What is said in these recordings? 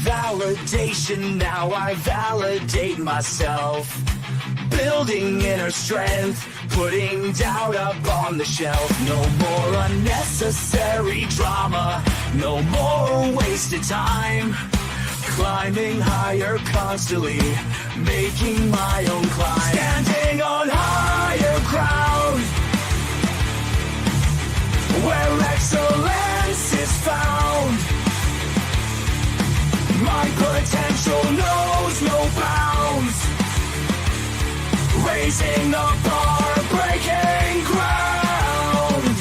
validation, now I validate myself. Building inner strength, putting doubt up on the shelf. No more unnecessary drama, no more wasted time. Climbing higher constantly, making my own climb. Standing on higher ground, where excellence is found. My potential knows no bounds. Raising the bar, breaking ground.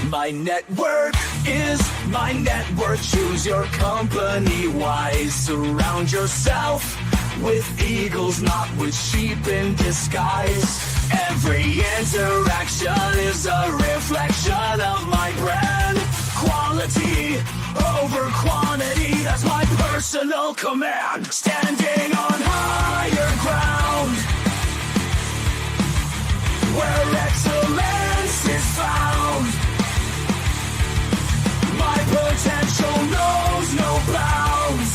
My network is my net worth. Choose your company wise. Surround yourself with eagles, not with sheep in disguise. Every interaction is a reflection of my brand. Quality over quantity, that's my personal command. Standing on higher ground, where excellence is found. My potential knows no bounds.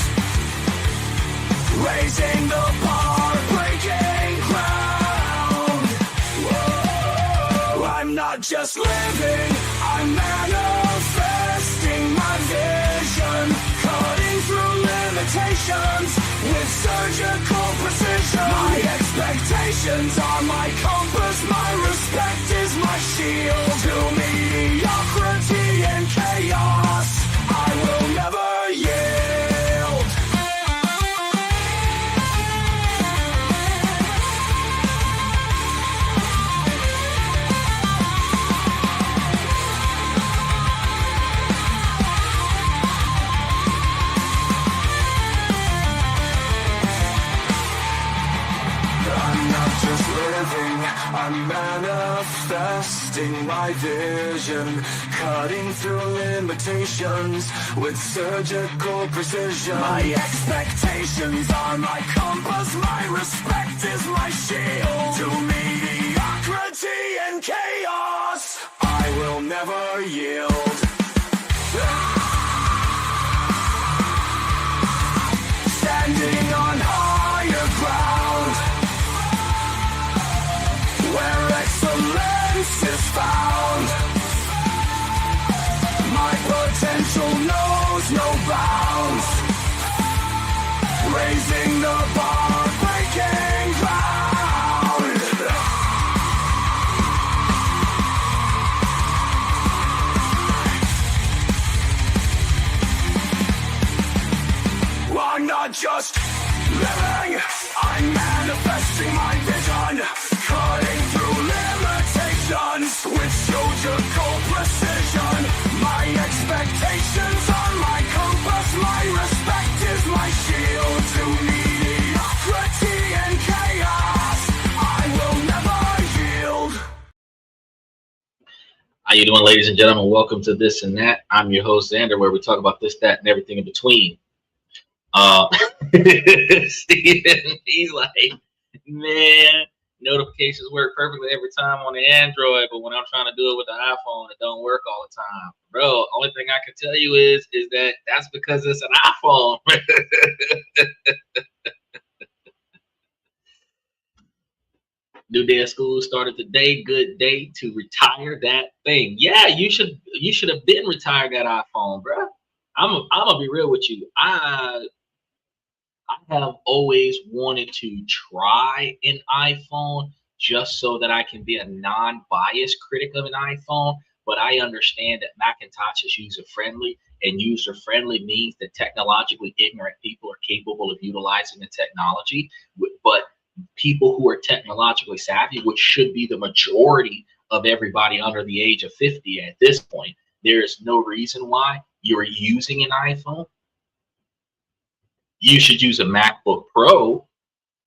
Raising the bar, breaking ground. Whoa. I'm not just living, I'm manifesting my vision. Cutting through limitations with surgical precision. My expectations are my compass, my respect is my shield. To mediocrity and chaos, I will never yield. I'm not just living, I'm manifesting my vision. Cutting through limitations with surgical precision. My expectations are my compass, my respect is my shield. To mediocrity and chaos, I will never yield. Standing on higher ground, where excellence is found. My potential knows no bounds. Raising the bar, breaking ground. I'm not just living, I'm manifesting my vision. Cutting through limitations with surgical precision. My expectations are my compass, my respect is my shield. To mediocrity and chaos, I will never yield. How you doing, ladies and gentlemen? Welcome to This and That. I'm your host, Xander, where we talk about this, that, and everything in between. Steven, he's like, man, notifications work perfectly every time on the Android, but when I'm trying to do it with the iPhone, it don't work all the time. Bro, only thing I can tell you is that that's because it's an iPhone. New day of school started today. Good day to retire that thing. Yeah, you should have been retired that iPhone, bro. I'm gonna be real with you. I have always wanted to try an iPhone just so that I can be a non-biased critic of an iPhone, but I understand that Macintosh is user-friendly, and user-friendly means that technologically ignorant people are capable of utilizing the technology, but people who are technologically savvy, which should be the majority of everybody under the age of 50 at this point, there is no reason why you're using an iPhone. You should use a MacBook Pro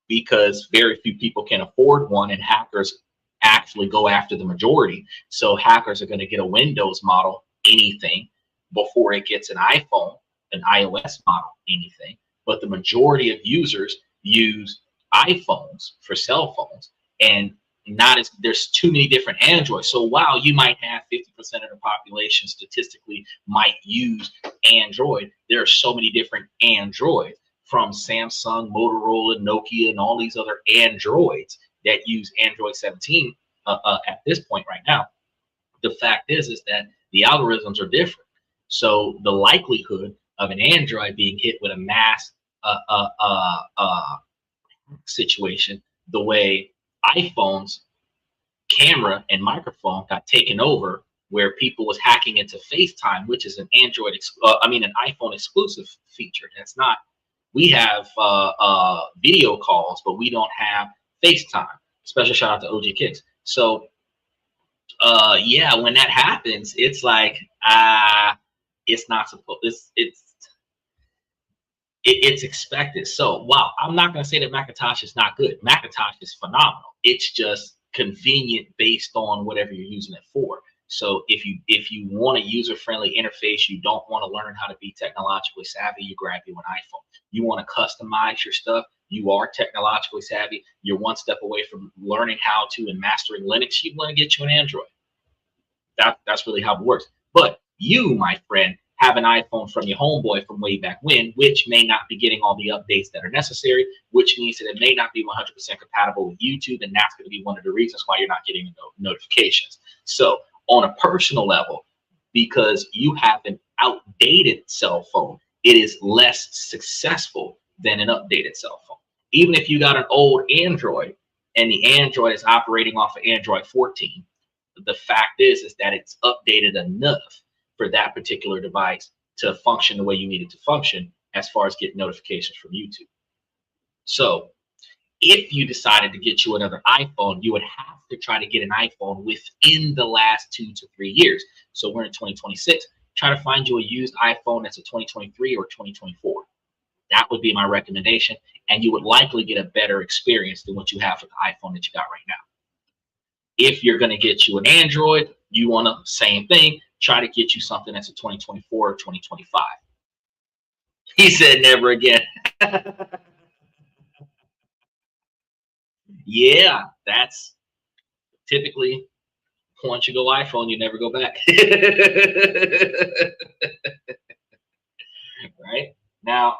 because very few people can afford one, and hackers actually go after the majority. So hackers are going to get a Windows model, anything, before it gets an iPhone, an iOS model, anything. But the majority of users use iPhones for cell phones, and there's too many different Androids. So while you might have 50% of the population statistically might use Android, there are so many different Androids from Samsung, Motorola, Nokia, and all these other Androids that use Android 17 at this point right now. The fact is that the algorithms are different. So the likelihood of an Android being hit with a mass situation, the way iPhones camera and microphone got taken over, where people was hacking into FaceTime, which is an an iPhone exclusive feature. That's not. We have video calls, but we don't have FaceTime. Special shout out to OG Kicks. So yeah, when that happens, it's like it's not supposed. It's expected. So wow, I'm not going to say that Macintosh is not good. Macintosh is phenomenal. It's just convenient based on whatever you're using it for. So if you want a user-friendly interface, you don't want to learn how to be technologically savvy, you grab you an iPhone. You want to customize your stuff, you are technologically savvy, you're one step away from learning how to and mastering Linux, you want to get you an Android. That's really how it works. But you, my friend, have an iPhone from your homeboy from way back when, which may not be getting all the updates that are necessary, which means that it may not be 100% compatible with YouTube, and that's going to be one of the reasons why you're not getting the notifications. So on a personal level, because you have an outdated cell phone, it is less successful than an updated cell phone. Even if you got an old Android and the Android is operating off of Android 14, the fact is that it's updated enough for that particular device to function the way you need it to function as far as getting notifications from YouTube. So if you decided to get you another iPhone, you would have to try to get an iPhone within the last 2 to 3 years. So we're in 2026. Try to find you a used iPhone that's a 2023 or 2024. That would be my recommendation, and you would likely get a better experience than what you have with the iPhone that you got right now. If you're going to get you an Android, you want the same thing. Try to get you something that's a 2024 or 2025. He said never again. Yeah, that's typically once you go iPhone, you never go back. Right? Now,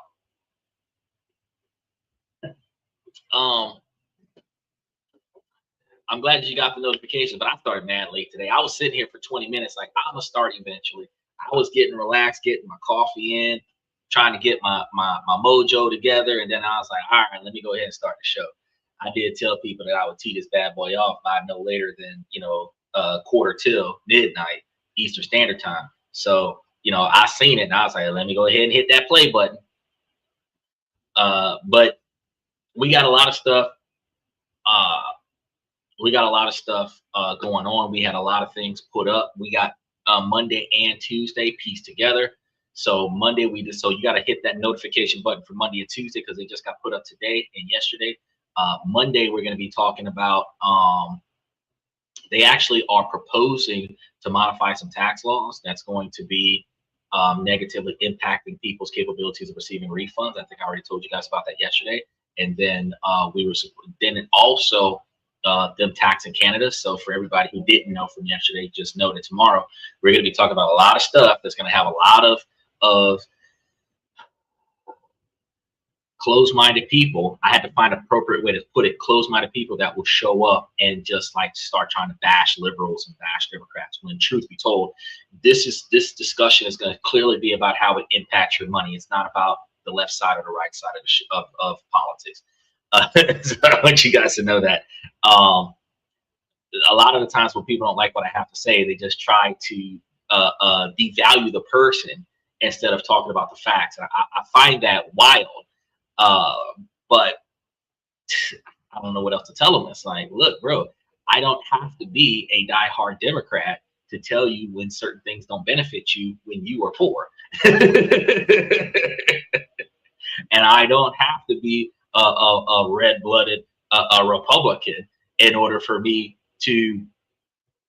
I'm glad that you got the notification, but I started mad late today. I was sitting here for 20 minutes, like I'm gonna start eventually. I was getting relaxed, getting my coffee in, trying to get my mojo together, and then I was like, all right, let me go ahead and start the show. I did tell people that I would tee this bad boy off by no later than quarter till midnight Eastern Standard Time. So I seen it and I was like, let me go ahead and hit that play button. But we got a lot of stuff. Going on. We had a lot of things put up. We got Monday and Tuesday pieced together. So Monday you got to hit that notification button for Monday and Tuesday because they just got put up today and yesterday. Monday we're going to be talking about they actually are proposing to modify some tax laws that's going to be negatively impacting people's capabilities of receiving refunds. I think I already told you guys about that yesterday. And then also them taxing Canada. So for everybody who didn't know from yesterday, just know that tomorrow we're going to be talking about a lot of stuff that's going to have a lot of closed-minded people. I had to find an appropriate way to put it. Closed-minded people that will show up and just like start trying to bash liberals and bash Democrats. When truth be told, this discussion is going to clearly be about how it impacts your money. It's not about the left side or the right side of politics. So I want you guys to know that. A lot of the times when people don't like what I have to say, they just try to devalue the person instead of talking about the facts. And I find that wild. But I don't know what else to tell them. It's like, look, bro, I don't have to be a diehard Democrat to tell you when certain things don't benefit you when you are poor. And I don't have to be a red-blooded Republican in order for me to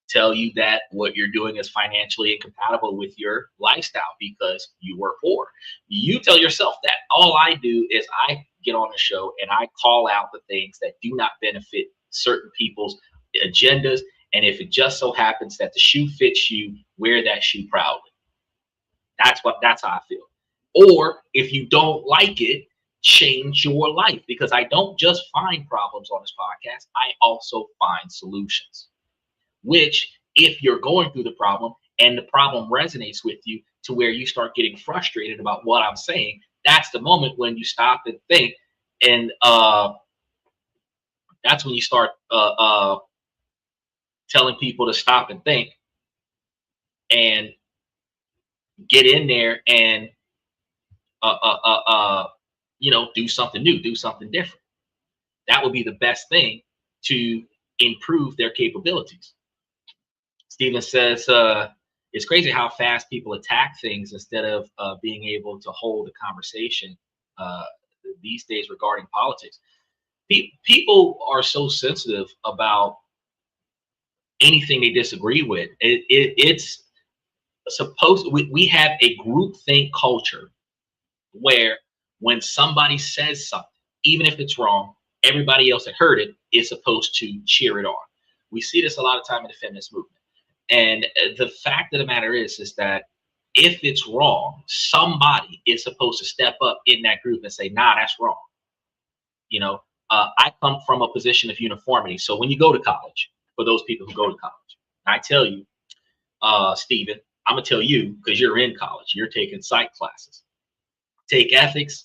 tell you that what you're doing is financially incompatible with your lifestyle because you were poor. You tell yourself that. All I do is I get on the show and I call out the things that do not benefit certain people's agendas. And if it just so happens that the shoe fits you, wear that shoe proudly. That's how I feel. Or if you don't like it, change your life, because I don't just find problems on this podcast. I also find solutions, which if you're going through the problem and the problem resonates with you to where you start getting frustrated about what I'm saying, that's the moment when you stop and think. And that's when you start telling people to stop and think and get in there and do something new, do something different. That would be the best thing to improve their capabilities. Steven says, it's crazy how fast people attack things instead of being able to hold a conversation these days regarding politics. People are so sensitive about anything they disagree with. It's supposed, we have a groupthink culture where when somebody says something, even if it's wrong, everybody else that heard it is supposed to cheer it on. We see this a lot of time in the feminist movement. And the fact of the matter is that if it's wrong, somebody is supposed to step up in that group and say, nah, that's wrong. I come from a position of uniformity. So when you go to college, for those people who go to college, I tell you, Stephen, I'm going to tell you, because you're in college, you're taking psych classes. Take ethics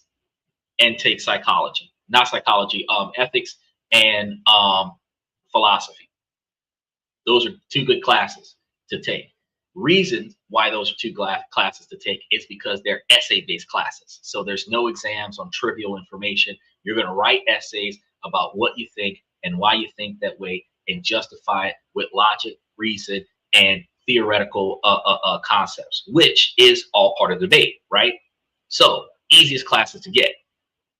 and take psychology. Not psychology, ethics and philosophy. Those are two good classes to take. Reason why those are two classes to take is because they're essay-based classes. So there's no exams on trivial information. You're going to write essays about what you think and why you think that way and justify it with logic, reason, and theoretical concepts, which is all part of the debate, right? So easiest classes to get.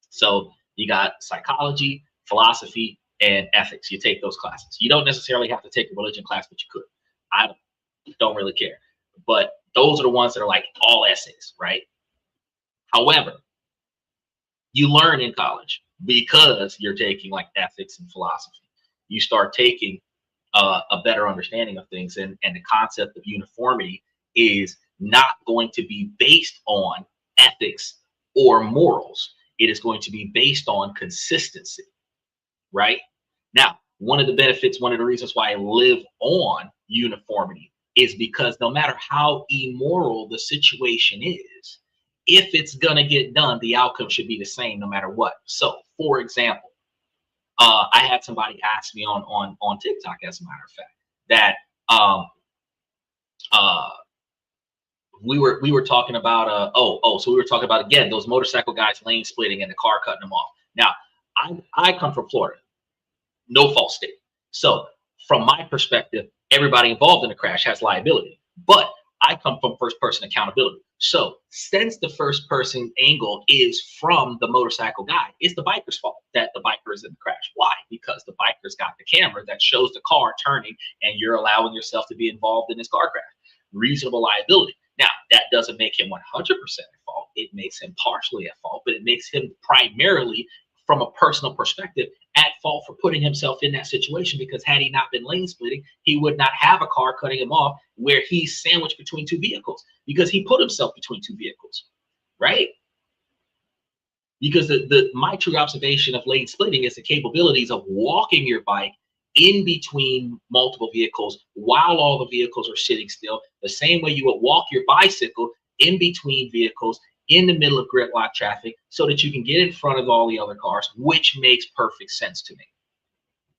So you got psychology, philosophy, and ethics. You take those classes. You don't necessarily have to take a religion class, but you could. I don't really care. But those are the ones that are like all essays, right? However, you learn in college because you're taking like ethics and philosophy. You start taking a better understanding of things, and the concept of uniformity is not going to be based on ethics or morals. It is going to be based on consistency, right? Now, one of the benefits, one of the reasons why I live on uniformity is because no matter how immoral the situation is, if it's gonna get done, the outcome should be the same no matter what. So, for example, I had somebody ask me on TikTok, as a matter of fact, that we were talking about so we were talking about, again, those motorcycle guys lane splitting and the car cutting them off. Now, I come from Florida, no fault state. So from my perspective, everybody involved in the crash has liability, but I come from first person accountability. So since the first person angle is from the motorcycle guy, it's the biker's fault that the biker is in the crash. Why? Because the biker's got the camera that shows the car turning and you're allowing yourself to be involved in this car crash. Reasonable liability. Now, that doesn't make him 100% at fault. It makes him partially at fault, but it makes him primarily, from a personal perspective, at fault for putting himself in that situation, because had he not been lane splitting, he would not have a car cutting him off where he's sandwiched between two vehicles, because he put himself between two vehicles, right? Because my true observation of lane splitting is the capabilities of walking your bike in between multiple vehicles while all the vehicles are sitting still, the same way you would walk your bicycle in between vehicles in the middle of gridlock traffic so that you can get in front of all the other cars, which makes perfect sense to me.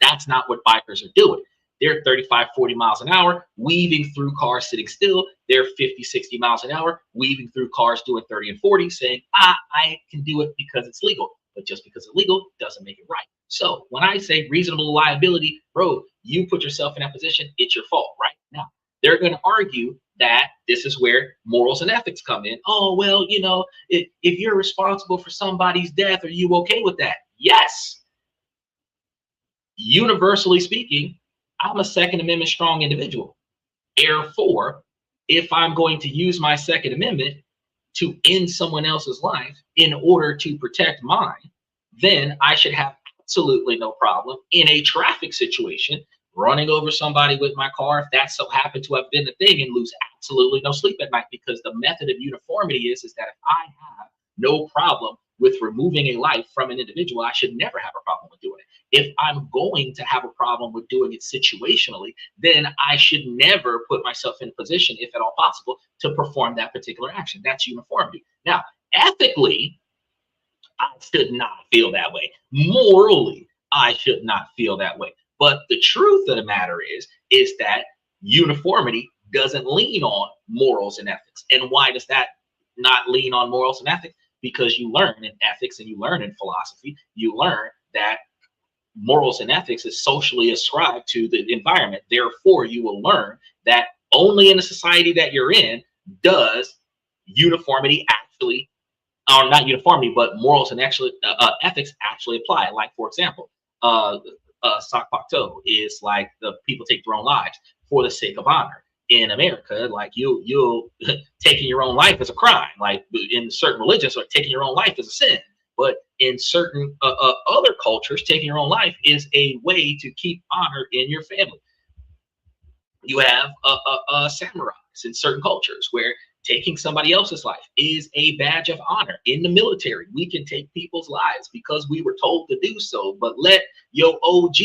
That's not what bikers are doing. They're 35, 40 miles an hour, weaving through cars sitting still. They're 50, 60 miles an hour, weaving through cars doing 30 and 40, saying, I can do it because it's legal. But just because it's legal doesn't make it right. So when I say reasonable liability, bro, you put yourself in that position, it's your fault, right? Now, they're going to argue that this is where morals and ethics come in. Oh, well, if you're responsible for somebody's death, are you okay with that? Yes. Universally speaking, I'm a Second Amendment strong individual. Therefore, if I'm going to use my Second Amendment to end someone else's life in order to protect mine, then I should have absolutely no problem in a traffic situation running over somebody with my car, if that so happened to have been the thing, and lose absolutely no sleep at night, because the method of uniformity is that if I have no problem with removing a life from an individual, I should never have a problem with doing it. If I'm going to have a problem with doing it situationally, then I should never put myself in a position, if at all possible, to perform that particular action. That's uniformity. Now, ethically, I should not feel that way. Morally, I should not feel that way. But the truth of the matter is that uniformity doesn't lean on morals and ethics. And why does that not lean on morals and ethics? Because you learn in ethics and you learn in philosophy, you learn that morals and ethics is socially ascribed to the environment. Therefore, you will learn that only in the society that you're in does uniformity actually, or not uniformity, but morals and actually ethics actually apply. Like, for example, Sakpakto is like the people take their own lives for the sake of honor. In America, like you'll taking your own life is a crime. Like in certain religions, like taking your own life is a sin. But in certain other cultures, taking your own life is a way to keep honor in your family. You have samurais in certain cultures where taking somebody else's life is a badge of honor. In the military, we can take people's lives because we were told to do so. But let your OG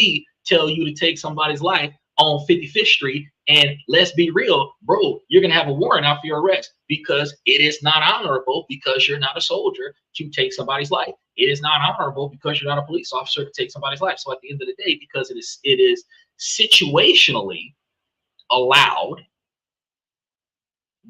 tell you to take somebody's life on 55th Street, and let's be real, bro, you're gonna have a warrant out for your arrest, because it is not honorable, because you're not a soldier, to take somebody's life. It is not honorable because you're not a police officer to take somebody's life. So at the end of the day, because it is situationally allowed,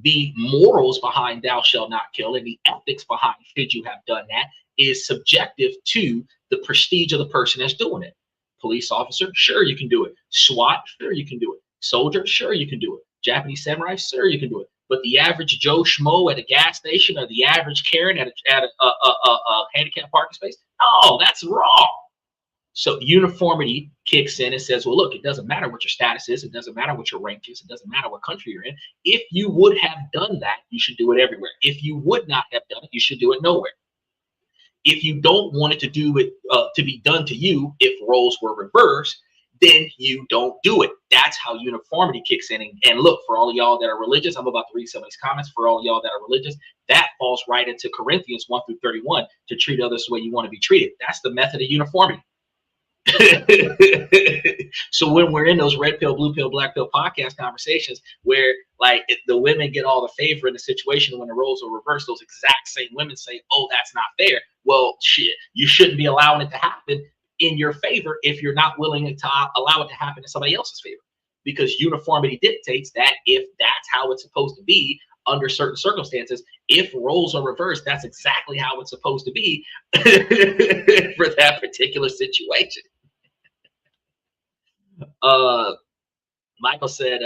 the morals behind thou shalt not kill and the ethics behind should you have done that is subjective to the prestige of the person that's doing it. Police officer, sure, you can do it. SWAT, sure, you can do it. Soldier, sure, you can do it. Japanese samurai, sure, you can do it. But the average Joe Schmo at a gas station, or the average Karen at a handicapped parking space, no, that's wrong. So uniformity kicks in and says, well, look, it doesn't matter what your status is. It doesn't matter what your rank is. It doesn't matter what country you're in. If you would have done that, you should do it everywhere. If you would not have done it, you should do it nowhere. If you don't want it to do it to be done to you, if roles were reversed, then you don't do it. That's how uniformity kicks in. And look, for all of y'all that are religious, I'm about to read some of these comments. For all of y'all that are religious, that falls right into Corinthians 1-31, to treat others the way you want to be treated. That's the method of uniformity. So when we're in those red pill, blue pill, black pill podcast conversations where like the women get all the favor in the situation, when the roles are reversed, those exact same women say, oh, that's not fair. Well, shit, you shouldn't be allowing it to happen in your favor if you're not willing to allow it to happen in somebody else's favor. Because uniformity dictates that if that's how it's supposed to be under certain circumstances, if roles are reversed, that's exactly how it's supposed to be for that particular situation. Michael said,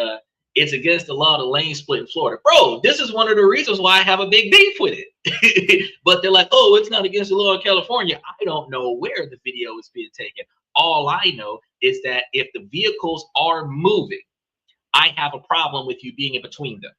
it's against the law to lane split in Florida. Bro, this is one of the reasons why I have a big beef with it. But they're like, oh, it's not against the law in California. I don't know where the video is being taken. All I know is that if the vehicles are moving, I have a problem with you being in between them.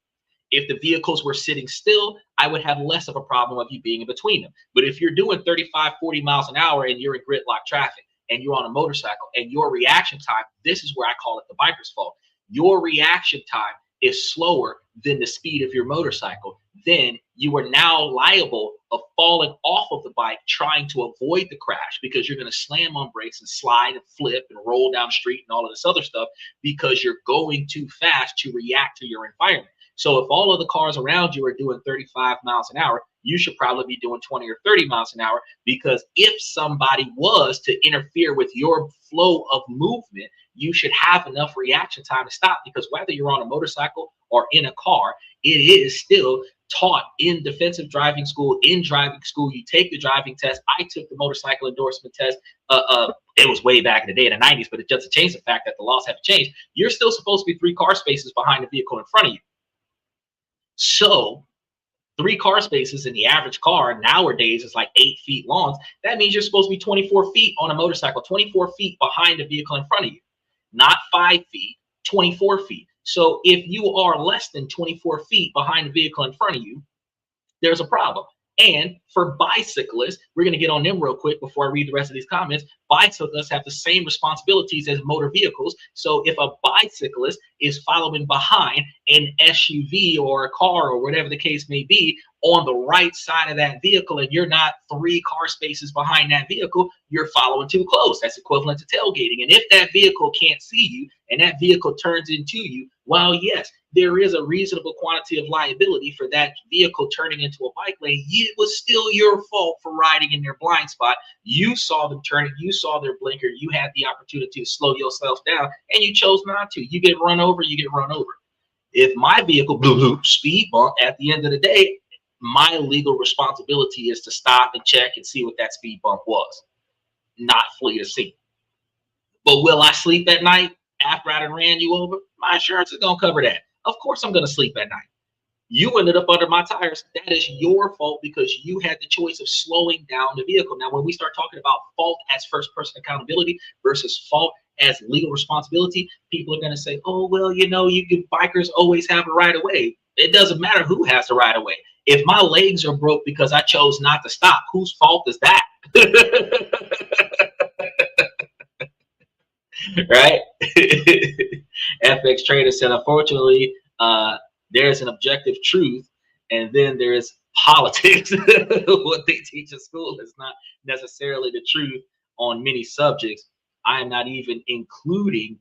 If the vehicles were sitting still, I would have less of a problem of you being in between them. But if you're doing 35, 40 miles an hour and you're in gridlock traffic and you're on a motorcycle and your reaction time, this is where I call it the biker's fault. Your reaction time is slower than the speed of your motorcycle. Then you are now liable of falling off of the bike trying to avoid the crash, because you're going to slam on brakes and slide and flip and roll down the street and all of this other stuff because you're going too fast to react to your environment. So if all of the cars around you are doing 35 miles an hour, you should probably be doing 20 or 30 miles an hour, because if somebody was to interfere with your flow of movement, you should have enough reaction time to stop, because whether you're on a motorcycle or in a car, it is still taught in defensive driving school. In driving school, you take the driving test. I took the motorcycle endorsement test. It was way back in the day in the 90s, but it doesn't change the fact that the laws have changed. You're still supposed to be 3 car spaces behind the vehicle in front of you. So 3 car spaces in the average car nowadays is like 8 feet long. That means you're supposed to be 24 feet on a motorcycle, 24 feet behind the vehicle in front of you, not 5 feet, 24 feet. So if you are less than 24 feet behind the vehicle in front of you, there's a problem. And for bicyclists, we're going to get on them real quick before I read the rest of these comments. Bicyclists have the same responsibilities as motor vehicles. So if a bicyclist is following behind an SUV or a car or whatever the case may be on the right side of that vehicle, and you're not 3 car spaces behind that vehicle, you're following too close. That's equivalent to tailgating. And if that vehicle can't see you and that vehicle turns into you, well, yes, there is a reasonable quantity of liability for that vehicle turning into a bike lane. It was still your fault for riding in their blind spot. You saw them turning, you saw their blinker, you had the opportunity to slow yourself down, and you chose not to. You get run over, you get run over. If my vehicle speed bump, at the end of the day, my legal responsibility is to stop and check and see what that speed bump was, not flee the scene. But will I sleep at night after I done ran you over? My insurance is gonna cover that. Of course I'm gonna sleep at night. You ended up under my tires. That is your fault because you had the choice of slowing down the vehicle. Now, when we start talking about fault as first person accountability versus fault as legal responsibility, people are gonna say, oh, well, you know, bikers always have a right of way. It doesn't matter who has the right of way. If my legs are broke because I chose not to stop, whose fault is that? Right? FX Trader said, unfortunately, there's an objective truth, and then there's politics. What they teach in school is not necessarily the truth on many subjects. I am not even including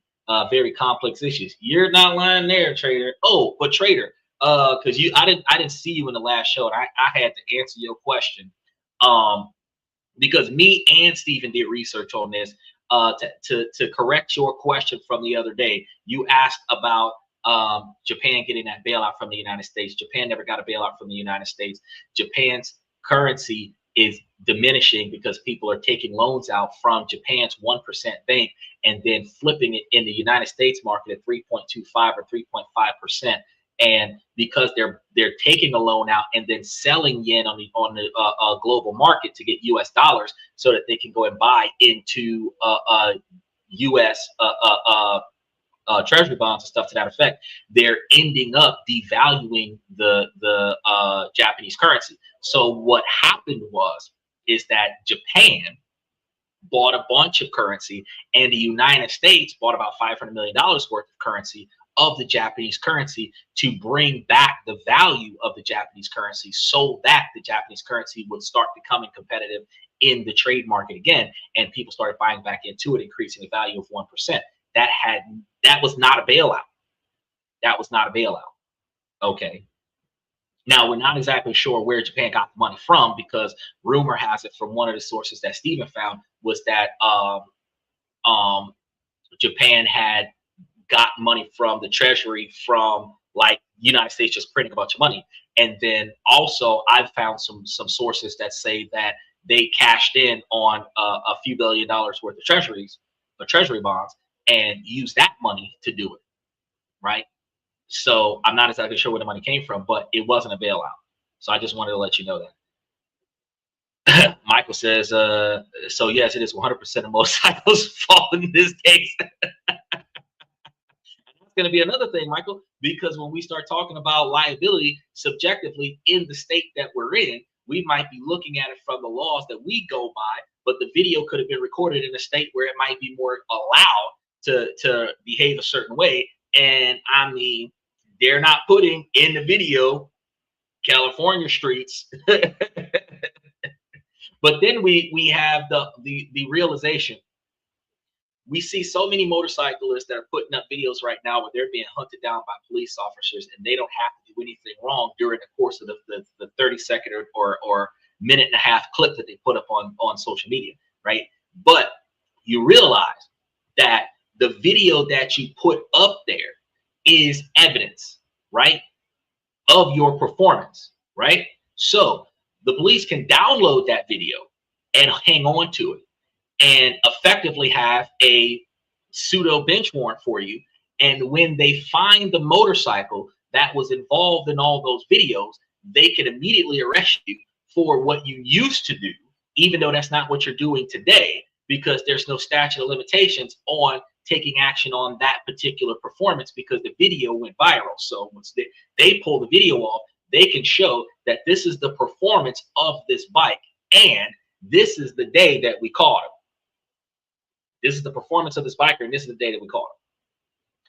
very complex issues. You're not lying there, Trader. Oh, but Trader, because I didn't see you in the last show, and I had to answer your question. Because me and Stephen did research on this. To correct your question from the other day, you asked about Japan getting that bailout from the United States. Japan never got a bailout from the United States. Japan's currency is diminishing because people are taking loans out from Japan's 1% bank and then flipping it in the United States market at 3.25 or 3.5%. And because they're taking a loan out and then selling yen on the global market to get U.S. dollars so that they can go and buy into U.S. Treasury bonds and stuff to that effect, they're ending up devaluing the Japanese currency. So what happened is that Japan bought a bunch of currency, and the United States bought about $500 million worth of currency of the Japanese currency to bring back the value of the Japanese currency so that the Japanese currency would start becoming competitive in the trade market again, and people started buying back into it, increasing the value of 1%. That was not a bailout. That was not a bailout. Okay. Now, we're not exactly sure where Japan got the money from, because rumor has it from one of the sources that Stephen found was that Japan had got money from the Treasury from like United States just printing a bunch of money. And then also I've found some sources that say that they cashed in on a few $1 billion worth of treasury bonds and used that money to do it. Right. So I'm not exactly sure where the money came from, but it wasn't a bailout. So I just wanted to let you know that. Michael says, so yes, it is 100% of motorcycles' fault in this case. Going to be another thing, Michael, because when we start talking about liability subjectively in the state that we're in, we might be looking at it from the laws that we go by, but the video could have been recorded in a state where it might be more allowed to behave a certain way. And I mean, they're not putting in the video California streets. But then we have the realization. We see so many motorcyclists that are putting up videos right now where they're being hunted down by police officers, and they don't have to do anything wrong during the course of the 30-second or minute and a half clip that they put up on social media, right? But you realize that the video that you put up there is evidence, right, of your performance, right? So the police can download that video and hang on to it and effectively have a pseudo bench warrant for you. And when they find the motorcycle that was involved in all those videos, they can immediately arrest you for what you used to do, even though that's not what you're doing today, because there's no statute of limitations on taking action on that particular performance because the video went viral. So once they pull the video off, they can show that this is the performance of this bike, and this is the day that we caught him. This is the performance of this biker, and this is the day that we caught him.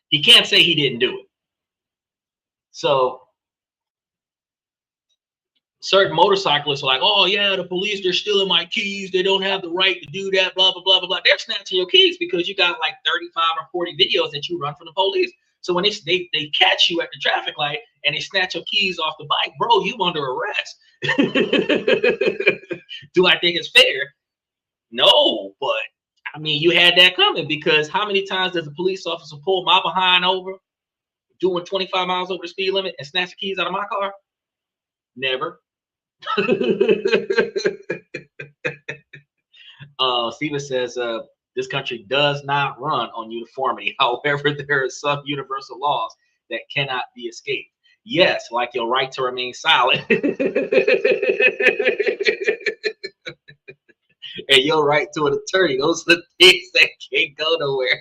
He can't say he didn't do it. So certain motorcyclists are like, oh yeah, the police, they're stealing my keys. They don't have the right to do that, blah, blah, blah, blah, blah. They're snatching your keys because you got like 35 or 40 videos that you run from the police. So when they catch you at the traffic light and they snatch your keys off the bike, bro, you under arrest. Do I think it's fair? No, but I mean, you had that coming, because how many times does a police officer pull my behind over doing 25 miles over the speed limit and snatch the keys out of my car? Never. Steven says, this country does not run on uniformity. However, there are some universal laws that cannot be escaped. Yes, like your right to remain silent. And your right to an attorney. Those are the things that can't go nowhere.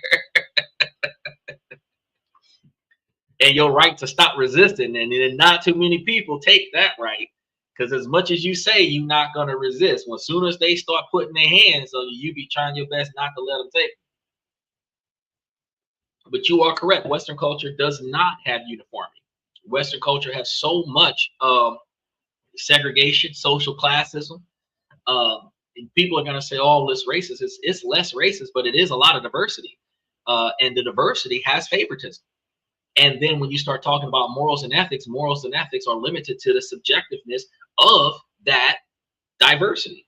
And your right to stop resisting. And then not too many people take that right. Because as much as you say you're not going to resist, when soon as they start putting their hands on you, you be trying your best not to let them take it. But you are correct. Western culture does not have uniformity. Western culture has so much segregation, social classism. People are going to say, oh, this racist. It's less racist, but it is a lot of diversity. And the diversity has favoritism. And then when you start talking about morals and ethics are limited to the subjectiveness of that diversity.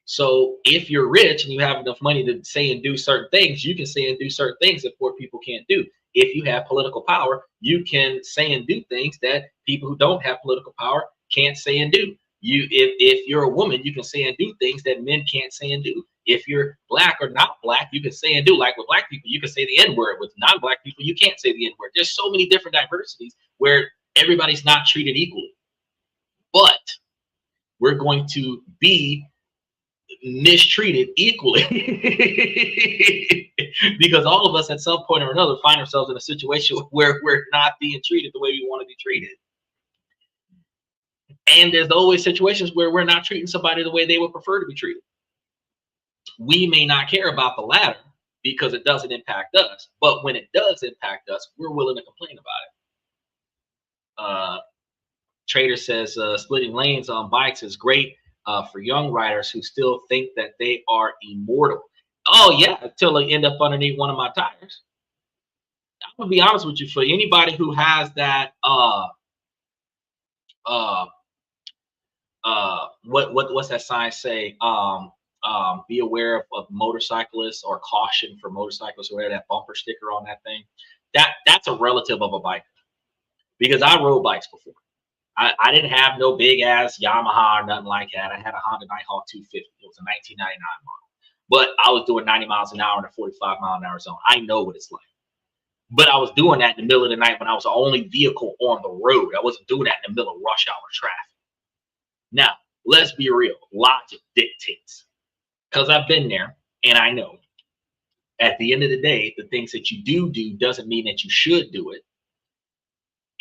So if you're rich and you have enough money to say and do certain things, you can say and do certain things that poor people can't do. If you have political power, you can say and do things that people who don't have political power can't say and do. If you're a woman, you can say and do things that men can't say and do. If you're black or not black, you can say and do. Like with black people, you can say the N-word. With non-black people, you can't say the N-word. There's so many different diversities where everybody's not treated equally. But we're going to be mistreated equally because all of us at some point or another find ourselves in a situation where we're not being treated the way we want to be treated. And there's always situations where we're not treating somebody the way they would prefer to be treated. We may not care about the latter because it doesn't impact us, but when it does impact us, we're willing to complain about it. Trader says splitting lanes on bikes is great for young riders who still think that they are immortal. Oh yeah, until they end up underneath one of my tires. I'm gonna be honest with you, for anybody who has that what's that sign say? Be aware of motorcyclists, or caution for motorcyclists, or whatever, that bumper sticker on that thing. That's a relative of a biker, because I rode bikes before. I didn't have no big ass Yamaha or nothing like that. I had a Honda Nighthawk 250. It was a 1999 model, but I was doing 90 miles an hour in a 45 mile an hour zone. I know what it's like. But I was doing that in the middle of the night when I was the only vehicle on the road. I wasn't doing that in the middle of rush hour traffic. Now, let's be real. Logic dictates. Because I've been there and I know at the end of the day, the things that you do doesn't mean that you should do it.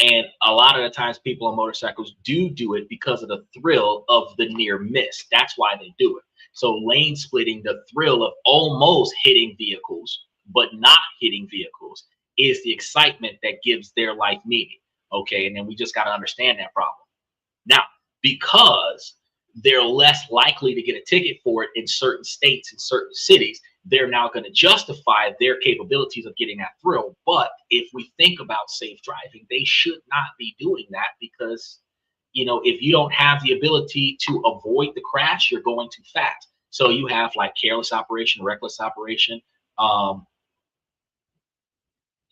And a lot of the times people on motorcycles do it because of the thrill of the near miss. That's why they do it. So lane splitting, the thrill of almost hitting vehicles, but not hitting vehicles, is the excitement that gives their life meaning. Okay, and then we just got to understand that problem. Now, because they're less likely to get a ticket for it in certain states and certain cities, they're now going to justify their capabilities of getting that thrill. But if we think about safe driving, they should not be doing that, because, you know, if you don't have the ability to avoid the crash, you're going too fast. So you have like careless operation, reckless operation. I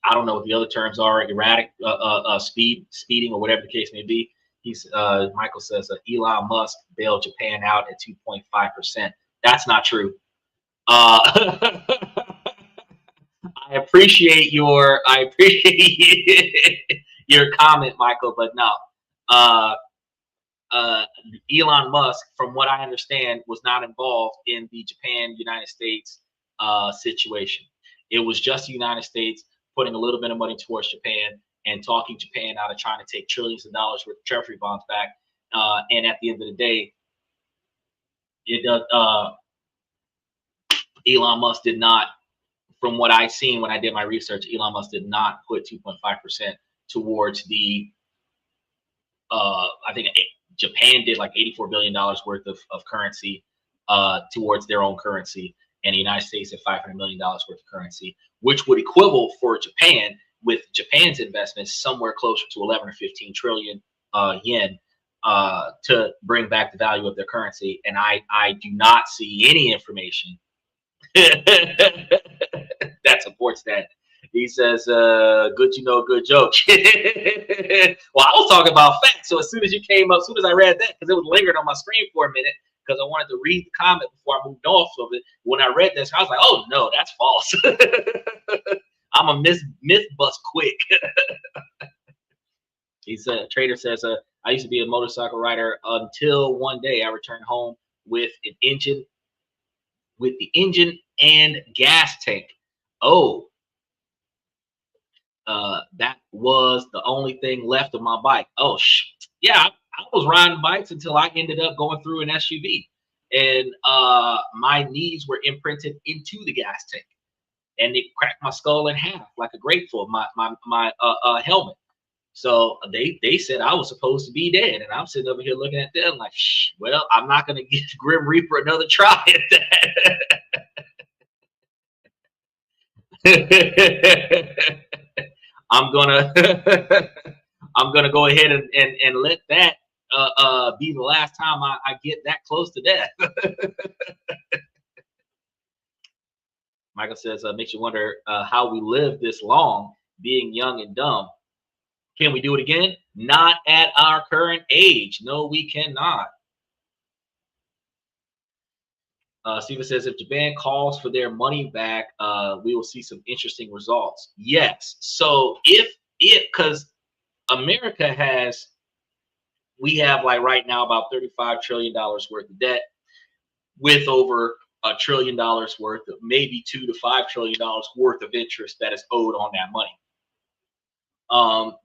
don't know what the other terms are, erratic speeding, or whatever the case may be. Michael says Elon Musk bailed Japan out at 2.5%. That's not true. I appreciate your your comment, Michael, but no. Elon Musk, from what I understand, was not involved in the Japan-United States situation. It was just the United States putting a little bit of money towards Japan and talking Japan out of trying to take trillions of dollars worth of treasury bonds back. And at the end of the day, it does. Elon Musk did not, from what I seen when I did my research, Elon Musk did not put 2.5% towards the. I think Japan did like $84 billion worth of currency towards their own currency, and the United States at $500 million worth of currency, which would equivalent for Japan, with Japan's investments somewhere closer to 11 or 15 trillion yen to bring back the value of their currency. And I do not see any information that supports that. He says, good you know, good joke. Well, I was talking about facts. So as soon as you came up, as soon as I read that, because it was lingered on my screen for a minute, because I wanted to read the comment before I moved off of it. When I read this, I was like, oh no, that's false. I'm a myth bust quick. He said, Trader says, I used to be a motorcycle rider until one day I returned home with the engine and gas tank. Oh, that was the only thing left of my bike. Oh, yeah, I was riding bikes until I ended up going through an SUV, and my knees were imprinted into the gas tank, and it cracked my skull in half like a grateful, my helmet. So they said I was supposed to be dead, and I'm sitting over here looking at them like, well, I'm not gonna give Grim Reaper another try at that. I'm gonna go ahead and let that be the last time I get that close to death. Michael says, makes you wonder how we live this long being young and dumb. Can we do it again? Not at our current age. No, we cannot. Steven says, if Japan calls for their money back, we will see some interesting results. Yes. So because America we have like right now about $35 trillion worth of debt, with over $1 trillion worth of, maybe $2 to $5 trillion worth of interest that is owed on that money.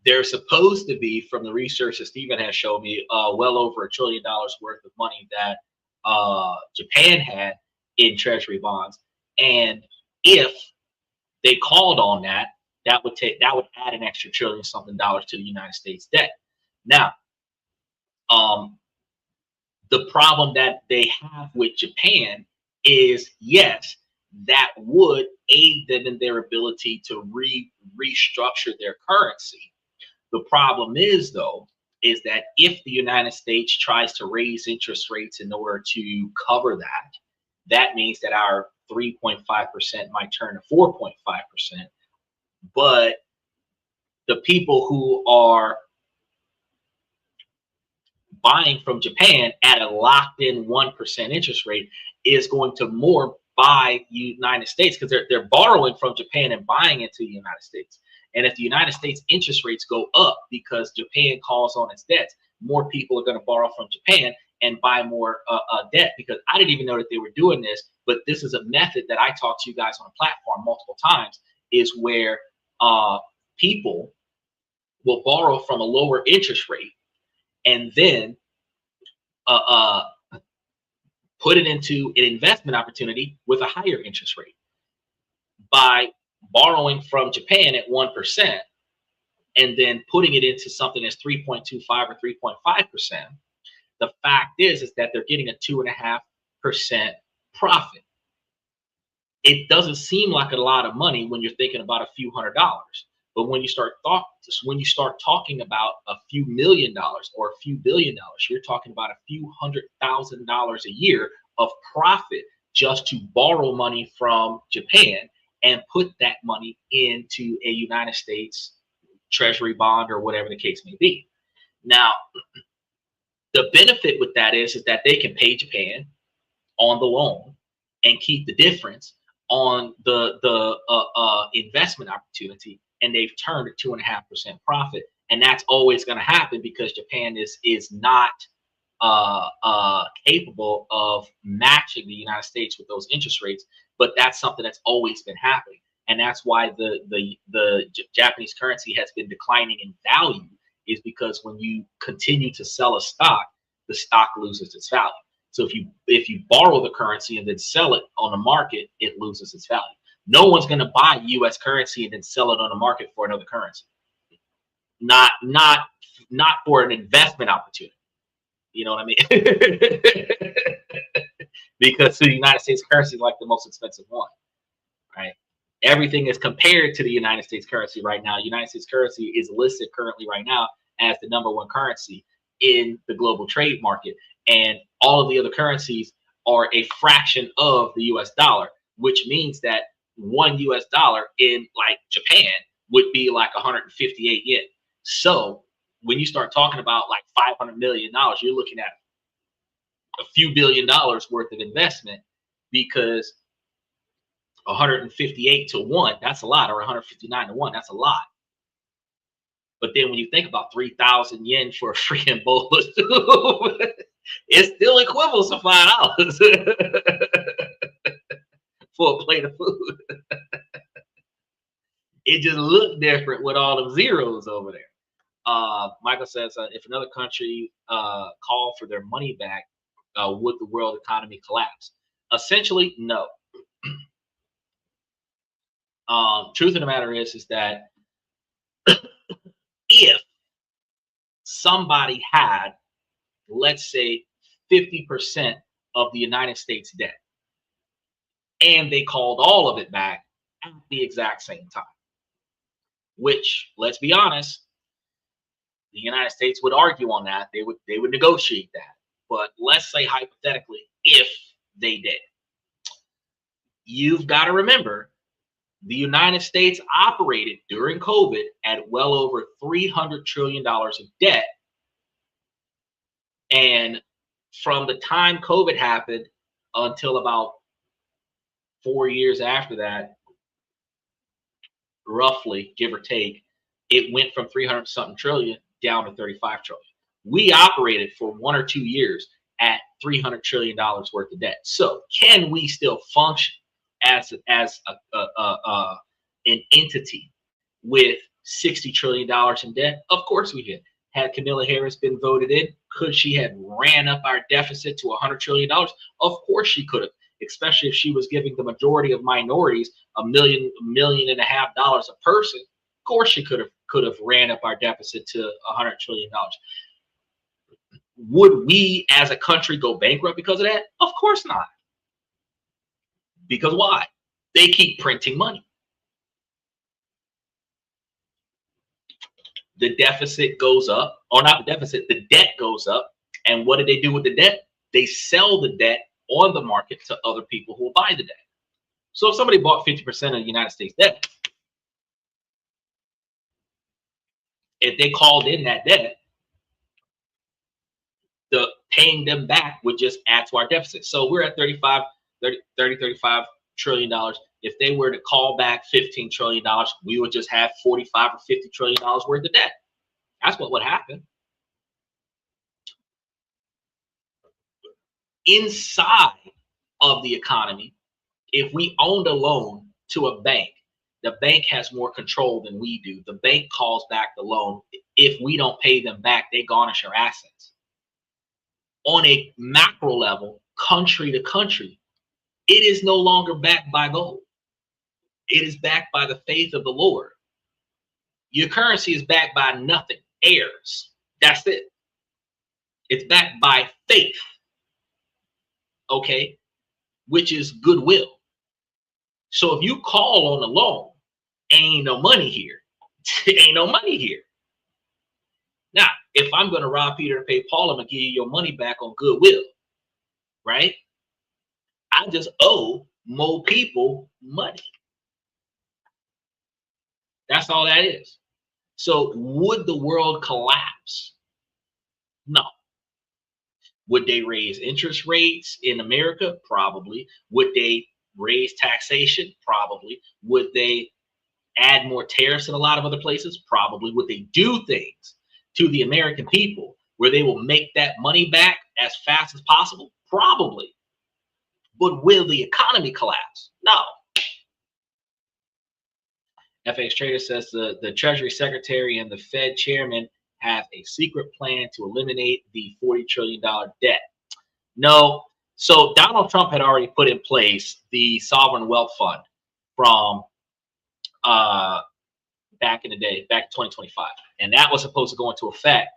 There's supposed to be, from the research that Stephen has shown me, well over $1 trillion worth of money that Japan had in treasury bonds, and if they called on that, that would add an extra trillion something dollars to the United States debt. Now, the problem that they have with Japan is, yes, that would aid them in their ability to restructure their currency. The problem is, though, is that if the United States tries to raise interest rates in order to cover that, that means that our 3.5% might turn to 4.5%. But the people who are buying from Japan at a locked in 1% interest rate is going to more buy United States, because they're borrowing from Japan and buying into the United States. And if the United States interest rates go up because Japan calls on its debts, more people are going to borrow from Japan and buy more debt. Because I didn't even know that they were doing this, but this is a method that I talked to you guys on a platform multiple times, is where people will borrow from a lower interest rate and then put it into an investment opportunity with a higher interest rate. By borrowing from Japan at 1% and then putting it into something that's 3.25 or 3.5%, the fact is that they're getting a 2.5% profit. It doesn't seem like a lot of money when you're thinking about a few $100s, but when you start talking about a few $1 million or a few $1 billion, you're talking about a few $100,000 a year of profit just to borrow money from Japan and put that money into a United States treasury bond or whatever the case may be. Now, the benefit with that is that they can pay Japan on the loan and keep the difference on the investment opportunity, and they've turned a 2.5% profit. And that's always going to happen because Japan is not capable of matching the United States with those interest rates. But that's something that's always been happening. and that's why the Japanese currency has been declining in value, is because when you continue to sell a stock, the stock loses its value. So if you borrow the currency and then sell it on the market, it loses its value. No one's going to buy U.S. currency and then sell it on the market for another currency. Not for an investment opportunity. You know what I mean? Because the United States currency is like the most expensive one, right? Everything is compared to the United States currency right now. United States currency is listed currently right now as the #1 currency in the global trade market. And all of the other currencies are a fraction of the US dollar, which means that $1 US in like Japan would be like 158 yen. So when you start talking about like $500 million, you're looking at a few $billion worth of investment, because 158 to 1, that's a lot, or 159 to 1, that's a lot. But then when you think about 3,000 yen for a freaking bowl of soup, it still equals to $5 for a plate of food. It just looked different with all the zeros over there. Michael says, if another country called for their money back, would the world economy collapse? Essentially, no. Truth of the matter is that if somebody had, let's say, 50% of the United States debt, and they called all of it back at the exact same time, which, let's be honest, the United States would argue on that. They would negotiate that. But let's say hypothetically, if they did, you've got to remember the United States operated during COVID at well over $300 trillion of debt. And from the time COVID happened until about 4 years after that, roughly, give or take, it went from 300 something trillion down to 35 trillion. We operated for 1 or 2 years at $300 trillion worth of debt. So can we still function as an entity with $60 trillion in debt? Of course we can. Had Kamala Harris been voted in, could she have ran up our deficit to $100 trillion? Of course she could have, especially if she was giving the majority of minorities $1.5 million a person. Of course she could have ran up our deficit to $100 trillion. Would we as a country go bankrupt because of that? Of course not. Because why? They keep printing money. The deficit goes up, or not the deficit, the debt goes up. And what do they do with the debt? They sell the debt on the market to other people who will buy the debt. So if somebody bought 50% of the United States debt, if they called in that debt, the paying them back would just add to our deficit. So we're at 35 trillion dollars. If they were to call back $15 trillion, we would just have 45 or $50 trillion worth of debt. That's what would happen. Inside of the economy, if we owned a loan to a bank, the bank has more control than we do. The bank calls back the loan. If we don't pay them back, they garnish our assets. On a macro level, country to country, it is no longer backed by gold. It is backed by the faith of the Lord. Your currency is backed by nothing, heirs. That's it. It's backed by faith, okay, which is goodwill. So if you call on the loan, ain't no money here. Ain't no money here. Now, if I'm going to rob Peter and pay Paul, I'm going to give you your money back on goodwill, right? I just owe more people money. That's all that is. So would the world collapse? No. Would they raise interest rates in America? Probably. Would they raise taxation? Probably. Would they add more tariffs in a lot of other places? Probably. Would they do things to the American people where they will make that money back as fast as possible? Probably. But will the economy collapse? No. FX Trader says the Treasury Secretary and the Fed Chairman have a secret plan to eliminate the $40 trillion debt. No, so Donald Trump had already put in place the sovereign wealth fund from back in the day, back in 2025, and that was supposed to go into effect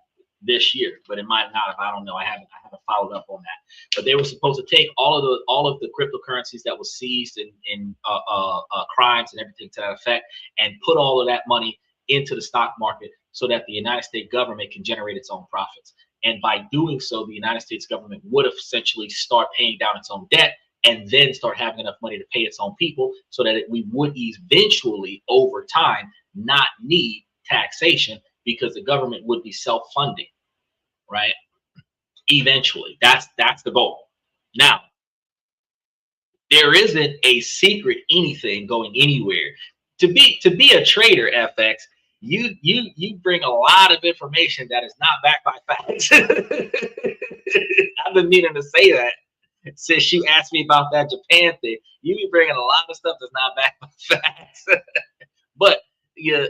this year, but it might not have. I don't know. I haven't followed up on that. But they were supposed to take all of the cryptocurrencies that was seized in crimes and everything to that effect, and put all of that money into the stock market so that the United States government can generate its own profits. And by doing so, the United States government would essentially start paying down its own debt and then start having enough money to pay its own people so that we would eventually, over time, not need taxation because the government would be self-funding, right? Eventually, that's the goal. Now, there isn't a secret anything going anywhere. To be a trader, FX, you bring a lot of information that is not backed by facts. I've been meaning to say that since you asked me about that Japan thing. You be bringing a lot of stuff that's not backed by facts. But yeah,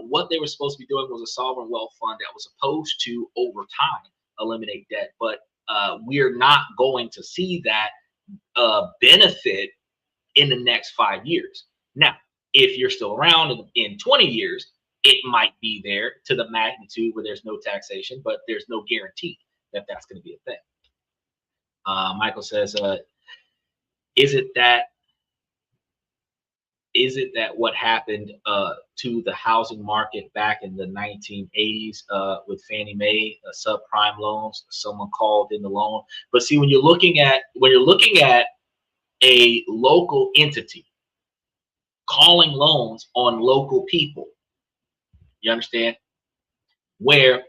what they were supposed to be doing was a sovereign wealth fund that was supposed to, over time, eliminate debt. But we're not going to see that benefit in the next 5 years. Now, if you're still around in 20 years, it might be there to the magnitude where there's no taxation, but there's no guarantee that that's going to be a thing. Michael says, is it that what happened to the housing market back in the 1980s with Fannie Mae subprime loans? Someone called in the loan, but see, when you're looking at a local entity calling loans on local people, you understand, where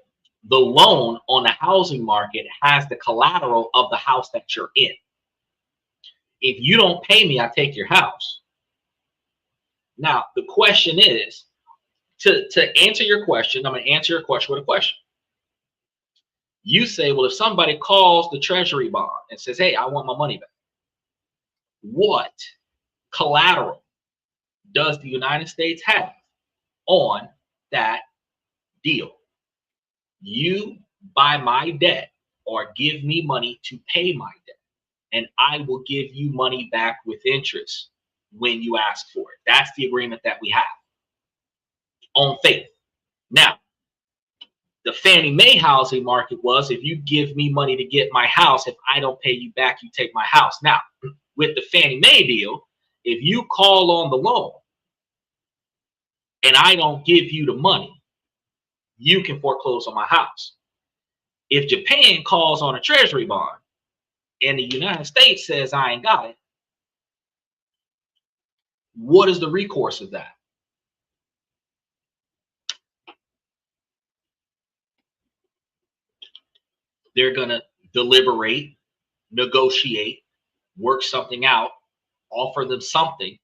the loan on the housing market has the collateral of the house that you're in. If you don't pay me, I take your house. Now, the question is, to answer your question, I'm going to answer your question with a question. You say, well, if somebody calls the Treasury bond and says, hey, I want my money back, what collateral does the United States have on that deal? You buy my debt or give me money to pay my debt, and I will give you money back with interest when you ask for it. That's the agreement that we have on faith. Now, the Fannie Mae housing market was, if you give me money to get my house, if I don't pay you back, you take my house. Now, with the Fannie Mae deal, if you call on the loan and I don't give you the money, you can foreclose on my house. If Japan calls on a Treasury bond and the United States says I ain't got it, what is the recourse of that? They're going to deliberate, negotiate, work something out, offer them something,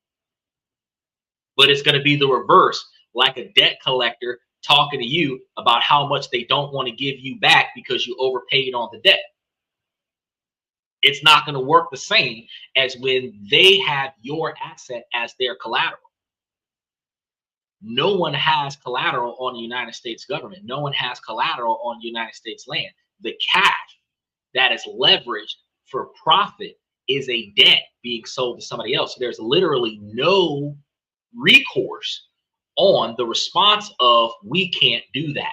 but it's going to be the reverse, like a debt collector talking to you about how much they don't want to give you back because you overpaid on the debt. It's not going to work the same as when they have your asset as their collateral. No one has collateral on the United States government. No one has collateral on United States land. The cash that is leveraged for profit is a debt being sold to somebody else. So there's literally no recourse on the response of, we can't do that,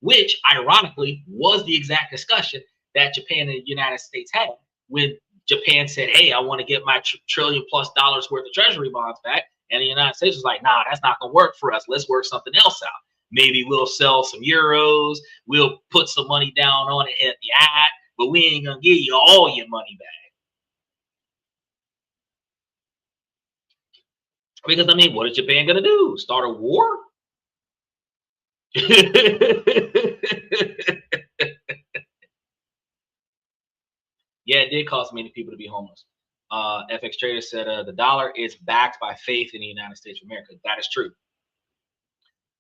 which ironically was the exact discussion that Japan and the United States had when Japan said, hey, I want to get my $1 trillion+ worth of Treasury bonds back. And the United States was like, nah, that's not going to work for us. Let's work something else out. Maybe we'll sell some euros. We'll put some money down on it at the ad, but we ain't going to give you all your money back. Because, I mean, what is Japan going to do? Start a war? Yeah, it did cause many people to be homeless. FX Trader said the dollar is backed by faith in the United States of America. That is true.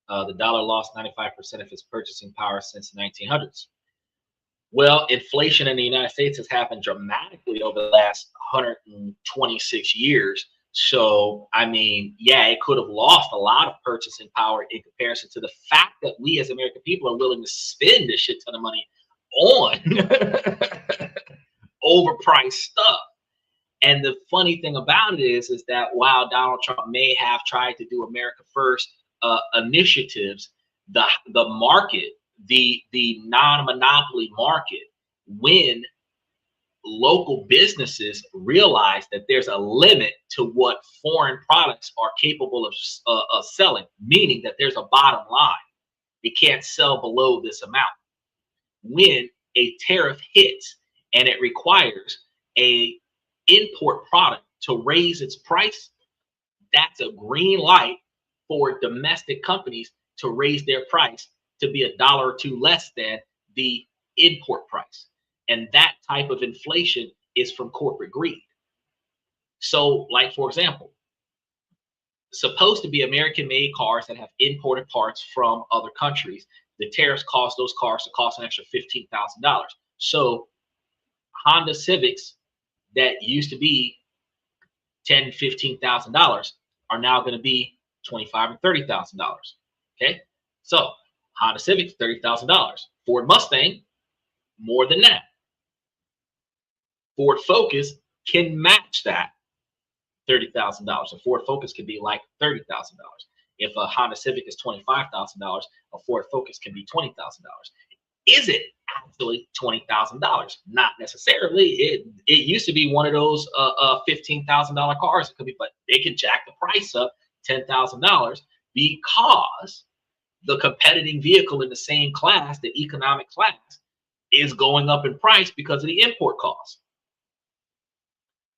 The dollar lost 95% of its purchasing power since the 1900s. Well, inflation in the United States has happened dramatically over the last 126 years. So, I mean, yeah, it could have lost a lot of purchasing power in comparison to the fact that we as American people are willing to spend a shit ton of money on overpriced stuff. And the funny thing about it is that while Donald Trump may have tried to do America First initiatives, the market, the non-monopoly market, when local businesses realize that there's a limit to what foreign products are capable of selling, meaning that there's a bottom line. It can't sell below this amount. When a tariff hits and it requires a import product to raise its price, that's a green light for domestic companies to raise their price to be $1 or $2 less than the import price. And that type of inflation is from corporate greed. So, like, for example, supposed to be American made cars that have imported parts from other countries, the tariffs cause those cars to cost an extra $15,000. So Honda Civics that used to be $10,000, $15,000 are now going to be $25,000 and $30,000. Okay, so Honda Civics, $30,000. Ford Mustang, more than that. Ford Focus can match that $30,000. A Ford Focus could be like $30,000. If a Honda Civic is $25,000, a Ford Focus can be $20,000. Is it actually $20,000? Not necessarily. It used to be one of those $15,000 cars. It could be, but they can jack the price up $10,000 because the competing vehicle in the same class, the economic class, is going up in price because of the import cost.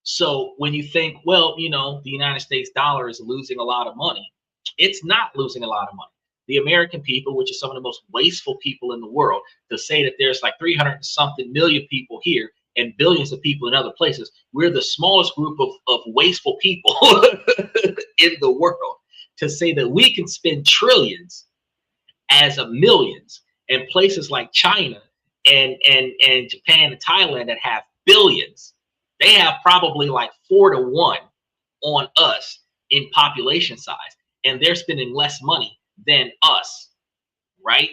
So when you think, well, you know, the United States dollar is losing a lot of money, it's not losing a lot of money. The American people, which is some of the most wasteful people in the world, to say that there's like 300 something million people here and billions of people in other places, we're the smallest group of wasteful people in the world. To say that we can spend trillions as of millions, and places like China and Japan and Thailand that have billions, they have probably like 4 to 1 on us in population size, and they're spending less money than us, right?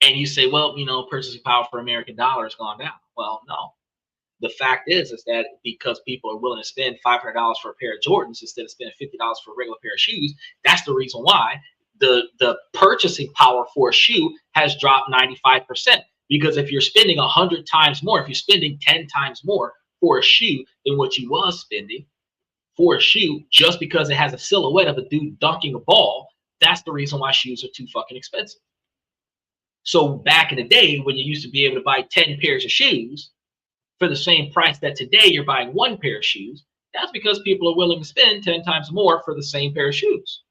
And you say, well, you know, purchasing power for American dollar has gone down. Well, no. The fact is that because people are willing to spend $500 for a pair of Jordans instead of spending $50 for a regular pair of shoes, that's the reason why the purchasing power for a shoe has dropped 95%. Because if you're spending 100 times more, if you're spending 10 times more for a shoe than what you was spending for a shoe, just because it has a silhouette of a dude dunking a ball, that's the reason why shoes are too fucking expensive. So back in the day, when you used to be able to buy 10 pairs of shoes for the same price that today you're buying 1 pair of shoes, that's because people are willing to spend 10 times more for the same pair of shoes.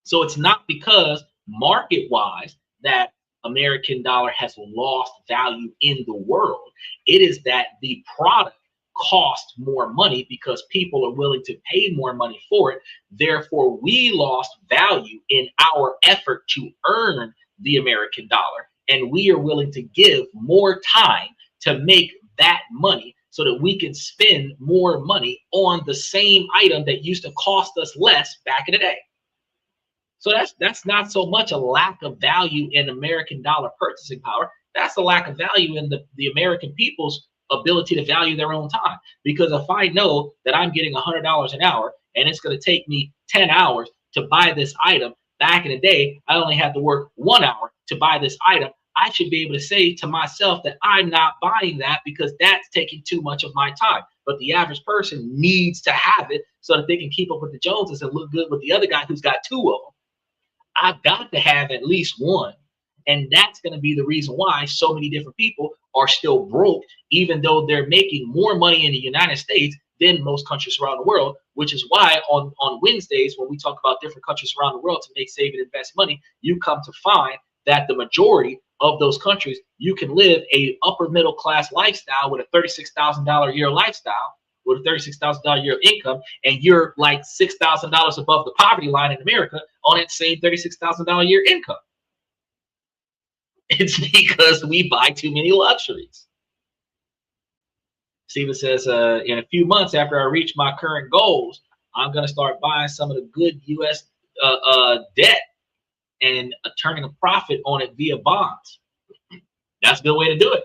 So it's not because market-wise that American dollar has lost value in the world. It is that the product costs more money because people are willing to pay more money for it. Therefore, we lost value in our effort to earn the American dollar. And we are willing to give more time to make that money so that we can spend more money on the same item that used to cost us less back in the day. So that's not so much a lack of value in American dollar purchasing power. That's a lack of value in the American people's ability to value their own time. Because if I know that I'm getting $100 an hour and it's going to take me 10 hours to buy this item, back in the day, I only had to work 1 hour to buy this item. I should be able to say to myself that I'm not buying that because that's taking too much of my time. But the average person needs to have it so that they can keep up with the Joneses and look good with the other guy who's got 2 of them. I've got to have at least 1. And that's going to be the reason why so many different people are still broke, even though they're making more money in the United States than most countries around the world, which is why on Wednesdays, when we talk about different countries around the world to make, save, and invest money, you come to find that the majority of those countries, you can live a upper middle class lifestyle with a $36,000 a year lifestyle, with a $36,000 a year income, and you're like $6,000 above the poverty line in America on that same $36,000 a year income. It's because we buy too many luxuries. Steven says, in a few months after I reach my current goals, I'm going to start buying some of the good U.S. Debt and turning a profit on it via bonds. That's a good way to do it.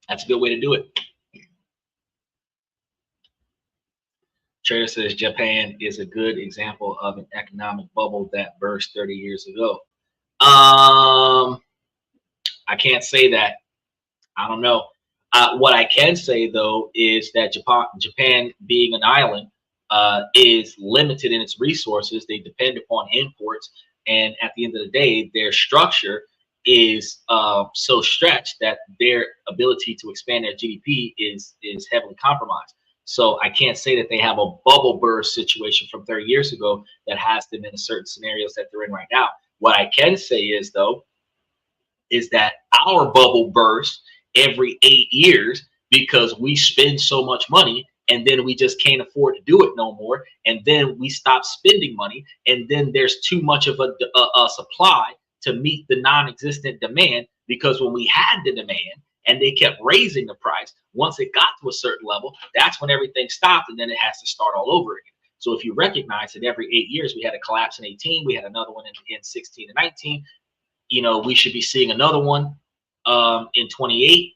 That's a good way to do it. Trader says Japan is a good example of an economic bubble that burst 30 years ago. I can't say that. I don't know. What I can say though is that Japan being an island, is limited in its resources. They depend upon imports, and at the end of the day, their structure is so stretched that their ability to expand their GDP is heavily compromised. So I can't say that they have a bubble burst situation from 30 years ago that has them in a certain scenarios that they're in right now. What I can say is though, is that our bubble bursts every 8 years because we spend so much money and then we just can't afford to do it no more, and then we stop spending money, and then there's too much of a supply to meet the non-existent demand, because when we had the demand and they kept raising the price, once it got to a certain level, that's when everything stopped, and then it has to start all over again. So if you recognize that every 8 years we had a collapse in 18, we had another one in 16 and 19, you know, we should be seeing another one in 28,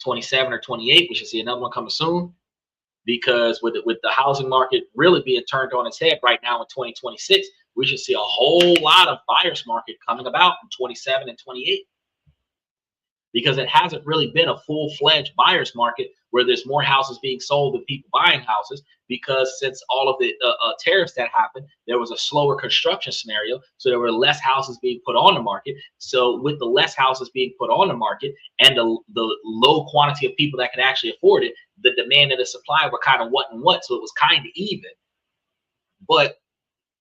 27 or 28. We should see another one coming soon, because with the housing market really being turned on its head right now in 2026, we should see a whole lot of buyer's market coming about in 27 and 28, because it hasn't really been a full-fledged buyer's market where there's more houses being sold than people buying houses, because since all of the tariffs that happened, there was a slower construction scenario, so there were less houses being put on the market. So with the less houses being put on the market and the low quantity of people that could actually afford it, the demand and the supply were kind of what and what, so it was kind of even. But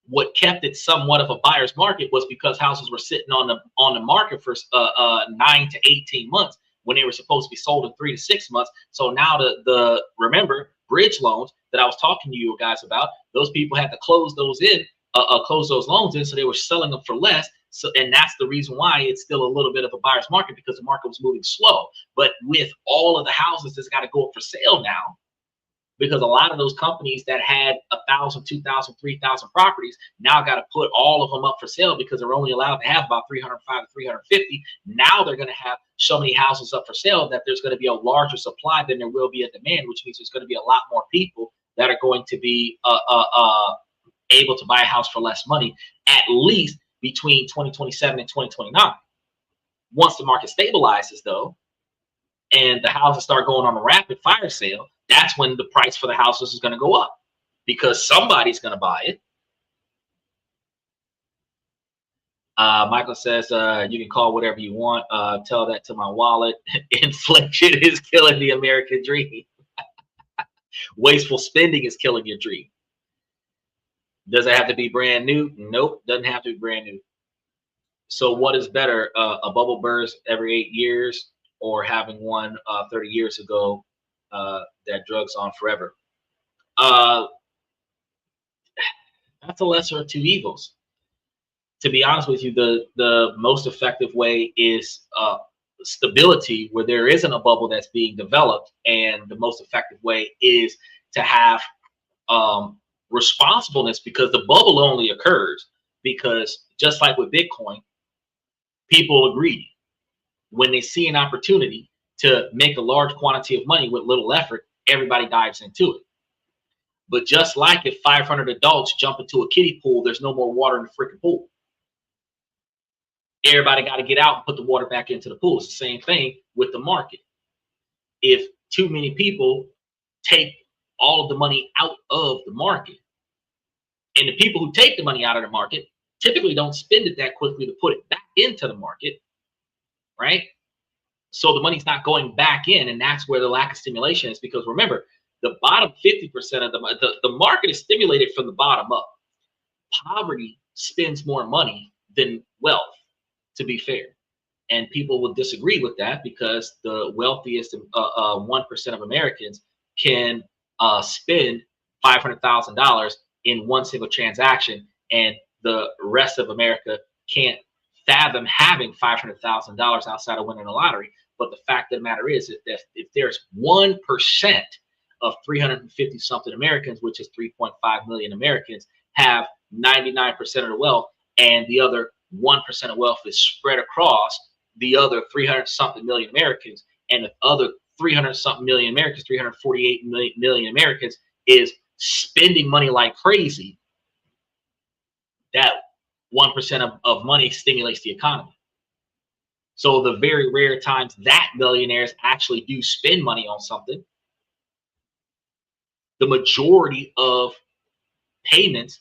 what kept it somewhat of a buyer's market was because houses were sitting on the market for 9 to 18 months when they were supposed to be sold in 3 to 6 months. So now the remember bridge loans that I was talking to you guys about, those people had to close those loans in, so they were selling them for less. So, and that's the reason why it's still a little bit of a buyer's market, because the market was moving slow. But with all of the houses that's got to go up for sale now, because a lot of those companies that had 1,000, 2,000, 3,000 properties now got to put all of them up for sale, because they're only allowed to have about 305 to 350. Now they're going to have so many houses up for sale that there's going to be a larger supply than there will be a demand, which means there's going to be a lot more people that are going to be able to buy a house for less money, at least between 2027 and 2029. Once the market stabilizes though, and the houses start going on a rapid fire sale, that's when the price for the houses is going to go up, because somebody's going to buy it. Michael says, you can call whatever you want. Tell that to my wallet. Inflation is killing the American dream. Wasteful spending is killing your dream. Does it have to be brand new? Nope, doesn't have to be brand new. So what is better, a bubble burst every 8 years, or having one 30 years ago that drugs on forever? That's the lesser of two evils. To be honest with you, the most effective way is stability, where there isn't a bubble that's being developed, and the most effective way is to have responsibleness, because the bubble only occurs because, just like with Bitcoin, people agree. When they see an opportunity to make a large quantity of money with little effort, everybody dives into it. But just like if 500 adults jump into a kiddie pool, there's no more water in the freaking pool. Everybody got to get out and put the water back into the pool. It's the same thing with the market. If too many people take all of the money out of the market, and the people who take the money out of the market typically don't spend it that quickly to put it back into the market, right? So the money's not going back in, and that's where the lack of stimulation is. Because remember, the bottom 50% of the market is stimulated from the bottom up. Poverty spends more money than wealth, to be fair. And people will disagree with that, because the wealthiest 1% of Americans can spend $500,000 in one single transaction, and the rest of America can't fathom having $500,000 outside of winning the lottery. But the fact of the matter is that if there's 1% of 350 something Americans, which is 3.5 million Americans, have 99% of the wealth, and the other 1% of wealth is spread across the other 300 something million Americans, and the other 300 something million Americans, 348 million Americans, is spending money like crazy, that 1% of money stimulates the economy. So the very rare times that millionaires actually do spend money on something, the majority of payments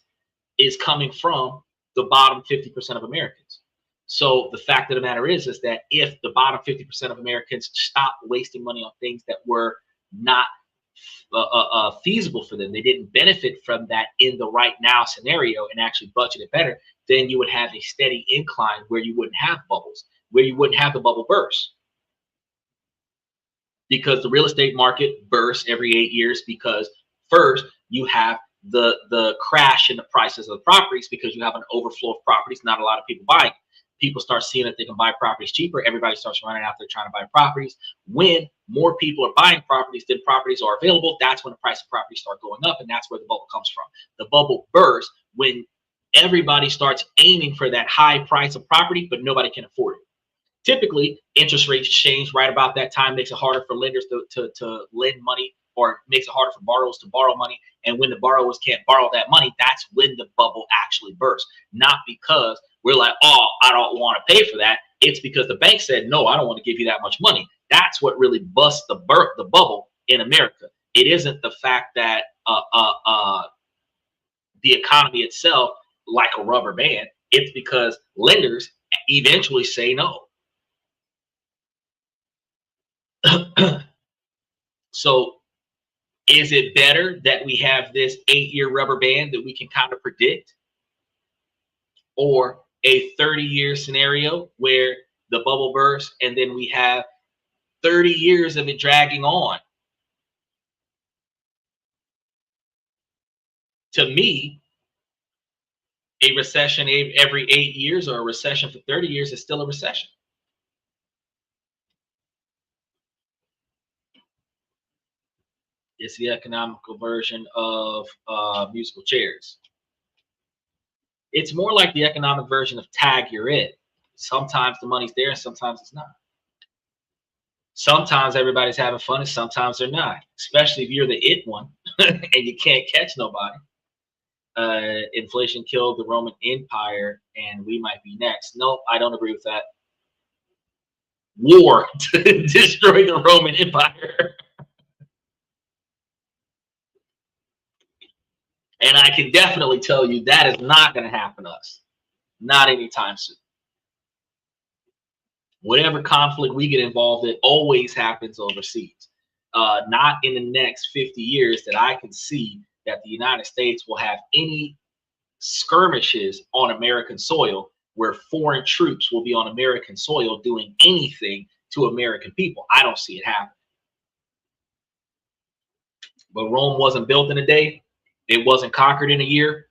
is coming from the bottom 50% of Americans. So the fact of the matter is that if the bottom 50% of Americans stop wasting money on things that were not feasible for them, they didn't benefit from that in the right now scenario and actually budget it better, then you would have a steady incline where you wouldn't have bubbles, where you wouldn't have the bubble burst. Because the real estate market bursts every 8 years, because first you have the crash in the prices of the properties, because you have an overflow of properties, not a lot of people buying. People start seeing that they can buy properties cheaper. Everybody starts running out there trying to buy properties. When more people are buying properties than properties are available, that's when the price of properties start going up, and that's where the bubble comes from. The bubble bursts when everybody starts aiming for that high price of property, but nobody can afford it. Typically, interest rates change right about that time, makes it harder for lenders to lend money, or makes it harder for borrowers to borrow money. And when the borrowers can't borrow that money, that's when the bubble actually bursts. Not because we're like, oh, I don't want to pay for that. It's because the bank said, no, I don't want to give you that much money. That's what really busts the bubble in America. It isn't the fact that the economy itself, like a rubber band. It's because lenders eventually say no. So is it better that we have this 8-year rubber band that we can kind of predict, or a 30-year scenario where the bubble bursts and then we have 30 years of it dragging on? To me, a recession every 8 years or a recession for 30 years is still a recession. It's the economical version of musical chairs. It's more like the economic version of tag, you're it. Sometimes the money's there and sometimes it's not. Sometimes everybody's having fun and sometimes they're not, especially if you're the it one and you can't catch nobody. Inflation killed the Roman Empire and we might be next. Nope, I don't agree with that. War to destroy the Roman Empire. And I can definitely tell you that is not going to happen to us. Not anytime soon. Whatever conflict we get involved in always happens overseas. Not in the next 50 years that I can see that the United States will have any skirmishes on American soil where foreign troops will be on American soil doing anything to American people. I don't see it happen. But Rome wasn't built in a day. It wasn't conquered in a year.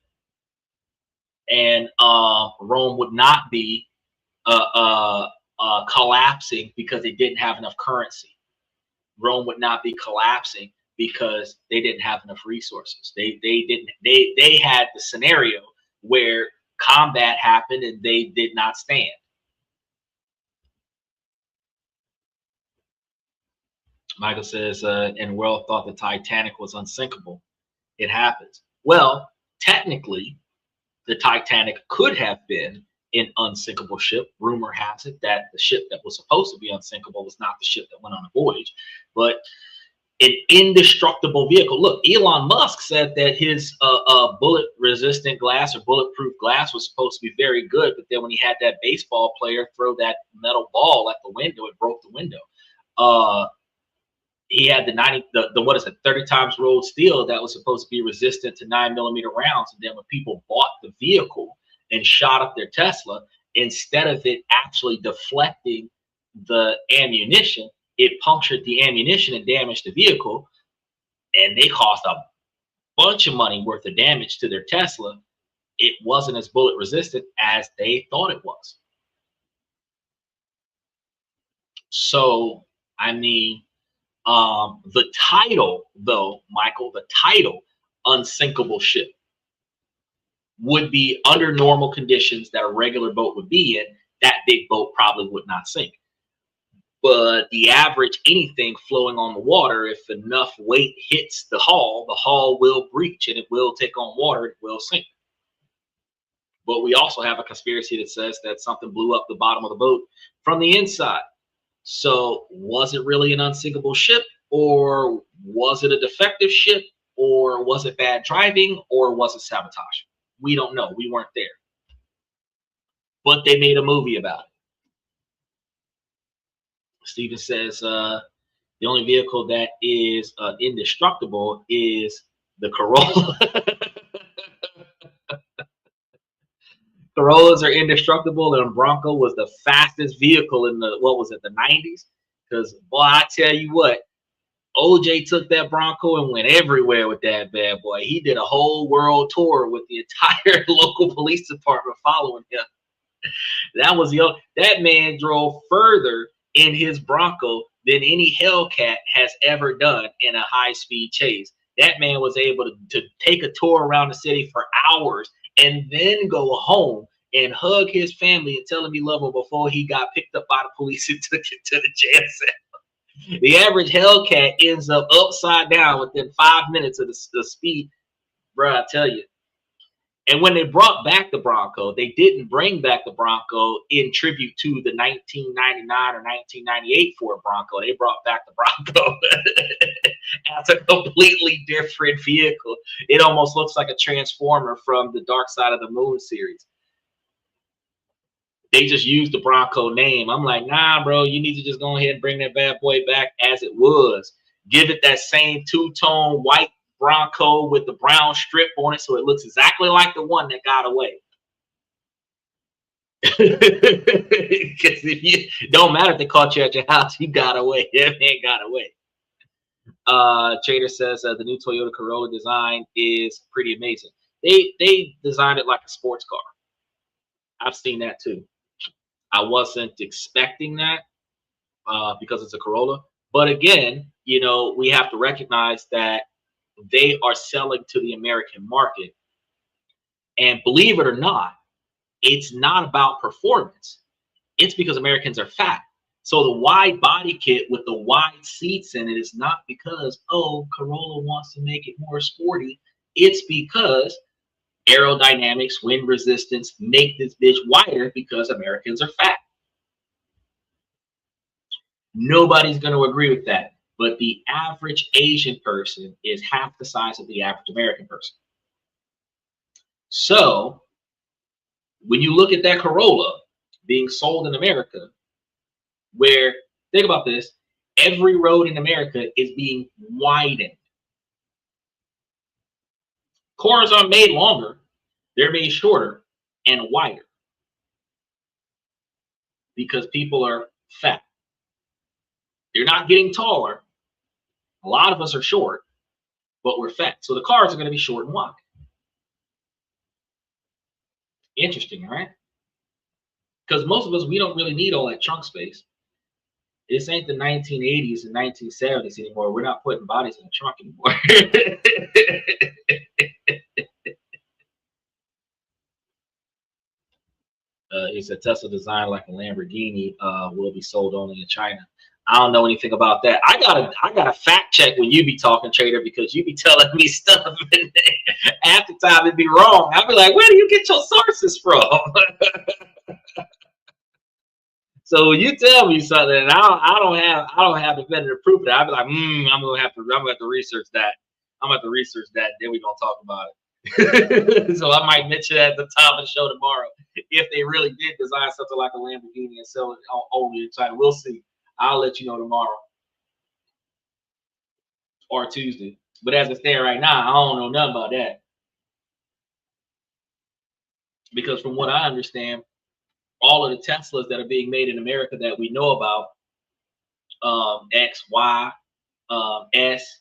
And Rome would not be collapsing because they didn't have enough currency. Rome would not be collapsing because they didn't have enough resources. They had the scenario where combat happened and they did not stand. Michael says, and world thought the Titanic was unsinkable. It happens. Well, technically, the Titanic could have been an unsinkable ship. Rumor has it that the ship that was supposed to be unsinkable was not the ship that went on the voyage, but an indestructible vehicle. Look, Elon Musk said that his bullet-resistant glass or bulletproof glass was supposed to be very good, but then when he had that baseball player throw that metal ball at the window, it broke the window. He had the 30 times rolled steel that was supposed to be resistant to 9mm rounds. And then when people bought the vehicle and shot up their Tesla, instead of it actually deflecting the ammunition, it punctured the ammunition and damaged the vehicle. And they caused a bunch of money worth of damage to their Tesla. It wasn't as bullet resistant as they thought it was. So, I mean, the title, though, Michael, the title, Unsinkable Ship, would be under normal conditions that a regular boat would be in, that big boat probably would not sink. But the average anything flowing on the water, if enough weight hits the hull will breach and it will take on water, it will sink. But we also have a conspiracy that says that something blew up the bottom of the boat from the inside. So was it really an unsinkable ship, or was it a defective ship, or was it bad driving, or was it sabotage? We don't know. We weren't there. But they made a movie about it. Steven says the only vehicle that is indestructible is the Corolla. Corollas are indestructible, and Bronco was the fastest vehicle in the, what was it, the 90s? Because, boy, I tell you what, OJ took that Bronco and went everywhere with that bad boy. He did a whole world tour with the entire local police department following him. That man drove further in his Bronco than any Hellcat has ever done in a high-speed chase. That man was able to take a tour around the city for hours and then go home and hug his family and tell him he loved them before he got picked up by the police and took it to the jail cell. The average Hellcat ends up upside down within 5 minutes of the speed, bro. I tell you. And when they brought back the Bronco, they didn't bring back the Bronco in tribute to the 1999 or 1998 Ford Bronco. They brought back the Bronco as a completely different vehicle. It almost looks like a transformer from the Dark Side of the Moon series. They just used the Bronco name. I'm like, nah, bro, you need to just go ahead and bring that bad boy back as it was. Give it that same two-tone white Bronco with the brown strip on it so it looks exactly like the one that got away. Because if you don't matter if they caught you at your house, you got away. That man got away. Trader says the new Toyota Corolla design is pretty amazing. They designed it like a sports car. I've seen that too. I wasn't expecting that because it's a Corolla. But again, you know, we have to recognize that they are selling to the American market. And believe it or not, it's not about performance. It's because Americans are fat. So the wide body kit with the wide seats in it is not because, oh, Corolla wants to make it more sporty. It's because aerodynamics, wind resistance make this bitch wider because Americans are fat. Nobody's going to agree with that. But the average Asian person is half the size of the average American person. So when you look at that Corolla being sold in America, where, think about this, every road in America is being widened. Cars aren't made longer, they're made shorter and wider because people are fat. They're not getting taller. A lot of us are short, but we're fat. So the cars are going to be short and wide. Interesting, right? Because most of us, we don't really need all that trunk space. This ain't the 1980s and 1970s anymore. We're not putting bodies in the trunk anymore. He said Tesla designed like a Lamborghini will be sold only in China. I don't know anything about that. I gotta fact check when you be talking, Trader, because you be telling me stuff and half the time it'd be wrong. I'll be like, where do you get your sources from? So when you tell me something and I don't have definitive proof of that, I'll be like, I'm gonna have to research that. I'm gonna have to research that, then we're gonna talk about it. So I might mention it at the top of the show tomorrow. If they really did design something like a Lamborghini and sell it only in China, we'll see. I'll let you know tomorrow or Tuesday. But as it stands right now, I don't know nothing about that. Because from what I understand, all of the Teslas that are being made in America that we know about, X, Y, S,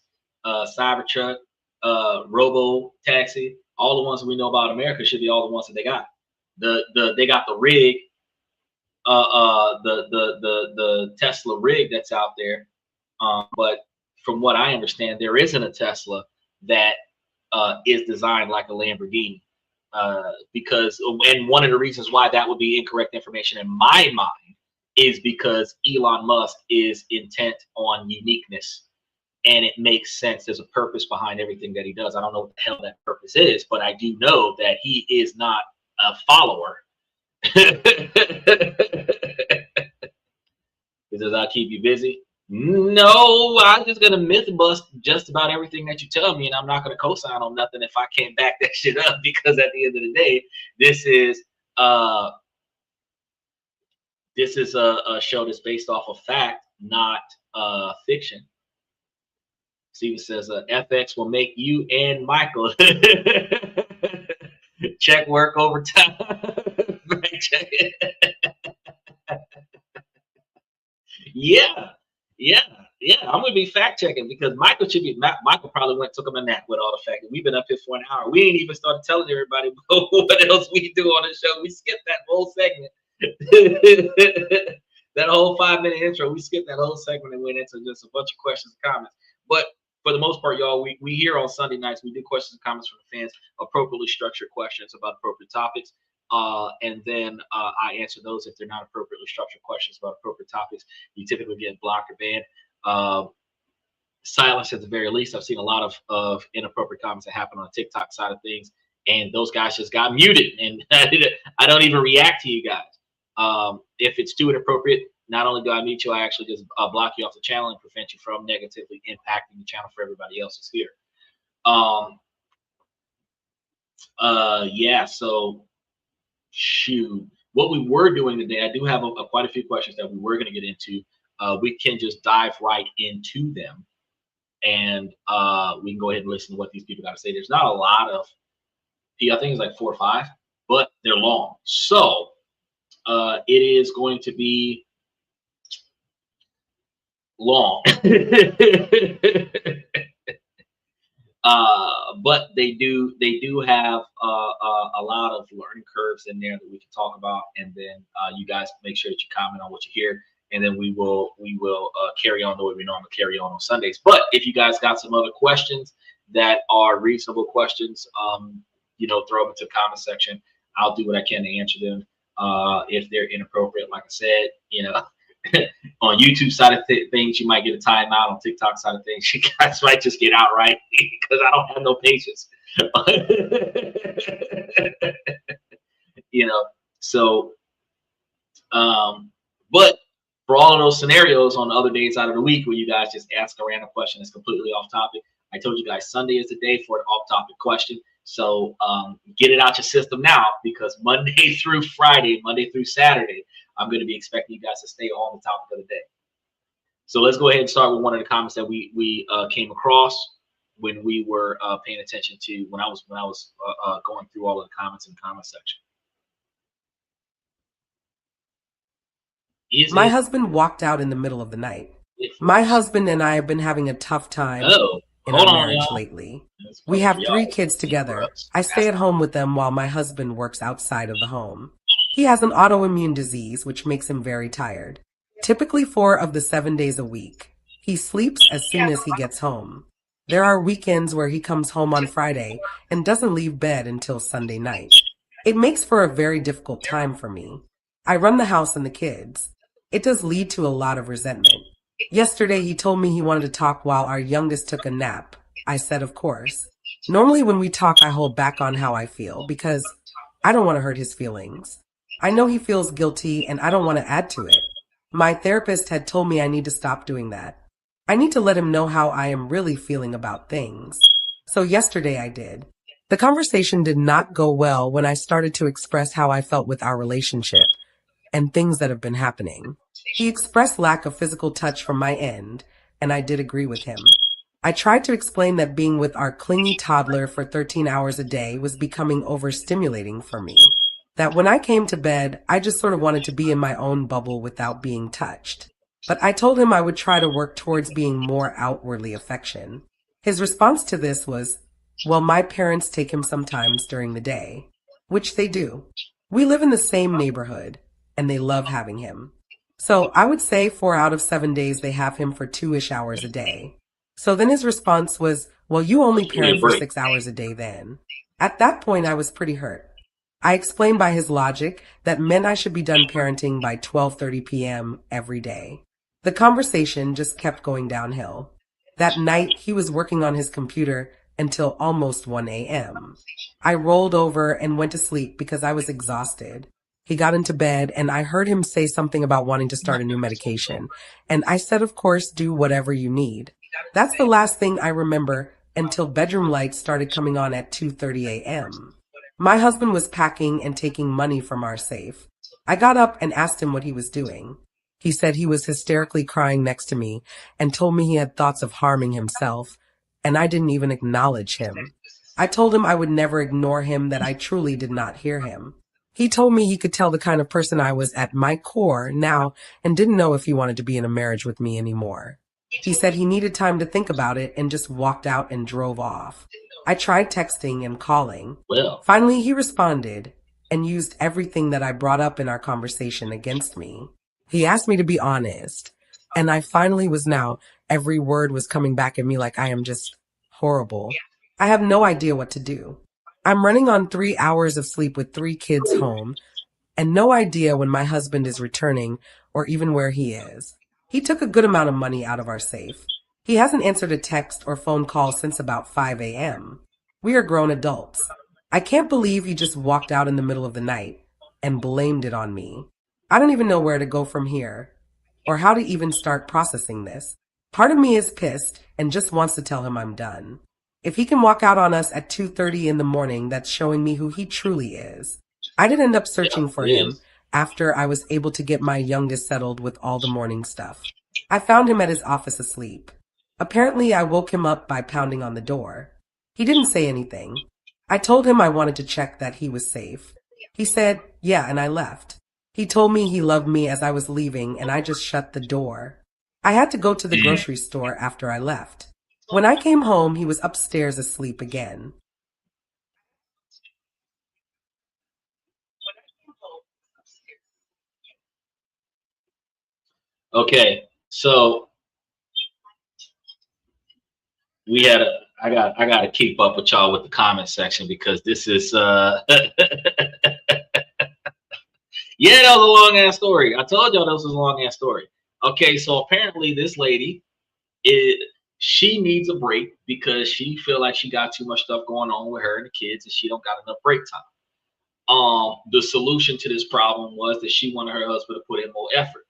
Cybertruck, Robo Taxi, all the ones that we know about America should be all the ones that they got. They got the rig the Tesla rig that's out there. But from what I understand, there isn't a Tesla that is designed like a Lamborghini. Because, and one of the reasons why that would be incorrect information in my mind is because Elon Musk is intent on uniqueness, and it makes sense. There's a purpose behind everything that he does. I don't know what the hell that purpose is, but I do know that he is not a follower. Does that keep you busy? No, I'm just gonna myth bust just about everything that you tell me, and I'm not gonna co-sign on nothing if I can't back that shit up. Because at the end of the day, this is a show that's based off of fact, not fiction. Steven says FX will make you and Michael check work overtime. Yeah, yeah, yeah. I'm gonna be fact checking because Michael probably went took him a nap with all the fact that we've been up here for an hour. We ain't even started telling everybody what else we do on the show. We skipped that whole segment. That whole 5-minute intro, we skipped that whole segment and went into just a bunch of questions and comments. But for the most part, y'all, we here on Sunday nights, we do questions and comments from the fans, appropriately structured questions about appropriate topics. And then I answer those if they're not appropriately structured questions about appropriate topics. You typically get blocked or banned. Silence at the very least. I've seen a lot of inappropriate comments that happen on the TikTok side of things, and those guys just got muted, and I don't even react to you guys. If it's too inappropriate, not only do I mute you, I actually just block you off the channel and prevent you from negatively impacting the channel for everybody else who's here. Yeah, so shoot, what we were doing today, I do have quite a few questions that we were going to get into. We can just dive right into them, and we can go ahead and listen to what these people got to say. There's not a lot of, I think it's like 4 or 5, but they're long. So it is going to be long. But they do have a lot of learning curves in there that we can talk about, and then you guys make sure that you comment on what you hear, and then we will carry on the way we normally carry on Sundays. But if you guys got some other questions that are reasonable questions, throw them into the comment section. I'll do what I can to answer them. If they're inappropriate, like I said, on YouTube side of things, you might get a timeout. On TikTok side of things, you guys might just get outright because I don't have no patience. So, but for all of those scenarios on other days out of the week where you guys just ask a random question that's completely off topic, I told you guys Sunday is the day for an off-topic question. So get it out your system now, because Monday through Friday, Monday through Saturday, I'm going to be expecting you guys to stay on the topic of the day. So let's go ahead and start with one of the comments that we came across when we were paying attention to when I was going through all of the comments in the comment section. My husband walked out in the middle of the night. My husband and I have been having a tough time in our marriage lately. We have 3 kids together. I stay at home with them while my husband works outside of the home. He has an autoimmune disease, which makes him very tired. Typically 4 of the 7 days a week. He sleeps as soon as he gets home. There are weekends where he comes home on Friday and doesn't leave bed until Sunday night. It makes for a very difficult time for me. I run the house and the kids. It does lead to a lot of resentment. Yesterday, he told me he wanted to talk while our youngest took a nap. I said, of course. Normally when we talk, I hold back on how I feel because I don't want to hurt his feelings. I know he feels guilty and I don't want to add to it. My therapist had told me I need to stop doing that. I need to let him know how I am really feeling about things. So yesterday I did. The conversation did not go well when I started to express how I felt with our relationship and things that have been happening. He expressed lack of physical touch from my end, and I did agree with him. I tried to explain that being with our clingy toddler for 13 hours a day was becoming overstimulating for me. That when I came to bed, I just sort of wanted to be in my own bubble without being touched. But I told him I would try to work towards being more outwardly affection. His response to this was, well, my parents take him sometimes during the day, which they do. We live in the same neighborhood, and they love having him. So I would say 4 out of 7 days they have him for 2-ish hours a day. So then his response was, well, you only Give me a parent for break. 6 hours a day then. At that point, I was pretty hurt. I explained by his logic that meant I should be done parenting by 12:30 p.m. every day. The conversation just kept going downhill. That night, he was working on his computer until almost 1 a.m. I rolled over and went to sleep because I was exhausted. He got into bed and I heard him say something about wanting to start a new medication. And I said, of course, do whatever you need. That's the last thing I remember until bedroom lights started coming on at 2:30 a.m. My husband was packing and taking money from our safe. I got up and asked him what he was doing. He said he was hysterically crying next to me and told me he had thoughts of harming himself, and I didn't even acknowledge him. I told him I would never ignore him, that I truly did not hear him. He told me he could tell the kind of person I was at my core now and didn't know if he wanted to be in a marriage with me anymore. He said he needed time to think about it and just walked out and drove off. I tried texting and calling. Well, Finally, he responded and used everything that I brought up in our conversation against me. He asked me to be honest, and I finally was now. Every word was coming back at me like I am just horrible. I have no idea what to do. I'm running on 3 hours of sleep with 3 kids home, and no idea when my husband is returning or even where he is. He took a good amount of money out of our safe. He hasn't answered a text or phone call since about 5 a.m. We are grown adults. I can't believe he just walked out in the middle of the night and blamed it on me. I don't even know where to go from here or how to even start processing this. Part of me is pissed and just wants to tell him I'm done. If he can walk out on us at 2:30 in the morning, that's showing me who he truly is. I did end up searching for him after I was able to get my youngest settled with all the morning stuff. I found him at his office asleep. Apparently, I woke him up by pounding on the door. He didn't say anything. I told him I wanted to check that he was safe. He said, yeah, and I left. He told me he loved me as I was leaving, and I just shut the door. I had to go to the grocery store after I left. When I came home, he was upstairs asleep again. okay, so I got to keep up with y'all with the comment section because this is yeah, that was a long ass story. I told y'all this was a long ass story. Okay, so apparently this lady she needs a break because she feel like she got too much stuff going on with her and the kids and she don't got enough break time. The solution to this problem was that she wanted her husband to put in more effort.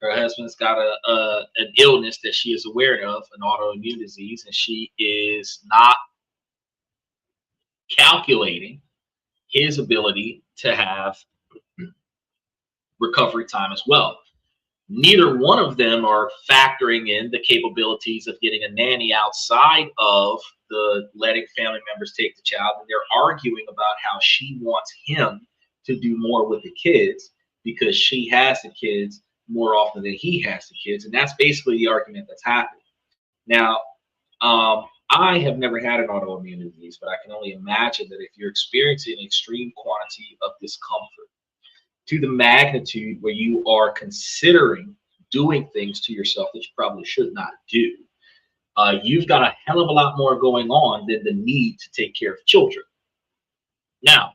Her husband's got an illness that she is aware of, an autoimmune disease, and she is not calculating his ability to have recovery time as well. Neither one of them are factoring in the capabilities of getting a nanny outside of the letting family members take the child, and they're arguing about how she wants him to do more with the kids because she has the kids more often than he has the kids, and that's basically the argument that's happening. Now, I have never had an autoimmune disease, but I can only imagine that if you're experiencing an extreme quantity of discomfort to the magnitude where you are considering doing things to yourself that you probably should not do, you've got a hell of a lot more going on than the need to take care of children. Now,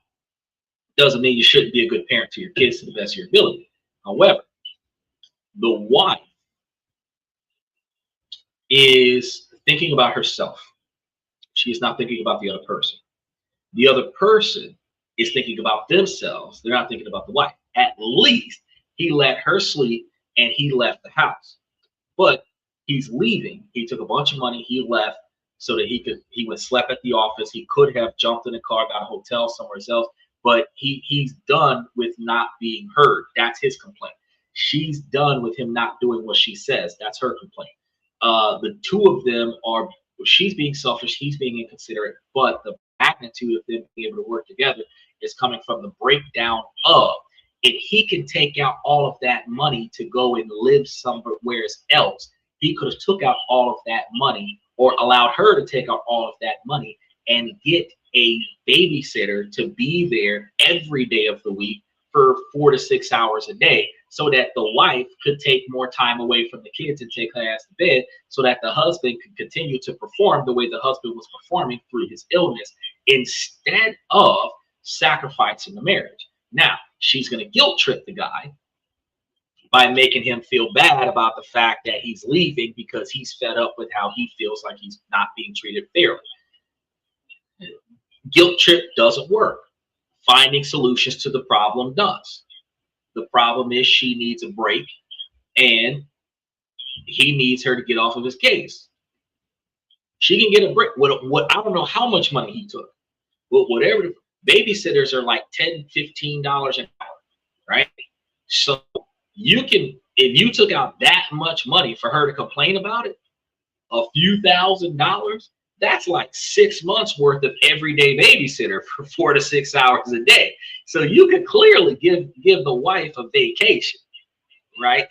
doesn't mean you shouldn't be a good parent to your kids to the best of your ability. However, the wife is thinking about herself. She is not thinking about the other person. The other person is thinking about themselves. They're not thinking about the wife. At least he let her sleep and he left the house. But he's leaving. He took a bunch of money. He left so that he would slept at the office. He could have jumped in a car, got a hotel somewhere else. But he's done with not being heard. That's his complaint. She's done with him not doing what she says. That's her complaint. The two of them are, she's being selfish, he's being inconsiderate, but the magnitude of them being able to work together is coming from the breakdown of, if he can take out all of that money to go and live somewhere else, he could have took out all of that money or allowed her to take out all of that money and get a babysitter to be there every day of the week her 4 to 6 hours a day so that the wife could take more time away from the kids and take her ass to bed so that the husband could continue to perform the way the husband was performing through his illness instead of sacrificing the marriage. Now, she's going to guilt trip the guy by making him feel bad about the fact that he's leaving because he's fed up with how he feels like he's not being treated fairly. Guilt trip doesn't work. Finding solutions to the problem does. The problem is she needs a break and he needs her to get off of his case. She can get a break. What I don't know how much money he took. But whatever, the babysitters are like $10, $15 an hour, right? So you can, if you took out that much money for her to complain about it, a few $1,000s, that's like 6 months worth of everyday babysitter for 4 to 6 hours a day. So you could clearly give the wife a vacation, right?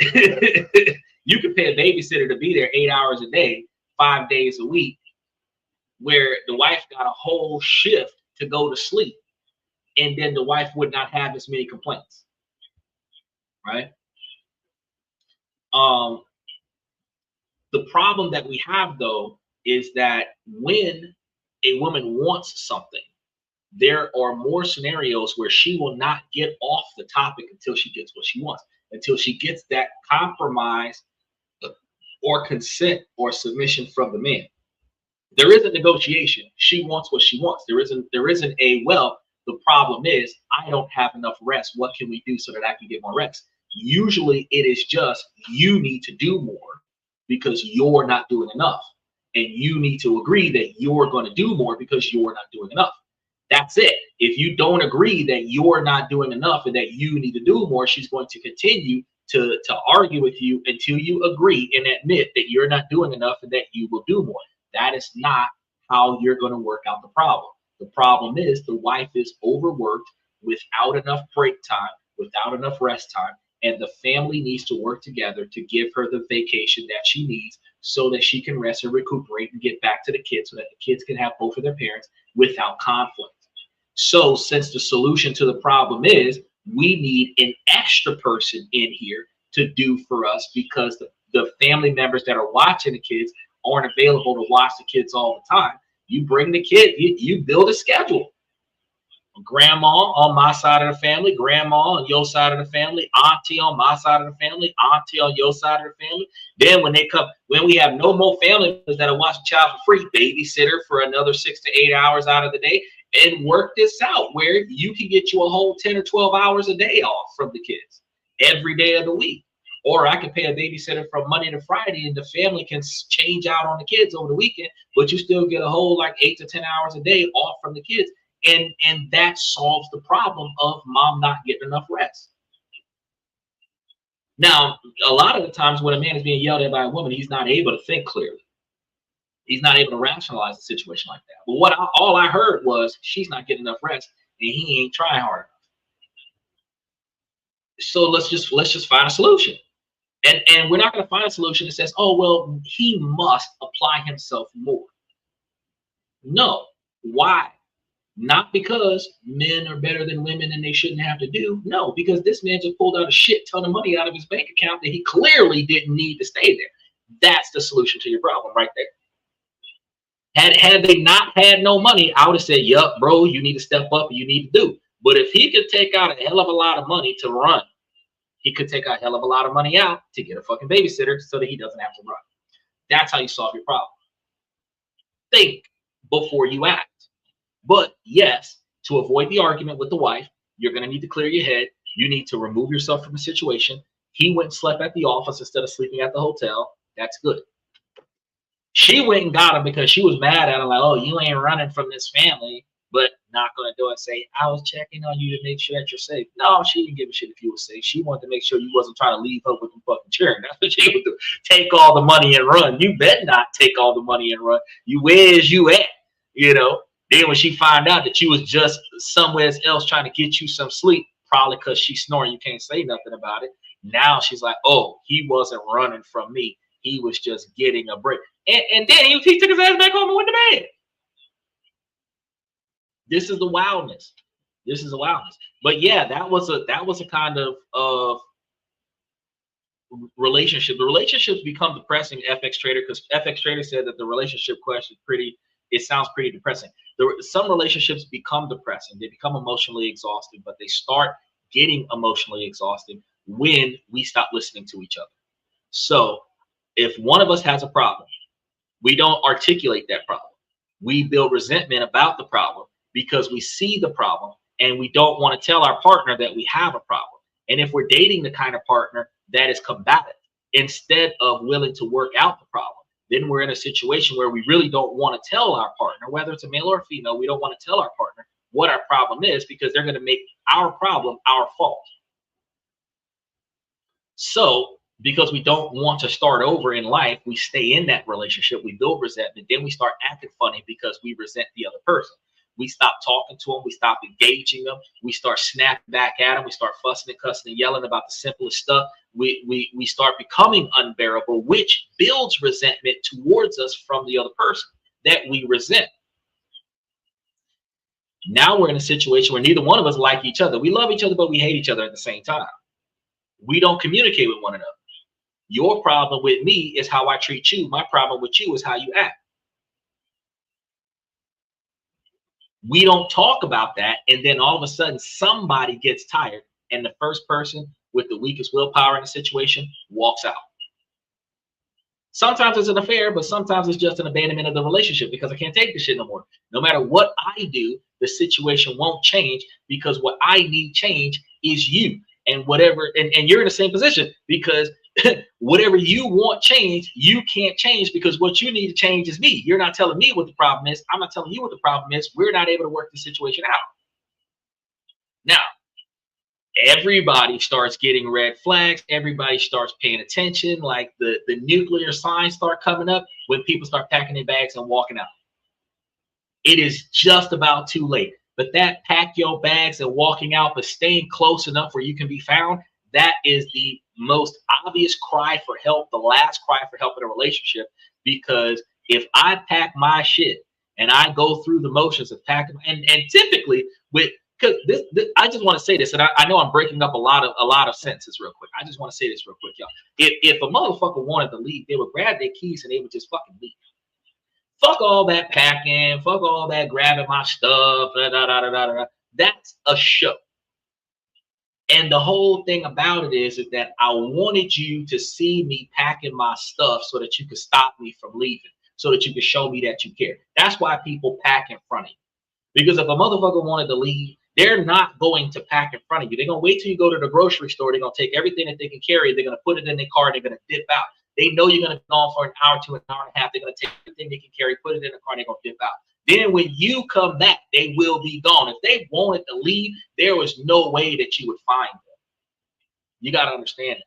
You could pay a babysitter to be there 8 hours a day, 5 days a week, where the wife got a whole shift to go to sleep, and then the wife would not have as many complaints, right? The problem that we have, though, is that when a woman wants something, there are more scenarios where she will not get off the topic until she gets what she wants, until she gets that compromise or consent or submission from the man. There isn't negotiation. She wants what she wants. There isn't a, well, the problem is I don't have enough rest. What can we do so that I can get more rest? Usually it is just you need to do more because you're not doing enough. And you need to agree that you're going to do more because you're not doing enough. That's it. If you don't agree that you're not doing enough and that you need to do more, she's going to continue to argue with you until you agree and admit that you're not doing enough and that you will do more. That is not how you're going to work out the problem. The problem is the wife is overworked without enough break time, without enough rest time, and the family needs to work together to give her the vacation that she needs so that she can rest and recuperate and get back to the kids so that the kids can have both of their parents without conflict. So since the solution to the problem is we need an extra person in here to do for us because the family members that are watching the kids aren't available to watch the kids all the time. You bring the kid, you build a schedule. Grandma on my side of the family, grandma on your side of the family, auntie on my side of the family, auntie on your side of the family. Then when we have no more family members that are watching child for free, babysitter for another 6 to 8 hours out of the day, and work this out where you can get you a whole 10 or 12 hours a day off from the kids every day of the week. Or I can pay a babysitter from Monday to Friday and the family can change out on the kids over the weekend, but you still get a whole like 8 to 10 hours a day off from the kids. And that solves the problem of mom not getting enough rest. Now, a lot of the times when a man is being yelled at by a woman, he's not able to think clearly. He's not able to rationalize a situation like that. But all I heard was she's not getting enough rest and he ain't trying hard enough. So let's just find a solution. And we're not going to find a solution that says, oh, well, he must apply himself more. No. Why? Not because men are better than women and they shouldn't have to do. No, because this man just pulled out a shit ton of money out of his bank account that he clearly didn't need to stay there. That's the solution to your problem right there. Had they not had no money, I would have said, yup, bro, you need to step up and you need to do. But if he could take out a hell of a lot of money to run, he could take a hell of a lot of money out to get a fucking babysitter so that he doesn't have to run. That's how you solve your problem. Think before you act. But yes, to avoid the argument with the wife, you're going to need to clear your head. You need to remove yourself from the situation. He went and slept at the office instead of sleeping at the hotel. That's good. She went and got him because she was mad at him, like, oh, you ain't running from this family, but not going to do it and say, I was checking on you to make sure that you're safe. No, she didn't give a shit if you were safe. She wanted to make sure you wasn't trying to leave her with the fucking children. That's what she would do. Take all the money and run. You better not take all the money and run. Where's you at? You know? Then when she found out that you was just somewhere else trying to get you some sleep, probably because she's snoring, you can't say nothing about it. Now she's like, oh, he wasn't running from me. He was just getting a break. And then he took his ass back home and went to bed. This is the wildness. This is allowance. But yeah, that was a kind of relationship. The relationships become depressing, FX Trader, because FX Trader said that the relationship question it sounds pretty depressing. Some relationships become depressing. They become emotionally exhausted, but they start getting emotionally exhausted when we stop listening to each other. So if one of us has a problem, we don't articulate that problem. We build resentment about the problem because we see the problem and we don't want to tell our partner that we have a problem. And if we're dating the kind of partner that is combative instead of willing to work out the problem, then we're in a situation where we really don't want to tell our partner, whether it's a male or a female, we don't want to tell our partner what our problem is because they're going to make our problem our fault. So because we don't want to start over in life, we stay in that relationship, we build resentment, then we start acting funny because we resent the other person. We stop talking to them, we stop engaging them, we start snapping back at them, we start fussing and cussing and yelling about the simplest stuff. We start becoming unbearable, which builds resentment towards us from the other person that we resent. Now we're in a situation where neither one of us like each other. We love each other, but we hate each other at the same time. We don't communicate with one another. Your problem with me is how I treat you. My problem with you is how you act. We don't talk about that, and then all of a sudden somebody gets tired, and the first person with the weakest willpower in the situation walks out. Sometimes it's an affair, but sometimes it's just an abandonment of the relationship because I can't take this shit no more. No matter what I do, the situation won't change because what I need change is you. And whatever, and you're in the same position because whatever you want change, you can't change because what you need to change is me. You're not telling me what the problem is. I'm not telling you what the problem is. We're not able to work the situation out. Now, everybody starts getting red flags. Everybody starts paying attention. Like the nuclear signs start coming up when people start packing their bags and walking out. It is just about too late. But that pack your bags and walking out, but staying close enough where you can be found, that is the most obvious cry for help, the last cry for help in a relationship. Because if I pack my shit and I go through the motions of packing, and typically with, because this I just want to say this, and I know I'm breaking up a lot of sentences real quick. I just want to say this real quick, y'all. If a motherfucker wanted to leave, they would grab their keys and they would just fucking leave. Fuck all that packing, fuck all that grabbing my stuff, That's a show. And the whole thing about it is that I wanted you to see me packing my stuff so that you could stop me from leaving, so that you could show me that you care. That's why people pack in front of you. Because if a motherfucker wanted to leave, they're not going to pack in front of you. They're going to wait till you go to the grocery store. They're going to take everything that they can carry. They're going to put it in their car. They're going to dip out. They know you're going to be gone for an hour to an hour and a half. They're going to take everything they can carry, put it in the car, and they're going to dip out. Then when you come back, they will be gone. If they wanted to leave, there was no way that you would find them. You got to understand it.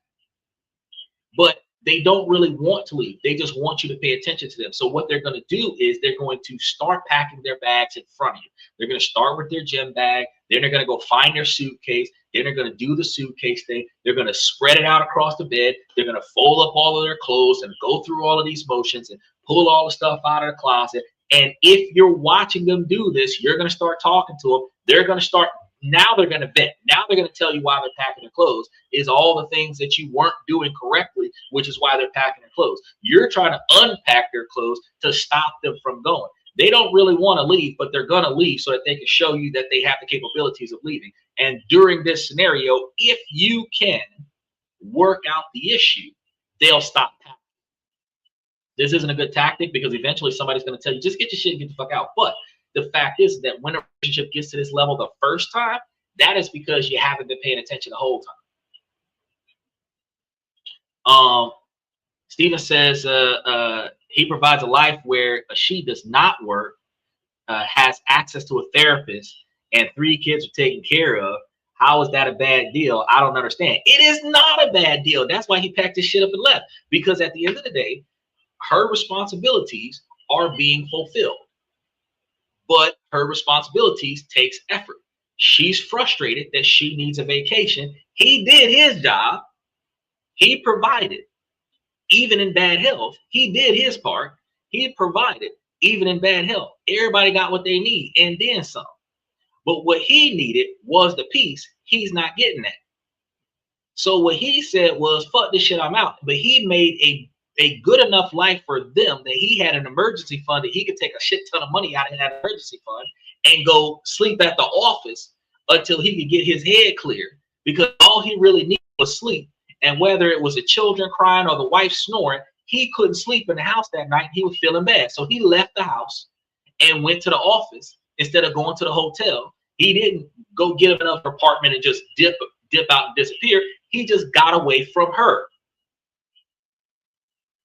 But they don't really want to leave. They just want you to pay attention to them. So what they're going to do is they're going to start packing their bags in front of you. They're going to start with their gym bag. Then they're going to go find their suitcase. Then they're going to do the suitcase thing. They're going to spread it out across the bed. They're going to fold up all of their clothes and go through all of these motions and pull all the stuff out of the closet. And if you're watching them do this, you're going to start talking to them. They're going to start. Now they're going to vent. Now they're going to tell you why they're packing their clothes is all the things that you weren't doing correctly, which is why they're packing their clothes. You're trying to unpack their clothes to stop them from going. They don't really want to leave, but they're going to leave so that they can show you that they have the capabilities of leaving. And during this scenario, if you can work out the issue, they'll stop packing. This isn't a good tactic because eventually somebody's going to tell you, just get your shit and get the fuck out. But the fact is that when a relationship gets to this level the first time, that is because you haven't been paying attention the whole time. Steven says he provides a life where she does not work, has access to a therapist, and 3 kids are taken care of. How is that a bad deal? I don't understand. It is not a bad deal. That's why he packed his shit up and left. Because at the end of the day, her responsibilities are being fulfilled. But her responsibilities takes effort. She's frustrated that she needs a vacation. He did his job. He provided, even in bad health. He did his part. He provided, even in bad health. Everybody got what they need and then some. But what he needed was the peace. He's not getting that. So what he said was, fuck this shit, I'm out. But he made a good enough life for them that he had an emergency fund that he could take a shit ton of money out of that emergency fund and go sleep at the office until he could get his head cleared, because all he really needed was sleep. And whether it was the children crying or the wife snoring, he couldn't sleep in the house that night. He was feeling bad. So he left the house and went to the office instead of going to the hotel. He didn't go get another apartment and just dip out and disappear. He just got away from her.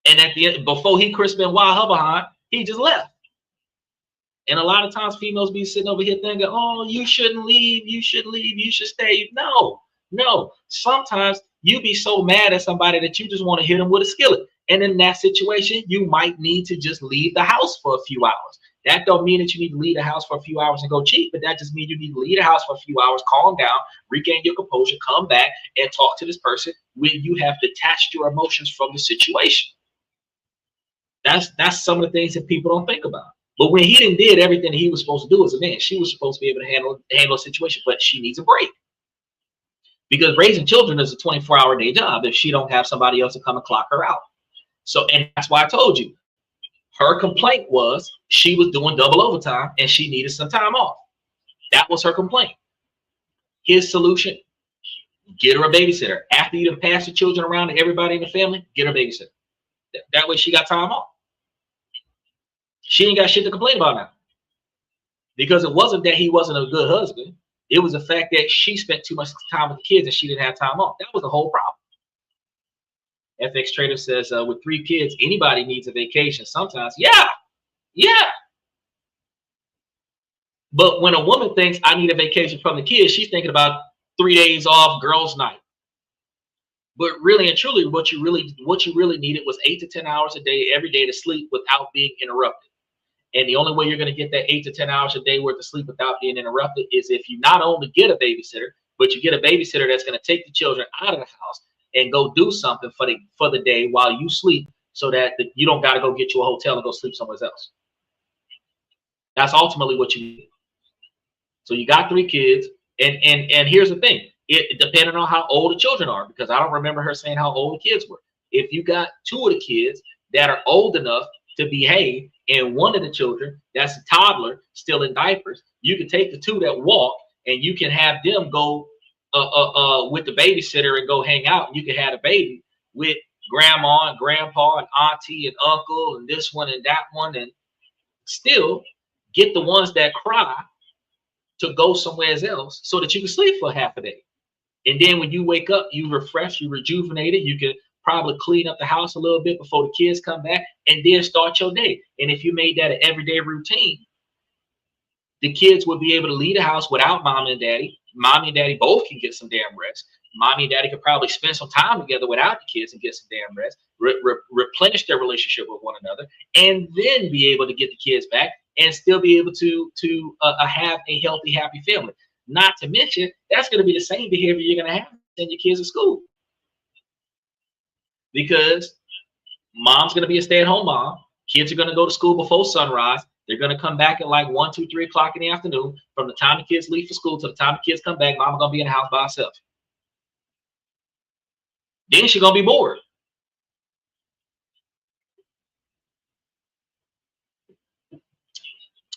And at the end, before he Chris Benoit her behind, he just left. And a lot of times females be sitting over here thinking, oh, you shouldn't leave, you should leave, you should stay. No. Sometimes you be so mad at somebody that you just want to hit them with a skillet. And in that situation, you might need to just leave the house for a few hours. That don't mean that you need to leave the house for a few hours and go cheat, but that just means you need to leave the house for a few hours, calm down, regain your composure, come back and talk to this person when you have detached your emotions from the situation. That's some of the things that people don't think about. But when he did everything he was supposed to do as a man, she was supposed to be able to handle a situation, but she needs a break. Because raising children is a 24-hour day job if she don't have somebody else to come and clock her out. So, and that's why I told you, her complaint was she was doing double overtime and she needed some time off. That was her complaint. His solution, get her a babysitter. After you pass the children around to everybody in the family, get her a babysitter. That way she got time off. She ain't got shit to complain about now. Because it wasn't that he wasn't a good husband. It was the fact that she spent too much time with the kids and she didn't have time off. That was the whole problem. FX Trader says, with 3 kids, anybody needs a vacation sometimes. Yeah. But when a woman thinks I need a vacation from the kids, she's thinking about 3 days off, girls' night. But really and truly, what you really needed was 8 to 10 hours a day, every day to sleep without being interrupted. And the only way you're going to get that 8 to 10 hours a day worth of sleep without being interrupted is if you not only get a babysitter, but you get a babysitter that's going to take the children out of the house and go do something for the day while you sleep, so that you don't got to go get you a hotel and go sleep somewhere else. That's ultimately what you need. So you got 3 kids, and here's the thing. It depending on how old the children are, because I don't remember her saying how old the kids were. If you got 2 of the kids that are old enough to behave, and one of the children that's a toddler still in diapers, you can take the 2 that walk and you can have them go with the babysitter and go hang out. You can have a baby with grandma and grandpa and auntie and uncle and this one and that one, and still get the ones that cry to go somewhere else so that you can sleep for half a day. And then when you wake up, you refresh, you rejuvenated, you can probably clean up the house a little bit before the kids come back, and then start your day. And if you made that an everyday routine, the kids would be able to leave the house without mommy and daddy. Mommy and daddy both can get some damn rest. Mommy and daddy could probably spend some time together without the kids and get some damn rest, replenish their relationship with one another, and then be able to get the kids back and still be able to have a healthy, happy family. Not to mention, that's going to be the same behavior you're going to have to send your kids to school. Because mom's going to be a stay-at-home mom. Kids are going to go to school before sunrise. They're going to come back at like 1, 2, 3 o'clock in the afternoon. From the time the kids leave for school to the time the kids come back, mama's going to be in the house by herself. Then she's going to be bored.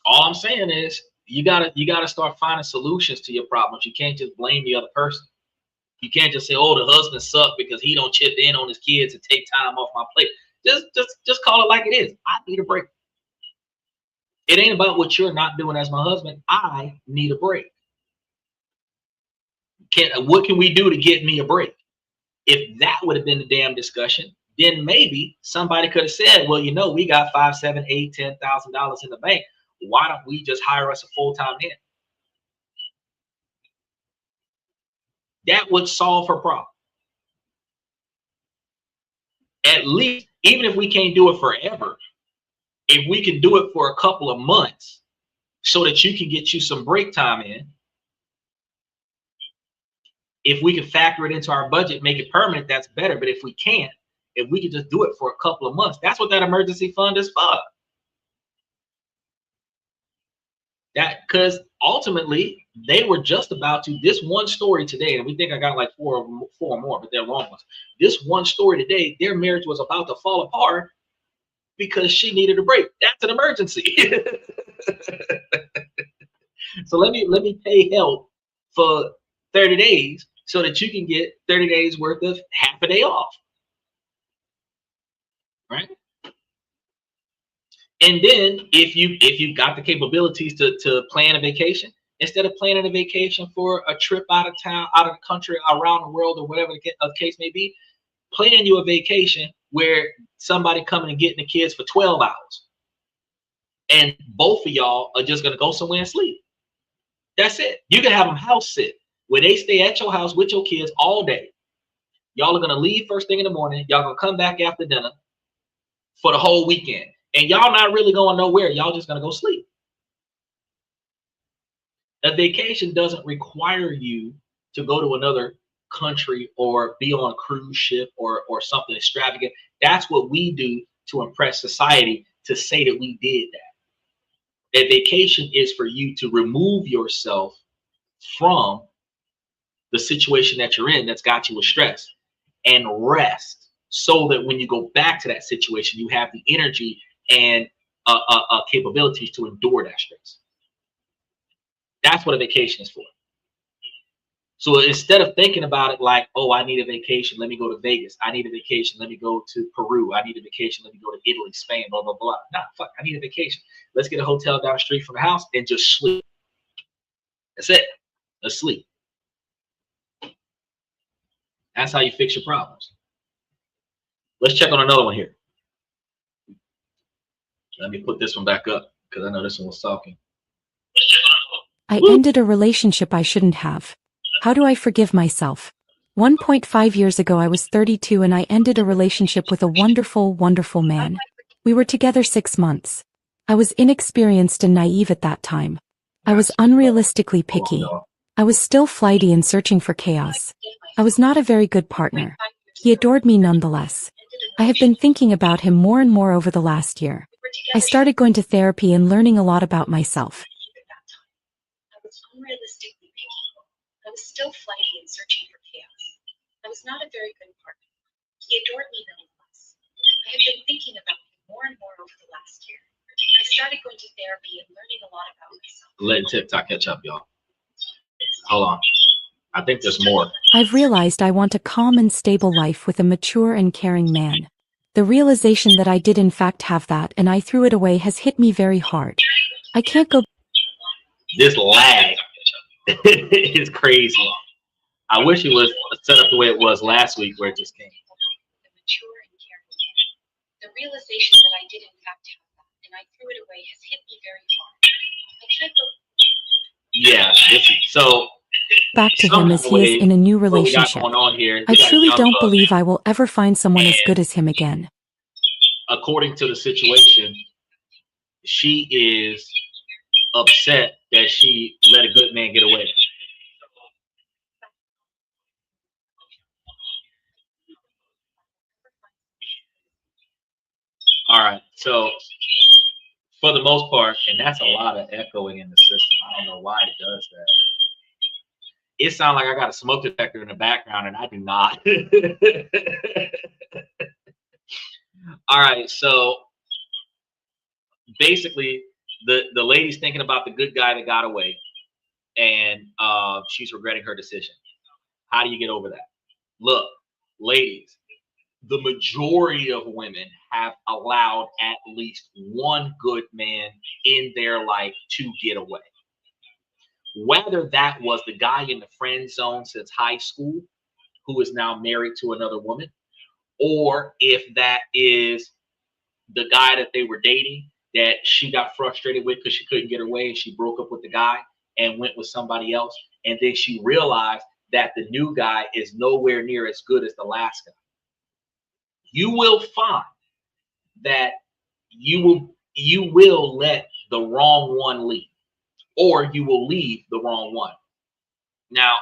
All I'm saying is you gotta start finding solutions to your problems. You can't just blame the other person. You can't just say, oh, the husband sucked because he don't chip in on his kids and take time off my plate. Just call it like it is. I need a break. It ain't about what you're not doing as my husband. I need a break. What can we do to get me a break? If that would have been the damn discussion, then maybe somebody could have said, well, you know, we got $5, $7, $8, $10,000 in the bank. Why don't we just hire us a full-time man? That would solve her problem. At least, even if we can't do it forever, if we can do it for a couple of months so that you can get you some break time in, if we can factor it into our budget, make it permanent, that's better. But if we can't, if we can just do it for a couple of months, that's what that emergency fund is for. That because ultimately they were just about to, this one story today, and we think I got like four more, but they're wrong ones. This one story today, their marriage was about to fall apart because she needed a break. That's an emergency. So let me pay help for 30 days so that you can get 30 days worth of half a day off. Right? And then if you've got the capabilities to plan a vacation, instead of planning a vacation for a trip out of town, out of the country, around the world, or whatever the case may be, plan you a vacation where somebody coming and getting the kids for 12 hours. And both of y'all are just gonna go somewhere and sleep. That's it. You can have them house sit where they stay at your house with your kids all day. Y'all are gonna leave first thing in the morning. Y'all gonna come back after dinner for the whole weekend. And y'all not really going nowhere. Y'all just gonna go sleep. A vacation doesn't require you to go to another country or be on a cruise ship or something extravagant. That's what we do to impress society, to say that we did that. A vacation is for you to remove yourself from the situation that you're in that's got you with stress and rest, so that when you go back to that situation, you have the energy and capabilities to endure that stress. That's what a vacation is for. So instead of thinking about it like, oh, I need a vacation, let me go to Vegas. I need a vacation, let me go to Peru. I need a vacation, let me go to Italy, Spain, blah, blah, blah. Nah, fuck, I need a vacation. Let's get a hotel down the street from the house and just sleep. That's it. Let's sleep. That's how you fix your problems. Let's check on another one here. Let me put this one back up because I know this one was talking. I ended a relationship I shouldn't have. How do I forgive myself? 1.5 years ago I was 32 and I ended a relationship with a wonderful, wonderful man. We were together 6 months. I was inexperienced and naive at that time. I was unrealistically picky. I was still flighty and searching for chaos. I was not a very good partner. He adored me nonetheless. I have been thinking about him more and more over the last year. I started going to therapy and learning a lot about myself. I was unrealistically picky. I was still flighty and searching for chaos. I was not a very good partner. He adored me nonetheless. I have been thinking about him more and more over the last year. I started going to therapy and learning a lot about myself. Letting TikTok catch up, y'all. Hold on. I think there's more. I've realized I want a calm and stable life with a mature and caring man. The realization that I did in fact have that and I threw it away has hit me very hard. I can't go. This lag is crazy. I wish it was set up the way it was last week where it just came. The mature and caring man. The realization that I did in fact have that and I threw it away has hit me very hard. I can't go. Yeah, this is so. Back to him as he is in a new relationship. I truly don't believe I will ever find someone as good as him again. According to the situation, she is upset that she let a good man get away. All right, so for the most part, and that's a lot of echoing in the system. I don't know why it does that. It sounds like I got a smoke detector in the background, and I do not. All right, so basically, the lady's thinking about the good guy that got away, and she's regretting her decision. How do you get over that? Look, ladies, the majority of women have allowed at least one good man in their life to get away. Whether that was the guy in the friend zone since high school who is now married to another woman, or if that is the guy that they were dating that she got frustrated with because she couldn't get away and she broke up with the guy and went with somebody else, and then she realized that the new guy is nowhere near as good as the last guy. You will find that you will let the wrong one leave, or you will leave the wrong one. Now,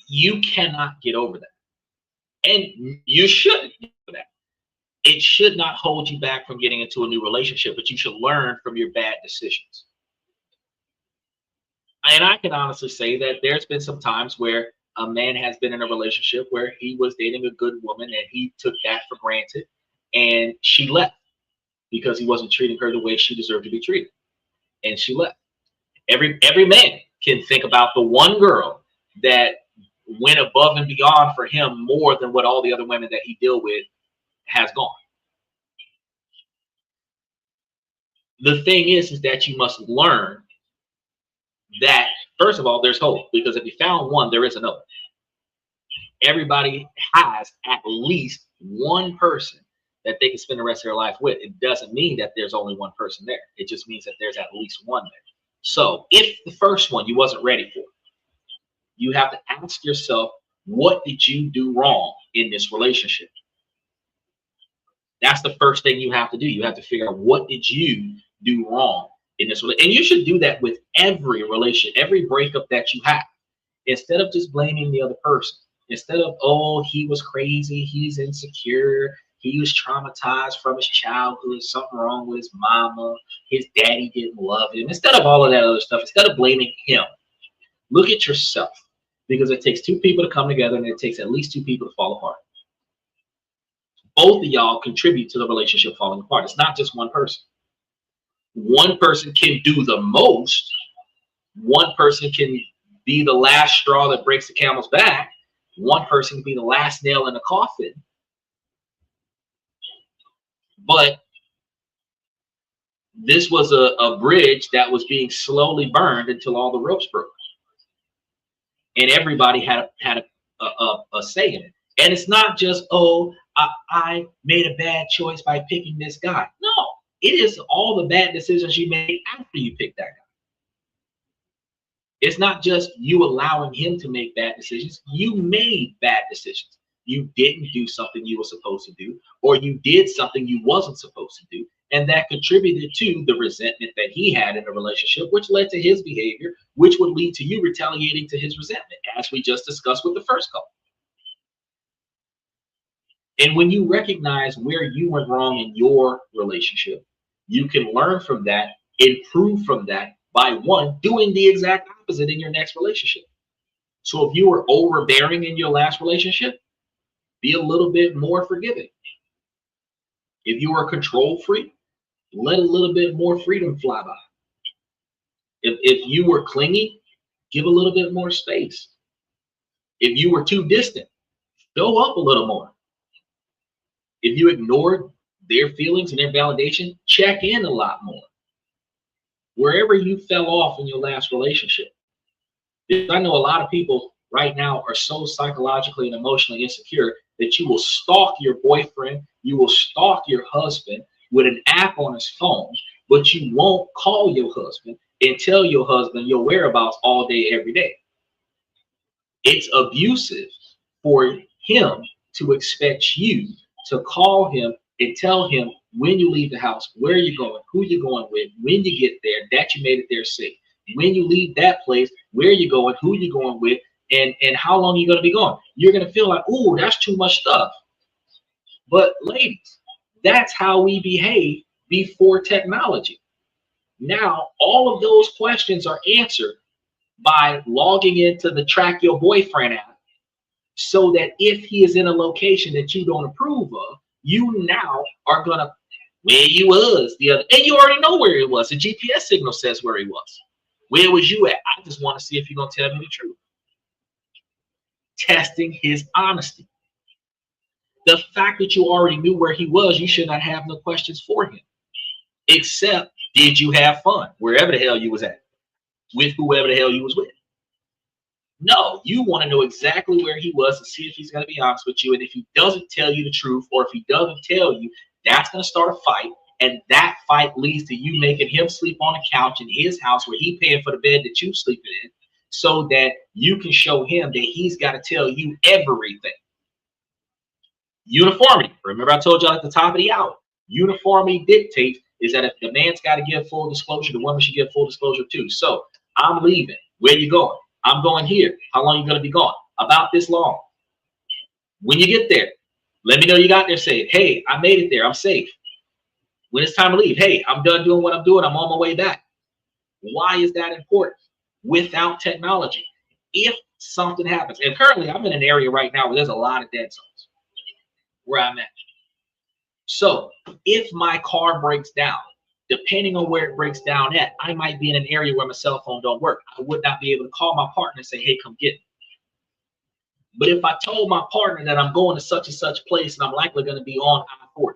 you cannot get over that, and you shouldn't get over that. it should not hold you back from getting into a new relationship, but you should learn from your bad decisions. And I can honestly say that there's been some times where a man has been in a relationship where he was dating a good woman and he took that for granted, and she left because he wasn't treating her the way she deserved to be treated, and she left. Every man can think about the one girl that went above and beyond for him more than what all the other women that he dealt with has gone. The thing is that you must learn that, first of all, there's hope, because if you found one, there is another. Everybody has at least one person that they can spend the rest of their life with. It doesn't mean that there's only one person there. It just means that there's at least one there. So if the first one you wasn't ready for, you have to ask yourself, what did you do wrong in this relationship? That's the first thing you have to do. You have to figure out, what did you do wrong in this relationship? And you should do that with every relationship, every breakup that you have. Instead of just blaming the other person, instead of, oh, he was crazy, he's insecure, he was traumatized from his childhood, something wrong with his mama, his daddy didn't love him. Instead of all of that other stuff, instead of blaming him, look at yourself, because it takes two people to come together, and it takes at least two people to fall apart. Both of y'all contribute to the relationship falling apart. It's not just one person. One person can do the most. One person can be the last straw that breaks the camel's back. One person can be the last nail in the coffin. But this was a bridge that was being slowly burned until all the ropes broke. And everybody had a say in it. And it's not just, oh, I made a bad choice by picking this guy. No, it is all the bad decisions you made after you picked that guy. It's not just you allowing him to make bad decisions. You made bad decisions. You didn't do something you were supposed to do, or you did something you wasn't supposed to do. And that contributed to the resentment that he had in the relationship, which led to his behavior, which would lead to you retaliating to his resentment, as we just discussed with the first couple. And when you recognize where you went wrong in your relationship, you can learn from that, improve from that by, one, doing the exact opposite in your next relationship. So if you were overbearing in your last relationship, be a little bit more forgiving. If you were a control freak, let a little bit more freedom fly by. If you were clingy, give a little bit more space. If you were too distant, show up a little more. If you ignored their feelings and their validation, check in a lot more. Wherever you fell off in your last relationship. Because I know a lot of people right now are so psychologically and emotionally insecure that you will stalk your boyfriend, you will stalk your husband with an app on his phone, but you won't call your husband and tell your husband your whereabouts all day, every day. It's abusive for him to expect you to call him and tell him when you leave the house, where you're going, who you're going with, when you get there, that you made it there safe. When you leave that place, where you're going, who you're going with, and how long you're going to be gone. You're going to feel like, ooh, that's too much stuff. But ladies, that's how we behave before technology. Now, all of those questions are answered by logging into the Track Your Boyfriend app, so that if he is in a location that you don't approve of, you now are going to, where you was the other, and you already know where he was. The GPS signal says where he was. Where was you at? I just want to see if you're going to tell me the truth. Testing his honesty. The fact that you already knew where he was, you should not have no questions for him. Except, did you have fun wherever the hell you was at, with whoever the hell you was with? No, you want to know exactly where he was to see if he's going to be honest with you. And if he doesn't tell you the truth, or if he doesn't tell you, that's going to start a fight. And that fight leads to you making him sleep on a couch in his house where he's paying for the bed that you sleeping in, so that you can show him that he's got to tell you everything. Uniformity. Remember I told y'all at the top of the hour, uniformity dictates is that if the man's got to give full disclosure, the woman should give full disclosure too. So, I'm leaving. Where you going? I'm going here. How long you going to be gone? About this long. When you get there, Let me know you got there safe. Hey, I made it there. I'm safe. When it's time to leave, hey, I'm done doing what I'm doing. I'm on my way back. Why is that important? Without technology, if something happens, and currently I'm in an area right now where there's a lot of dead zones where I'm at. So if my car breaks down, depending on where it breaks down at, I might be in an area where my cell phone don't work. I would not be able to call my partner and say, hey, come get me. But if I told my partner that I'm going to such and such place and I'm likely going to be on I-40.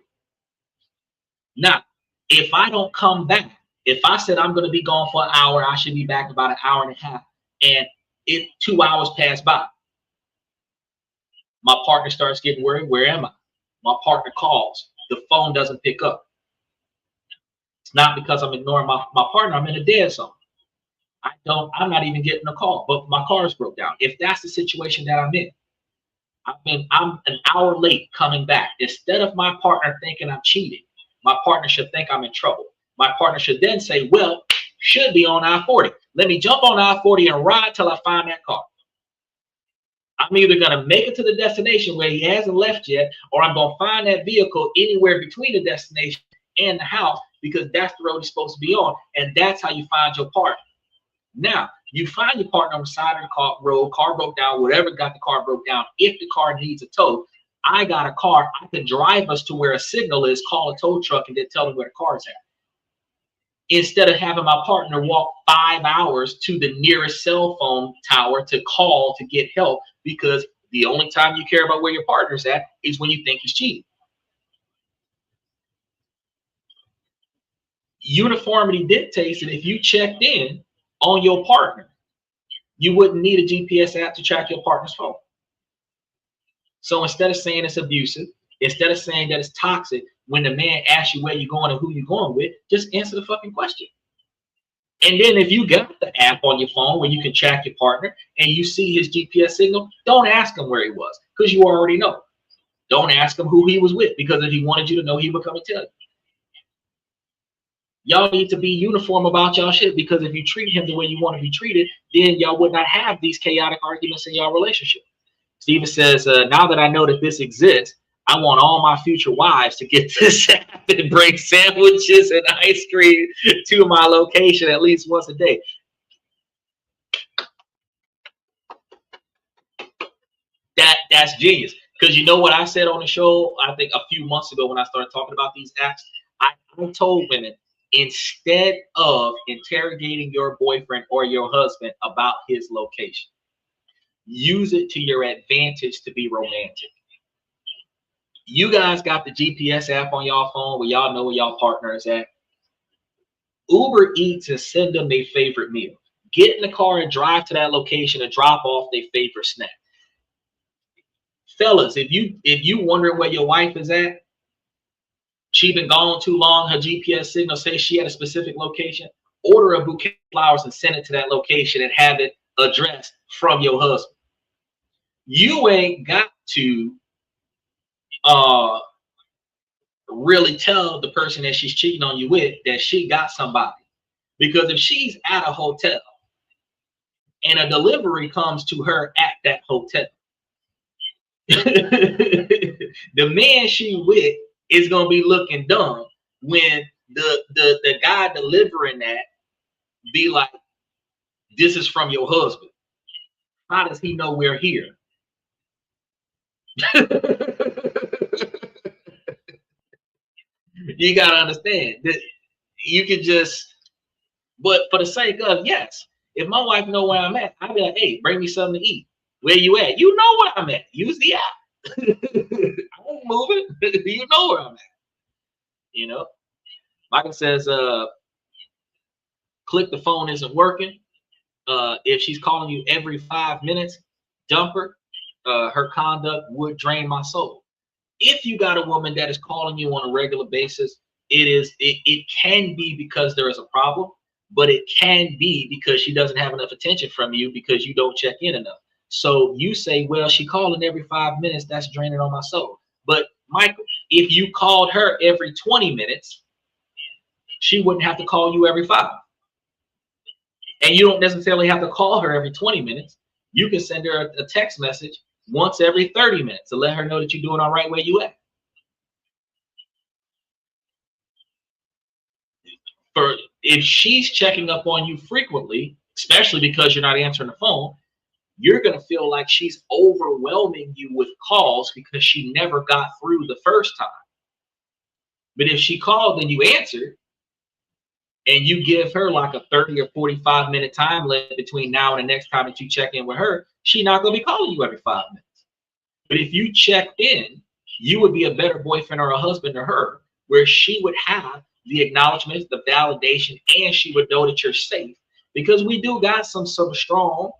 Now, if I don't come back, if I said I'm going to be gone for an hour, I should be back in about an hour and a half, and 2 hours pass by. My partner starts getting worried. Where am I? My partner calls. The phone doesn't pick up. It's not because I'm ignoring my partner. I'm in a dead zone. I'm not even getting a call, but my car's broke down. If that's the situation that I'm in, I'm an hour late coming back. Instead of my partner thinking I'm cheating, my partner should think I'm in trouble. My partner should then say, well, should be on I-40. Let me jump on I-40 and ride till I find that car. I'm either going to make it to the destination where he hasn't left yet, or I'm going to find that vehicle anywhere between the destination and the house, because that's the road he's supposed to be on. And that's how you find your partner. Now, you find your partner on the side of the road, car broke down, whatever got the car broke down. If the car needs a tow, I got a car. I can drive us to where a signal is, call a tow truck, and then tell them where the car is at. Instead of having my partner walk 5 hours to the nearest cell phone tower to call to get help, because the only time you care about where your partner's at is when you think he's cheating. Uniformity dictates that if you checked in on your partner, you wouldn't need a GPS app to track your partner's phone. So instead of saying it's abusive, instead of saying that it's toxic, when the man asks you where you're going and who you're going with, just answer the fucking question. And then if you got the app on your phone where you can track your partner and you see his GPS signal, don't ask him where he was, because you already know. Don't ask him who he was with, because if he wanted you to know, he would come and tell you. Y'all need to be uniform about y'all shit, because if you treat him the way you want to be treated, then y'all would not have these chaotic arguments in y'all relationship. Steven says, now that I know that this exists, I want all my future wives to get this app and bring sandwiches and ice cream to my location at least once a day. That's genius. Because you know what I said on the show, I think a few months ago when I started talking about these apps, I told women, instead of interrogating your boyfriend or your husband about his location, use it to your advantage to be romantic. You guys got the GPS app on y'all phone where y'all know where y'all partner is at. Uber Eats and send them their favorite meal. Get in the car and drive to that location and drop off their favorite snack. Fellas, if you wondering where your wife is at, she been gone too long, her GPS signal says she at a specific location, order a bouquet of flowers and send it to that location and have it addressed from your husband. You ain't got to really tell the person that she's cheating on you with that she got somebody. Because if she's at a hotel and a delivery comes to her at that hotel, the man she with is gonna be looking dumb when the guy delivering that be like, this is from your husband. How does he know we're here? You gotta understand that you can just, but for the sake of, yes, if my wife know where I'm at, I'll be like, hey, bring me something to eat. Where you at? You know where I'm at. Use the app. I ain't moving. You know where I'm at. You know? Michael says, click the phone isn't working. If she's calling you every 5 minutes, dump her. Her conduct would drain my soul. If you got a woman that is calling you on a regular basis, it can be because there is a problem, but it can be because she doesn't have enough attention from you because you don't check in enough. So you say, well, she calling every 5 minutes, that's draining on my soul. But Michael, if you called her every 20 minutes, she wouldn't have to call you every 5. And you don't necessarily have to call her every 20 minutes. You can send her a text message once every 30 minutes to let her know that you're doing all right where you at. If she's checking up on you frequently, especially because you're not answering the phone, you're going to feel like she's overwhelming you with calls because she never got through the first time. But if she called and you answered, and you give her like a 30 or 45-minute time limit between now and the next time that you check in with her, she's not going to be calling you every 5 minutes. But if you checked in, you would be a better boyfriend or a husband to her, where she would have the acknowledgments, the validation, and she would know that you're safe. Because we do got some strong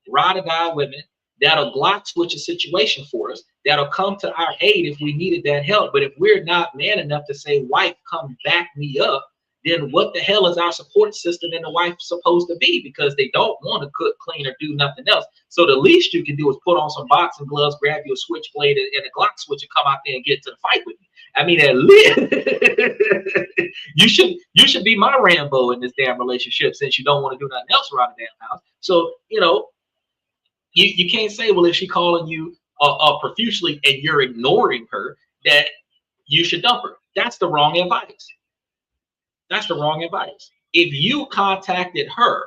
ride or die women that'll block switch a situation for us, that'll come to our aid if we needed that help. But if we're not man enough to say, wife, come back me up, then what the hell is our support system and the wife supposed to be? Because they don't want to cook, clean, or do nothing else. So the least you can do is put on some boxing gloves, grab you a switchblade and a Glock switch, and come out there and get to the fight with me. I mean, at least you should be my Rambo in this damn relationship, since you don't want to do nothing else around the damn house. So you can't say, well, if she calling you profusely and you're ignoring her, that you should dump her. That's the wrong advice. That's the wrong advice. If you contacted her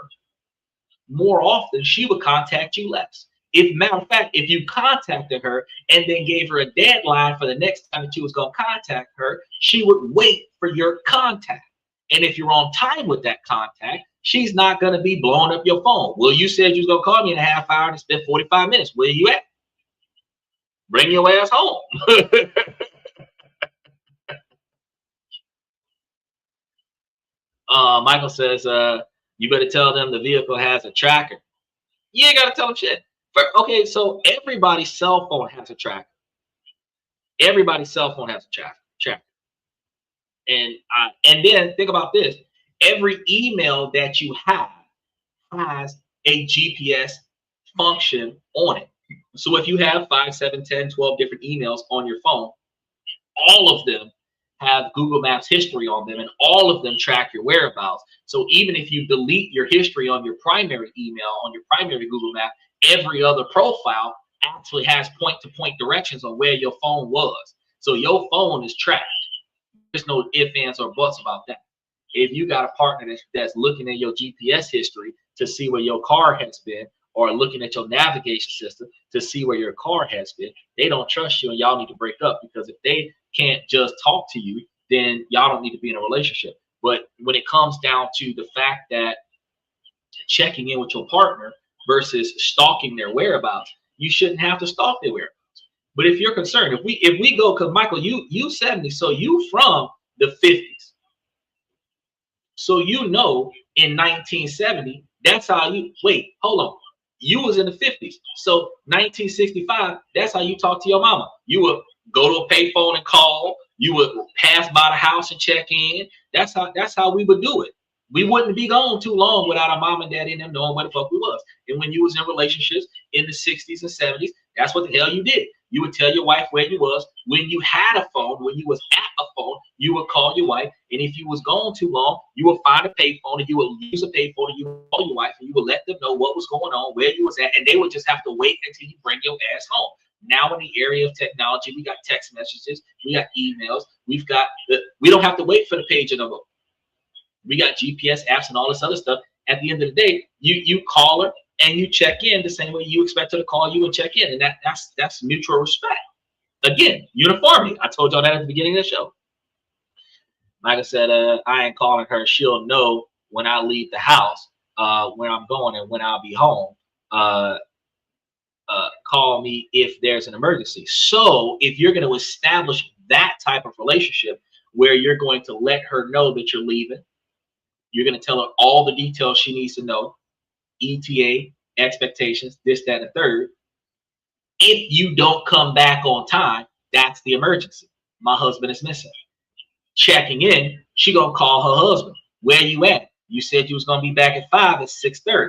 more often, she would contact you less. If, matter of fact, if you contacted her and then gave her a deadline for the next time that you was going to contact her, she would wait for your contact. And if you're on time with that contact, she's not going to be blowing up your phone. Well, you said you was going to call me in a half hour and it's been 45 minutes. Where you at? Bring your ass home. Michael says, you better tell them the vehicle has a tracker. You ain't got to tell them shit. Okay, so everybody's cell phone has a tracker. Everybody's cell phone has a tracker. And then think about this. Every email that you have has a GPS function on it. So if you have 5, 7, 10, 12 different emails on your phone, all of them have Google Maps history on them, and all of them track your whereabouts. So even if you delete your history on your primary email, on your primary Google Map, every other profile actually has point-to-point directions on where your phone was. So your phone is tracked. There's no ifs, ands, or buts about that. If you got a partner that's looking at your GPS history to see where your car has been, or looking at your navigation system to see where your car has been, they don't trust you, and y'all need to break up. Because if they can't just talk to you, then y'all don't need to be in a relationship. But when it comes down to the fact that checking in with your partner versus stalking their whereabouts, you shouldn't have to stalk their whereabouts. But if you're concerned, if we go, because Michael, you 70, so you from the 50s. So in 1970, that's how you, wait, hold on. You was in the 50s. So 1965, that's how you talk to your mama. You would go to a payphone and call. You would pass by the house and check in. That's how we would do it. We wouldn't be gone too long without our mom and dad in them knowing where the fuck we was. And when you was in relationships in the 60s and 70s, that's what the hell you did. You would tell your wife where you was. When you had a phone, when you was at a phone, you would call your wife. And if you was gone too long, you would find a payphone and you would use a payphone and you would call your wife and you would let them know what was going on, where you was at, and they would just have to wait until you bring your ass home. Now in the area of technology, we got text messages, we got emails, we don't have to wait for the pager number. We got GPS apps and all this other stuff. At the end of the day, you call her and you check in the same way you expect her to call you and check in. And that's mutual respect. Again, uniformity. I told y'all that at the beginning of the show. Like I said, I ain't calling her. She'll know when I leave the house, where I'm going and when I'll be home. Call me if there's an emergency. So if you're going to establish that type of relationship where you're going to let her know that you're leaving, you're going to tell her all the details she needs to know, ETA, expectations, this, that, and the third. If you don't come back on time, that's the emergency. My husband is missing. Checking in, she going to call her husband. Where you at? You said you was going to be back at 5, it's 6:30.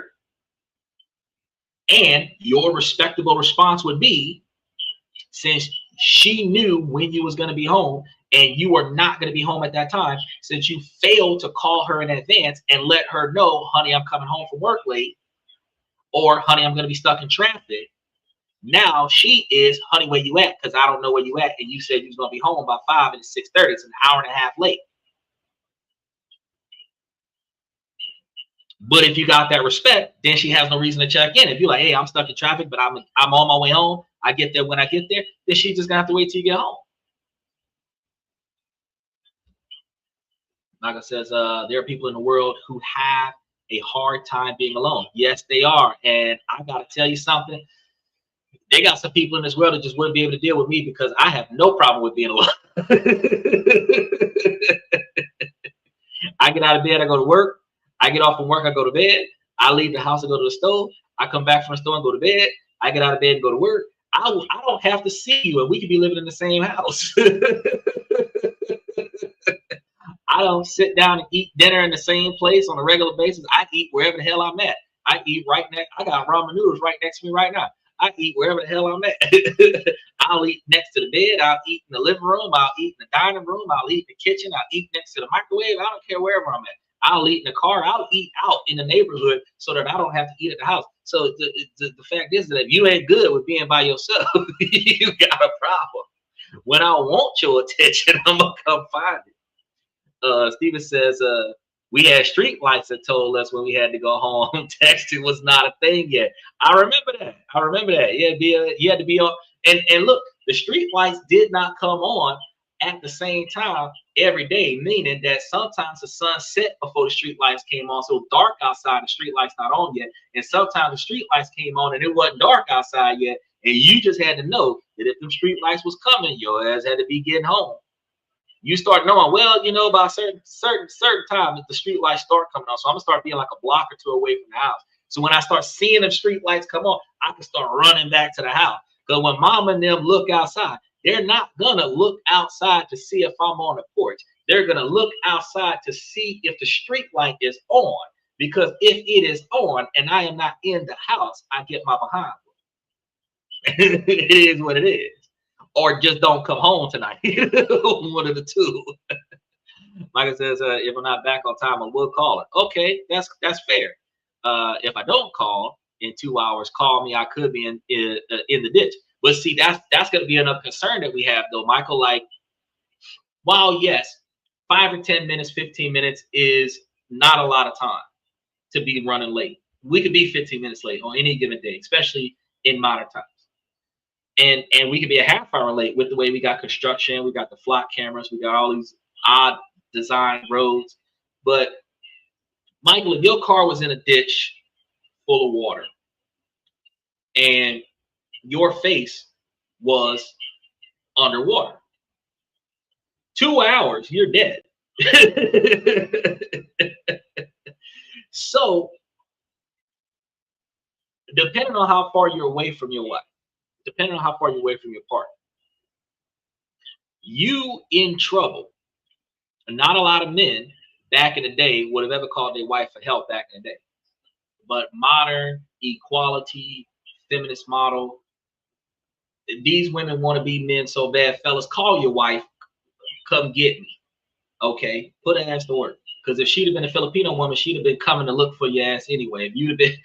And your respectable response would be, since she knew when you was going to be home and you were not going to be home at that time, since you failed to call her in advance and let her know, honey, I'm coming home from work late, or honey, I'm going to be stuck in traffic, Now she is, honey, where you at? Because I don't know where you at, and you said you was gonna be home by 5 and it's 6:30. It's an hour and a half late. But if you got that respect, then she has no reason to check in. If you're like, hey, I'm stuck in traffic, but I'm on my way home. I get there when I get there. Then she just gonna have to wait till you get home. Micah says, there are people in the world who have a hard time being alone. Yes, they are. And I gotta tell you something. They got some people in this world that just wouldn't be able to deal with me because I have no problem with being alone. I get out of bed, I go to work. I get off from work, I go to bed. I leave the house, I go to the store. I come back from the store and go to bed. I get out of bed and go to work. I don't have to see you, and we could be living in the same house. I don't sit down and eat dinner in the same place on a regular basis. I eat wherever the hell I'm at. I eat right next. I got ramen noodles right next to me right now. I eat wherever the hell I'm at. I'll eat next to the bed. I'll eat in the living room. I'll eat in the dining room. I'll eat in the kitchen. I'll eat next to the microwave. I don't care wherever I'm at. I'll eat in the car. I'll eat out in the neighborhood so that I don't have to eat at the house. So the fact is that if you ain't good with being by yourself, you got a problem. When I want your attention, I'm going to come find it. Steven says, we had street lights that told us when we had to go home. Texting was not a thing yet. I remember that. You had to be on. And look, the street lights did not come on at the same time every day, meaning that sometimes the sun set before the street lights came on. So dark outside, the street lights not on yet. And sometimes the street lights came on and it wasn't dark outside yet. And you just had to know that if them street lights was coming, your ass had to be getting home. You start knowing, well, you know, by a certain time that the street lights start coming on. So I'm gonna start being like a block or two away from the house. So when I start seeing them street lights come on, I can start running back to the house. Because when mama and them look outside, they're not gonna look outside to see if I'm on the porch. They're gonna look outside to see if the street light is on. Because if it is on and I am not in the house, I get my behind. It is what it is. Or just don't come home tonight. One of the two. Micah says, if I'm not back on time, I will call it. Okay, that's fair. If I don't call in 2 hours, call me. I could be in the ditch. But see, that's going to be another concern that we have, though, Michael. Like, while yes, 5 or 10 minutes, 15 minutes is not a lot of time to be running late. We could be 15 minutes late on any given day, especially in modern times. And we could be a half hour late with the way we got construction, we got the flock cameras, we got all these odd design roads. But Michael, if your car was in a ditch full of water and your face was underwater, 2 hours, you're dead. So, depending on how far you're away from your wife, depending on how far you're away from your partner, you in trouble. Not a lot of men back in the day would have ever called their wife for help back in the day. But modern equality, feminist model, these women want to be men so bad. Fellas, call your wife, come get me. Okay, put her ass to work. Because if she'd have been a Filipino woman, she'd have been coming to look for your ass anyway. If you'd have been,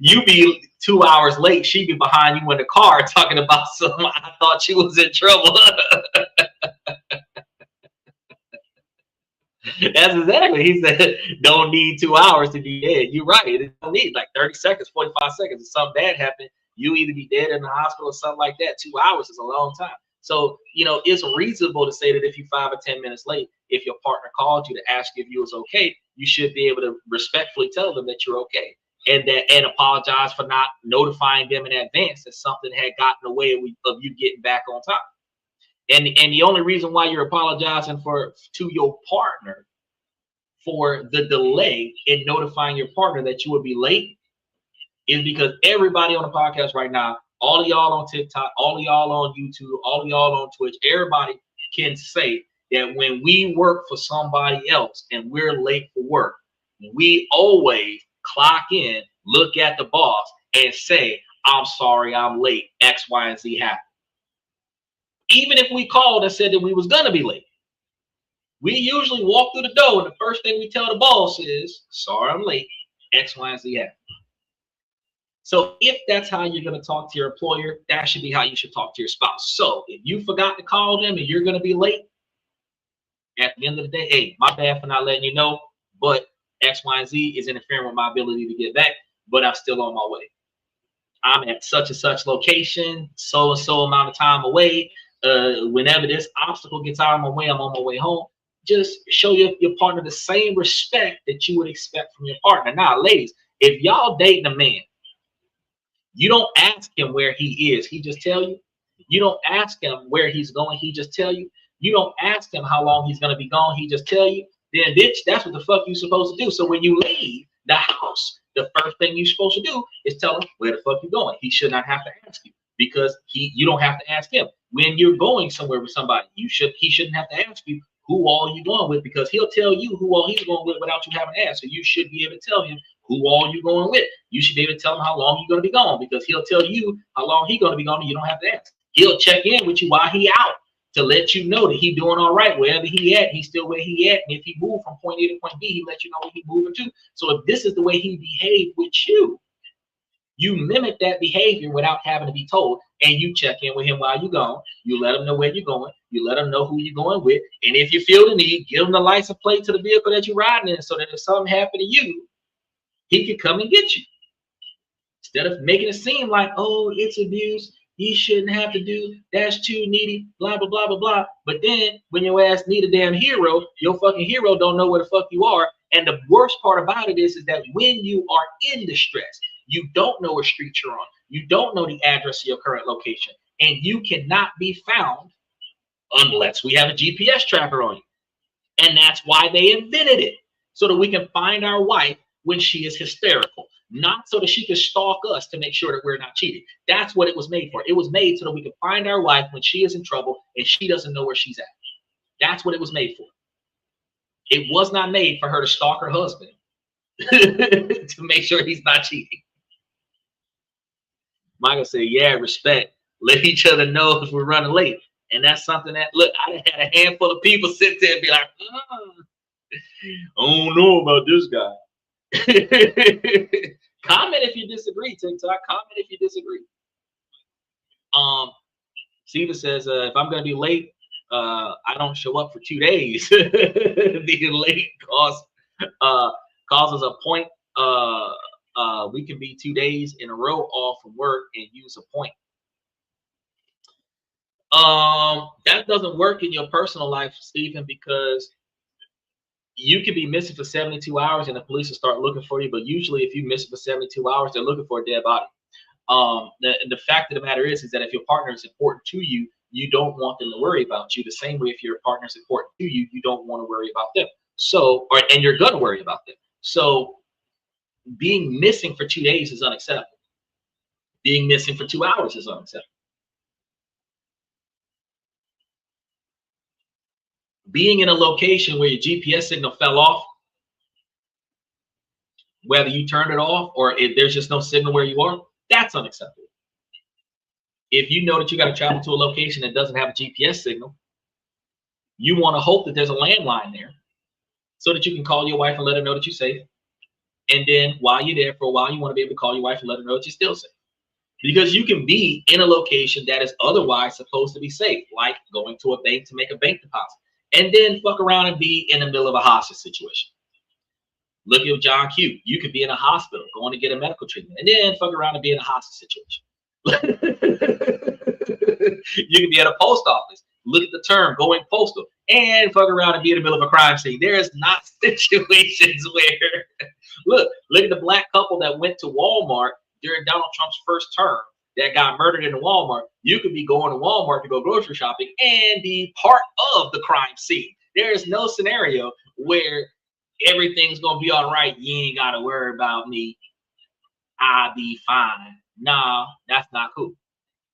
you be 2 hours late, she'd be behind you in the car talking about something. I thought she was in trouble. That's exactly. He said, don't need 2 hours to be dead. You're right. It don't need like 30 seconds, 45 seconds. If something bad happened, you either be dead in the hospital or something like that. 2 hours is a long time. So, you know, it's reasonable to say that if you're 5 or 10 minutes late, if your partner called you to ask if you was okay, you should be able to respectfully tell them that you're okay, and apologize for not notifying them in advance that something had gotten in the way of you getting back on time. And the only reason why you're apologizing to your partner for the delay in notifying your partner that you would be late is because everybody on the podcast right now, all of y'all on TikTok, all of y'all on YouTube, all of y'all on Twitch, everybody can say that when we work for somebody else and we're late for work, we always clock in, look at the boss, and say, I'm sorry, I'm late, X, Y, and Z happened. Even if we called and said that we was gonna be late, we usually walk through the door and the first thing we tell the boss is, sorry, I'm late, X, Y, and Z happened. So if that's how you're going to talk to your employer, that should be how you should talk to your spouse. So if you forgot to call them and you're going to be late, at the end of the day, hey, my bad for not letting you know, but X, Y, and Z is interfering with my ability to get back, but I'm still on my way. I'm at such and such location, so and so amount of time away. Whenever this obstacle gets out of my way, I'm on my way home. Just show your partner the same respect that you would expect from your partner. Now, ladies, if y'all dating a man, you don't ask him where he is, he just tell you. You don't ask him where he's going, he just tell you. You don't ask him how long he's gonna be gone, he just tell you. Then bitch, that's what the fuck you supposed to do. So when you leave the house, the first thing you're supposed to do is tell him where the fuck you going. He should not have to ask you, because you don't have to ask him. When you're going somewhere with somebody, he shouldn't have to ask you who all you going with, because he'll tell you who all he's going with without you having to ask. So you should be able to tell him who all you going with. You should be able to tell him how long you're going to be gone, because he'll tell you how long he's going to be gone and you don't have to ask. He'll check in with you while he out to let you know that he doing all right. Wherever he at, he's still where he at. And if he moved from point A to point B, he let you know where he moving to. So if this is the way he behaved with you, you mimic that behavior without having to be told, and you check in with him while you're gone. You let him know where you're going. You let him know who you're going with. And if you feel the need, give him the license plate to the vehicle that you're riding in, so that if something happened to you, he can come and get you. Instead of making it seem like, oh, it's abuse, you shouldn't have to do, that's too needy, blah, blah, blah, blah, blah. But then when your ass need a damn hero, your fucking hero don't know where the fuck you are. And the worst part about it is that when you are in distress, you don't know what street you're on. You don't know the address of your current location. And you cannot be found unless we have a GPS tracker on you. And that's why they invented it, so that we can find our wife when she is hysterical. Not so that she can stalk us to make sure that we're not cheating. That's what it was made for. It was made so that we can find our wife when she is in trouble and she doesn't know where she's at. That's what it was made for. It was not made for her to stalk her husband to make sure he's not cheating. Michael said, yeah, respect. Let each other know if we're running late. And that's something that, look, I had a handful of people sit there and be like, I don't know about this guy. Comment if you disagree, TikTok. Comment if you disagree. Steven says, if I'm gonna be late, I don't show up for 2 days. Being late causes a point. We can be 2 days in a row off from work and use a point. That doesn't work in your personal life, Stephen, because you could be missing for 72 hours and the police will start looking for you. But usually if you miss it for 72 hours, they're looking for a dead body. The fact of the matter is that if your partner is important to you, you don't want them to worry about you. The same way if your partner is important to you, you don't want to worry about them. So, and you're going to worry about them. So being missing for 2 days is unacceptable. Being missing for 2 hours is unacceptable. Being in a location where your GPS signal fell off, whether you turned it off or if there's just no signal where you are, that's unacceptable. If you know that you got to travel to a location that doesn't have a GPS signal, you want to hope that there's a landline there so that you can call your wife and let her know that you're safe. And then while you're there for a while, you want to be able to call your wife and let her know that you're still safe. Because you can be in a location that is otherwise supposed to be safe, like going to a bank to make a bank deposit, and then fuck around and be in the middle of a hostage situation. Look at John Q. You could be in a hospital going to get a medical treatment, and then fuck around and be in a hostage situation. You could be at a post office. Look at the term going postal, and fuck around and be in the middle of a crime scene. There is not situations where look at the black couple that went to Walmart during Donald Trump's first term that got murdered in the Walmart. You could be going to Walmart to go grocery shopping and be part of the crime scene. There is no scenario where everything's gonna be all right. You ain't gotta worry about me. I'll be fine. Nah, that's not cool.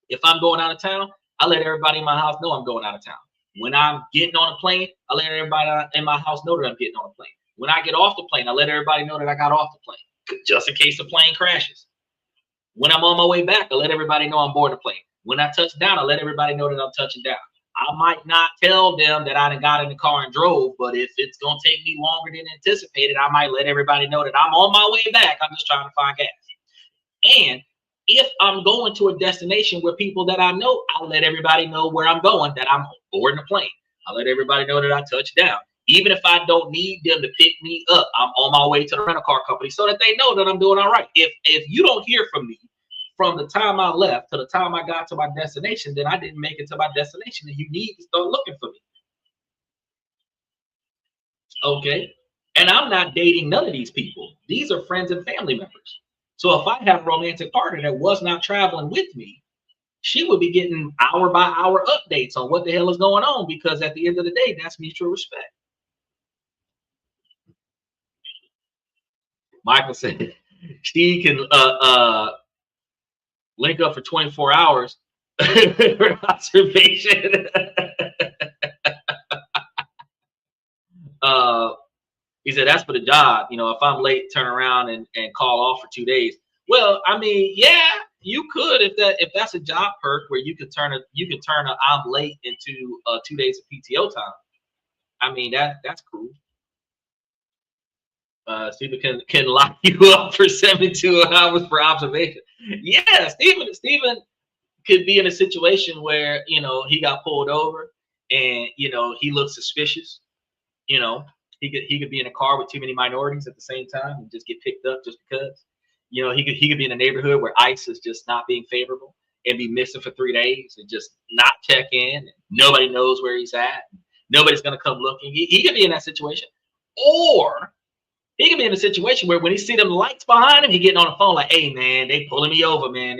If I'm going out of town, I let everybody in my house know I'm going out of town. When I'm getting on a plane, I let everybody in my house know that I'm getting on a plane. When I get off the plane, I let everybody know that I got off the plane, just in case the plane crashes. When I'm on my way back, I let everybody know I'm boarding the plane. When I touch down, I let everybody know that I'm touching down. I might not tell them that I done got in the car and drove, but if it's going to take me longer than anticipated, I might let everybody know that I'm on my way back. I'm just trying to find gas. And if I'm going to a destination where people that I know, I'll let everybody know where I'm going, that I'm boarding a plane. I'll let everybody know that I touched down. Even if I don't need them to pick me up, I'm on my way to the rental car company so that they know that I'm doing all right. If you don't hear from me from the time I left to the time I got to my destination, then I didn't make it to my destination, and you need to start looking for me. Okay? And I'm not dating none of these people. These are friends and family members. So if I have a romantic partner that was not traveling with me, she would be getting hour by hour updates on what the hell is going on, because at the end of the day, that's mutual respect. Michael said Steve can link up for 24 hours for observation. He said that's for the job. You know, if I'm late, turn around and call off for 2 days. Well, I mean, yeah, you could if that's a job perk where you could turn a I'm late into 2 days of PTO time. I mean, that's cool. Stephen can lock you up for 72 hours for observation. Yeah, Stephen could be in a situation where, you know, he got pulled over and, you know, he looks suspicious. You know, he could be in a car with too many minorities at the same time and just get picked up just because. You know, he could be in a neighborhood where ICE is just not being favorable and be missing for 3 days and just not check in. And nobody knows where he's at. Nobody's gonna come looking. He could be in that situation, or he could be in a situation where when he see them lights behind him, he getting on the phone like, "Hey man, they pulling me over, man.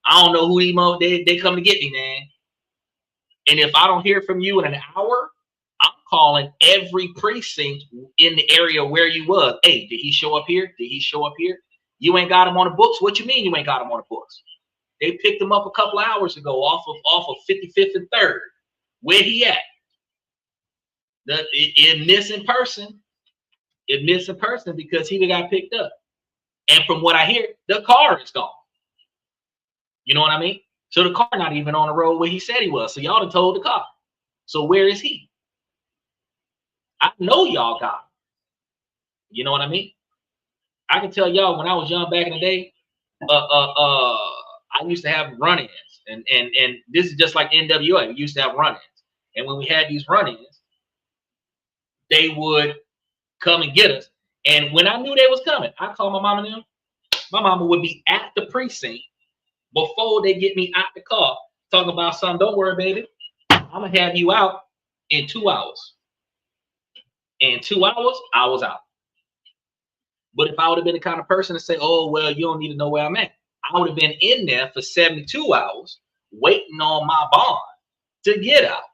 I don't know who they come to get me, man. And if I don't hear from you in an hour, I'm calling every precinct in the area where you was. Hey, did he show up here? Did he show up here? You ain't got him on the books. What you mean you ain't got him on the books? They picked him up a couple hours ago off of 55th and 3rd. Where he at? It missing person. It missing person because he got picked up. And from what I hear, the car is gone. You know what I mean? So the car not even on the road where he said he was. So y'all done told the car. So where is he? I know y'all got him. You know what I mean? I can tell y'all when I was young back in the day, I used to have run-ins. And this is just like NWA. We used to have run-ins. And when we had these run-ins, they would come and get us. And when I knew they was coming, I called my mama and them. My mama would be at the precinct before they get me out the car, talking about, "Son, don't worry, baby. I'm going to have you out in 2 hours." In 2 hours, I was out. But if I would have been the kind of person to say, "Oh, well, you don't need to know where I'm at," I would have been in there for 72 hours waiting on my bond to get out.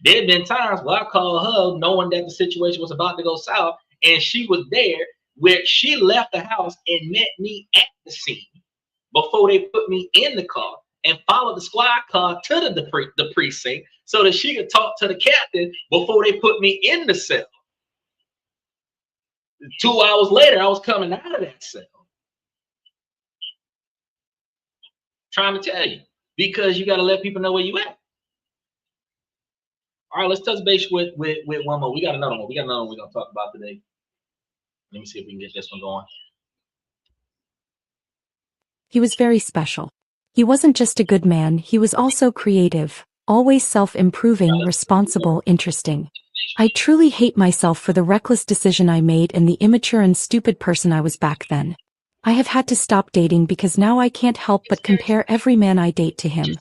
There had been times where I called her knowing that the situation was about to go south, and she was there, where she left the house and met me at the scene before they put me in the car and followed the squad car to the precinct so that she could talk to the captain before they put me in the cell. 2 hours later, I was coming out of that cell. Trying to tell you, because you got to let people know where you at. All right, let's touch base with one more. We got another one. We're going to talk about today. Let me see if we can get this one going. He was very special. He wasn't just a good man, he was also creative, always self-improving, responsible, interesting. I truly hate myself for the reckless decision I made and the immature and stupid person I was back then. I have had to stop dating because now I can't help but compare every man I date to him.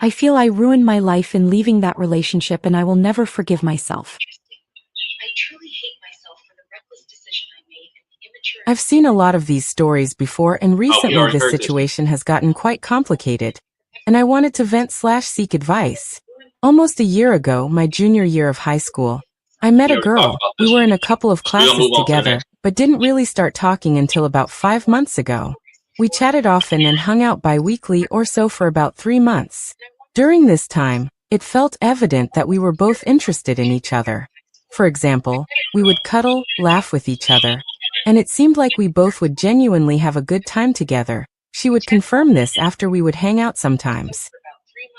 I feel I ruined my life in leaving that relationship and I will never forgive myself. I truly hate myself for the reckless decision I made and the immature. I've seen a lot of these stories before, and recently this situation has gotten quite complicated, and I wanted to vent/seek advice. Almost a year ago, my junior year of high school, I met a girl. We were in a couple of classes together, but didn't really start talking until about 5 months ago. We chatted often and hung out bi-weekly or so for about 3 months. During this time, it felt evident that we were both interested in each other. For example, we would cuddle, laugh with each other, and it seemed like we both would genuinely have a good time together. She would confirm this after we would hang out sometimes.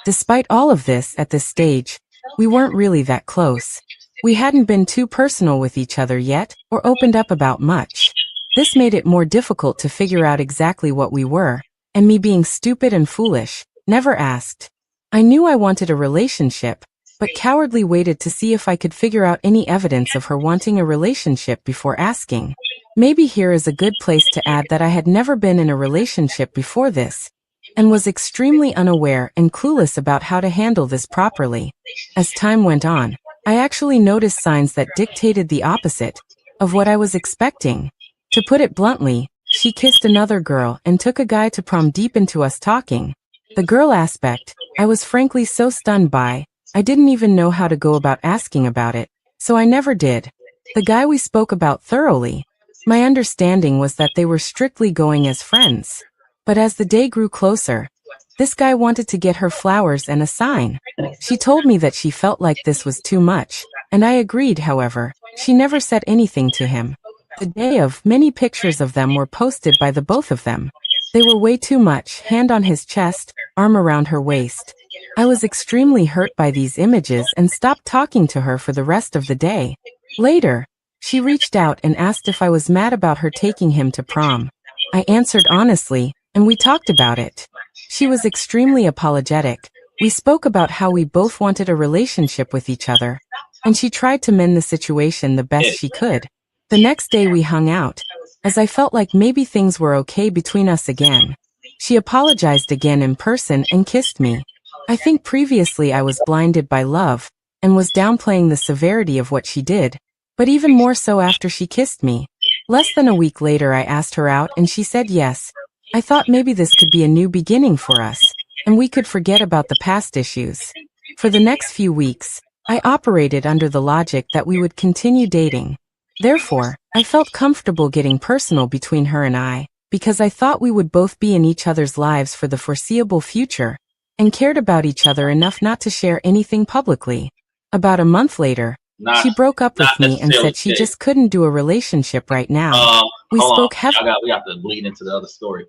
Despite all of this, at this stage, we weren't really that close. We hadn't been too personal with each other yet, or opened up about much. This made it more difficult to figure out exactly what we were, and me being stupid and foolish, never asked. I knew I wanted a relationship, but cowardly waited to see if I could figure out any evidence of her wanting a relationship before asking. Maybe here is a good place to add that I had never been in a relationship before this, and was extremely unaware and clueless about how to handle this properly. As time went on, I actually noticed signs that dictated the opposite of what I was expecting. To put it bluntly, she kissed another girl and took a guy to prom deep into us talking. The girl aspect, I was frankly so stunned by, I didn't even know how to go about asking about it, so I never did. The guy we spoke about thoroughly. My understanding was that they were strictly going as friends. But as the day grew closer, this guy wanted to get her flowers and a sign. She told me that she felt like this was too much, and I agreed. However, she never said anything to him. The day of, many pictures of them were posted by the both of them. They were way too much, hand on his chest, arm around her waist. I was extremely hurt by these images and stopped talking to her for the rest of the day. Later, she reached out and asked if I was mad about her taking him to prom. I answered honestly, and we talked about it. She was extremely apologetic. We spoke about how we both wanted a relationship with each other, and she tried to mend the situation the best she could. The next day we hung out, as I felt like maybe things were okay between us again. She apologized again in person and kissed me. I think previously I was blinded by love, and was downplaying the severity of what she did, but even more so after she kissed me. Less than a week later I asked her out and she said yes. I thought maybe this could be a new beginning for us, and we could forget about the past issues. For the next few weeks, I operated under the logic that we would continue dating. Therefore, I felt comfortable getting personal between her and I, because I thought we would both be in each other's lives for the foreseeable future, and cared about each other enough not to share anything publicly. About a month later, she broke up with me and said she just couldn't do a relationship right now. We spoke heavily. We have to bleed into the other story.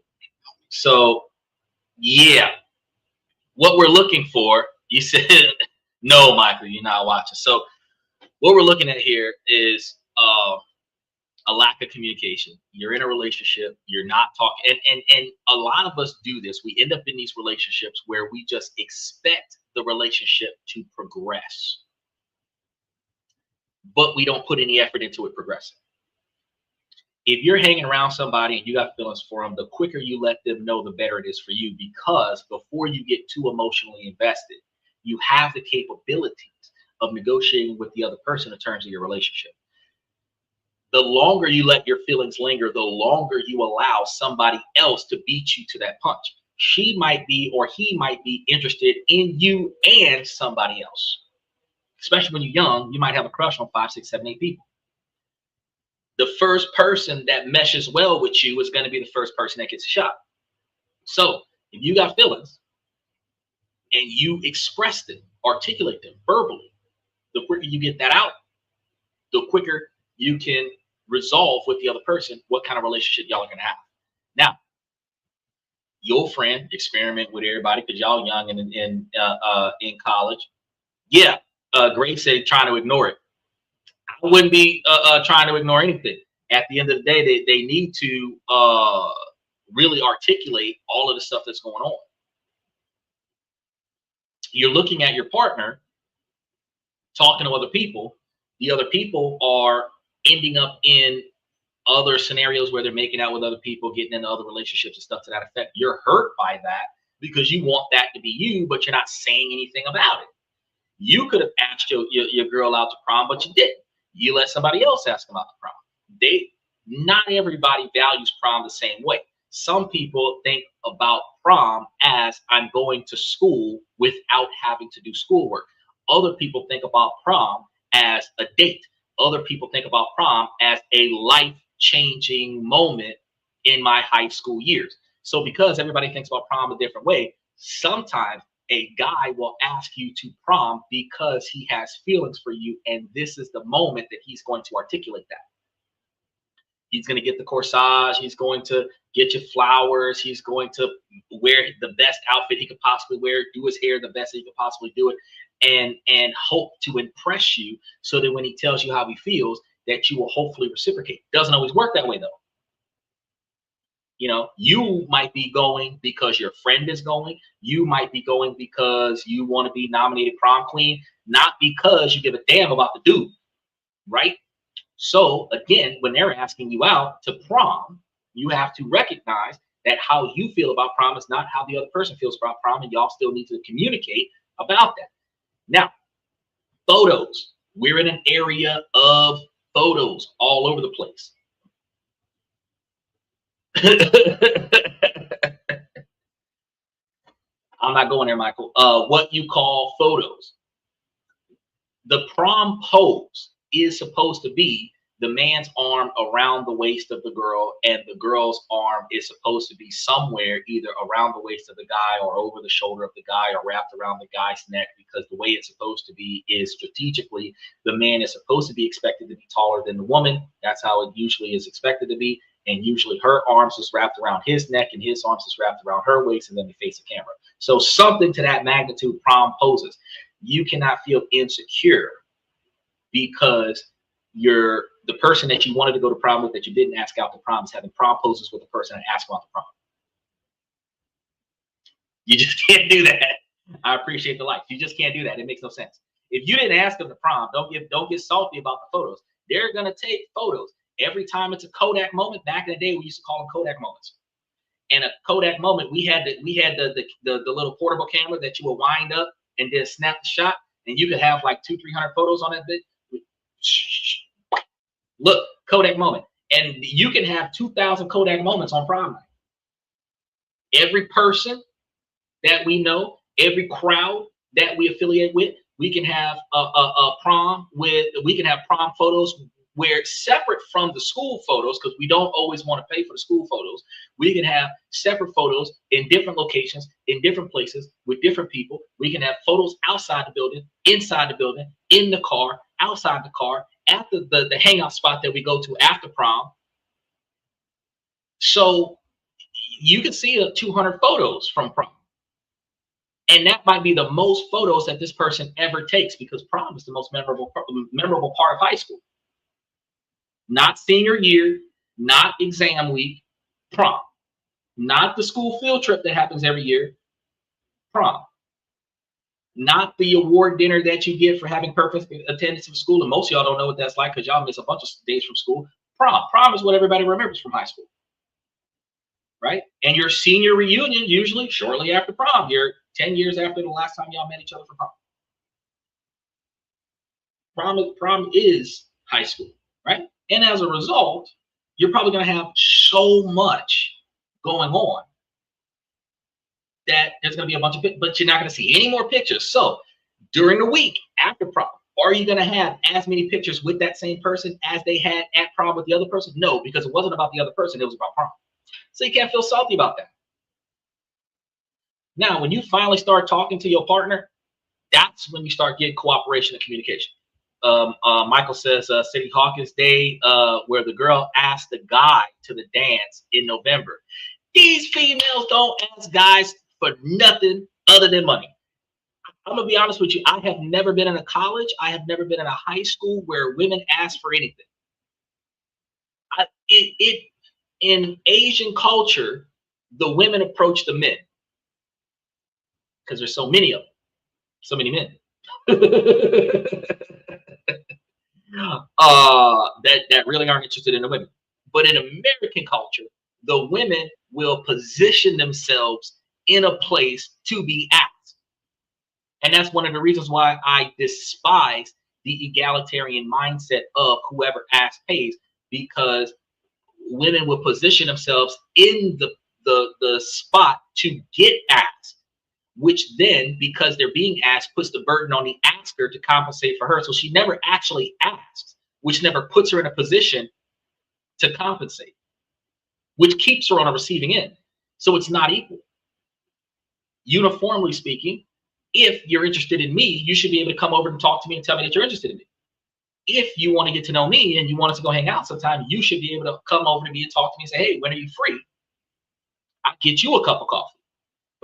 So, yeah, what we're looking for, you said, no, Michael, you're not watching. So what we're looking at here is a lack of communication. You're in a relationship, you're not talking, and a lot of us do this. We end up in these relationships where we just expect the relationship to progress, but we don't put any effort into it progressing. If you're hanging around somebody and you got feelings for them, the quicker you let them know, the better it is for you, because before you get too emotionally invested, you have the capabilities of negotiating with the other person in terms of your relationship. The longer you let your feelings linger, the longer you allow somebody else to beat you to that punch. She might be, or he might be, interested in you and somebody else. Especially when you're young, you might have a crush on 5, 6, 7, 8 people. The first person that meshes well with you is going to be the first person that gets a shot. So if you got feelings and you express them, articulate them verbally, the quicker you get that out, the quicker you can resolve with the other person what kind of relationship y'all are going to have. Now, your friend, experiment with everybody because y'all young and in college. Yeah, Grace said trying to ignore it. I wouldn't be trying to ignore anything. At the end of the day, they need to really articulate all of the stuff that's going on. You're looking at your partner, talking to other people. The other people are ending up in other scenarios where they're making out with other people, getting into other relationships and stuff to that effect. You're hurt by that because you want that to be you, but you're not saying anything about it. You could have asked your girl out to prom, but you didn't. You let somebody else ask them out to prom. Not everybody values prom the same way. Some people think about prom as I'm going to school without having to do schoolwork. Other people think about prom as a date. Other people think about prom as a life-changing moment in my high school years. So because everybody thinks about prom a different way, sometimes a guy will ask you to prom because he has feelings for you, and this is the moment that he's going to articulate that. He's going to get the corsage. He's going to get you flowers. He's going to wear the best outfit he could possibly wear, do his hair the best he could possibly do it. and hope to impress you, so that when he tells you how he feels, that you will hopefully reciprocate. Doesn't always work that way though. You know, you might be going because your friend is going. You might be going because you want to be nominated prom queen, not because you give a damn about the dude, right? So again, when they're asking you out to prom, you have to recognize that how you feel about prom is not how the other person feels about prom, and y'all still need to communicate about that. Now, photos. We're in an area of photos all over the place. I'm not going there, Michael. What you call photos. The prom pose is supposed to be the man's arm around the waist of the girl, and the girl's arm is supposed to be somewhere either around the waist of the guy or over the shoulder of the guy or wrapped around the guy's neck, because the way it's supposed to be is strategically, the man is supposed to be expected to be taller than the woman. That's how it usually is expected to be. And usually her arms is wrapped around his neck and his arms is wrapped around her waist, and then they face the camera. So something to that magnitude prom poses. You cannot feel insecure because the person that you wanted to go to prom with, that you didn't ask out to prom, is having prom poses with the person that asked out to prom. You just can't do that. I appreciate the likes. You just can't do that. It makes no sense. If you didn't ask them to prom, don't get salty about the photos. They're gonna take photos. Every time it's a Kodak moment. Back in the day, we used to call them Kodak moments. And a Kodak moment, we had the little portable camera that you would wind up and then snap the shot, and you could have like 200-300 photos on that bit. Look, Kodak moment. And you can have 2,000 Kodak moments on prom night. Every person that we know, every crowd that we affiliate with, we can have a prom with, we can have prom photos where it's separate from the school photos, because we don't always want to pay for the school photos. We can have separate photos in different locations, in different places, with different people. We can have photos outside the building, inside the building, in the car, outside the car, at the hangout spot that we go to after prom. So you can see 200 photos from prom. And that might be the most photos that this person ever takes, because prom is the most memorable part of high school. Not senior year, not exam week, prom. Not the school field trip that happens every year, prom. Not the award dinner that you get for having perfect attendance in school. And most of y'all don't know what that's like because y'all miss a bunch of days from school. Prom. Prom is what everybody remembers from high school, right? And your senior reunion, usually shortly after prom. You're 10 years after the last time y'all met each other for prom. Prom is high school, right? And as a result, you're probably going to have so much going on that there's going to be a bunch of pictures, but you're not going to see any more pictures. So during the week after prom, are you going to have as many pictures with that same person as they had at prom with the other person? No, because it wasn't about the other person. It was about prom. So you can't feel salty about that. Now, when you finally start talking to your partner, that's when you start getting cooperation and communication. Michael says City Hawkins Day, where the girl asked the guy to the dance in November. These females don't ask guys for nothing other than money. I'm gonna be honest with you. I have never been in a college. I have never been in a high school where women ask for anything. In Asian culture, the women approach the men because there's so many of them, so many men. That really aren't interested in the women. But in American culture, the women will position themselves in a place to be asked. And that's one of the reasons why I despise the egalitarian mindset of whoever asks pays, because women will position themselves in the spot to get asked, which then, because they're being asked, puts the burden on the asker to compensate for her. So she never actually asks, which never puts her in a position to compensate, which keeps her on a receiving end. So it's not equal. Uniformly speaking, if you're interested in me, you should be able to come over and talk to me and tell me that you're interested in me. If you want to get to know me and you want us to go hang out sometime, you should be able to come over to me and talk to me and say, hey, when are you free? I'll get you a cup of coffee.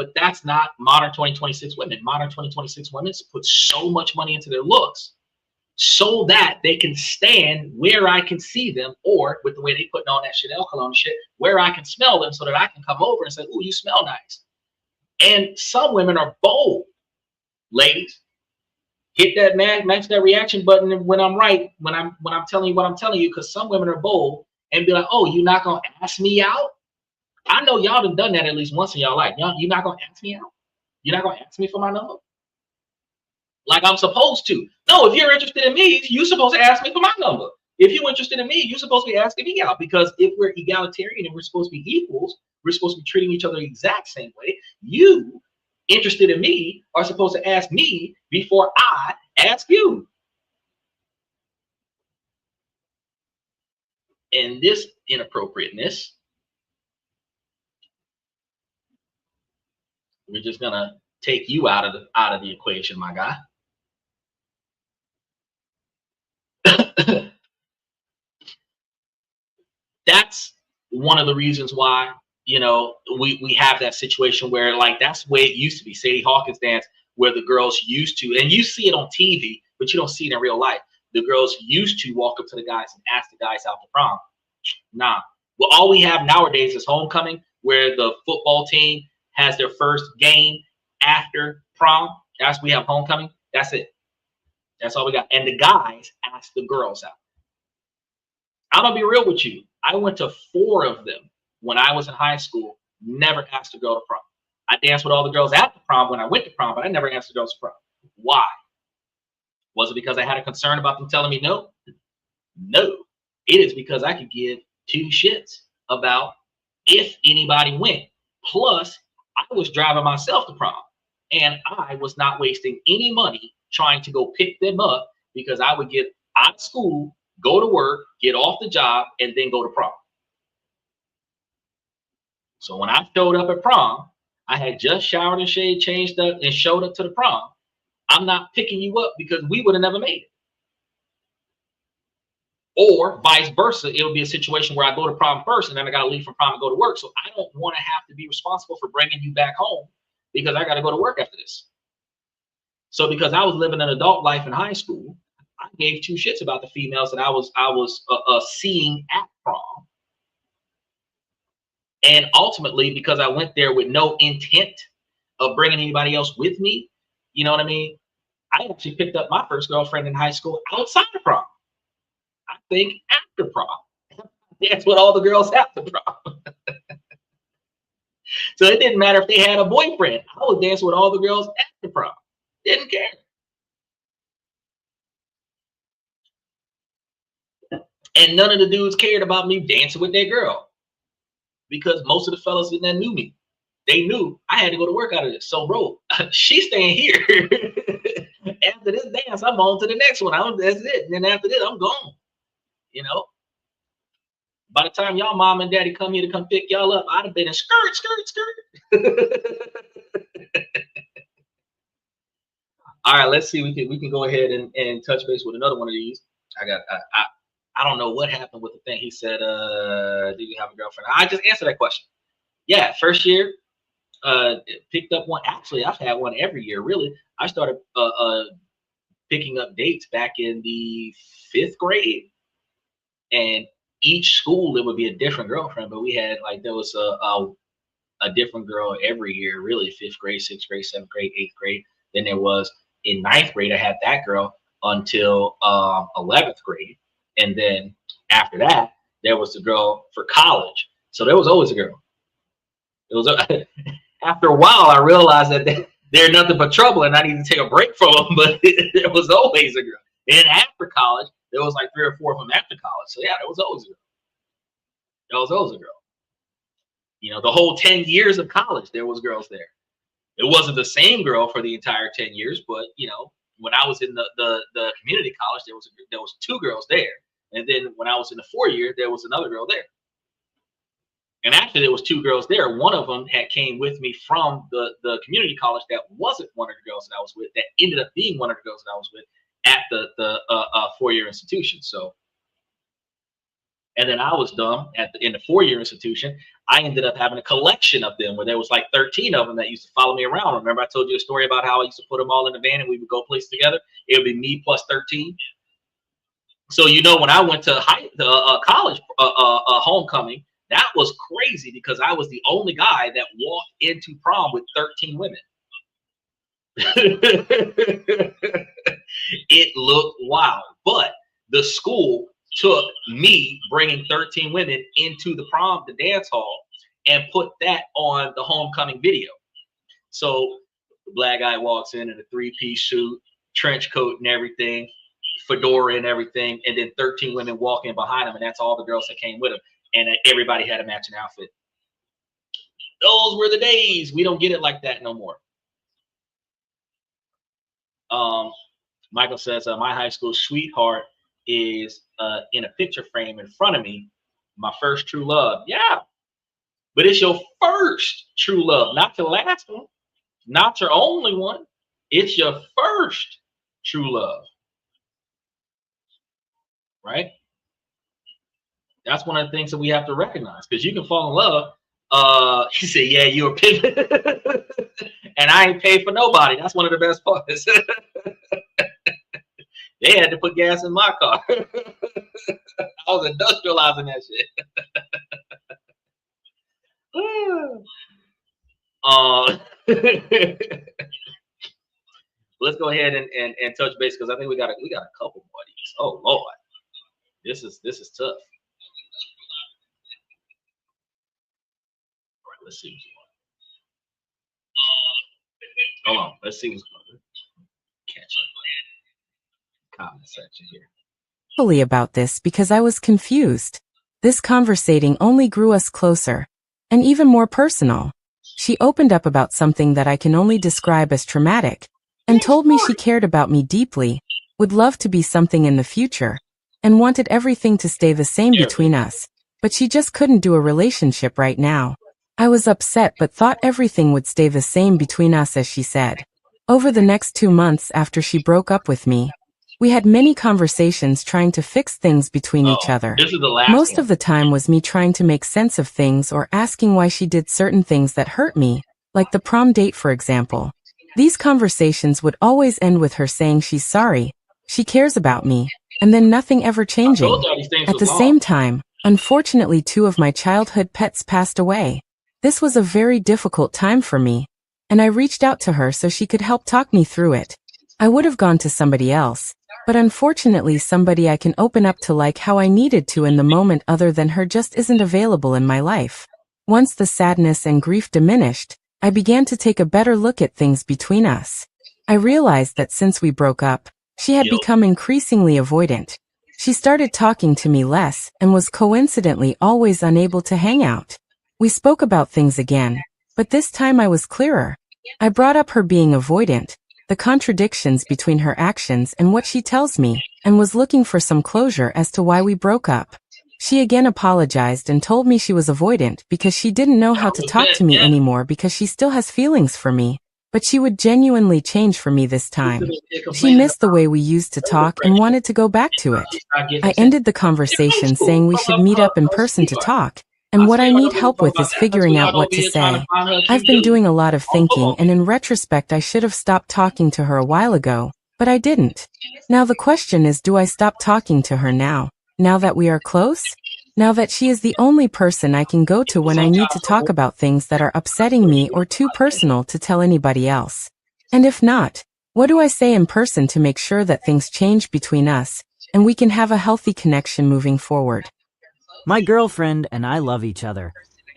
But that's not modern 2026 women. Modern 2026 women put so much money into their looks so that they can stand where I can see them, or with the way they putting on that Chanel cologne and shit, where I can smell them so that I can come over and say, "Ooh, you smell nice." And some women are bold, ladies. Hit that match that reaction button when I'm right, when I'm telling you what I'm telling you, because some women are bold and be like, "Oh, you're not gonna ask me out?" I know y'all have done that at least once in y'all life. You're not gonna ask me out? You're not gonna ask me for my number? Like I'm supposed to. No, if you're interested in me, you're supposed to ask me for my number. If you're interested in me, you're supposed to be asking me out, because if we're egalitarian and we're supposed to be equals, we're supposed to be treating each other the exact same way. You, interested in me, are supposed to ask me before I ask you. And this inappropriateness, we're just gonna take you out of the equation, my guy. That's one of the reasons why, we have that situation where, like, that's the way it used to be. Sadie Hawkins dance, where the girls used to, and you see it on TV, but you don't see it in real life. The girls used to walk up to the guys and ask the guys out to prom. Nah. Well, all we have nowadays is homecoming, where the football team has their first game after prom. That's, we have homecoming. That's it. That's all we got. And the guys ask the girls out. I'm gonna be real with you. I went to 4 of them when I was in high school. Never asked a girl to prom. I danced with all the girls at the prom when I went to prom, but I never asked the girls to prom. Why? Was it because I had a concern about them telling me no? No. It is because I could give 2 shits about if anybody went. Plus, I was driving myself to prom, and I was not wasting any money trying to go pick them up, because I would get out of school, go to work, get off the job, and then go to prom. So when I showed up at prom, I had just showered and shaved, changed up, and showed up to the prom. I'm not picking you up, because we would have never made it. Or vice versa, it would be a situation where I go to prom first, and then I got to leave from prom and go to work. So I don't want to have to be responsible for bringing you back home, because I got to go to work after this. So because I was living an adult life in high school, I gave 2 shits about the females that I was seeing at prom. And ultimately, because I went there with no intent of bringing anybody else with me, you know what I mean? I actually picked up my first girlfriend in high school outside of prom. I think after prom. That's what all the girls after prom. So it didn't matter if they had a boyfriend. I was dancing with all the girls after prom. Didn't care. And none of the dudes cared about me dancing with their girl, because most of the fellas in there knew me. They knew I had to go to work out of this. So, bro, she's staying here. After this dance, I'm on to the next one. That's it. And then after this, I'm gone. By the time y'all mom and daddy come here to come pick y'all up, I'd have been in skirt, skirt, skirt. All right, let's see. We can go ahead and touch base with another one of these. I don't know what happened with the thing. He said, do you have a girlfriend? I just answered that question. Yeah, first year, picked up one. Actually, I've had one every year, really. I started picking up dates back in the 5th grade. And each school, it would be a different girlfriend. But we had, like, there was a different girl every year, really. 5th grade, 6th grade, 7th grade, 8th grade. Then there was, in 9th grade, I had that girl until 11th grade. And then after that, there was the girl for college. So there was always a girl. It was after a while, I realized that they're nothing but trouble, and I need to take a break from them. But there was always a girl. And after college, there was like 3 or 4 of them after college. So yeah, there was always a girl. There was always a girl. The whole 10 years of college, there was girls there. It wasn't the same girl for the entire 10 years, but when I was in the community college, there was 2 girls there. And then when I was in the 4th year, there was another girl there. And actually, there was 2 girls there. One of them came with me from the community college that wasn't one of the girls that I was with, that ended up being one of the girls that I was with at the 4-year institution. So And then I was dumb in the 4-year institution. I ended up having a collection of them where there was like 13 of them that used to follow me around. Remember I told you a story about how I used to put them all in the van and we would go places together? It would be me plus 13. So, when I went to college homecoming, that was crazy because I was the only guy that walked into prom with 13 women. It looked wild, but the school took me bringing 13 women into the dance hall, and put that on the homecoming video. So the black guy walks in a 3-piece suit, trench coat and everything, fedora and everything, and then 13 women walking behind him, and that's all the girls that came with him, and everybody had a matching outfit. Those were the days. We don't get it like that no more. Michael says, my high school sweetheart is in a picture frame in front of me. My first true love. Yeah. But it's your first true love, not your last one, not your only one. It's your first true love. Right? That's one of the things that we have to recognize, because you can fall in love. He said, yeah, you were pimping. And I ain't paid for nobody. That's one of the best parts. They had to put gas in my car. I was industrializing that shit. Let's go ahead and touch base, because I think we got a couple more of these. Oh Lord, this is tough. All right, let's see. Hold on, let's see what's going on. Catch up. Comment section here. About this because I was confused. This conversating only grew us closer and even more personal. She opened up about something that I can only describe as traumatic and told me she cared about me deeply, would love to be something in the future, and wanted everything to stay the same between us, but she just couldn't do a relationship right now. I was upset but thought everything would stay the same between us, as she said. Over the next 2 months after she broke up with me, we had many conversations trying to fix things between each other. Most of the time was me trying to make sense of things or asking why she did certain things that hurt me, like the prom date, for example. These conversations would always end with her saying she's sorry, she cares about me, and then nothing ever changing. At the same time, unfortunately, 2 of my childhood pets passed away. This was a very difficult time for me, and I reached out to her so she could help talk me through it. I would have gone to somebody else, but unfortunately somebody I can open up to like how I needed to in the moment other than her just isn't available in my life. Once the sadness and grief diminished, I began to take a better look at things between us. I realized that since we broke up, she had become increasingly avoidant. She started talking to me less and was coincidentally always unable to hang out. We spoke about things again, but this time I was clearer. I brought up her being avoidant, the contradictions between her actions and what she tells me, and was looking for some closure as to why we broke up. She again apologized and told me she was avoidant because she didn't know how to talk to me anymore because she still has feelings for me, but she would genuinely change for me this time. She missed the way we used to talk and wanted to go back to it. I ended the conversation saying we should meet up in person to talk, and what I need help with is figuring out what to say. I've been doing a lot of thinking, and in retrospect I should have stopped talking to her a while ago, but I didn't. Now the question is, do I stop talking to her now that we are close? Now that she is the only person I can go to when I need to talk about things that are upsetting me or too personal to tell anybody else? And if not, what do I say in person to make sure that things change between us, and we can have a healthy connection moving forward? My girlfriend and I love each other,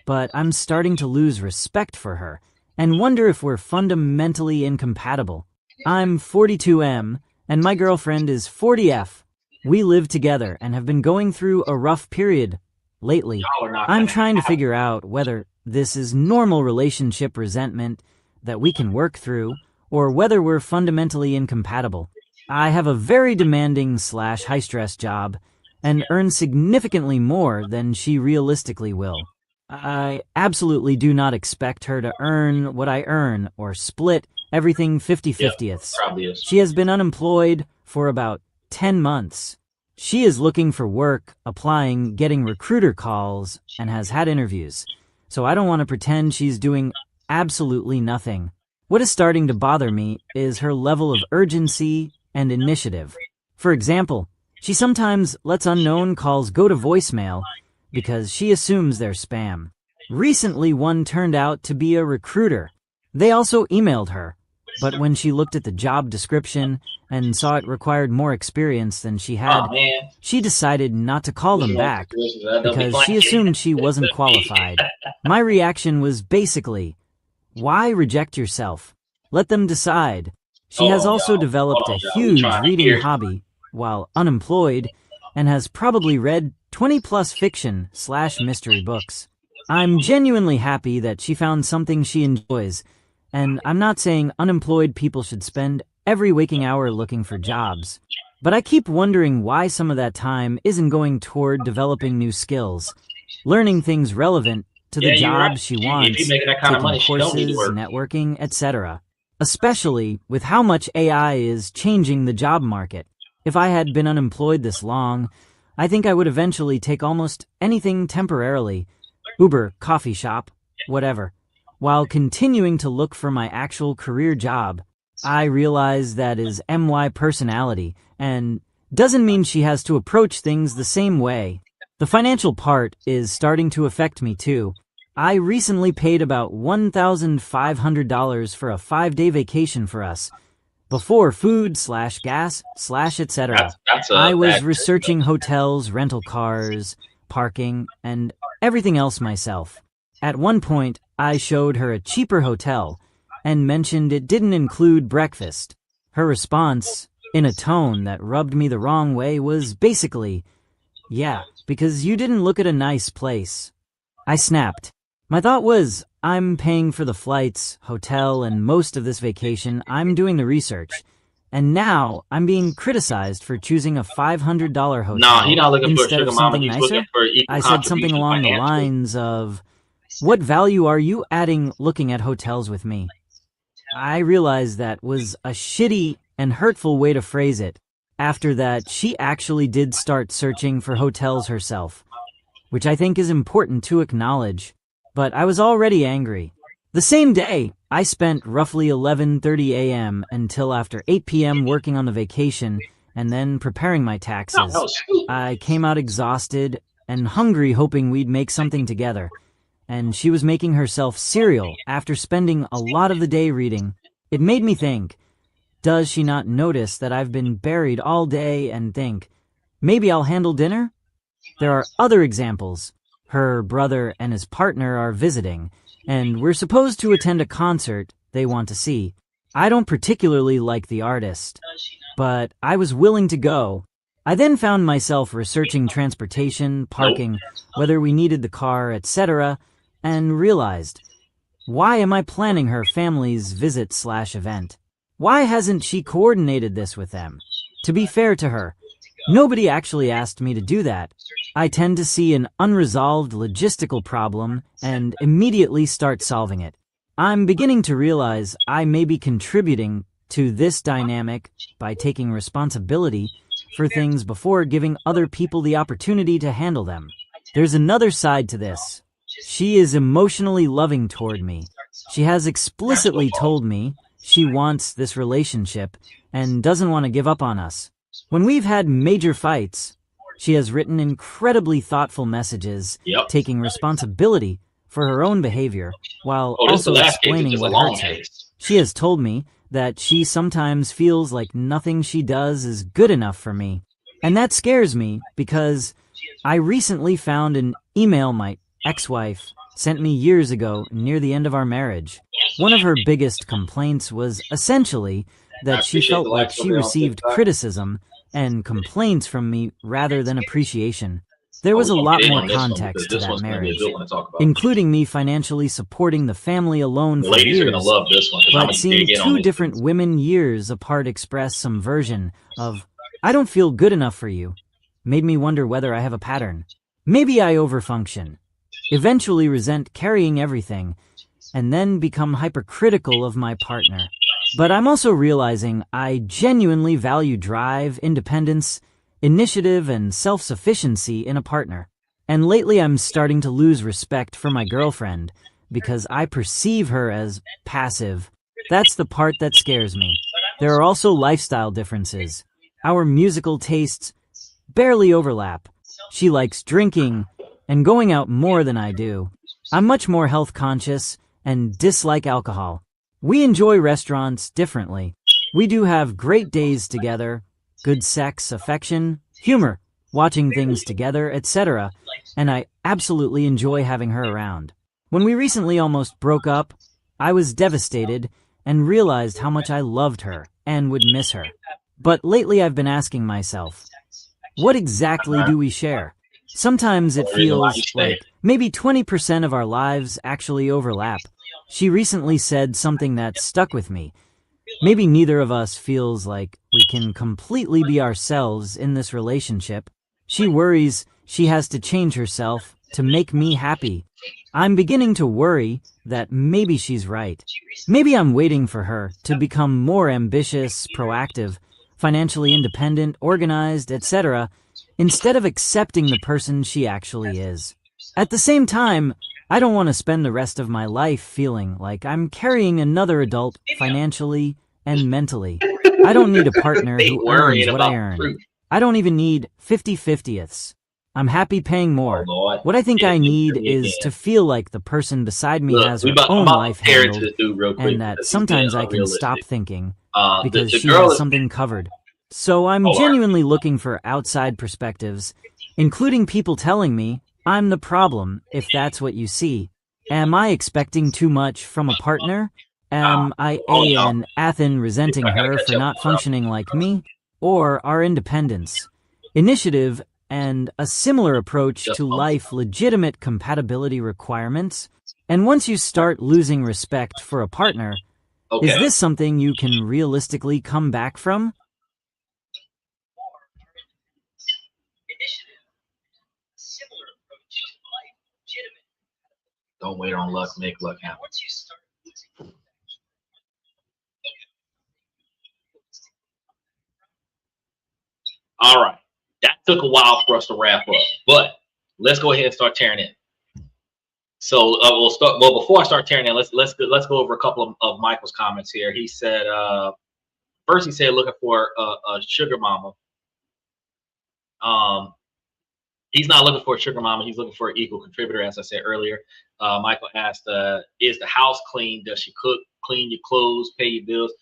but I'm starting to lose respect for her and wonder if we're fundamentally incompatible. I'm 42M and my girlfriend is 40F. We live together and have been going through a rough period lately. I'm trying to figure out whether this is normal relationship resentment that we can work through or whether we're fundamentally incompatible. I have a very demanding / high-stress job and earn significantly more than she realistically will. I absolutely do not expect her to earn what I earn or split everything 50/50ths. She has been unemployed for about 10 months. She is looking for work, applying, getting recruiter calls, and has had interviews. So I don't want to pretend she's doing absolutely nothing. What is starting to bother me is her level of urgency and initiative. For example, she sometimes lets unknown calls go to voicemail because she assumes they're spam. Recently, one turned out to be a recruiter. They also emailed her, but when she looked at the job description and saw it required more experience than she had, she decided not to call them back because she assumed she wasn't qualified. My reaction was basically, why reject yourself? Let them decide. She has also developed a huge reading hobby while unemployed and has probably read 20+ fiction/mystery books. I'm genuinely happy that she found something she enjoys, and I'm not saying unemployed people should spend every waking hour looking for jobs. But I keep wondering why some of that time isn't going toward developing new skills, learning things relevant to the job she wants, taking courses, networking, etc. Especially with how much AI is changing the job market. If I had been unemployed this long, I think I would eventually take almost anything temporarily, Uber, coffee shop, whatever, while continuing to look for my actual career job. I realize that is MY personality, and doesn't mean she has to approach things the same way. The financial part is starting to affect me too. I recently paid about $1,500 for a 5-day vacation for us. Before food/gas/etc. I was researching hotels, rental cars, parking, and everything else myself. At one point, I showed her a cheaper hotel and mentioned it didn't include breakfast. Her response, in a tone that rubbed me the wrong way, was basically, yeah, because you didn't look at a nice place. I snapped. My thought was, I'm paying for the flights, hotel, and most of this vacation. I'm doing the research. And now I'm being criticized for choosing a $500 hotel instead of something nicer. I said something along the lines of, what value are you adding looking at hotels with me? I realized that was a shitty and hurtful way to phrase it. After that, she actually did start searching for hotels herself, which I think is important to acknowledge. But I was already angry. The same day, I spent roughly 11:30 a.m. until after 8 p.m. working on the vacation and then preparing my taxes. I came out exhausted and hungry, hoping we'd make something together. And she was making herself cereal after spending a lot of the day reading. It made me think, does she not notice that I've been buried all day and think, maybe I'll handle dinner? There are other examples. Her brother and his partner are visiting, and we're supposed to attend a concert they want to see. I don't particularly like the artist, but I was willing to go. I then found myself researching transportation, parking, whether we needed the car, etc., and realized, why am I planning her family's visit/event? Why hasn't she coordinated this with them? To be fair to her, nobody actually asked me to do that. I tend to see an unresolved logistical problem and immediately start solving it. I'm beginning to realize I may be contributing to this dynamic by taking responsibility for things before giving other people the opportunity to handle them. There's another side to this. She is emotionally loving toward me. She has explicitly told me she wants this relationship and doesn't want to give up on us. When we've had major fights, she has written incredibly thoughtful messages, taking responsibility for her own behavior, while also explaining what hurts her. She has told me that she sometimes feels like nothing she does is good enough for me. And that scares me because I recently found an email my ex-wife sent me years ago near the end of our marriage. One of her biggest complaints was essentially that she felt like she received criticism and complaints from me rather than appreciation. There was a lot more context to that marriage, including me financially supporting the family alone for years, but seeing two different women years apart express some version of, I don't feel good enough for you, made me wonder whether I have a pattern. Maybe I overfunction, eventually resent carrying everything, and then become hypercritical of my partner. But I'm also realizing I genuinely value drive, independence, initiative, and self-sufficiency in a partner. And lately I'm starting to lose respect for my girlfriend because I perceive her as passive. That's the part that scares me. There are also lifestyle differences. Our musical tastes barely overlap. She likes drinking and going out more than I do. I'm much more health conscious and dislike alcohol. We enjoy restaurants differently. We do have great days together, good sex, affection, humor, watching things together, etc. And I absolutely enjoy having her around. When we recently almost broke up, I was devastated and realized how much I loved her and would miss her. But lately I've been asking myself, what exactly do we share? Sometimes it feels like maybe 20% of our lives actually overlap. She recently said something that stuck with me. Maybe neither of us feels like we can completely be ourselves in this relationship. She worries she has to change herself to make me happy. I'm beginning to worry that maybe she's right. Maybe I'm waiting for her to become more ambitious, proactive, financially independent, organized, etc., instead of accepting the person she actually is. At the same time, I don't want to spend the rest of my life feeling like I'm carrying another adult financially and mentally. I don't need a partner who earns what I earn. I don't even need 50/50ths. I'm happy paying more. What I think I need is to feel like the person beside me has her own life handled, and that sometimes I can stop thinking because she has something covered. So I'm genuinely looking for outside perspectives, including people telling me I'm the problem if that's what you see. Am I expecting too much from a partner? Am I an Athen resenting her for not functioning like me? Or our independence, initiative, and a similar approach to life legitimate compatibility requirements? And once you start losing respect for a partner, is this something you can realistically come back from? Don't wait on luck, make luck happen. All right, that took a while for us to wrap up, but let's go ahead and start tearing in. So we'll start. Well, before I start tearing in, let's go over a couple of Michael's comments here. He said, first he said looking for a sugar mama. He's not looking for a sugar mama. He's looking for an equal contributor, as I said earlier. Michael asked, is the house clean? Does she cook, clean your clothes, pay your bills?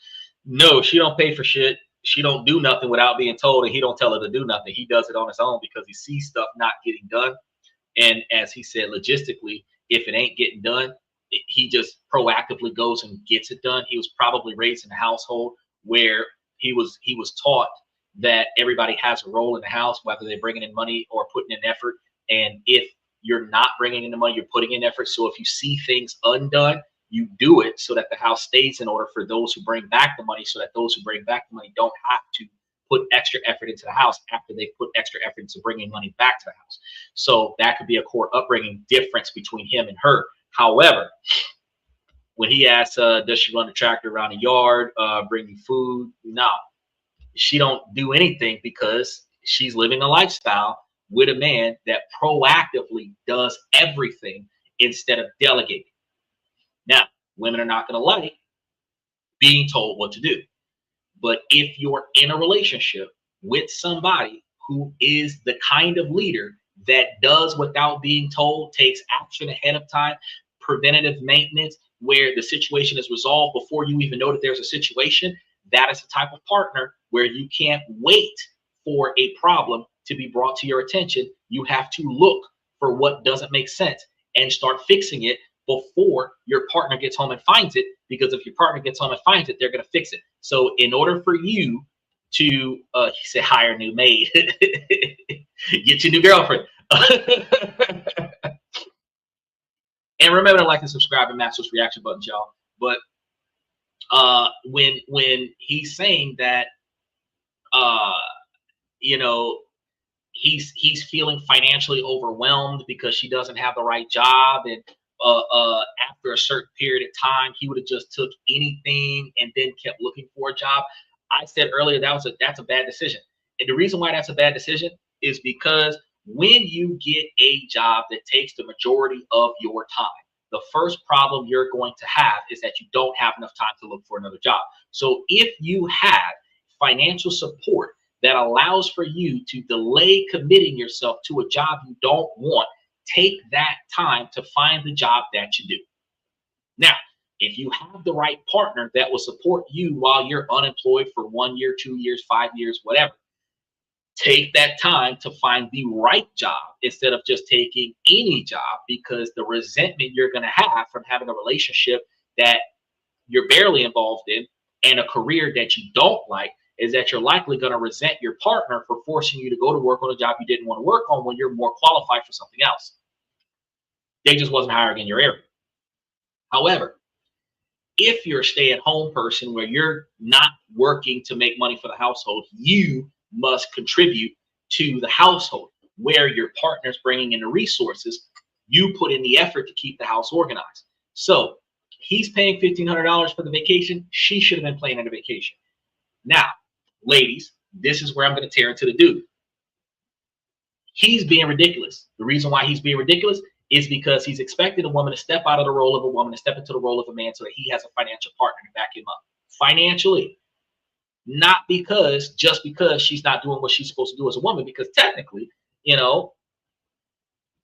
No, she don't pay for shit. She don't do nothing without being told, and he don't tell her to do nothing. He does it on his own because he sees stuff not getting done. And as he said, logistically, if it ain't getting done, he just proactively goes and gets it done. He was probably raised in a household where he was taught that everybody has a role in the house, whether they're bringing in money or putting in effort. And if you're not bringing in the money, you're putting in effort. So if you see things undone, you do it so that the house stays in order for those who bring back the money, so that those who bring back the money don't have to put extra effort into the house after they put extra effort into bringing money back to the house. So that could be a core upbringing difference between him and her. However, when he asks, does she run the tractor around the yard, bring you food? No, she don't do anything because she's living a lifestyle with a man that proactively does everything instead of delegating. Now, women are not going to like being told what to do. But if you're in a relationship with somebody who is the kind of leader that does without being told, takes action ahead of time, preventative maintenance, where the situation is resolved before you even know that there's a situation, that is the type of partner where you can't wait for a problem to be brought to your attention. You have to look for what doesn't make sense and start fixing it before your partner gets home and finds it, because if your partner gets home and finds it, they're going to fix it. So in order for you to, he said, hire a new maid, get your new girlfriend. And remember to like and subscribe and match those reaction buttons, y'all. But when he's saying that, you know, he's feeling financially overwhelmed because she doesn't have the right job, and after a certain period of time, he would have just took anything and then kept looking for a job. I said earlier that's a bad decision. And the reason why that's a bad decision is because when you get a job that takes the majority of your time, the first problem you're going to have is that you don't have enough time to look for another job. So if you have financial support that allows for you to delay committing yourself to a job you don't want, take that time to find the job that you do. Now, if you have the right partner that will support you while you're unemployed for 1 year, 2 years, 5 years, whatever, take that time to find the right job instead of just taking any job, because the resentment you're going to have from having a relationship that you're barely involved in and a career that you don't like is that you're likely going to resent your partner for forcing you to go to work on a job you didn't want to work on when you're more qualified for something else. They just wasn't hiring in your area. However, if you're a stay-at-home person where you're not working to make money for the household, you must contribute to the household. Where your partner's bringing in the resources, you put in the effort to keep the house organized. So he's paying $1,500 for the vacation. She should have been planning a vacation. Now, ladies, this is where I'm going to tear into the dude. He's being ridiculous. The reason why he's being ridiculous is because he's expecting a woman to step out of the role of a woman and step into the role of a man so that he has a financial partner to back him up financially. Not just because she's not doing what she's supposed to do as a woman, because technically, you know,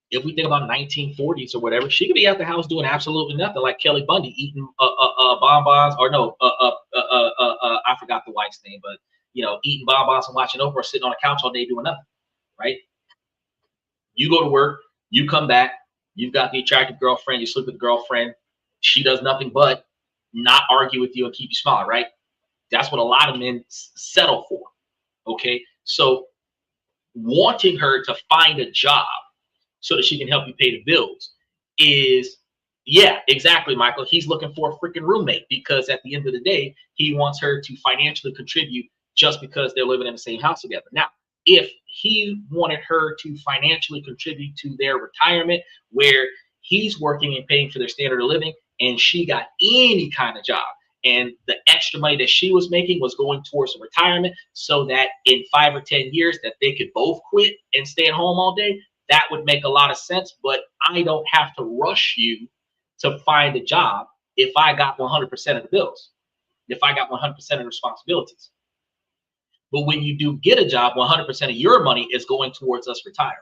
if we think about 1940s or whatever, she could be out the house doing absolutely nothing, like Kelly Bundy eating bonbons, or no, I forgot the wife's name, but you know, eating bonbons and watching Oprah, sitting on a couch all day doing nothing, right? You go to work, you come back, you've got the attractive girlfriend, you sleep with the girlfriend, she does nothing but not argue with you and keep you smiling, right? That's what a lot of men settle for, okay? So wanting her to find a job so that she can help you pay the bills is, yeah, exactly, Michael. He's looking for a freaking roommate, because at the end of the day, he wants her to financially contribute just because they're living in the same house together. Now, if he wanted her to financially contribute to their retirement, where he's working and paying for their standard of living, and she got any kind of job, and the extra money that she was making was going towards a retirement, so that in 5 or 10 years that they could both quit and stay at home all day, that would make a lot of sense. But I don't have to rush you to find a job if I got 100% of the bills, if I got 100% of the responsibilities. But when you do get a job, 100% of your money is going towards us retiring,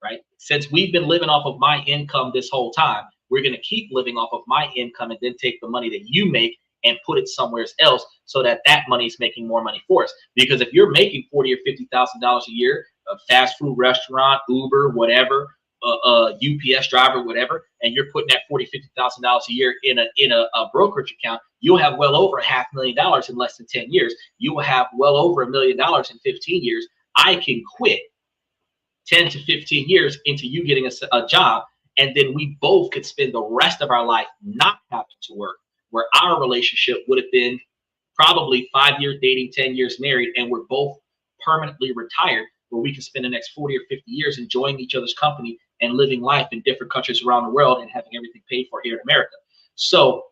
right? Since we've been living off of my income this whole time, we're going to keep living off of my income and then take the money that you make and put it somewhere else so that that money is making more money for us. Because if you're making $40,000 or $50,000 a year, a fast food restaurant, Uber, whatever, UPS driver, whatever, and you're putting that $40,000, $50,000 a year in a brokerage account, you'll have well over $500,000 in less than 10 years. You will have well over $1 million in 15 years. I can quit 10 to 15 years into you getting a job, and then we both could spend the rest of our life not having to work, where our relationship would have been probably 5 years dating, 10 years married, and we're both permanently retired, where we can spend the next 40 or 50 years enjoying each other's company and living life in different countries around the world and having everything paid for here in America. So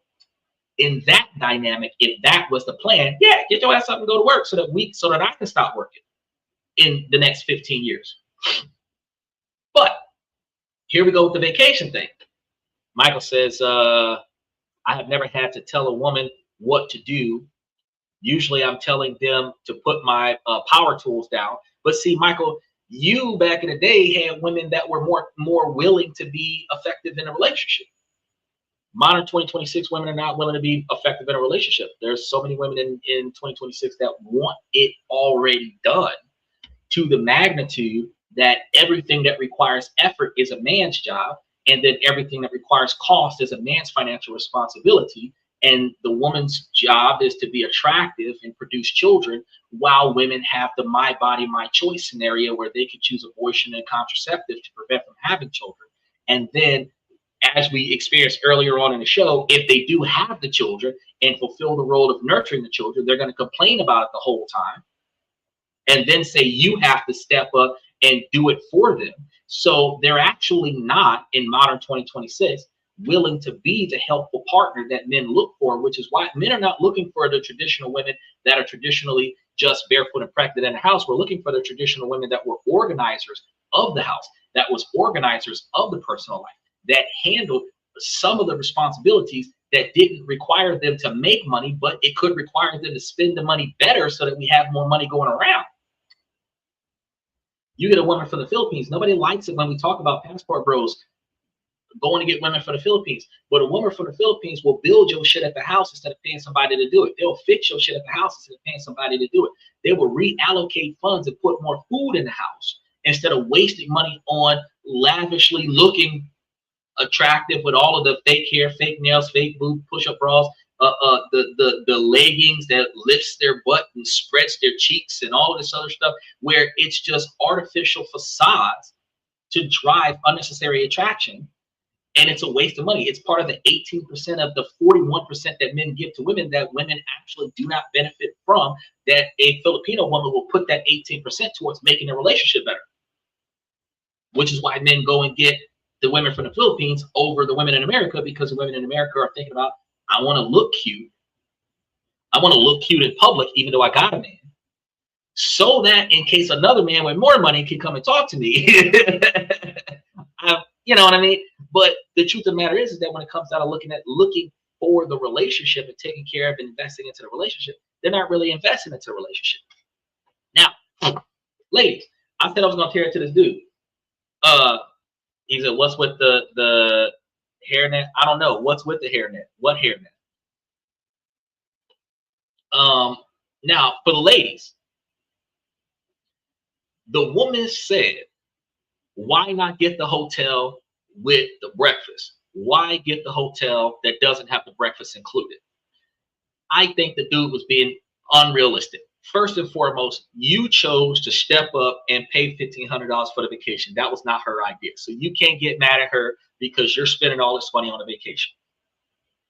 in that dynamic, if that was the plan, yeah, get your ass up and go to work so that I can stop working in the next 15 years. But here we go with the vacation thing. Michael says, I have never had to tell a woman what to do. Usually I'm telling them to put my power tools down. But see, Michael, you back in the day had women that were more willing to be effective in a relationship. Modern 2026 women are not willing to be effective in a relationship. There's so many women in 2026 that want it already done, to the magnitude that everything that requires effort is a man's job, and then everything that requires cost is a man's financial responsibility. And the woman's job is to be attractive and produce children, while women have the my body, my choice scenario where they can choose abortion and contraceptive to prevent from having children. And then, as we experienced earlier on in the show, if they do have the children and fulfill the role of nurturing the children, they're going to complain about it the whole time and then say you have to step up and do it for them. So they're actually not, in modern 2026, willing to be the helpful partner that men look for, which is why men are not looking for the traditional women that are traditionally just barefoot and pregnant in the house. We're looking for the traditional women that were organizers of the house, that was organizers of the personal life, that handled some of the responsibilities that didn't require them to make money, but it could require them to spend the money better so that we have more money going around. You get a woman from the Philippines. Nobody likes it when we talk about passport bros going to get women from the Philippines. But a woman from the Philippines will build your shit at the house instead of paying somebody to do it. They'll fix your shit at the house instead of paying somebody to do it. They will reallocate funds and put more food in the house instead of wasting money on lavishly looking attractive with all of the fake hair, fake nails, fake boob, push-up bras, the leggings that lifts their butt and spreads their cheeks and all of this other stuff, where it's just artificial facades to drive unnecessary attraction. And it's a waste of money. It's part of the 18% of the 41% that men give to women that women actually do not benefit from, that a Filipino woman will put that 18% towards making their relationship better. Which is why men go and get the women from the Philippines over the women in America, because the women in America are thinking about, I want to look cute. I want to look cute in public, even though I got a man. So that in case another man with more money can come and talk to me. You know what I mean? But the truth of the matter is that when it comes down to looking for the relationship and taking care of and investing into the relationship, they're not really investing into the relationship. Now, ladies, I said I was going to tear it to this dude. He said, what's with the hairnet? I don't know. What's with the hairnet? What hairnet? Now, for the ladies, the woman said, why not get the hotel with the breakfast? Why get the hotel that doesn't have the breakfast included? I think the dude was being unrealistic. First and foremost, you chose to step up and pay $1,500 for the vacation. That was not her idea. So you can't get mad at her because you're spending all this money on a vacation.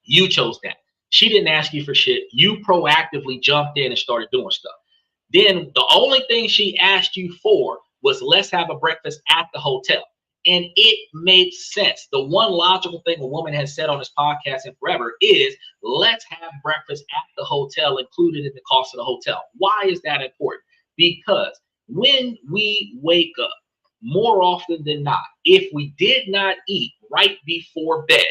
You chose that. She didn't ask you for shit. You proactively jumped in and started doing stuff. Then the only thing she asked you for was, let's have a breakfast at the hotel. And it made sense. The one logical thing a woman has said on this podcast and forever is, let's have breakfast at the hotel included in the cost of the hotel. Why is that important? Because when we wake up, more often than not, if we did not eat right before bed,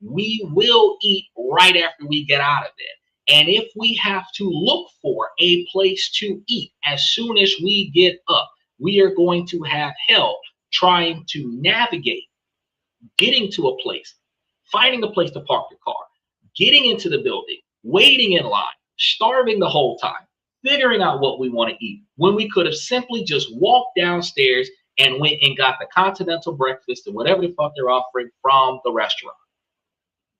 we will eat right after we get out of bed. And if we have to look for a place to eat as soon as we get up, we are going to have hell trying to navigate getting to a place, finding a place to park your car, getting into the building, waiting in line, starving the whole time, figuring out what we want to eat, when we could have simply just walked downstairs and went and got the continental breakfast and whatever the fuck they're offering from the restaurant.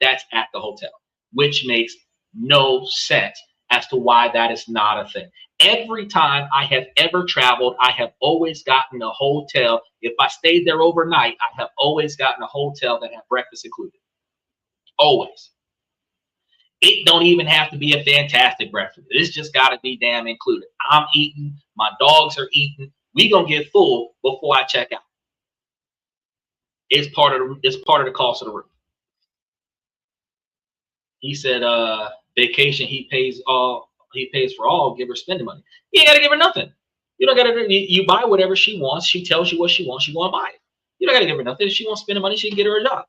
That's at the hotel, which makes no sense as to why that is not a thing. Every time I have ever traveled, I have always gotten a hotel. If I stayed there overnight, I have always gotten a hotel that had breakfast included. Always. It don't even have to be a fantastic breakfast. It's just got to be damn included. I'm eating. My dogs are eating. We gonna get full before I check out. It's part of the cost of the room. He said, vacation, he pays for all, give her spending money. You ain't gotta give her nothing. You don't gotta, you buy whatever she wants. She tells you what she wants, you go and buy it. You don't gotta give her nothing. If she wants spending money, she can get her a job.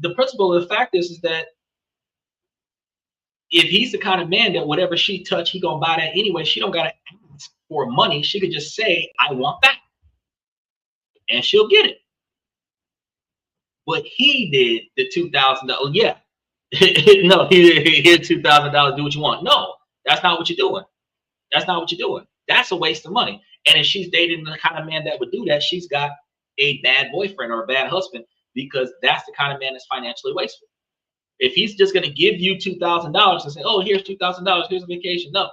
The principle of the fact is that if he's the kind of man that whatever she touch, he gonna buy that anyway, she don't gotta ask for money. She could just say, I want that. And she'll get it. But he did the $2,000. Yeah. No, here's $2,000, do what you want. No, that's not what you're doing. That's not what you're doing. That's a waste of money. And if she's dating the kind of man that would do that, she's got a bad boyfriend or a bad husband, because that's the kind of man that's financially wasteful. If he's just going to give you $2,000 and say, oh, here's $2,000, here's a vacation. No,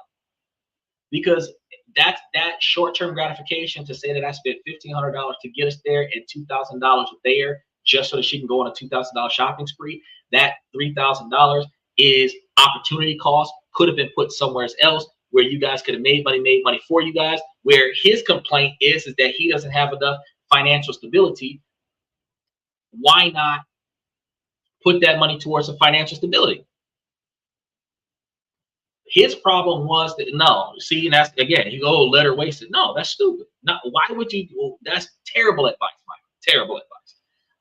because that's that short-term gratification to say that I spent $1,500 to get us there and $2,000 there just so that she can go on a $2,000 shopping spree. That $3,000 is opportunity cost, could have been put somewhere else where you guys could have made money for you guys, where his complaint is that he doesn't have enough financial stability. Why not put that money towards some financial stability? His problem was that no, see, and that's again, you go, oh, let her waste it. No, that's stupid. No, why would you? Well, that's terrible advice, Michael. Terrible advice.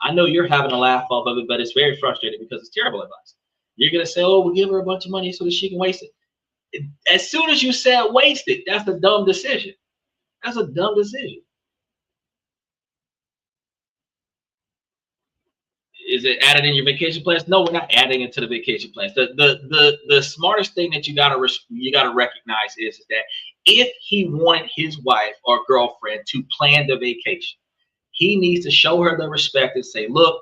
I know you're having a laugh off of it, but it's very frustrating because it's terrible advice. You're gonna say, oh, we'll give her a bunch of money so that she can waste it. As soon as you said waste it, that's a dumb decision. That's a dumb decision. Is it added in your vacation plans? No, we're not adding it to the vacation plans. The smartest thing that you gotta recognize is that if he wanted his wife or girlfriend to plan the vacation, he needs to show her the respect and say, look,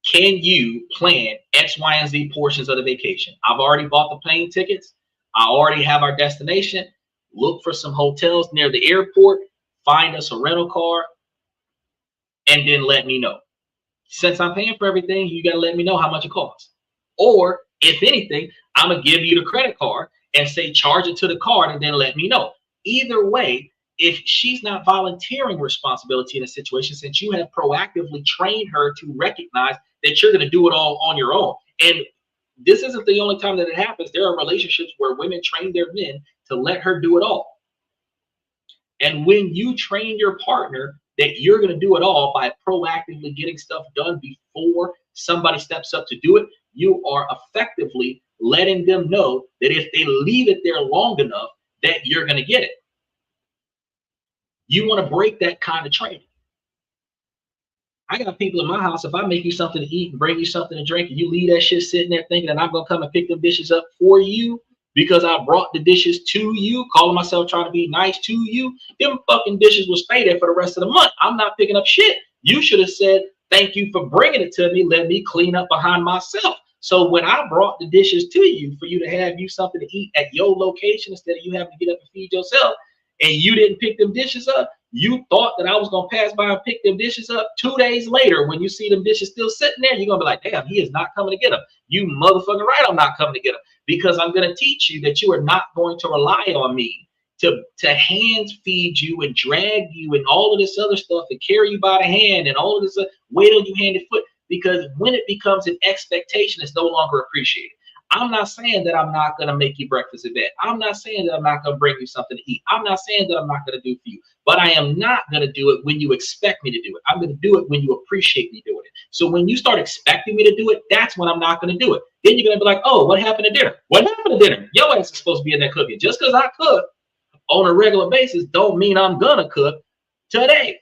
can you plan X, Y, and Z portions of the vacation? I've already bought the plane tickets. I already have our destination. Look for some hotels near the airport. Find us a rental car, and then let me know. Since I'm paying for everything, you got to let me know how much it costs. Or if anything, I'm going to give you the credit card and say, charge it to the card and then let me know. Either way, if she's not volunteering responsibility in a situation, since you have proactively trained her to recognize that you're going to do it all on your own. And this isn't the only time that it happens. There are relationships where women train their men to let her do it all. And when you train your partner that you're going to do it all by proactively getting stuff done before somebody steps up to do it, you are effectively letting them know that if they leave it there long enough, that you're going to get it. You want to break that kind of training. I got people in my house, if I make you something to eat and bring you something to drink and you leave that shit sitting there thinking that I'm going to come and pick them dishes up for you because I brought the dishes to you, calling myself trying to be nice to you, them fucking dishes will stay there for the rest of the month. I'm not picking up shit. You should have said, thank you for bringing it to me. Let me clean up behind myself. So when I brought the dishes to you for you to have you something to eat at your location instead of you having to get up and feed yourself, and you didn't pick them dishes up, you thought that I was going to pass by and pick them dishes up. 2 days later, when you see them dishes still sitting there, you're going to be like, damn, he is not coming to get them. You motherfucking right, I'm not coming to get them. Because I'm going to teach you that you are not going to rely on me to hand feed you and drag you and all of this other stuff and carry you by the hand and all of this, wait on you hand and foot. Because when it becomes an expectation, it's no longer appreciated. I'm not saying that I'm not going to make you breakfast in bed. I'm not saying that I'm not going to bring you something to eat. I'm not saying that I'm not going to do for you. But I am not going to do it when you expect me to do it. I'm going to do it when you appreciate me doing it. So when you start expecting me to do it, that's when I'm not going to do it. Then you're going to be like, oh, what happened to dinner? What happened to dinner? Your ass is supposed to be in there cooking. Just because I cook on a regular basis don't mean I'm going to cook today.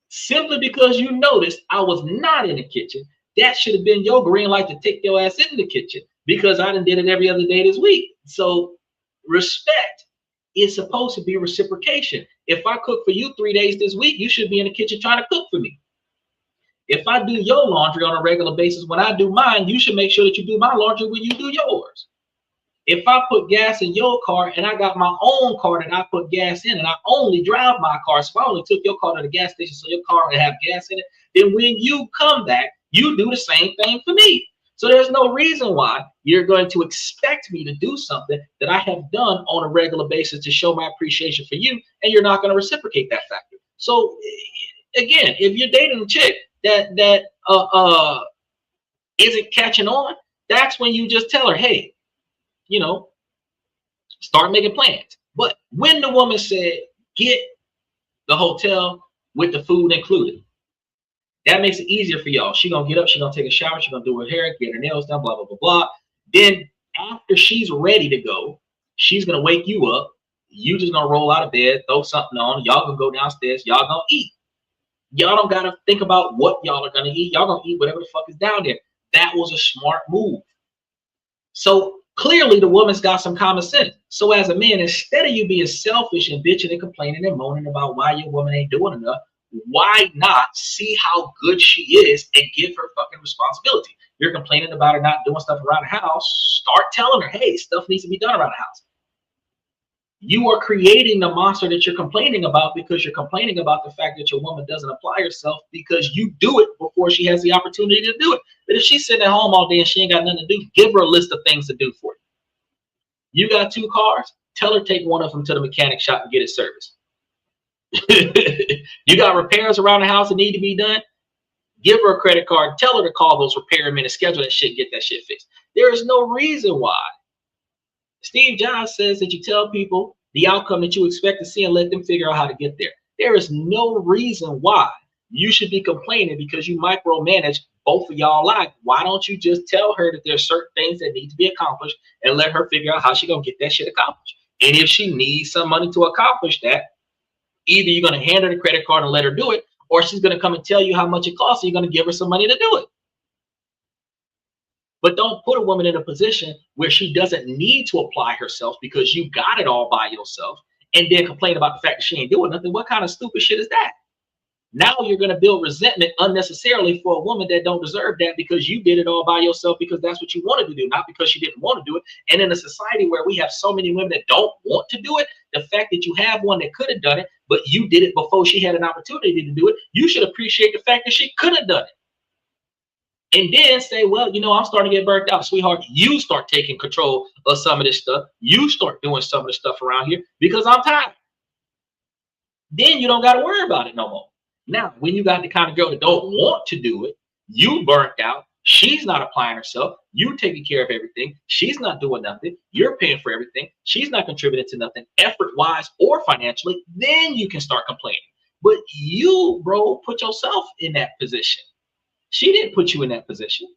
Simply because you noticed I was not in the kitchen, that should have been your green light to take your ass in the kitchen. Because I done did it every other day this week. So respect is supposed to be reciprocation. If I cook for you 3 days this week, you should be in the kitchen trying to cook for me. If I do your laundry on a regular basis, when I do mine, you should make sure that you do my laundry when you do yours. If I put gas in your car and I got my own car that I put gas in and I only drive my car, so I only took your car to the gas station so your car would have gas in it, then when you come back, you do the same thing for me. So there's no reason why you're going to expect me to do something that I have done on a regular basis to show my appreciation for you, and you're not going to reciprocate that factor. So again, if you're dating a chick that isn't catching on, that's when you just tell her, hey, you know, start making plans. But when the woman said, get the hotel with the food included, that makes it easier for y'all. She's going to get up, she's going to take a shower, she's going to do her hair, get her nails done, blah, blah, blah, blah. Then after she's ready to go, she's going to wake you up. You just going to roll out of bed, throw something on. Y'all going to go downstairs. Y'all going to eat. Y'all don't got to think about what y'all are going to eat. Y'all going to eat whatever the fuck is down there. That was a smart move. So clearly the woman's got some common sense. So as a man, instead of you being selfish and bitching and complaining and moaning about why your woman ain't doing enough, why not see how good she is and give her fucking responsibility? You're complaining about her not doing stuff around the house. Start telling her, hey, stuff needs to be done around the house. You are creating the monster that you're complaining about because you're complaining about the fact that your woman doesn't apply herself because you do it before she has the opportunity to do it. But if she's sitting at home all day and she ain't got nothing to do, give her a list of things to do for you. You got 2 cars, tell her take one of them to the mechanic shop and get it serviced. You got repairs around the house that need to be done, give her a credit card, tell her to call those repairmen and schedule that shit, get that shit fixed. There is no reason why Steve Jobs says that you tell people the outcome that you expect to see and let them figure out how to get there. There is no reason why you should be complaining because you micromanage both of y'all life. Why don't you just tell her that there's certain things that need to be accomplished and let her figure out how she's gonna get that shit accomplished? And if she needs some money to accomplish that, either you're gonna hand her the credit card and let her do it, or she's gonna come and tell you how much it costs and you're gonna give her some money to do it. But don't put a woman in a position where she doesn't need to apply herself because you got it all by yourself and then complain about the fact that she ain't doing nothing. What kind of stupid shit is that? Now you're going to build resentment unnecessarily for a woman that don't deserve that because you did it all by yourself because that's what you wanted to do, not because she didn't want to do it. And in a society where we have so many women that don't want to do it, the fact that you have one that could have done it, but you did it before she had an opportunity to do it, you should appreciate the fact that she could have done it. And then say, well, you know, I'm starting to get burnt out, sweetheart. You start taking control of some of this stuff. You start doing some of the stuff around here because I'm tired. Then you don't got to worry about it no more. Now, when you got the kind of girl that don't want to do it, you burnt out. She's not applying herself. You taking care of everything. She's not doing nothing. You're paying for everything. She's not contributing to nothing, effort-wise or financially. Then you can start complaining. But you, bro, put yourself in that position. She didn't put you in that position.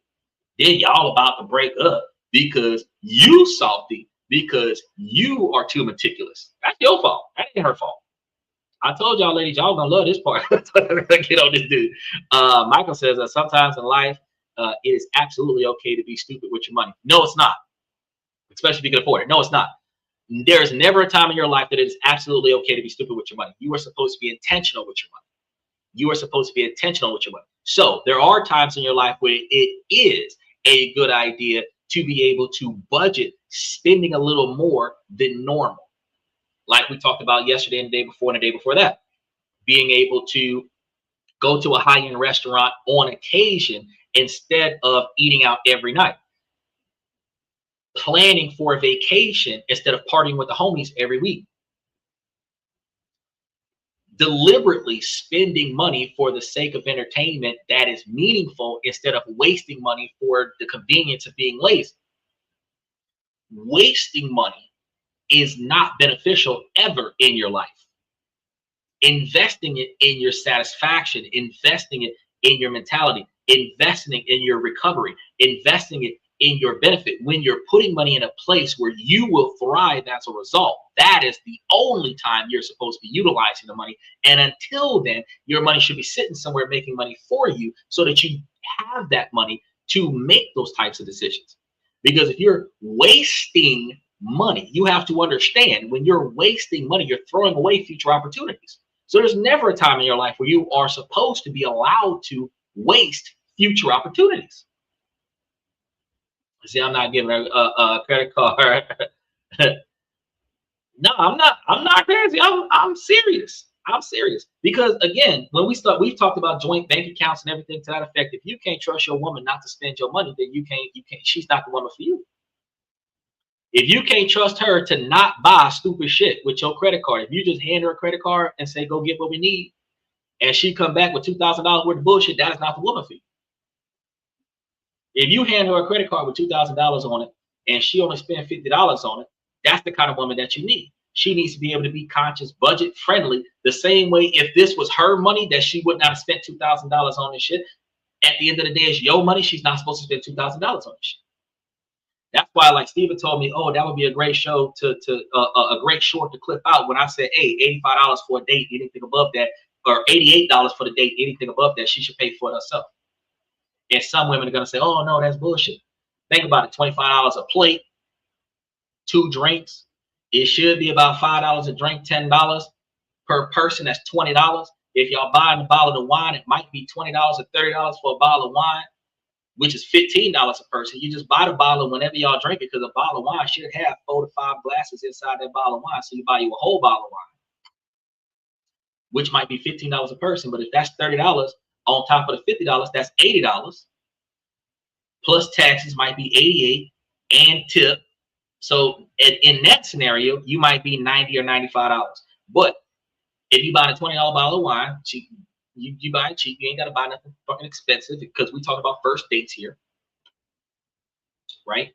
Then y'all about to break up because you salty, because you are too meticulous. That's your fault. That ain't her fault. I told y'all ladies, y'all gonna love this part. Get on this dude. Michael says that sometimes in life, it is absolutely okay to be stupid with your money. No, it's not. Especially if you can afford it. No, it's not. There is never a time in your life that it is absolutely okay to be stupid with your money. You are supposed to be intentional with your money. You are supposed to be intentional with your money. So there are times in your life where it is a good idea to be able to budget spending a little more than normal. Like we talked about yesterday and the day before and the day before that. Being able to go to a high-end restaurant on occasion instead of eating out every night. Planning for a vacation instead of partying with the homies every week. Deliberately spending money for the sake of entertainment that is meaningful instead of wasting money for the convenience of being lazy. Wasting money is not beneficial ever in your life. Investing it in your satisfaction, investing it in your mentality, investing it in your recovery, investing it in your benefit. When you're putting money in a place where you will thrive as a result, that is the only time you're supposed to be utilizing the money. And until then, your money should be sitting somewhere making money for you so that you have that money to make those types of decisions. Because if you're wasting money, you have to understand when you're wasting money, you're throwing away future opportunities. So there's never a time in your life where you are supposed to be allowed to waste future opportunities. See, I'm not giving a credit card. No, I'm not crazy. I'm serious. I'm serious. Because again, when we've talked about joint bank accounts and everything to that effect. If you can't trust your woman not to spend your money, then you can't, she's not the woman for you. If you can't trust her to not buy stupid shit with your credit card, if you just hand her a credit card and say, go get what we need, and she come back with $2,000 worth of bullshit, that is not the woman for you. If you hand her a credit card with $2,000 on it and she only spent $50 on it, that's the kind of woman that you need. She needs to be able to be conscious, budget friendly, the same way if this was her money that she would not have spent $2,000 on this shit. At the end of the day, it's your money. She's not supposed to spend $2,000 on this shit. That's why, like Steven told me, oh, that would be a great show a great short to clip out when I said, hey, $85 for a date, anything above that, or $88 for the date, anything above that, she should pay for it herself. And some women are going to say, oh, no, that's bullshit. Think about it, $25 a plate, 2 drinks. It should be about $5 a drink, $10 per person. That's $20. If y'all buying a bottle of wine, it might be $20 or $30 for a bottle of wine, which is $15 a person. You just buy the bottle whenever y'all drink it, because a bottle of wine should have 4 to 5 glasses inside that bottle of wine. So you buy you a whole bottle of wine, which might be $15 a person. But if that's $30 on top of the $50, that's $80. Plus taxes might be $88 and tip. So in that scenario, you might be $90 or $95. But if you buy a $20 bottle of wine, you buy it cheap. You ain't got to buy nothing fucking expensive, because we talk about first dates here, right?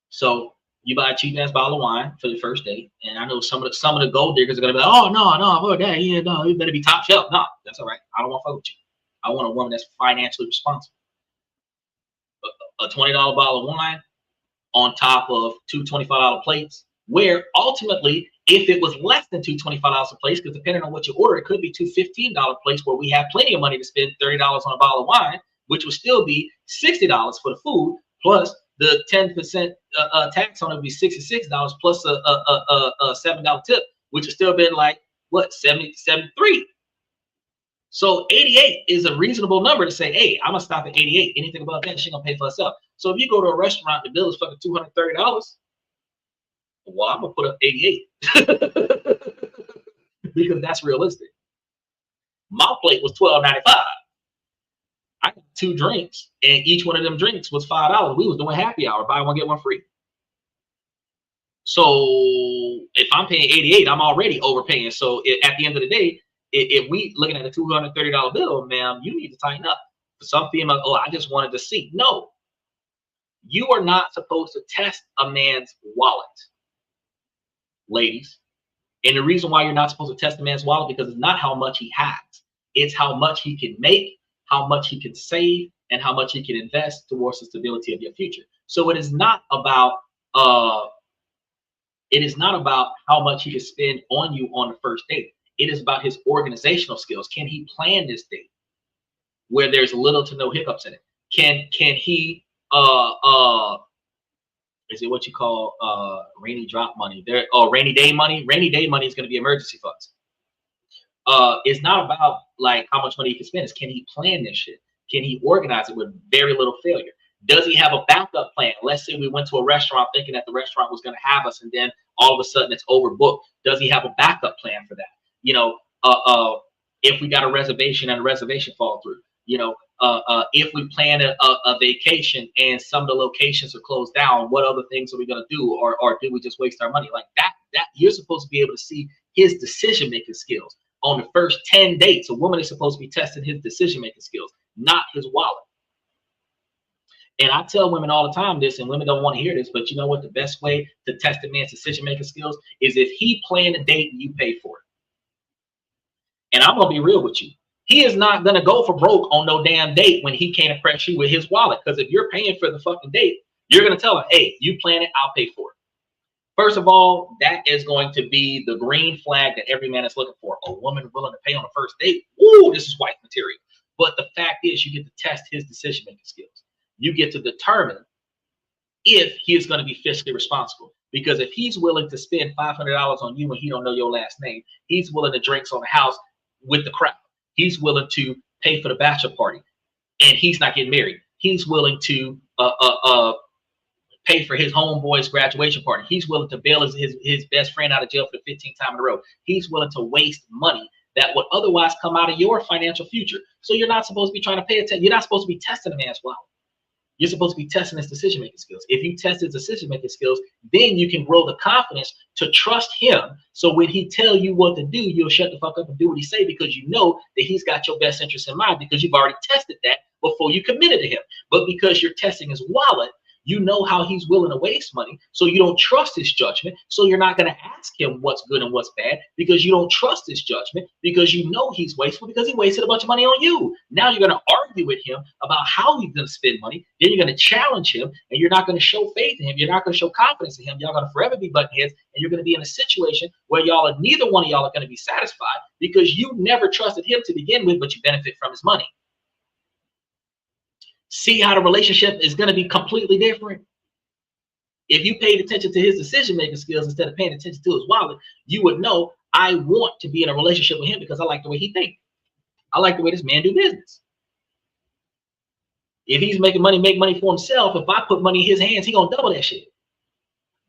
So You buy a cheap ass bottle of wine for the first date, and I know some of the gold diggers are gonna be like, oh no, that yeah, no, you better be top shelf. No, that's all right. I don't want to fuck with you. I want a woman that's financially responsible. A $20 bottle of wine on top of two $25 plates, where ultimately, if it was less than two $25 a place, because depending on what you order, it could be two $15 plates where we have plenty of money to spend $30 on a bottle of wine, which would still be $60 for the food, plus the 10% tax on it would be $66 plus a $7 tip, which would still been like, what, 70, 73. So 88 is a reasonable number to say, hey, I'm gonna stop at 88. Anything above that, she gonna pay for herself. So if you go to a restaurant, the bill is fucking $230. Well, I'm gonna put up 88 because that's realistic. My plate was $12.95. I got 2 drinks, and each one of them drinks was $5. We was doing happy hour, buy one get one free. So if I'm paying 88, I'm already overpaying. So at the end of the day, if we looking at a $230 bill, ma'am, you need to tighten up. For some female, oh, I just wanted to see. No, you are not supposed to test a man's wallet, ladies. And the reason why you're not supposed to test a man's wallet, because it's not how much he has. It's how much he can make, how much he can save, and how much he can invest towards the stability of your future. So it is not about how much he can spend on you on the first date. It is about his organizational skills. Can he plan this date where there's little to no hiccups in it? Can he is it what you call rainy drop money? Rainy day money. Rainy day money is going to be emergency funds. It's not about like how much money he can spend. It's can he plan this shit? Can he organize it with very little failure? Does he have a backup plan? Let's say we went to a restaurant thinking that the restaurant was going to have us, and then all of a sudden it's overbooked. Does he have a backup plan for that? You know, if we got a reservation and a reservation fall through, you know, if we plan a vacation and some of the locations are closed down, what other things are we going to do? Or do we just waste our money? Like that you're supposed to be able to see his decision-making skills. On the first 10 dates, a woman is supposed to be testing his decision-making skills, not his wallet. And I tell women all the time this, and women don't want to hear this, but you know what? The best way to test a man's decision-making skills is if he planned a date and you pay for it. And I'm going to be real with you. He is not going to go for broke on no damn date when he can't impress you with his wallet. Because if you're paying for the fucking date, you're going to tell him, hey, you plan it, I'll pay for it. First of all, that is going to be the green flag that every man is looking for. A woman willing to pay on the first date. Ooh, this is white material. But the fact is, you get to test his decision-making skills. You get to determine if he is going to be fiscally responsible. Because if he's willing to spend $500 on you and he don't know your last name, he's willing to drinks on the house with the crowd. He's willing to pay for the bachelor party, and he's not getting married. He's willing to pay for his homeboy's graduation party. He's willing to bail his best friend out of jail for the 15th time in a row. He's willing to waste money that would otherwise come out of your financial future. So you're not supposed to be trying to pay attention. You're not supposed to be testing a man's wallet. You're supposed to be testing his decision-making skills. If you test his decision-making skills, then you can grow the confidence to trust him. So when he tell you what to do, you'll shut the fuck up and do what he say, because you know that he's got your best interest in mind, because you've already tested that before you committed to him. But because you're testing his wallet, you know how he's willing to waste money, so you don't trust his judgment. So you're not going to ask him what's good and what's bad, because you don't trust his judgment, because you know he's wasteful, because he wasted a bunch of money on you. Now you're going to argue with him about how he's going to spend money. Then you're going to challenge him, and you're not going to show faith in him. You're not going to show confidence in him. Y'all going to forever be button heads, and you're going to be in a situation where neither one of y'all are going to be satisfied, because you never trusted him to begin with, but you benefit from his money. See how the relationship is going to be completely different? If you paid attention to his decision-making skills instead of paying attention to his wallet, you would know, I want to be in a relationship with him because I like the way he thinks. I like the way this man do business. If he's making money, make money for himself. If I put money in his hands, he going to double that shit.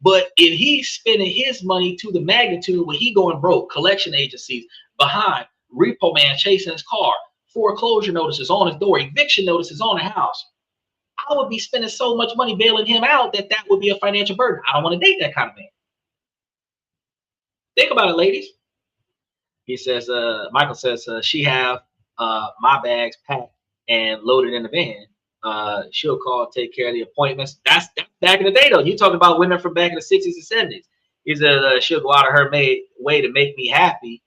But if he's spending his money to the magnitude where he going broke, collection agencies behind, repo man chasing his car, foreclosure notices on his door, eviction notices on the house, I would be spending so much money bailing him out that would be a financial burden. I don't want to date that kind of man. Think about it, ladies. He says, Michael says, she have my bags packed and loaded in the van. She'll call, take care of the appointments. That's Back in the day, though, you talking about women from back in the 60s and 70s. Is that she'll go out of her way to make me happy.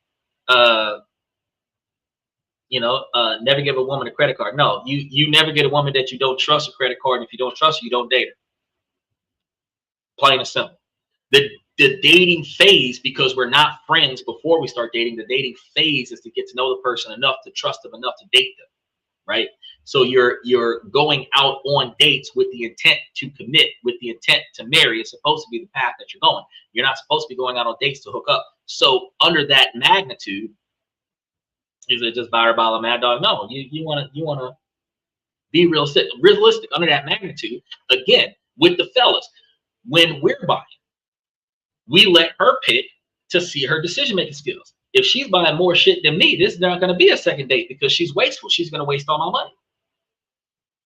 Never give a woman a credit card. No, you never get a woman that you don't trust a credit card. And if you don't trust her, you don't date her. Plain and simple. The dating phase, because we're not friends before we start dating, the dating phase is to get to know the person enough to trust them enough to date them, right? So you're going out on dates with the intent to commit, with the intent to marry. It's supposed to be the path that you're going. You're not supposed to be going out on dates to hook up. So under that magnitude, is it just buy or bottle mad dog? No, you want to be realistic under that magnitude. Again, with the fellas, when we're buying, we let her pick to see her decision-making skills. If she's buying more shit than me, this is not going to be a second date because she's wasteful. She's going to waste all my money.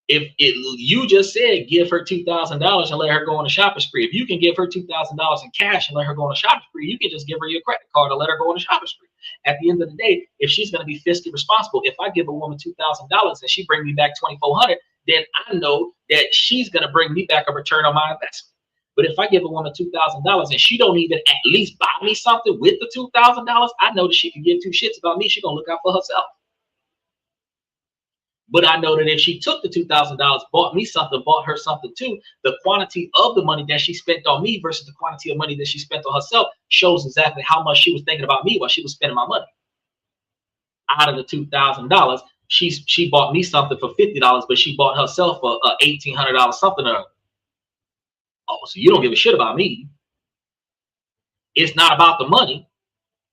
If you just said give her $2,000 and let her go on a shopping spree. If you can give her $2,000 in cash and let her go on a shopping spree, you can just give her your credit card and let her go on a shopping spree. At the end of the day, if she's going to be fiscally responsible, if I give a woman $2,000 and she bring me back $2,400, then I know that she's going to bring me back a return on my investment. But if I give a woman $2,000 and she don't even at least buy me something with the $2,000, I know that she can give two shits about me. She's going to look out for herself. But I know that if she took the $2,000, bought me something, bought her something too, the quantity of the money that she spent on me versus the quantity of money that she spent on herself shows exactly how much she was thinking about me while she was spending my money. Out of the $2,000, she bought me something for $50, but she bought herself a $1,800 something. Oh, so you don't give a shit about me. It's not about the money.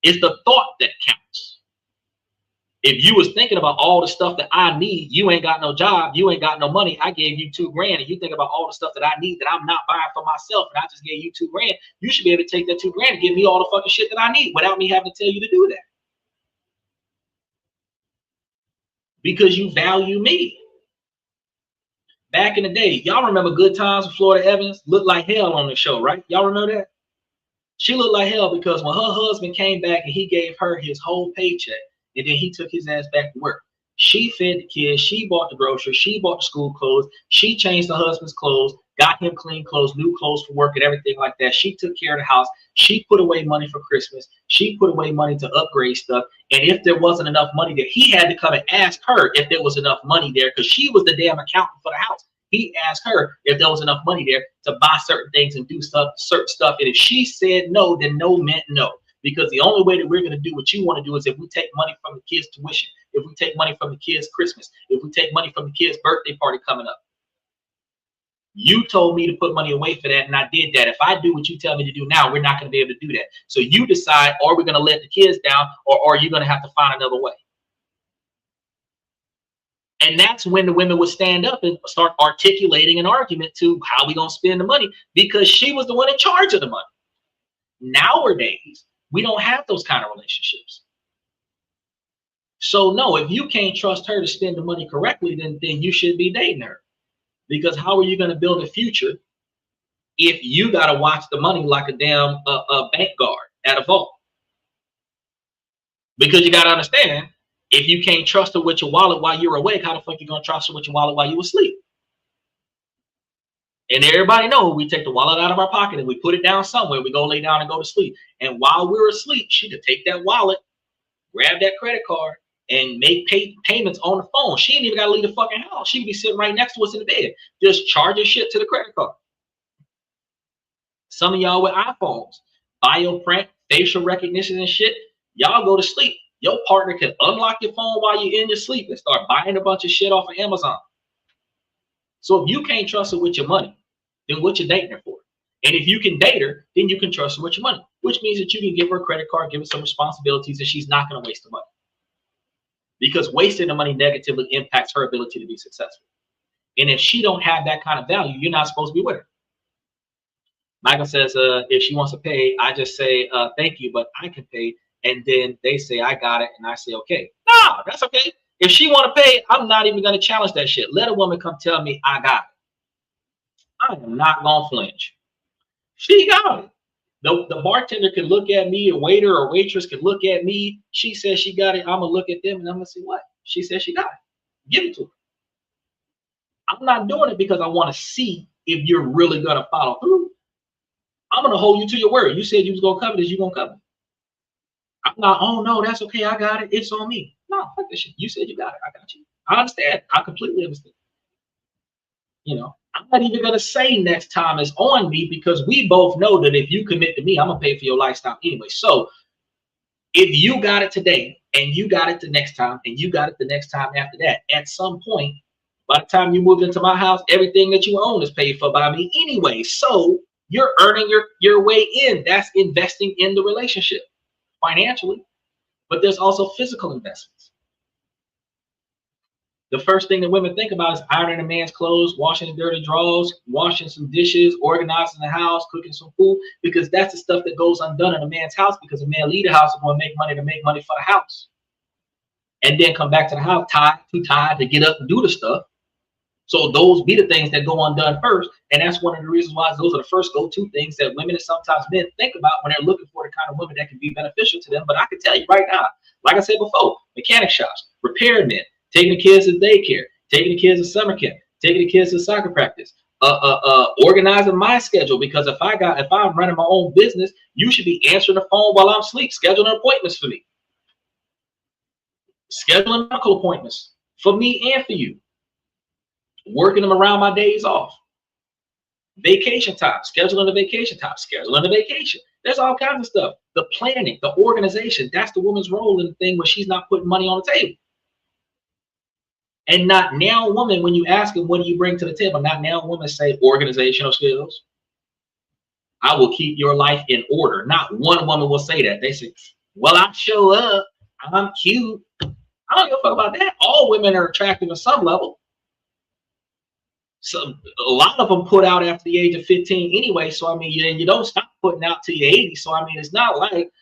It's the thought that counts. If you was thinking about all the stuff that I need, you ain't got no job, you ain't got no money, I gave you $2,000, and you think about all the stuff that I need that I'm not buying for myself, and I just gave you $2,000, you should be able to take that $2,000 and give me all the fucking shit that I need without me having to tell you to do that. Because you value me. Back in the day, y'all remember Good Times with Florida Evans? Looked like hell on the show, right? Y'all remember that? She looked like hell because when her husband came back and he gave her his whole paycheck, and then he took his ass back to work. She fed the kids, she bought the groceries, she bought the school clothes, she changed the husband's clothes, got him clean clothes, new clothes for work and everything like that. She took care of the house. She put away money for Christmas. She put away money to upgrade stuff. And if there wasn't enough money there, he had to come and ask her if there was enough money there because she was the damn accountant for the house. He asked her if there was enough money there to buy certain things and do certain stuff. And if she said no, then no meant no. Because the only way that we're going to do what you want to do is if we take money from the kids' tuition, if we take money from the kids' Christmas, if we take money from the kids' birthday party coming up. You told me to put money away for that, and I did that. If I do what you tell me to do now, we're not going to be able to do that. So you decide, are we going to let the kids down, or are you going to have to find another way? And that's when the women would stand up and start articulating an argument to how we going to spend the money because she was the one in charge of the money. Nowadays, we don't have those kind of relationships. So no, if you can't trust her to spend the money correctly, then you should be dating her. Because how are you going to build a future if you got to watch the money like a damn bank guard at a vault? Because you got to understand, if you can't trust her with your wallet while you're awake, how the fuck you going to trust her with your wallet while you asleep? And everybody know we take the wallet out of our pocket and we put it down somewhere. We go lay down and go to sleep. And while we're asleep, she could take that wallet, grab that credit card, and make payments on the phone. She ain't even got to leave the fucking house. She could be sitting right next to us in the bed, just charging shit to the credit card. Some of y'all with iPhones, bioprint, facial recognition and shit, y'all go to sleep. Your partner can unlock your phone while you're in your sleep and start buying a bunch of shit off of Amazon. So if you can't trust her with your money, then what you dating her for? And if you can date her, then you can trust her with your money, which means that you can give her a credit card, give her some responsibilities, and she's not going to waste the money. Because wasting the money negatively impacts her ability to be successful. And if she don't have that kind of value, you're not supposed to be with her. Michael says, if she wants to pay, I just say, thank you, but I can pay. And then they say, I got it. And I say, okay. No, that's okay. If she want to pay, I'm not even going to challenge that shit. Let a woman come tell me I got it. I am not going to flinch. She got it. The bartender can look at me, a waiter or waitress can look at me. She says she got it. I'm going to look at them and I'm going to say, what? She says she got it. Give it to her. I'm not doing it because I want to see if you're really gonna follow through, I'm gonna hold you to your word. You said you was gonna cover this, you gonna cover it. I'm not, oh no, that's okay, I got it, it's on me. No, fuck this shit. You said you got it, I got you. I understand. I completely understand. You know, I'm not even gonna say next time is on me, because we both know that if you commit to me, I'm gonna pay for your lifestyle anyway. So if you got it today and you got it the next time and you got it the next time after that, at some point, by the time you move into my house, everything that you own is paid for by me anyway. So you're earning your way in. That's investing in the relationship financially, but there's also physical investments. The first thing that women think about is ironing a man's clothes, washing his dirty drawers, washing some dishes, organizing the house, cooking some food, because that's the stuff that goes undone in a man's house, because a man leave the house and going to make money for the house. And then come back to the house too tired to get up and do the stuff. So those be the things that go undone first. And that's one of the reasons why those are the first go-to things that women and sometimes men think about when they're looking for the kind of women that can be beneficial to them. But I can tell you right now, like I said before, mechanic shops, repairmen, taking the kids to daycare, taking the kids to summer camp, taking the kids to soccer practice, organizing my schedule, because if I'm running my own business, you should be answering the phone while I'm asleep, scheduling appointments for me, scheduling medical appointments for me and for you, working them around my days off, vacation time, scheduling the vacation time, scheduling the vacation. There's all kinds of stuff. The planning, the organization, that's the woman's role in the thing where she's not putting money on the table. And not now woman, when you ask them, what do you bring to the table? Not now women say organizational skills. I will keep your life in order. Not one woman will say that. They say, well, I show up, I'm cute. I don't give a fuck about that. All women are attractive at some level. So a lot of them put out after the age of 15 anyway. So, I mean, you don't stop putting out till you're 80. So, I mean, it's not like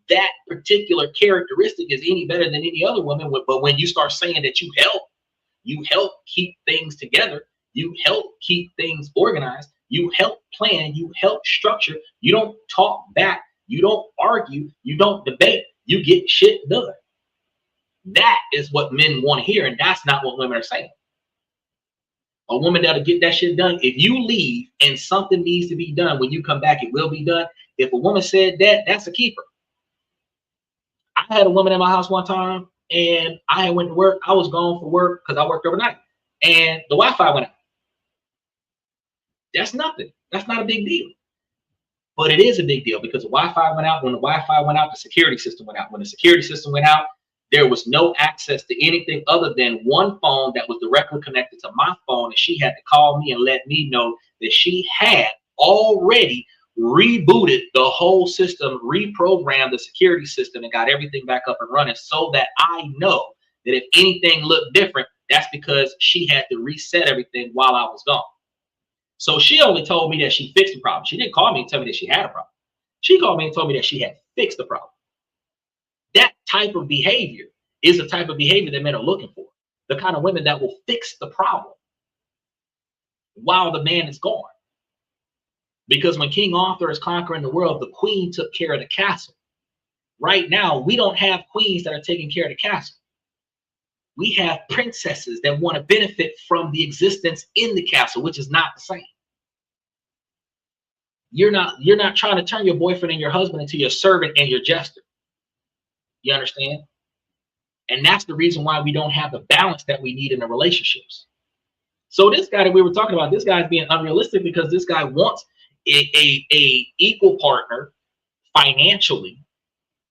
that particular characteristic is any better than any other woman. But when you start saying that you help keep things together, you help keep things organized, you help plan, you help structure, you don't talk back, you don't argue, you don't debate, you get shit done. That is what men want to hear, and that's not what women are saying. A woman that'll get that shit done, if you leave and something needs to be done, when you come back, it will be done. If a woman said that, that's a keeper. I had a woman in my house one time, and I went to work. I was gone for work because I worked overnight, and the Wi-Fi went out. That's nothing. That's not a big deal. But it is a big deal, because the Wi-Fi went out. When the Wi-Fi went out, the security system went out. When the security system went out, there was no access to anything other than one phone that was directly connected to my phone, and she had to call me and let me know that she had already rebooted the whole system, reprogrammed the security system, and got everything back up and running, so that I know that if anything looked different, that's because she had to reset everything while I was gone. So she only told me that she fixed the problem. She didn't call me and tell me that she had a problem. She called me and told me that she had fixed the problem. That type of behavior is the type of behavior that men are looking for. The kind of women that will fix the problem while the man is gone. Because when King Arthur is conquering the world, the queen took care of the castle. Right now, we don't have queens that are taking care of the castle. We have princesses that want to benefit from the existence in the castle, which is not the same. You're not trying to turn your boyfriend and your husband into your servant and your jester. You understand? And that's the reason why we don't have the balance that we need in the relationships. So this guy that we were talking about, this guy's being unrealistic, because this guy wants a equal partner financially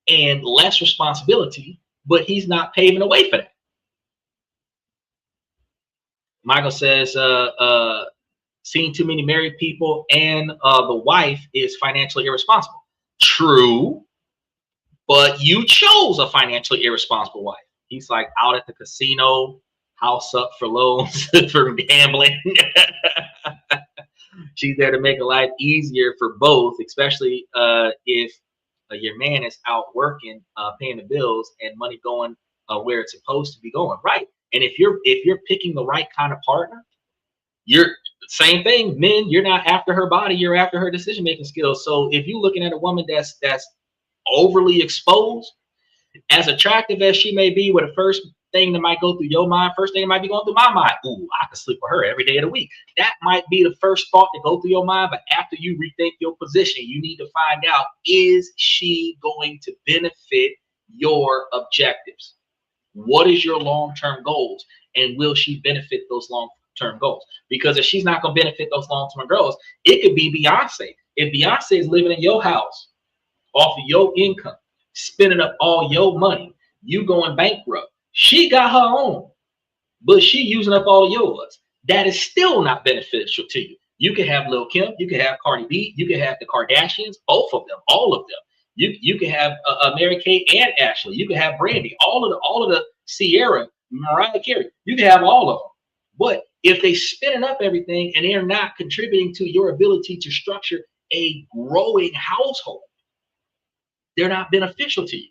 and less responsibility, but he's not paving the way for that. Michael says, seeing too many married people and the wife is financially irresponsible. True, but you chose a financially irresponsible wife. He's like out at the casino, house up for loans for gambling. She's there to make a life easier for both, especially if your man is out working, paying the bills, and money going where it's supposed to be going. Right. And if you're picking the right kind of partner, you're same thing, men, you're not after her body, you're after her decision-making skills. So if you're looking at a woman that's overly exposed, as attractive as she may be with a first thing that might go through your mind, first thing that might be going through my mind, ooh, I could sleep with her every day of the week. That might be the first thought to go through your mind, but after you rethink your position, you need to find out, is she going to benefit your objectives? What is your long-term goals? And will she benefit those long-term goals? Because if she's not going to benefit those long-term goals, it could be Beyonce. If Beyonce is living in your house off of your income, spending up all your money, you going bankrupt. She got her own, but she using up all of yours. That is still not beneficial to you. You can have Lil Kim, you can have Cardi B, you can have the Kardashians, both of them, all of them. You can have Mary Kate and Ashley. You can have Brandy, all of the Sierra, Mariah Carey. You can have all of them. But if they spinning up everything and they're not contributing to your ability to structure a growing household, they're not beneficial to you.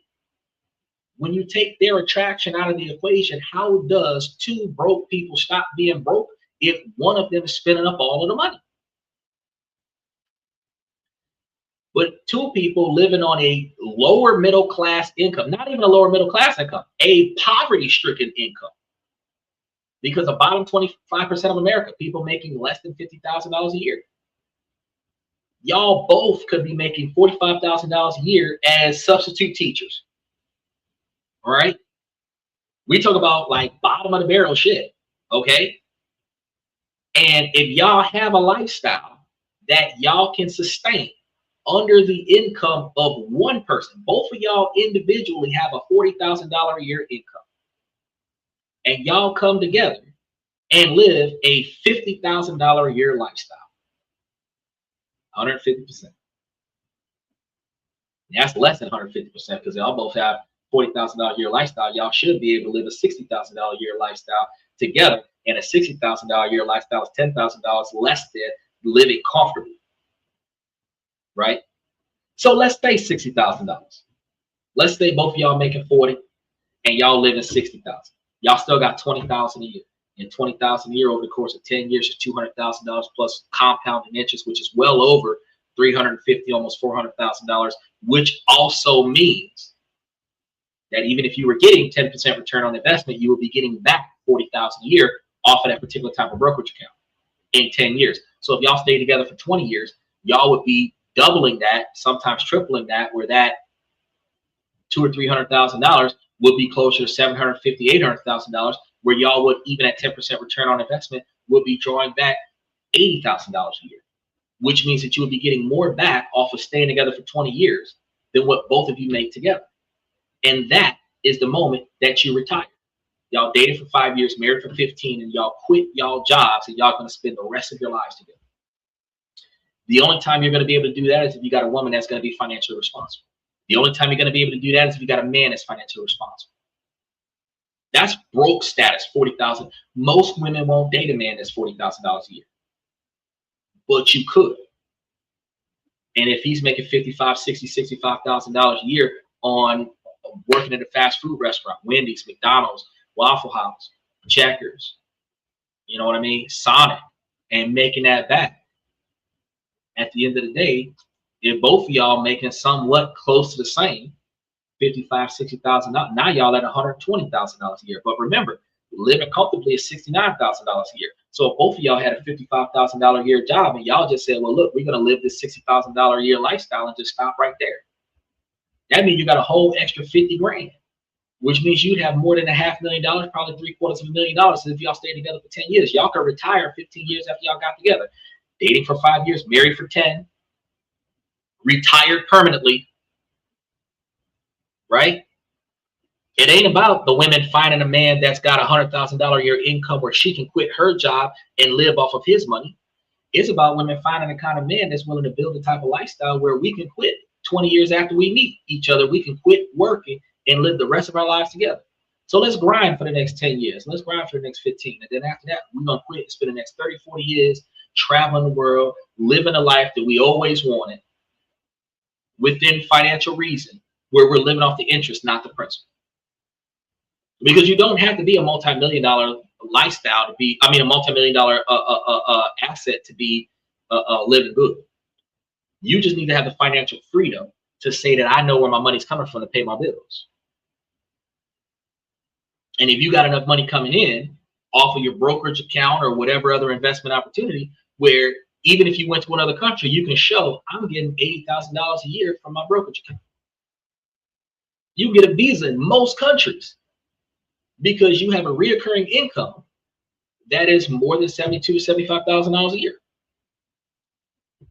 When you take their attraction out of the equation, how does two broke people stop being broke if one of them is spending up all of the money? But two people living on a lower middle class income, not even a lower middle class income, a poverty stricken income. Because the bottom 25% of America, people making less than $50,000 a year. Y'all both could be making $45,000 a year as substitute teachers. All right. We talk about like bottom of the barrel shit. Okay. And if y'all have a lifestyle that y'all can sustain under the income of one person, both of y'all individually have a $40,000 a year income, and y'all come together and live a $50,000 a year lifestyle, 150%. That's less than 150% because y'all both have $40,000 a year lifestyle. Y'all should be able to live a $60,000 a year lifestyle together, and a $60,000 a year lifestyle is $10,000 less than living comfortably. Right? So let's say $60,000. Let's say both of y'all making 40 and y'all living 60,000. Y'all still got 20,000 a year. And 20,000 a year over the course of 10 years is $200,000 plus compounding interest, which is well over $350,000, almost $400,000, which also means that even if you were getting 10% return on investment, you would be getting back $40,000 a year off of that particular type of brokerage account in 10 years. So if y'all stay together for 20 years, y'all would be doubling that, sometimes tripling that, where that $200,000 or $300,000 would be closer to $750,000, $800,000, where y'all would, even at 10% return on investment, would be drawing back $80,000 a year, which means that you would be getting more back off of staying together for 20 years than what both of you make together. And that is the moment that you retire. Y'all dated for 5 years, married for 15, and y'all quit y'all jobs, and y'all gonna spend the rest of your lives together. The only time you're gonna be able to do that is if you got a woman that's gonna be financially responsible. The only time you're gonna be able to do that is if you got a man that's financially responsible. That's broke status, 40,000. Most women won't date a man that's $40,000 a year, but you could. And if he's making $55,000, $60,000, $65,000 a year on working at a fast food restaurant, Wendy's, McDonald's, Waffle House, Checkers, you know what I mean, Sonic, and making that back, at the end of the day, if both of y'all making somewhat close to the same, $55,000, $60,000, now y'all at $120,000 a year. But remember, living comfortably is $69,000 a year. So if both of y'all had a $55,000 a year job and y'all just said, well, look, we're gonna live this $60,000 a year lifestyle and just stop right there, that means you got a whole extra 50 grand, which means you'd have more than $500,000, probably $750,000. So if y'all stay together for 10 years, y'all could retire 15 years after y'all got together. Dating for 5 years, married for 10, retired permanently, right? It ain't about the women finding a man that's got $100,000 a year income where she can quit her job and live off of his money. It's about women finding the kind of man that's willing to build the type of lifestyle where we can quit 20 years after we meet each other. We can quit working and live the rest of our lives together. So let's grind for the next 10 years. Let's grind for the next 15. And then after that, we're going to quit and spend the next 30, 40 years traveling the world, living a life that we always wanted within financial reason, where we're living off the interest, not the principal. Because you don't have to be a multi-million-dollar lifestyle to be, a multi-million-dollar asset to be living good. You just need to have the financial freedom to say that I know where my money's coming from to pay my bills. And if you got enough money coming in off of your brokerage account or whatever other investment opportunity, where even if you went to another country, you can show I'm getting $80,000 a year from my brokerage account. You get a visa in most countries because you have a reoccurring income that is more than $72,000 to $75,000 a year.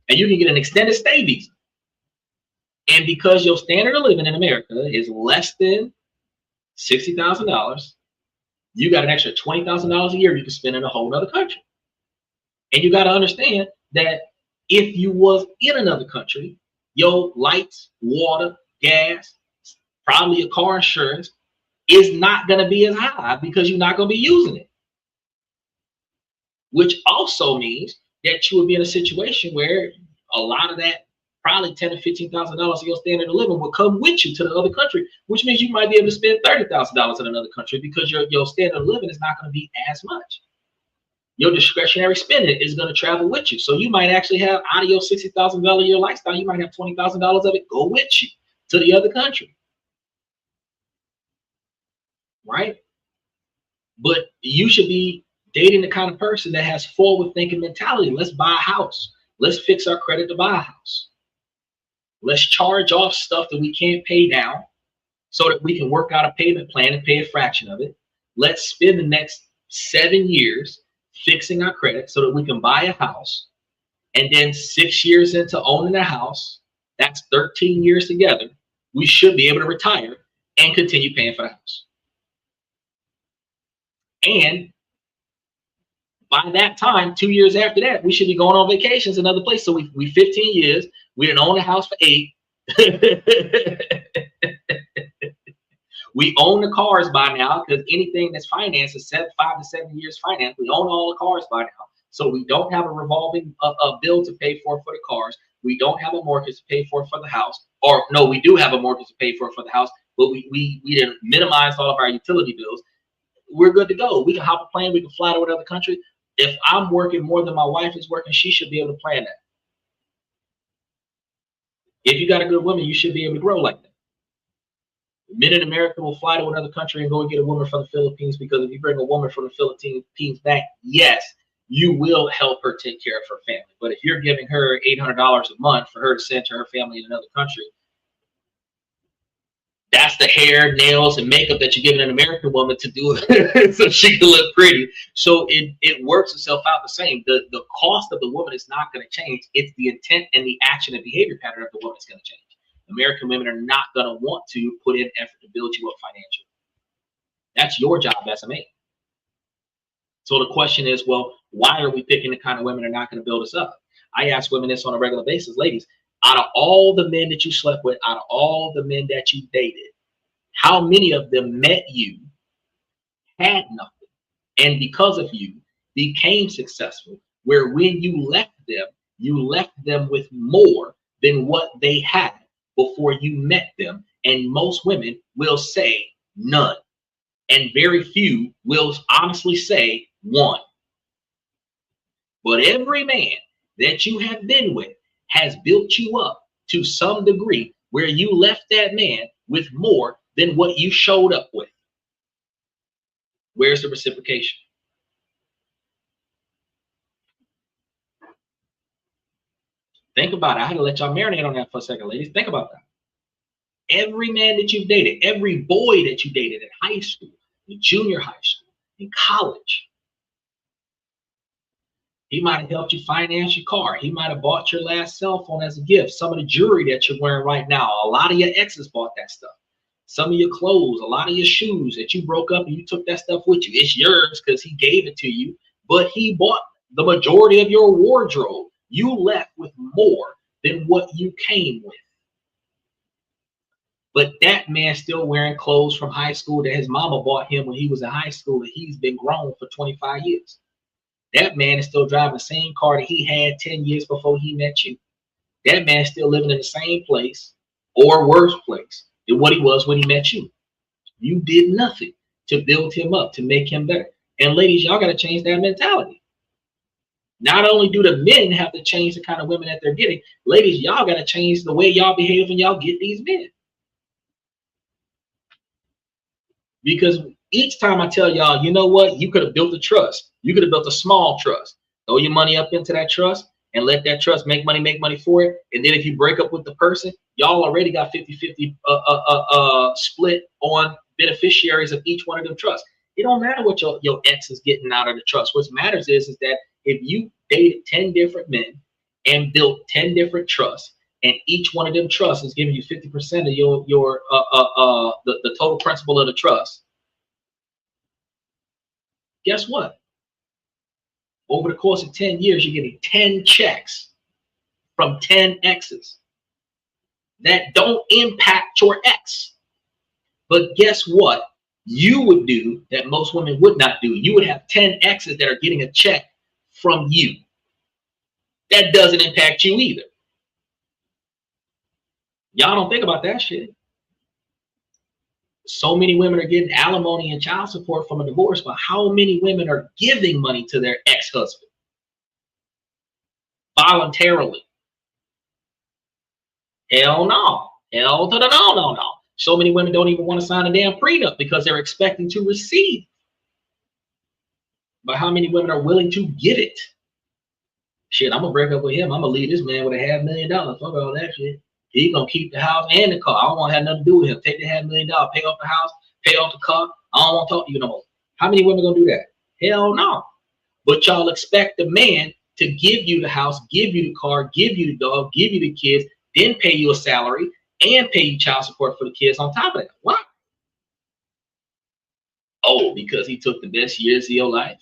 And you can get an extended stay visa. And because your standard of living in America is less than $60,000, you got an extra $20,000 a year you can spend in a whole other country. And you got to understand that if you was in another country, your lights, water, gas, probably your car insurance is not going to be as high because you're not going to be using it. Which also means that you would be in a situation where a lot of that, probably $10,000 to $15,000 of your standard of living will come with you to the other country, which means you might be able to spend $30,000 in another country because your standard of living is not going to be as much. Your discretionary spending is going to travel with you. So you might actually have, out of your $60,000 a year lifestyle, you might have $20,000 of it go with you to the other country. Right? But you should be dating the kind of person that has forward thinking mentality. Let's buy a house. Let's fix our credit to buy a house. Let's charge off stuff that we can't pay down so that we can work out a payment plan and pay a fraction of it. Let's spend the next 7 years fixing our credit so that we can buy a house. And then 6 years into owning a house, that's 13 years together, we should be able to retire and continue paying for the house. And by that time, 2 years after that, we should be going on vacations in another place. So we 15 years, we didn't own a house for 8. We own the cars by now because anything that's financed is 5 to 7 years finance. We own all the cars by now. So we don't have a revolving bill to pay for the cars. We don't have a mortgage to pay for the house. Or no, we do have a mortgage to pay for the house, but we didn't minimize all of our utility bills. We're good to go. We can hop a plane. We can fly to another country. If I'm working more than my wife is working, she should be able to plan that. If you got a good woman, you should be able to grow like that. Men in America will fly to another country and go and get a woman from the Philippines, because if you bring a woman from the Philippines back, yes, you will help her take care of her family. But if you're giving her $800 a month for her to send to her family in another country, that's the hair, nails, and makeup that you're giving an American woman to do it so she can look pretty. So it works itself out the same. The cost of the woman is not going to change. It's the intent and the action and behavior pattern of the woman is going to change. American women are not going to want to put in effort to build you up financially. That's your job as a man. So the question is, well, why are we picking the kind of women that are not going to build us up? I ask women this on a regular basis. Ladies, out of all the men that you slept with, out of all the men that you dated, how many of them met you, had nothing, and because of you became successful, where when you left them with more than what they had before you met them? And most women will say none. And very few will honestly say one. But every man that you have been with has built you up to some degree where you left that man with more than what you showed up with. Where's the reciprocation? Think about it. I had to let y'all marinate on that for a second, ladies. Think about that. Every man that you've dated, every boy that you dated in high school, in junior high school, in college, he might have helped you finance your car. He might have bought your last cell phone as a gift. Some of the jewelry that you're wearing right now, a lot of your exes bought that stuff. Some of your clothes, a lot of your shoes that you broke up and you took that stuff with you. It's yours because he gave it to you, but he bought the majority of your wardrobe. You left with more than what you came with. But that man's still wearing clothes from high school that his mama bought him when he was in high school, and he's been grown for 25 years. That man is still driving the same car that he had 10 years before he met you. That man's still living in the same place or worse place than what he was when he met you. You did nothing to build him up, to make him better. And ladies, y'all got to change that mentality. Not only do the men have to change the kind of women that they're getting, ladies, y'all got to change the way y'all behave when y'all get these men. Because Each time I tell y'all, you know what? You could have built a trust. You could have built a small trust. Throw your money up into that trust and let that trust make money for it. And then if you break up with the person, y'all already got 50-50 split on beneficiaries of each one of them trusts. It don't matter what your ex is getting out of the trust. What matters is that if you dated 10 different men and built 10 different trusts, and each one of them trusts is giving you 50% of the total principal of the trust, guess what? Over the course of 10 years, you're getting 10 checks from 10 exes that don't impact your ex. But guess what? You would do that most women would not do. You would have 10 exes that are getting a check from you. That doesn't impact you either. Y'all don't think about that shit. So many women are getting alimony and child support from a divorce, but how many women are giving money to their ex-husband voluntarily? Hell no. Hell to the no. So many women don't even want to sign a damn prenup because they're expecting to receive. But how many women are willing to give it? Shit, I'm gonna break up with him. I'm gonna leave this man with $500,000. Fuck all that shit. He gonna keep the house and the car. I don't want to have nothing to do with him. Take the $500,000, pay off the house, pay off the car. I don't want to talk to you no more. How many women gonna do that? Hell no. But y'all expect the man to give you the house, give you the car, give you the dog, give you the kids, then pay you a salary and pay you child support for the kids on top of that. Why? Oh, because he took the best years of your life.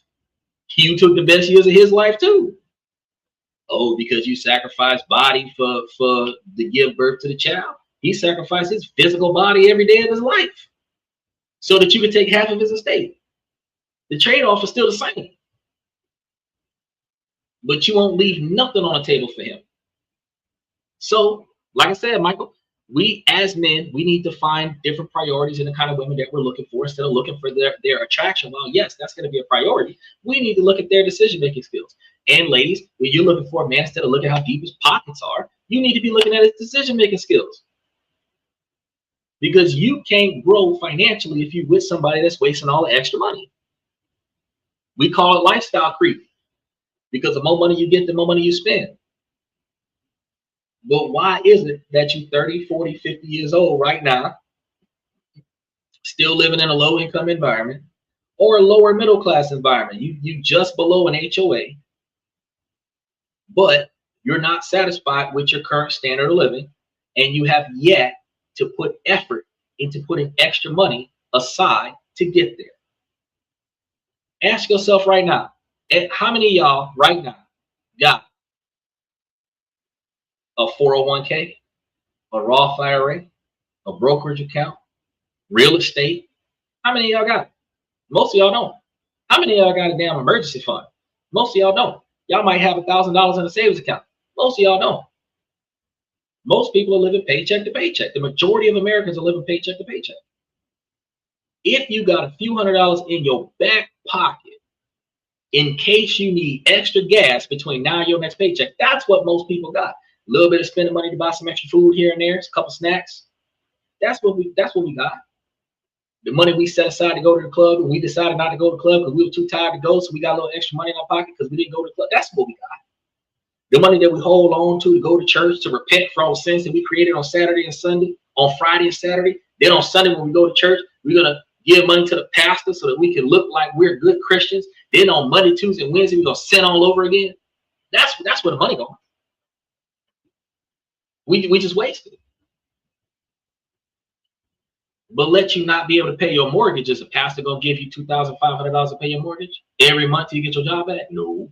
You took the best years of his life too. Oh, because you sacrificed body for to give birth to the child. He sacrificed his physical body every day of his life so that you could take half of his estate. The trade-off is still the same. But you won't leave nothing on the table for him. So, like I said, Michael, we as men, we need to find different priorities in the kind of women that we're looking for instead of looking for their attraction. Well, yes, that's going to be a priority. We need to look at their decision-making skills. And ladies, when you're looking for a man, instead of looking at how deep his pockets are, you need to be looking at his decision-making skills. Because you can't grow financially if you're with somebody that's wasting all the extra money. We call it lifestyle creep. Because the more money you get, the more money you spend. But why is it that you're 30, 40, 50 years old right now, still living in a low-income environment or a lower middle-class environment? You just below an HOA, but you're not satisfied with your current standard of living, and you have yet to put effort into putting extra money aside to get there. Ask yourself right now, how many of y'all right now got a 401k, a Roth IRA, a brokerage account, real estate? How many of y'all got it? Most of y'all don't. How many of y'all got a damn emergency fund? Most of y'all don't. Y'all might have $1,000 in a savings account. Most of y'all don't. Most people are living paycheck to paycheck. The majority of Americans are living paycheck to paycheck. If you got a few $100s in your back pocket in case you need extra gas between now and your next paycheck, that's what most people got. A little bit of spending money to buy some extra food here and there, a couple snacks. That's what we got. The money we set aside to go to the club, and we decided not to go to the club because we were too tired to go, so we got a little extra money in our pocket because we didn't go to the club. That's what we got. The money that we hold on to go to church, to repent for all the sins that we created on Saturday and Sunday, on Friday and Saturday. Then on Sunday when we go to church, we're going to give money to the pastor so that we can look like we're good Christians. Then on Monday, Tuesday, and Wednesday, we're going to sin all over again. That's where the money goes. We just wasted it. But let you not be able to pay your mortgage. Is a pastor going to give you $2,500 to pay your mortgage every month till you get your job back? No.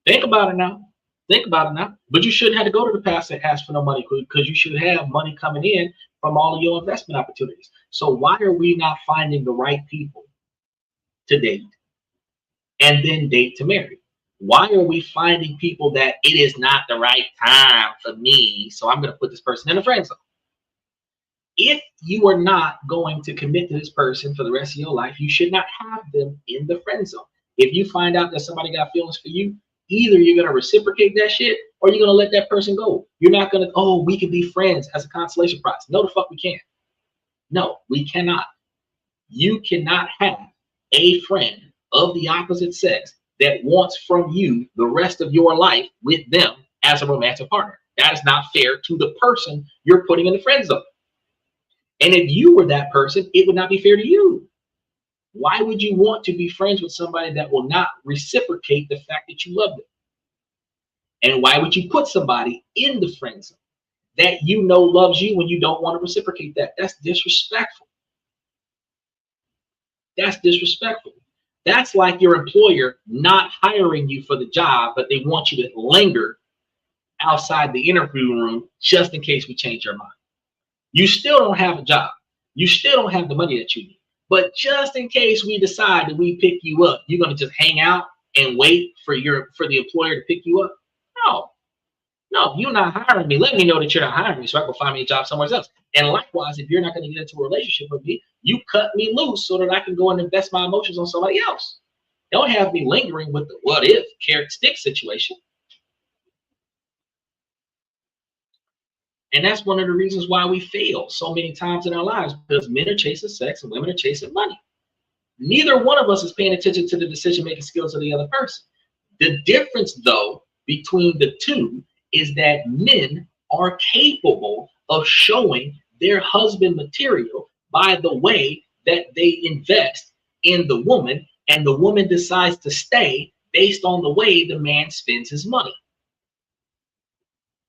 Think about it now. Think about it now. But you shouldn't have to go to the pastor and ask for no money because you should have money coming in from all of your investment opportunities. So why are we not finding the right people to date and then date to marry? Why are we finding people that it is not the right time for me, so I'm going to put this person in the friend zone? If you are not going to commit to this person for the rest of your life, you should not have them in the friend zone. If you find out that somebody got feelings for you, either you're going to reciprocate that shit or you're going to let that person go. You're not going to, oh, we can be friends as a consolation prize. No, the fuck we can't. No, we cannot. You cannot have a friend of the opposite sex that wants from you the rest of your life with them as a romantic partner. That is not fair to the person you're putting in the friend zone. And if you were that person, it would not be fair to you. Why would you want to be friends with somebody that will not reciprocate the fact that you love them? And why would you put somebody in the friend zone that you know loves you when you don't want to reciprocate that? That's disrespectful. That's disrespectful. That's like your employer not hiring you for the job, but they want you to linger outside the interview room just in case we change our mind. You still don't have a job. You still don't have the money that you need. But just in case we decide that we pick you up, you're going to just hang out and wait for the employer to pick you up? No, you're not hiring me. Let me know that you're not hiring me so I can find me a job somewhere else. And likewise, if you're not going to get into a relationship with me, you cut me loose so that I can go and invest my emotions on somebody else. Don't have me lingering with the what if carrot stick situation. And that's one of the reasons why we fail so many times in our lives, because men are chasing sex and women are chasing money. Neither one of us is paying attention to the decision-making skills of the other person. The difference, though, between the two is that men are capable of showing their husband material by the way that they invest in the woman, and the woman decides to stay based on the way the man spends his money.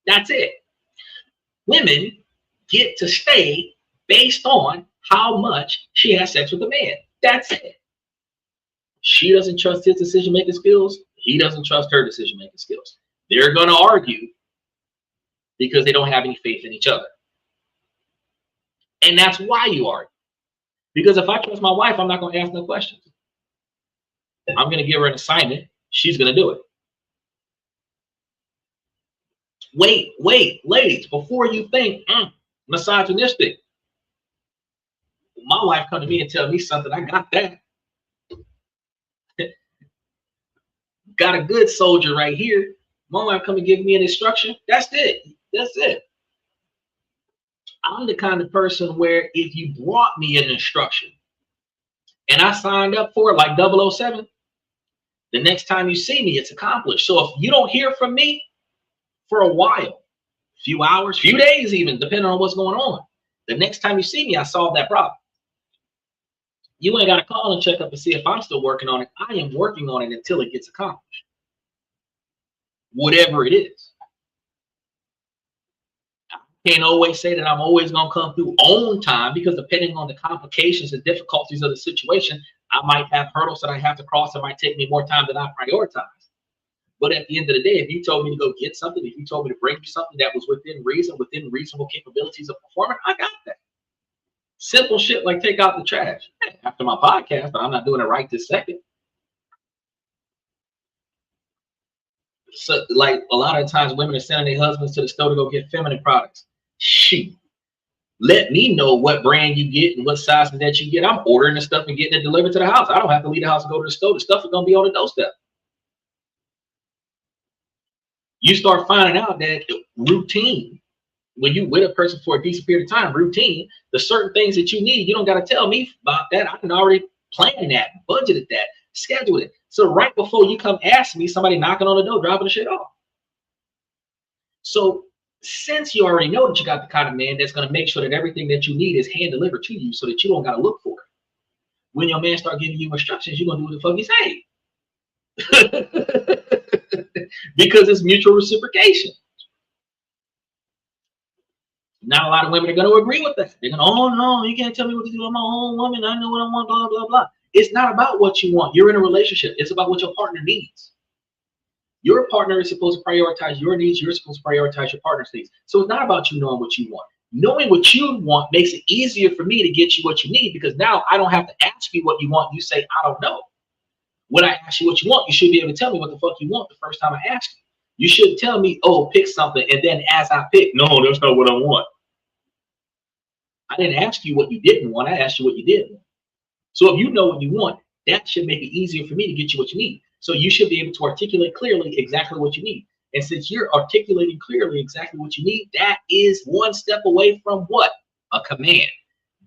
That's it. Women get to stay based on how much she has sex with the man. That's it. She doesn't trust his decision-making skills. He doesn't trust her decision-making skills. They're going to argue because they don't have any faith in each other. And that's why you argue. Because if I trust my wife, I'm not going to ask no questions. I'm going to give her an assignment. She's going to do it. Wait, ladies, before you think misogynistic. My wife come to me and tell me something, I got that. Got a good soldier right here. My wife come and give me an instruction. That's it. That's it. I'm the kind of person where if you brought me an instruction and I signed up for it like 007, the next time you see me, it's accomplished. So if you don't hear from me for a while, few hours, few days even, depending on what's going on, the next time you see me, I solved that problem. You ain't got to call and check up and see if I'm still working on it. I am working on it until it gets accomplished. Whatever it is. I can't always say that I'm always going to come through on time, because depending on the complications and difficulties of the situation, I might have hurdles that I have to cross. It might take me more time than I prioritize. But at the end of the day, if you told me to go get something, if you told me to bring you something that was within reason, within reasonable capabilities of performance, I got that. Simple shit like take out the trash. After my podcast, but I'm not doing it right this second. So, like a lot of times, women are sending their husbands to the store to go get feminine products. Shoot, let me know what brand you get and what sizes that you get. I'm ordering the stuff and getting it delivered to the house. I don't have to leave the house and go to the store. The stuff is gonna be on the doorstep. You start finding out that routine, when you with a person for a decent period of time, routine, the certain things that you need, you don't got to tell me about that. I can already plan that, budgeted that, scheduled it. So right before you come ask me, somebody knocking on the door, dropping the shit off. So since you already know that you got the kind of man that's going to make sure that everything that you need is hand delivered to you so that you don't got to look for it. When your man start giving you instructions, you're going to do what the fuck he say. Because it's mutual reciprocation. Not a lot of women are going to agree with that. They're going to, oh no, you can't tell me what to do. I'm my own woman. I know what I want, blah, blah, blah. It's not about what you want. You're in a relationship. It's about what your partner needs. Your partner is supposed to prioritize your needs. You're supposed to prioritize your partner's needs. So it's not about you knowing what you want. Knowing what you want makes it easier for me to get you what you need, because now I don't have to ask you what you want. You say, I don't know. When I ask you what you want, you should be able to tell me what the fuck you want the first time I ask you. You shouldn't tell me, oh, pick something, and then as I pick, no, that's not what I want. I didn't ask you what you didn't want. I asked you what you did want. So if you know what you want, that should make it easier for me to get you what you need. So you should be able to articulate clearly exactly what you need. And since you're articulating clearly exactly what you need, that is one step away from what? A command.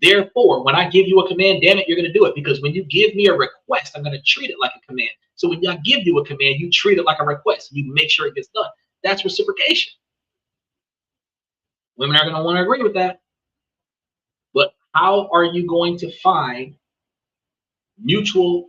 Therefore, when I give you a command, damn it, you're going to do it. Because when you give me a request, I'm going to treat it like a command. So when I give you a command, you treat it like a request. You make sure it gets done. That's reciprocation. Women are going to want to agree with that. But how are you going to find mutual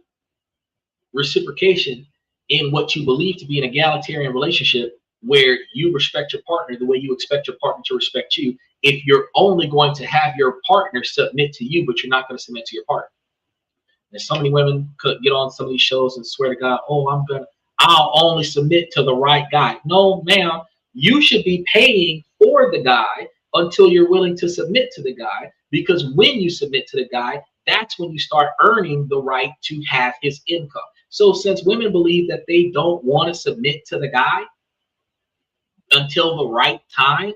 reciprocation in what you believe to be an egalitarian relationship where you respect your partner the way you expect your partner to respect you, if you're only going to have your partner submit to you, but you're not going to submit to your partner? And so many women could get on some of these shows and swear to God, oh, I'll only submit to the right guy. No, ma'am, you should be paying for the guy until you're willing to submit to the guy, because when you submit to the guy, that's when you start earning the right to have his income. So since women believe that they don't want to submit to the guy until the right time,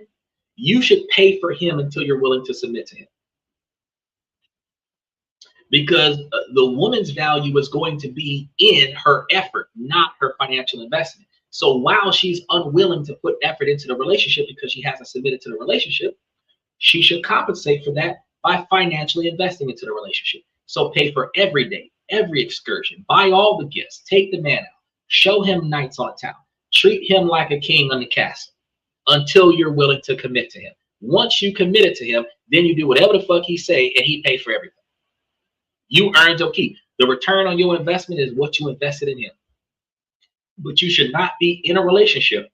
you should pay for him until you're willing to submit to him. Because the woman's value is going to be in her effort, not her financial investment. So while she's unwilling to put effort into the relationship because she hasn't submitted to the relationship, she should compensate for that by financially investing into the relationship. So pay for every date, every excursion, buy all the gifts, take the man out, show him nights on town, treat him like a king on the castle until you're willing to commit to him. Once you committed to him, then you do whatever the fuck he say and he pay for everything. You earned your keep. The return on your investment is what you invested in him. But you should not be in a relationship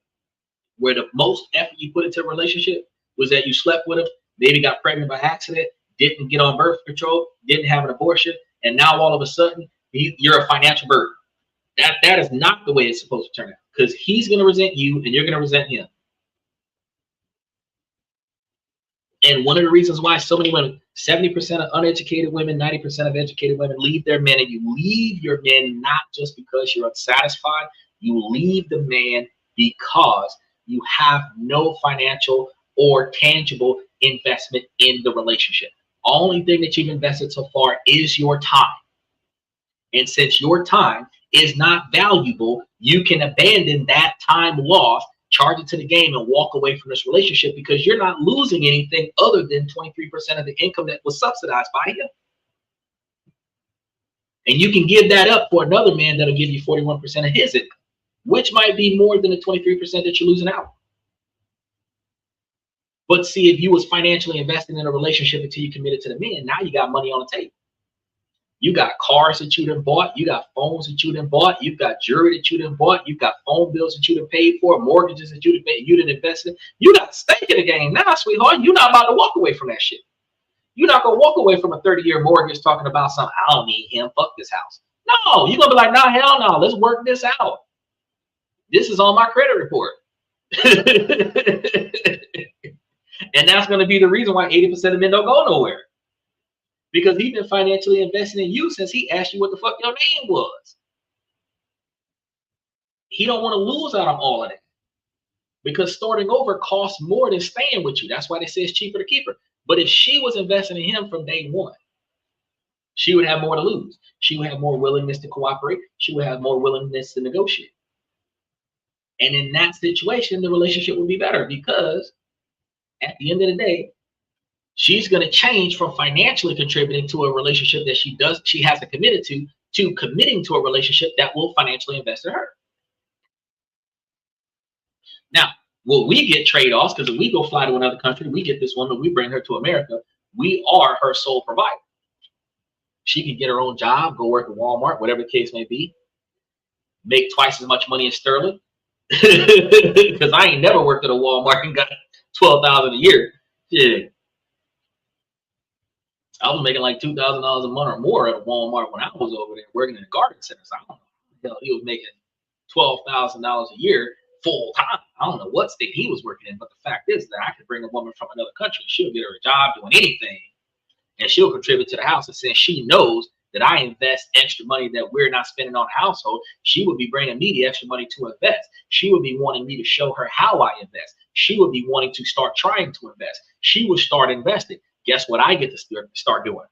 where the most effort you put into a relationship was that you slept with him, maybe got pregnant by accident, didn't get on birth control, didn't have an abortion, and now all of a sudden you're a financial burden. That is not the way it's supposed to turn out, because he's going to resent you and you're going to resent him. And one of the reasons why so many women, 70% of uneducated women, 90% of educated women leave their men, and you leave your men not just because you're unsatisfied, you leave the man because you have no financial or tangible investment in the relationship. Only thing that you've invested so far is your time. And since your time is not valuable, you can abandon that time lost, charge it to the game, and walk away from this relationship, because you're not losing anything other than 23% of the income that was subsidized by him. And you can give that up for another man that'll give you 41% of his income, which might be more than the 23% that you're losing out. But see, if you was financially investing in a relationship until you committed to the man, now you got money on the table. You got cars that you done bought. You got phones that you done bought. You've got jewelry that you done bought. You've got phone bills that you done paid for, mortgages that you done paid, you done invested. You got stake in the game now, sweetheart. You're not about to walk away from that shit. You're not gonna walk away from a 30-year mortgage talking about something. I don't need him. Fuck this house. No, you're gonna be like, nah, hell no. Let's work this out. This is on my credit report. And that's gonna be the reason why 80% of men don't go nowhere. Because he's been financially investing in you since he asked you what the fuck your name was. He don't want to lose out on all of that, because starting over costs more than staying with you. That's why they say it's cheaper to keep her. But if she was investing in him from day one, she would have more to lose. She would have more willingness to cooperate. She would have more willingness to negotiate. And in that situation, the relationship would be better, because at the end of the day, she's going to change from financially contributing to a relationship that she hasn't committed to committing to a relationship that will financially invest in her. Now, will we get trade-offs? Because if we go fly to another country, we get this woman, we bring her to America, we are her sole provider. She can get her own job, go work at Walmart, whatever the case may be, make twice as much money in sterling. Because I ain't never worked at a Walmart and got $12,000 a year. Yeah. I was making like $2,000 a month or more at a Walmart when I was over there working in the garden center. So I don't know how he was making $12,000 a year full time. I don't know what state he was working in, but the fact is that I could bring a woman from another country. She'll get her a job doing anything, and she'll contribute to the house. And since she knows that I invest extra money that we're not spending on the household, she would be bringing me the extra money to invest. She would be wanting me to show her how I invest. She would be wanting to start trying to invest. She would start investing. Guess what I get to start doing?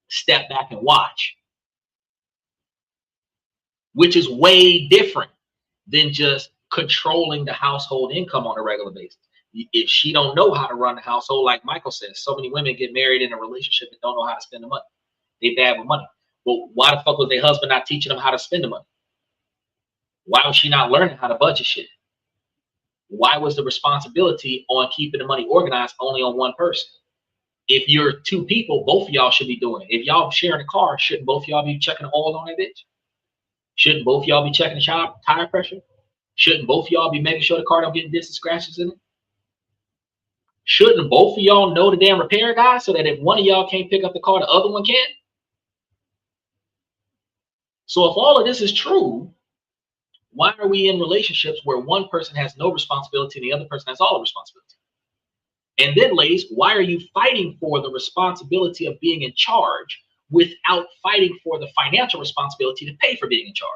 Step back and watch. Which is way different than just controlling the household income on a regular basis. If she don't know how to run the household, like Michael says, so many women get married in a relationship and don't know how to spend the money. They bad with money. Well, why the fuck was their husband not teaching them how to spend the money? Why was she not learning how to budget shit? Why was the responsibility on keeping the money organized only on one person? If you're two people, both of y'all should be doing it. If y'all sharing a car, shouldn't both of y'all be checking the oil on that bitch? Shouldn't both of y'all be checking the tire pressure? Shouldn't both of y'all be making sure the car don't get dents and scratches in it? Shouldn't both of y'all know the damn repair guy so that if one of y'all can't pick up the car, the other one can? So if all of this is true, why are we in relationships where one person has no responsibility and the other person has all the responsibility? And then, ladies, why are you fighting for the responsibility of being in charge without fighting for the financial responsibility to pay for being in charge?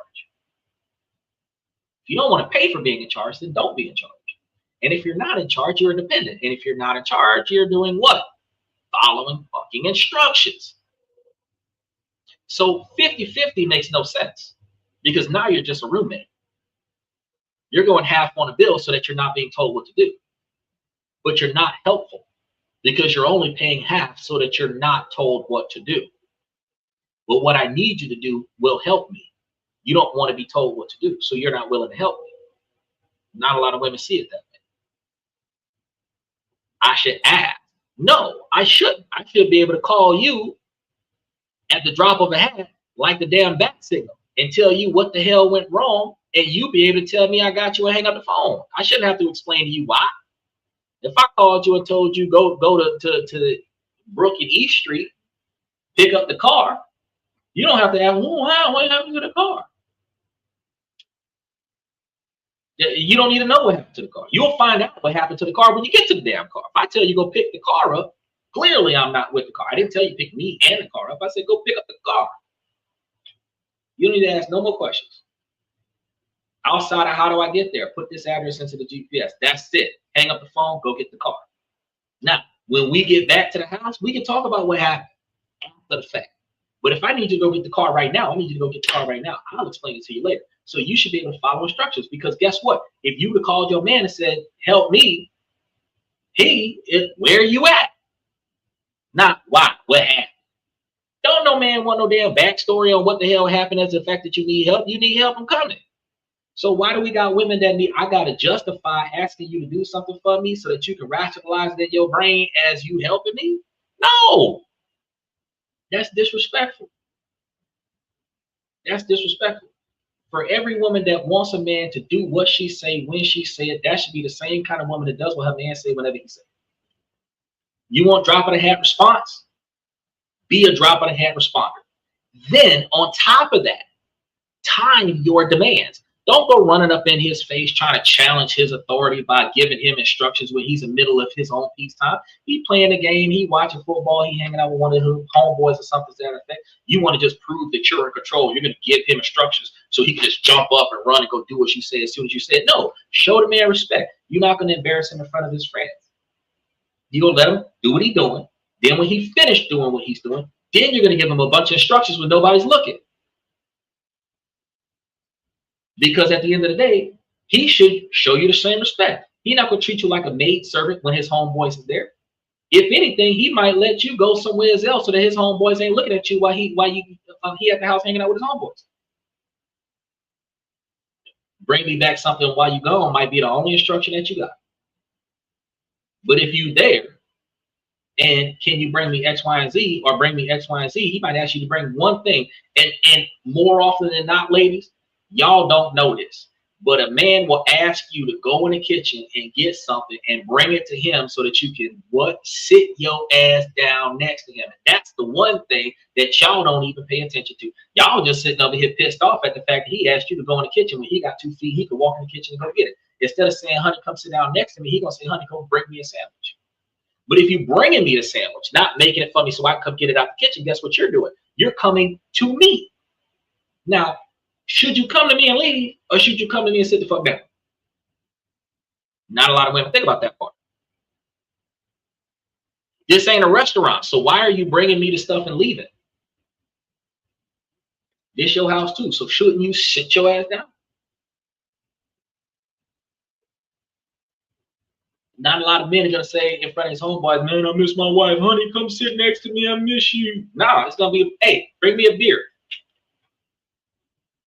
If you don't want to pay for being in charge, then don't be in charge. And if you're not in charge, you're a dependent. And if you're not in charge, you're doing what? Following fucking instructions. So 50-50 makes no sense because now you're just a roommate. You're going half on a bill so that you're not being told what to do. But you're not helpful because you're only paying half so that you're not told what to do. But what I need you to do will help me. You don't want to be told what to do, so you're not willing to help me. Not a lot of women see it that way. I should ask. No, I shouldn't. I should be able to call you at the drop of a hat like the damn bat signal and tell you what the hell went wrong, and you be able to tell me I got you and hang up the phone. I shouldn't have to explain to you why. If I called you and told you go to Brook and East Street, pick up the car, you don't have to ask, what happened to the car? You don't need to know what happened to the car. You'll find out what happened to the car when you get to the damn car. If I tell you go pick the car up, clearly I'm not with the car. I didn't tell you pick me and the car up. I said go pick up the car. You don't need to ask no more questions. Outside of how do I get there? Put this address into the GPS. That's it. Hang up the phone, go get the car. Now, when we get back to the house, we can talk about what happened after the fact. But if I need you to go get the car right now, I need you to go get the car right now. I'll explain it to you later. So you should be able to follow instructions because guess what? If you would have called your man and said, help me, where are you at? Not why, what happened? Don't no man want no damn backstory on what the hell happened as the fact that you need help. You need help, I'm coming. So why do we got women that I got to justify asking you to do something for me so that you can rationalize it in your brain as you helping me? No. That's disrespectful. That's disrespectful. For every woman that wants a man to do what she say, when she say it, that should be the same kind of woman that does what her man say whenever he say it. You want drop of the hat response? Be a drop of the hat responder. Then on top of that, time your demands. Don't go running up in his face trying to challenge his authority by giving him instructions when he's in the middle of his own peacetime. He playing the game, he watching football, he hanging out with one of his homeboys or something to that effect. You want to just prove that you're in control. You're going to give him instructions so he can just jump up and run and go do what you say as soon as you say it. No, show the man respect. You're not going to embarrass him in front of his friends. You're going to let him do what he's doing. Then when he finished doing what he's doing, then you're going to give him a bunch of instructions when nobody's looking. Because at the end of the day, he should show you the same respect. He's not going to treat you like a maid servant when his homeboys is there. If anything, he might let you go somewhere else so that his homeboys ain't looking at you while he at the house hanging out with his homeboys. Bring me back something while you gone might be the only instruction that you got. But if you there and can you bring me X, Y, and Z or bring me X, Y, and Z, he might ask you to bring one thing. And more often than not, ladies, y'all don't know this, but a man will ask you to go in the kitchen and get something and bring it to him so that you can sit your ass down next to him. And that's the one thing that y'all don't even pay attention to. Y'all just sitting over here pissed off at the fact that he asked you to go in the kitchen when he got 2 feet. He could walk in the kitchen and go get it. Instead of saying, honey, come sit down next to me, he gonna say, honey, come bring me a sandwich. But if you bringing me a sandwich, not making it for me so I can come get it out the kitchen, guess what you're doing? You're coming to me. Now, should you come to me and leave, or should you come to me and sit the fuck down? Not a lot of women think about that part. This ain't a restaurant, so why are you bringing me the stuff and leaving? This your house too, so shouldn't you sit your ass down? Not a lot of men are gonna say in front of his homeboys, man, I miss my wife, honey, come sit next to me, I miss you. Nah, it's gonna be, hey, bring me a beer.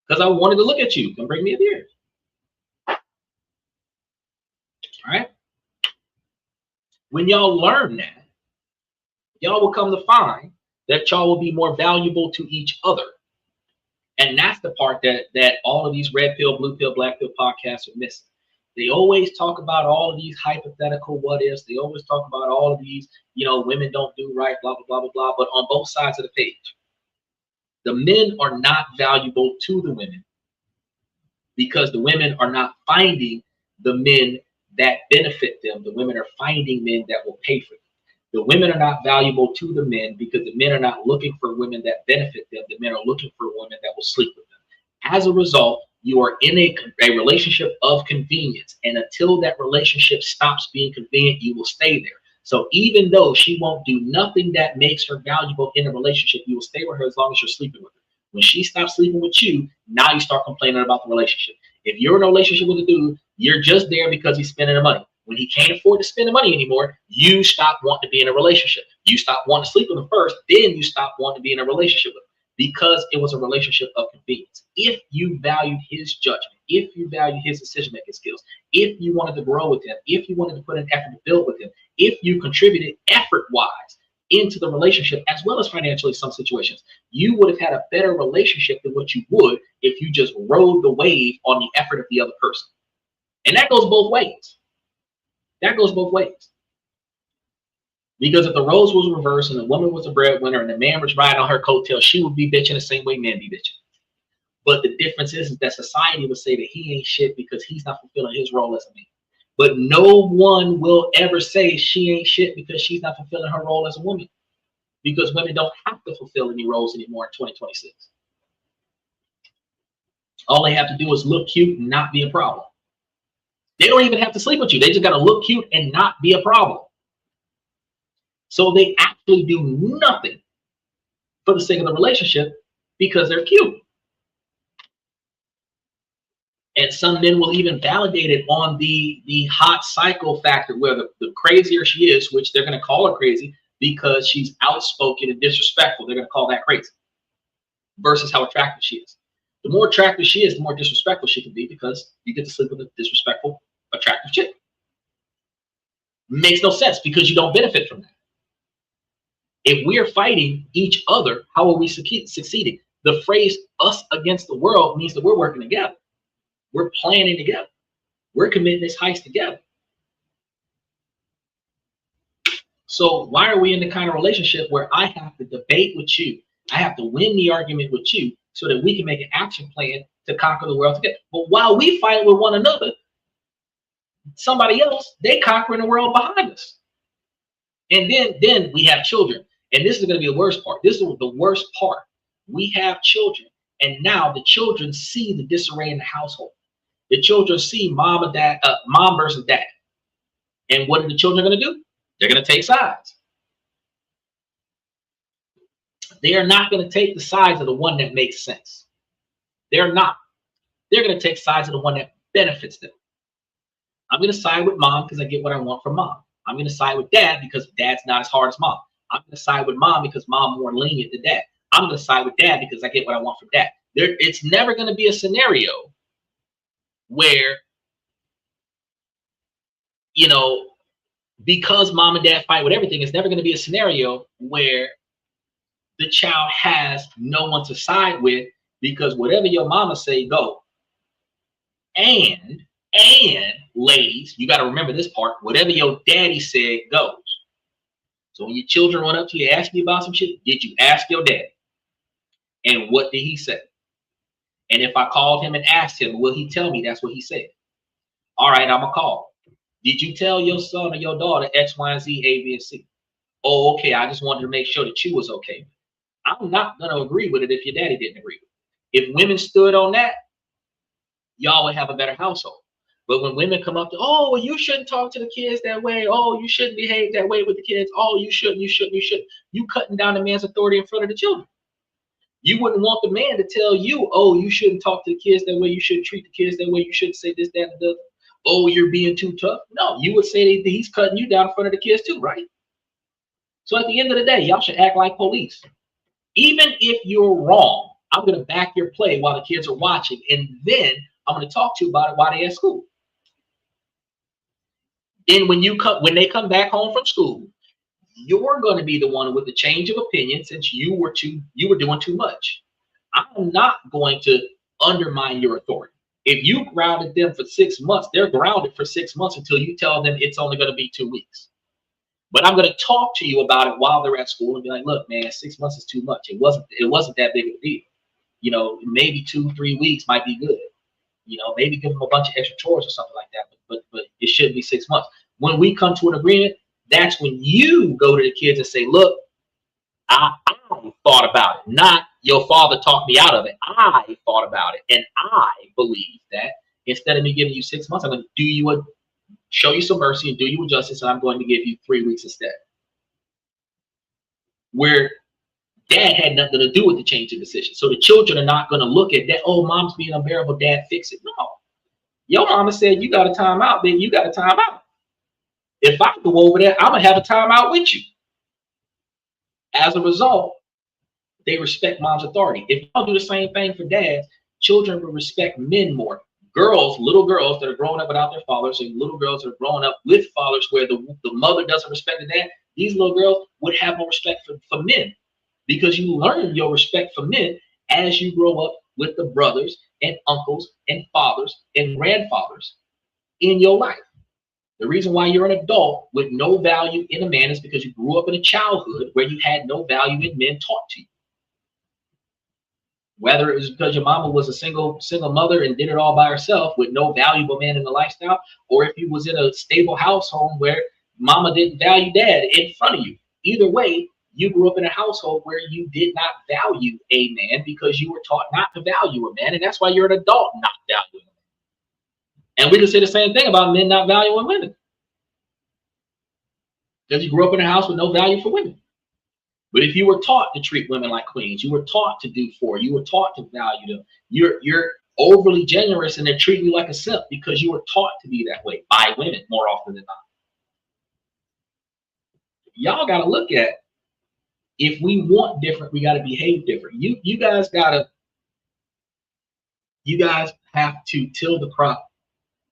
Because I wanted to look at you. Come bring me a beer. All right. When y'all learn that, y'all will come to find that y'all will be more valuable to each other. And that's the part that all of these red pill, blue pill, black pill podcasts are missing. They always talk about all of these hypothetical what ifs. They always talk about all of these, women don't do right, blah, blah, blah, blah, blah. But on both sides of the page, the men are not valuable to the women because the women are not finding the men that benefit them. The women are finding men that will pay for them. The women are not valuable to the men because the men are not looking for women that benefit them. The men are looking for women that will sleep with them. As a result, you are in a relationship of convenience. And until that relationship stops being convenient, you will stay there. So even though she won't do nothing that makes her valuable in a relationship, you will stay with her as long as you're sleeping with her. When she stops sleeping with you, now you start complaining about the relationship. If you're in a relationship with a dude, you're just there because he's spending the money. When he can't afford to spend the money anymore, you stop wanting to be in a relationship. You stop wanting to sleep with him first, then you stop wanting to be in a relationship with him because it was a relationship of convenience. If you valued his judgment, if you valued his decision-making skills, if you wanted to grow with him, if you wanted to put an effort to build with him, if you contributed effort-wise into the relationship as well as financially in some situations, you would have had a better relationship than what you would if you just rode the wave on the effort of the other person. And that goes both ways. That goes both ways. Because if the roles was reversed and the woman was a breadwinner and the man was riding on her coattails, she would be bitching the same way men be bitching. But the difference is that society would say that he ain't shit because he's not fulfilling his role as a man. But no one will ever say she ain't shit because she's not fulfilling her role as a woman. Because women don't have to fulfill any roles anymore in 2026. All they have to do is look cute and not be a problem. They don't even have to sleep with you. They just got to look cute and not be a problem. So they actually do nothing for the sake of the relationship because they're cute. And some men will even validate it on the hot cycle factor, where the crazier she is, which they're going to call her crazy because she's outspoken and disrespectful. They're going to call that crazy versus how attractive she is. The more attractive she is, the more disrespectful she can be because you get to sleep with a disrespectful, attractive chick. Makes no sense because you don't benefit from that. If we're fighting each other, how are we succeeding? The phrase us against the world means that we're working together. We're planning together. We're committing this heist together. So why are we in the kind of relationship where I have to debate with you? I have to win the argument with you so that we can make an action plan to conquer the world together. But while we fight with one another, somebody else, they conquering the world behind us. And then we have children. And this is going to be the worst part. This is the worst part. We have children. And now the children see the disarray in the household. The children see mom versus dad. And what are the children going to do? They're going to take sides. They are not going to take the sides of the one that makes sense. They're not. They're going to take sides of the one that benefits them. I'm going to side with mom because I get what I want from mom. I'm going to side with dad because dad's not as hard as mom. I'm going to side with mom because mom more lenient than dad. I'm going to side with dad because I get what I want from dad. It's never going to be a scenario where, because mom and dad fight with everything, it's never going to be a scenario where the child has no one to side with because whatever your mama say, go. And ladies, you got to remember this part, whatever your daddy said goes. So when your children run up to you, ask you about some shit, did you ask your dad? And what did he say? And if I called him and asked him, will he tell me that's what he said? All right, I'm going to call. Did you tell your son or your daughter X, Y, and Z, A, B, and C? Oh, okay, I just wanted to make sure that you was okay. I'm not going to agree with it if your daddy didn't agree with it. If women stood on that, y'all would have a better household. But when women come up to, oh, well, you shouldn't talk to the kids that way. Oh, you shouldn't behave that way with the kids. Oh, you shouldn't. You cutting down the man's authority in front of the children. You wouldn't want the man to tell you, oh, you shouldn't talk to the kids that way. You shouldn't treat the kids that way. You shouldn't say this, that, and the other. oh, you're being too tough. No, you would say that he's cutting you down in front of the kids too, right? So at the end of the day, y'all should act like police. Even if you're wrong, I'm going to back your play while the kids are watching, and then I'm going to talk to you about it while they're at school. Then when they come back home from school, you're going to be the one with the change of opinion since you were doing too much. I'm not going to undermine your authority. If you grounded them for 6 months, they're grounded for 6 months until you tell them it's only going to be 2 weeks. But I'm going to talk to you about it while they're at school and be like, look, man, 6 months is too much. It wasn't that big of a deal. You know, maybe 2-3 weeks might be good. You know, maybe give them a bunch of extra chores or something like that. But it shouldn't be 6 months. When we come to an agreement, that's when you go to the kids and say, look, I thought about it. Not your father talked me out of it. I thought about it. And I believe that instead of me giving you 6 months, I'm going to show you some mercy and do you a justice, and I'm going to give you 3 weeks instead. Where dad had nothing to do with the change of decision. So the children are not going to look at that, oh, mom's being unbearable, dad, fix it. No. Your mama said you got a timeout, then you got a timeout. If I go over there, I'm going to have a timeout with you. As a result, they respect mom's authority. If y'all do the same thing for dads, children will respect men more. Little girls that are growing up without their fathers, and little girls that are growing up with fathers where the mother doesn't respect the dad, these little girls would have more respect for men, because you learn your respect for men as you grow up with the brothers and uncles and fathers and grandfathers in your life. The reason why you're an adult with no value in a man is because you grew up in a childhood where you had no value in men taught to you. Whether it was because your mama was a single mother and did it all by herself with no valuable man in the lifestyle, or if you was in a stable household where mama didn't value dad in front of you. Either way, you grew up in a household where you did not value a man because you were taught not to value a man, and that's why you're an adult not valuing a man. And we can say the same thing about men not valuing women, because you grew up in a house with no value for women. But if you were taught to treat women like queens, you were taught to do for, you were taught to value them, you're overly generous and they're treating you like a simp because you were taught to be that way by women more often than not. Y'all got to look at, if we want different, we got to behave different. You guys have to till the crop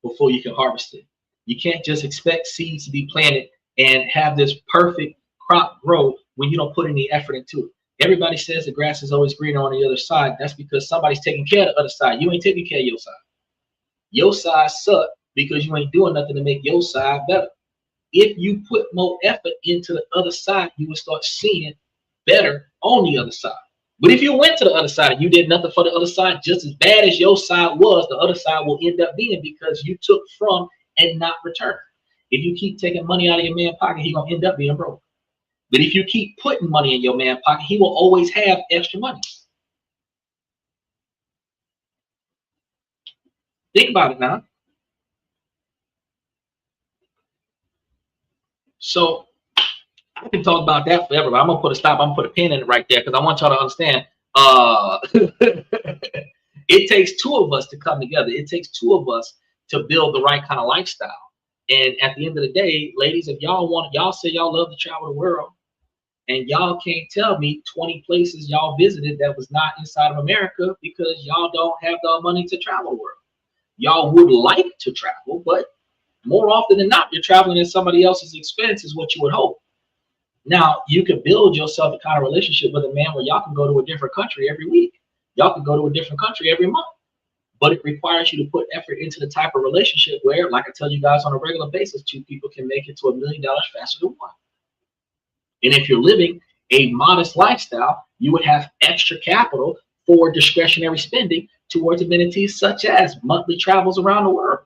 before you can harvest it. You can't just expect seeds to be planted and have this perfect crop grow when you don't put any effort into it. Everybody says the grass is always greener on the other side. That's because somebody's taking care of the other side. You ain't taking care of your side. Your side sucks because you ain't doing nothing to make your side better. If you put more effort into the other side, you will start seeing better on the other side. But if you went to the other side and you did nothing for the other side, just as bad as your side was, the other side will end up being, because you took from and not returned. If you keep taking money out of your man's pocket, he's going to end up being broke. But if you keep putting money in your man's pocket, he will always have extra money. Think about it now. So I can talk about that forever, but I'm going to put a stop. I'm going to put a pin in it right there because I want y'all to understand. It takes two of us to come together. It takes two of us to build the right kind of lifestyle. And at the end of the day, ladies, if y'all say y'all love to travel the world, and y'all can't tell me 20 places y'all visited that was not inside of America because y'all don't have the money to travel the world. Y'all would like to travel, but more often than not, you're traveling at somebody else's expense is what you would hope. Now, you can build yourself a kind of relationship with a man where y'all can go to a different country every week. Y'all can go to a different country every month. But it requires you to put effort into the type of relationship where, like I tell you guys on a regular basis, two people can make it to $1 million faster than one. And if you're living a modest lifestyle, you would have extra capital for discretionary spending towards amenities such as monthly travels around the world.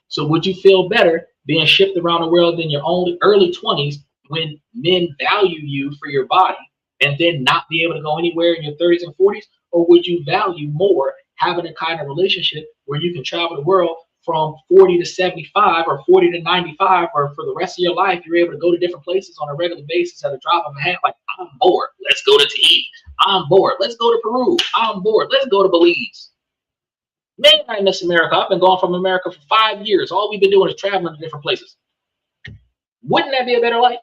So would you feel better being shipped around the world in your own early 20s when men value you for your body and then not be able to go anywhere in your 30s and 40s? Or would you value more having a kind of relationship where you can travel the world from 40 to 75 or 40 to 95, or for the rest of your life, you're able to go to different places on a regular basis at a drop of a hat? Like, I'm bored, let's go to Tahiti. I'm bored, let's go to Peru. I'm bored, let's go to Belize. Man, I miss America. I've been gone from America for 5 years. All we've been doing is traveling to different places. Wouldn't that be a better life?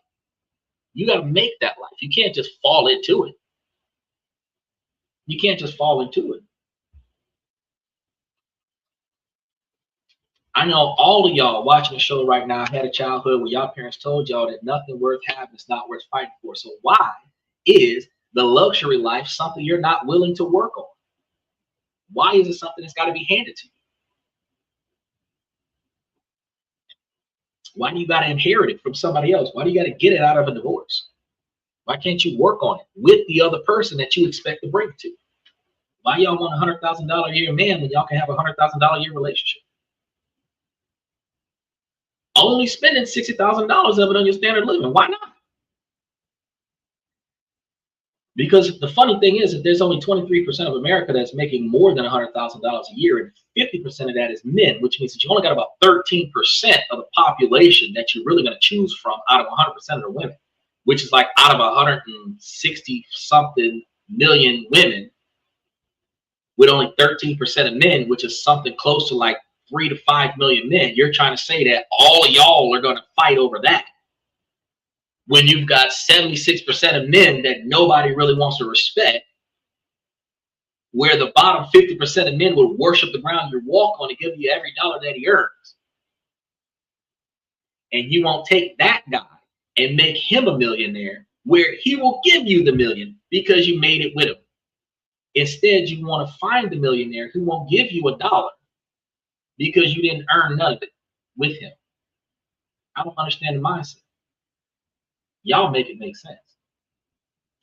You got to make that life. You can't just fall into it. You can't just fall into it. I know all of y'all watching the show right now had a childhood where y'all parents told y'all that nothing worth having is not worth fighting for. So why is the luxury life something you're not willing to work on? Why is it something that's got to be handed to you? Why do you got to inherit it from somebody else? Why do you got to get it out of a divorce? Why can't you work on it with the other person that you expect to bring to? Why y'all want $100,000 a year man when y'all can have a $100,000 a year relationship? Only spending $60,000 of it on your standard living. Why not? Because the funny thing is that there's only 23% of America that's making more than $100,000 a year, and 50% of that is men, which means that you only got about 13% of the population that you're really going to choose from out of 100% of the women, which is like out of 160 something million women, with only 13% of men, which is something close to like 3 to 5 million men. You're trying to say that all of y'all are going to fight over that, when you've got 76% of men that nobody really wants to respect, where the bottom 50% of men will worship the ground you walk on and give you every dollar that he earns. And you won't take that guy and make him a millionaire, where he will give you the million because you made it with him. Instead, you want to find the millionaire who won't give you $1 because you didn't earn none of it with him. I don't understand the mindset. Y'all make it make sense.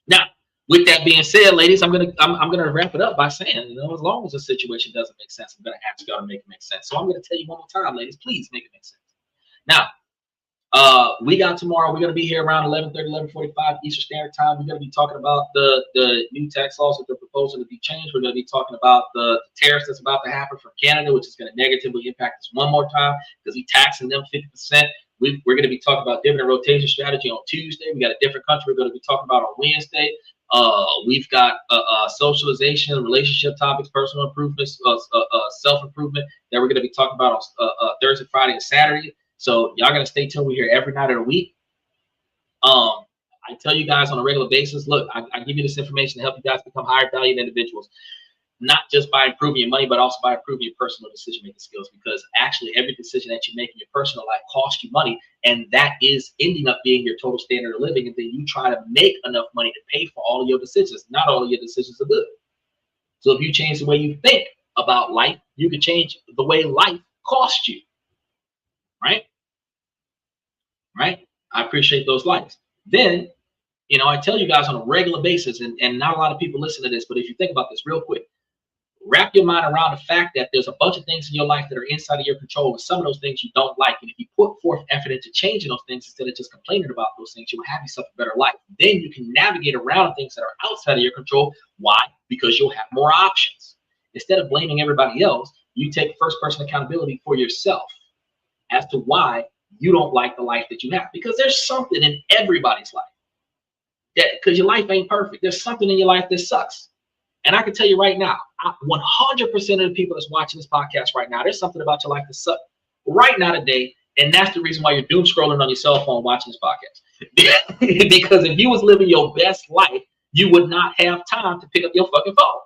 Now, with that being said, ladies, I'm gonna wrap it up by saying, as long as the situation doesn't make sense, I'm gonna ask y'all to make it make sense. So I'm gonna tell you one more time, ladies, please make it make sense. Now, we got tomorrow. We're gonna be here around 11:30, 11:45 Eastern Standard Time. We're gonna be talking about the new tax laws that they're proposing to be changed. We're gonna be talking about the tariffs that's about to happen from Canada, which is gonna negatively impact us one more time because he's taxing them 50%. We're going to be talking about dividend rotation strategy on Tuesday. We got a different country we're going to be talking about on Wednesday. We've got socialization, relationship topics, personal improvements, self-improvement that we're going to be talking about on Thursday, Friday, and Saturday. So y'all got to stay tuned. We're here every night of the week. I tell you guys on a regular basis, look, I give you this information to help you guys become higher valued individuals, not just by improving your money, but also by improving your personal decision-making skills, because actually every decision that you make in your personal life costs you money, and that is ending up being your total standard of living, and then you try to make enough money to pay for all of your decisions. Not all of your decisions are good. So if you change the way you think about life, you can change the way life costs you, right? Right? I appreciate those likes. Then, I tell you guys on a regular basis, and not a lot of people listen to this, but if you think about this real quick, wrap your mind around the fact that there's a bunch of things in your life that are inside of your control, and some of those things you don't like. And if you put forth effort into changing those things instead of just complaining about those things, you will have yourself a better life. Then you can navigate around things that are outside of your control. Why? Because you'll have more options. Instead of blaming everybody else, you take first-person accountability for yourself as to why you don't like the life that you have. Because there's something in everybody's life because your life ain't perfect. There's something in your life that sucks. And I can tell you right now, 100% of the people that's watching this podcast right now, there's something about your life that sucks right now today. And that's the reason why you're doom scrolling on your cell phone watching this podcast. Because if you was living your best life, you would not have time to pick up your fucking phone.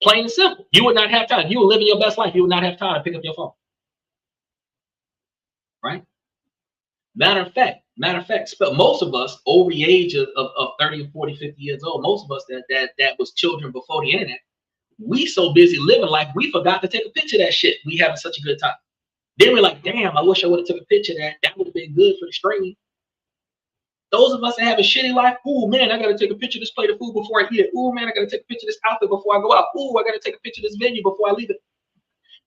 Plain and simple. You would not have time. If you were living your best life, you would not have time to pick up your phone. Right? Matter of fact, most of us over the age of 30 and 40, 50 years old, most of us that was children before the internet, we so busy living life, we forgot to take a picture of that shit. We having such a good time. Then we're like, damn, I wish I would have took a picture of that. That would have been good for the stream. Those of us that have a shitty life, oh man, I got to take a picture of this plate of food before I eat it. Oh man, I got to take a picture of this outfit before I go out. Oh, I got to take a picture of this venue before I leave it.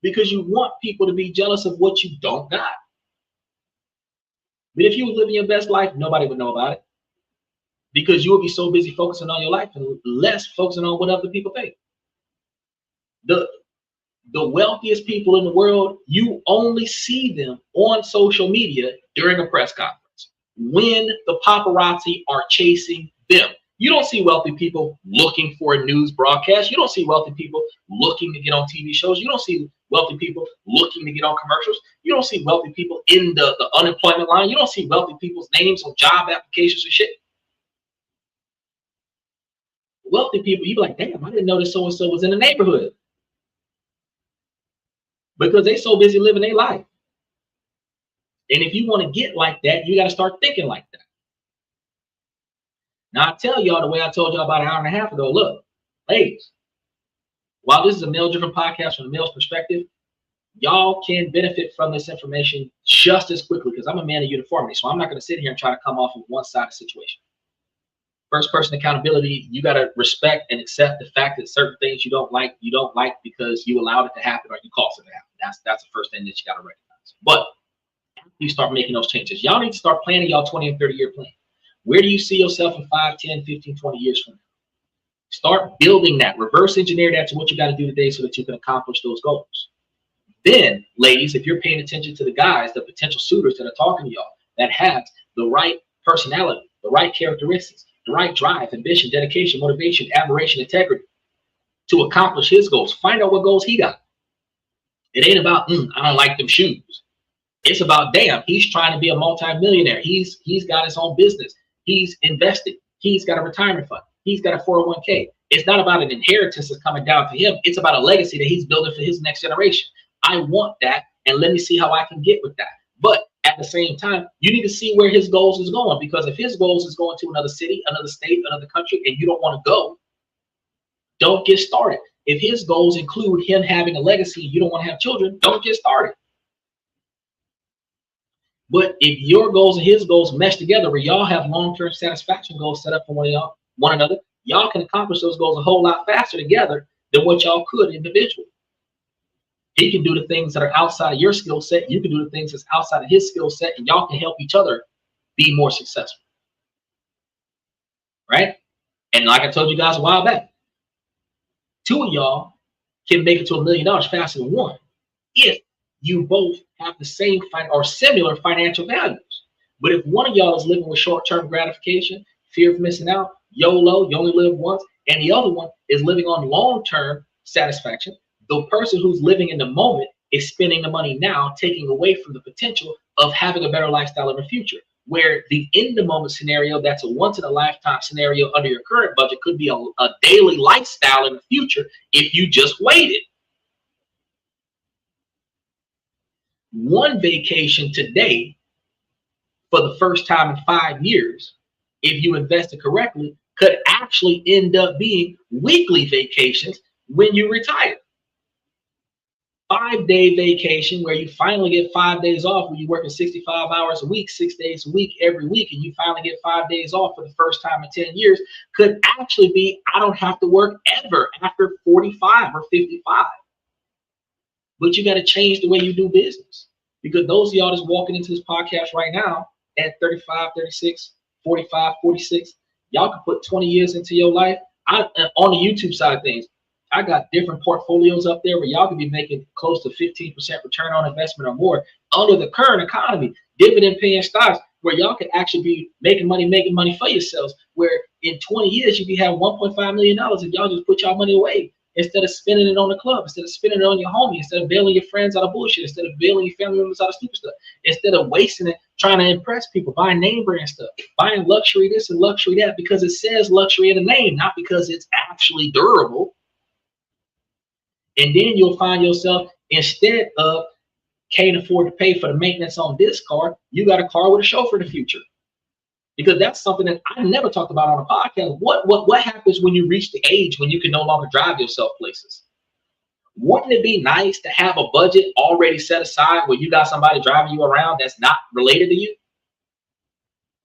Because you want people to be jealous of what you don't got. But if you were living your best life, nobody would know about it, because you would be so busy focusing on your life and less focusing on what other people think. The wealthiest people in the world, you only see them on social media during a press conference when the paparazzi are chasing them. You don't see wealthy people looking for a news broadcast. You don't see wealthy people looking to get on TV shows. You don't see wealthy people looking to get on commercials. You don't see wealthy people in the unemployment line. You don't see wealthy people's names on job applications and shit. Wealthy people, you be like, damn, I didn't know that so-and-so was in the neighborhood. Because they so busy living their life. And if you want to get like that, you got to start thinking like that. Now, I tell y'all the way I told y'all about an hour and a half ago, look, ladies, while this is a male-driven podcast from the male's perspective, y'all can benefit from this information just as quickly because I'm a man of uniformity. So I'm not going to sit here and try to come off of one-sided situation. First person accountability, you got to respect and accept the fact that certain things you don't like because you allowed it to happen or you caused it to happen. That's the first thing that you got to recognize. But you start making those changes. Y'all need to start planning y'all 20 and 30 year plan. Where do you see yourself in 5, 10, 15, 20 years from now? Start building that. Reverse engineer that to what you got to do today so that you can accomplish those goals. Then, ladies, if you're paying attention to the guys, the potential suitors that are talking to y'all that have the right personality, the right characteristics, the right drive, ambition, dedication, motivation, admiration, integrity to accomplish his goals, find out what goals he got. It ain't about, I don't like them shoes. It's about, damn, he's trying to be a multi-millionaire. He's got his own business. He's invested. He's got a retirement fund. He's got a 401k. It's not about an inheritance that's coming down to him. It's about a legacy that he's building for his next generation. I want that, and let me see how I can get with that. But at the same time, you need to see where his goals is going, because if his goals is going to another city, another state, another country, and you don't want to go, don't get started. If his goals include him having a legacy, you don't want to have children, don't get started. But if your goals and his goals mesh together, where y'all have long-term satisfaction goals set up for one another, y'all can accomplish those goals a whole lot faster together than what y'all could individually. He can do the things that are outside of your skill set. You can do the things that's outside of his skill set, and y'all can help each other be more successful. Right? And like I told you guys a while back, 2 of y'all can make it to $1 million faster than 1 if you both have the same or similar financial values. But if one of y'all is living with short-term gratification, fear of missing out, YOLO, you only live once, and the other one is living on long-term satisfaction, the person who's living in the moment is spending the money now, taking away from the potential of having a better lifestyle in the future. Where the in the moment scenario, that's a once in a lifetime scenario under your current budget, could be a daily lifestyle in the future if you just waited. One vacation today for the first time in 5 years, if you invested correctly, could actually end up being weekly vacations when you retire. 5-day vacation where you finally get 5 days off when you're working 65 hours a week, 6 days a week, every week, and you finally get 5 days off for the first time in 10 years, could actually be, I don't have to work ever after 45 or 55. But you got to change the way you do business, because those of y'all that's walking into this podcast right now at 35, 36, 45, 46, y'all can put 20 years into your life. On the YouTube side of things, I got different portfolios up there where y'all can be making close to 15% return on investment or more under the current economy, dividend paying stocks, where y'all can actually be making money for yourselves, where in 20 years you can have $1.5 million if y'all just put y'all money away, instead of spending it on the club, instead of spending it on your homie, instead of bailing your friends out of bullshit, instead of bailing your family members out of stupid stuff, instead of wasting it trying to impress people, buying name brand stuff, buying luxury this and luxury that because it says luxury in the name, not because it's actually durable. And then you'll find yourself, instead of can't afford to pay for the maintenance on this car, you got a car with a chauffeur in the future. Because that's something that I never talked about on a podcast. What happens when you reach the age when you can no longer drive yourself places? Wouldn't it be nice to have a budget already set aside where you got somebody driving you around that's not related to you?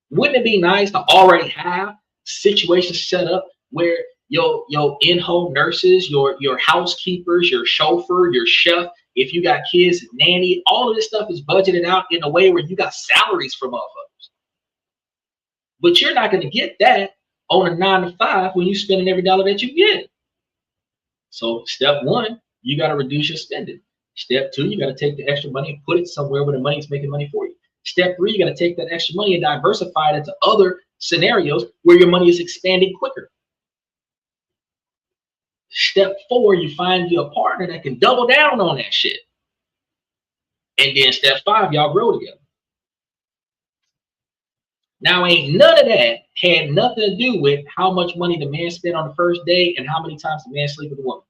Wouldn't it be nice to already have situations set up where your in-home nurses, your housekeepers, your chauffeur, your chef, if you got kids, nanny, all of this stuff is budgeted out in a way where you got salaries from motherfuckers. But you're not going to get that on a 9 to 5 when you're spending every dollar that you get. So step 1, you got to reduce your spending. Step 2, you got to take the extra money and put it somewhere where the money is making money for you. Step 3, you got to take that extra money and diversify it into other scenarios where your money is expanding quicker. Step 4, you find you a partner that can double down on that shit. And then step 5, y'all grow together. Now, ain't none of that had nothing to do with how much money the man spent on the first day and how many times the man sleep with the woman.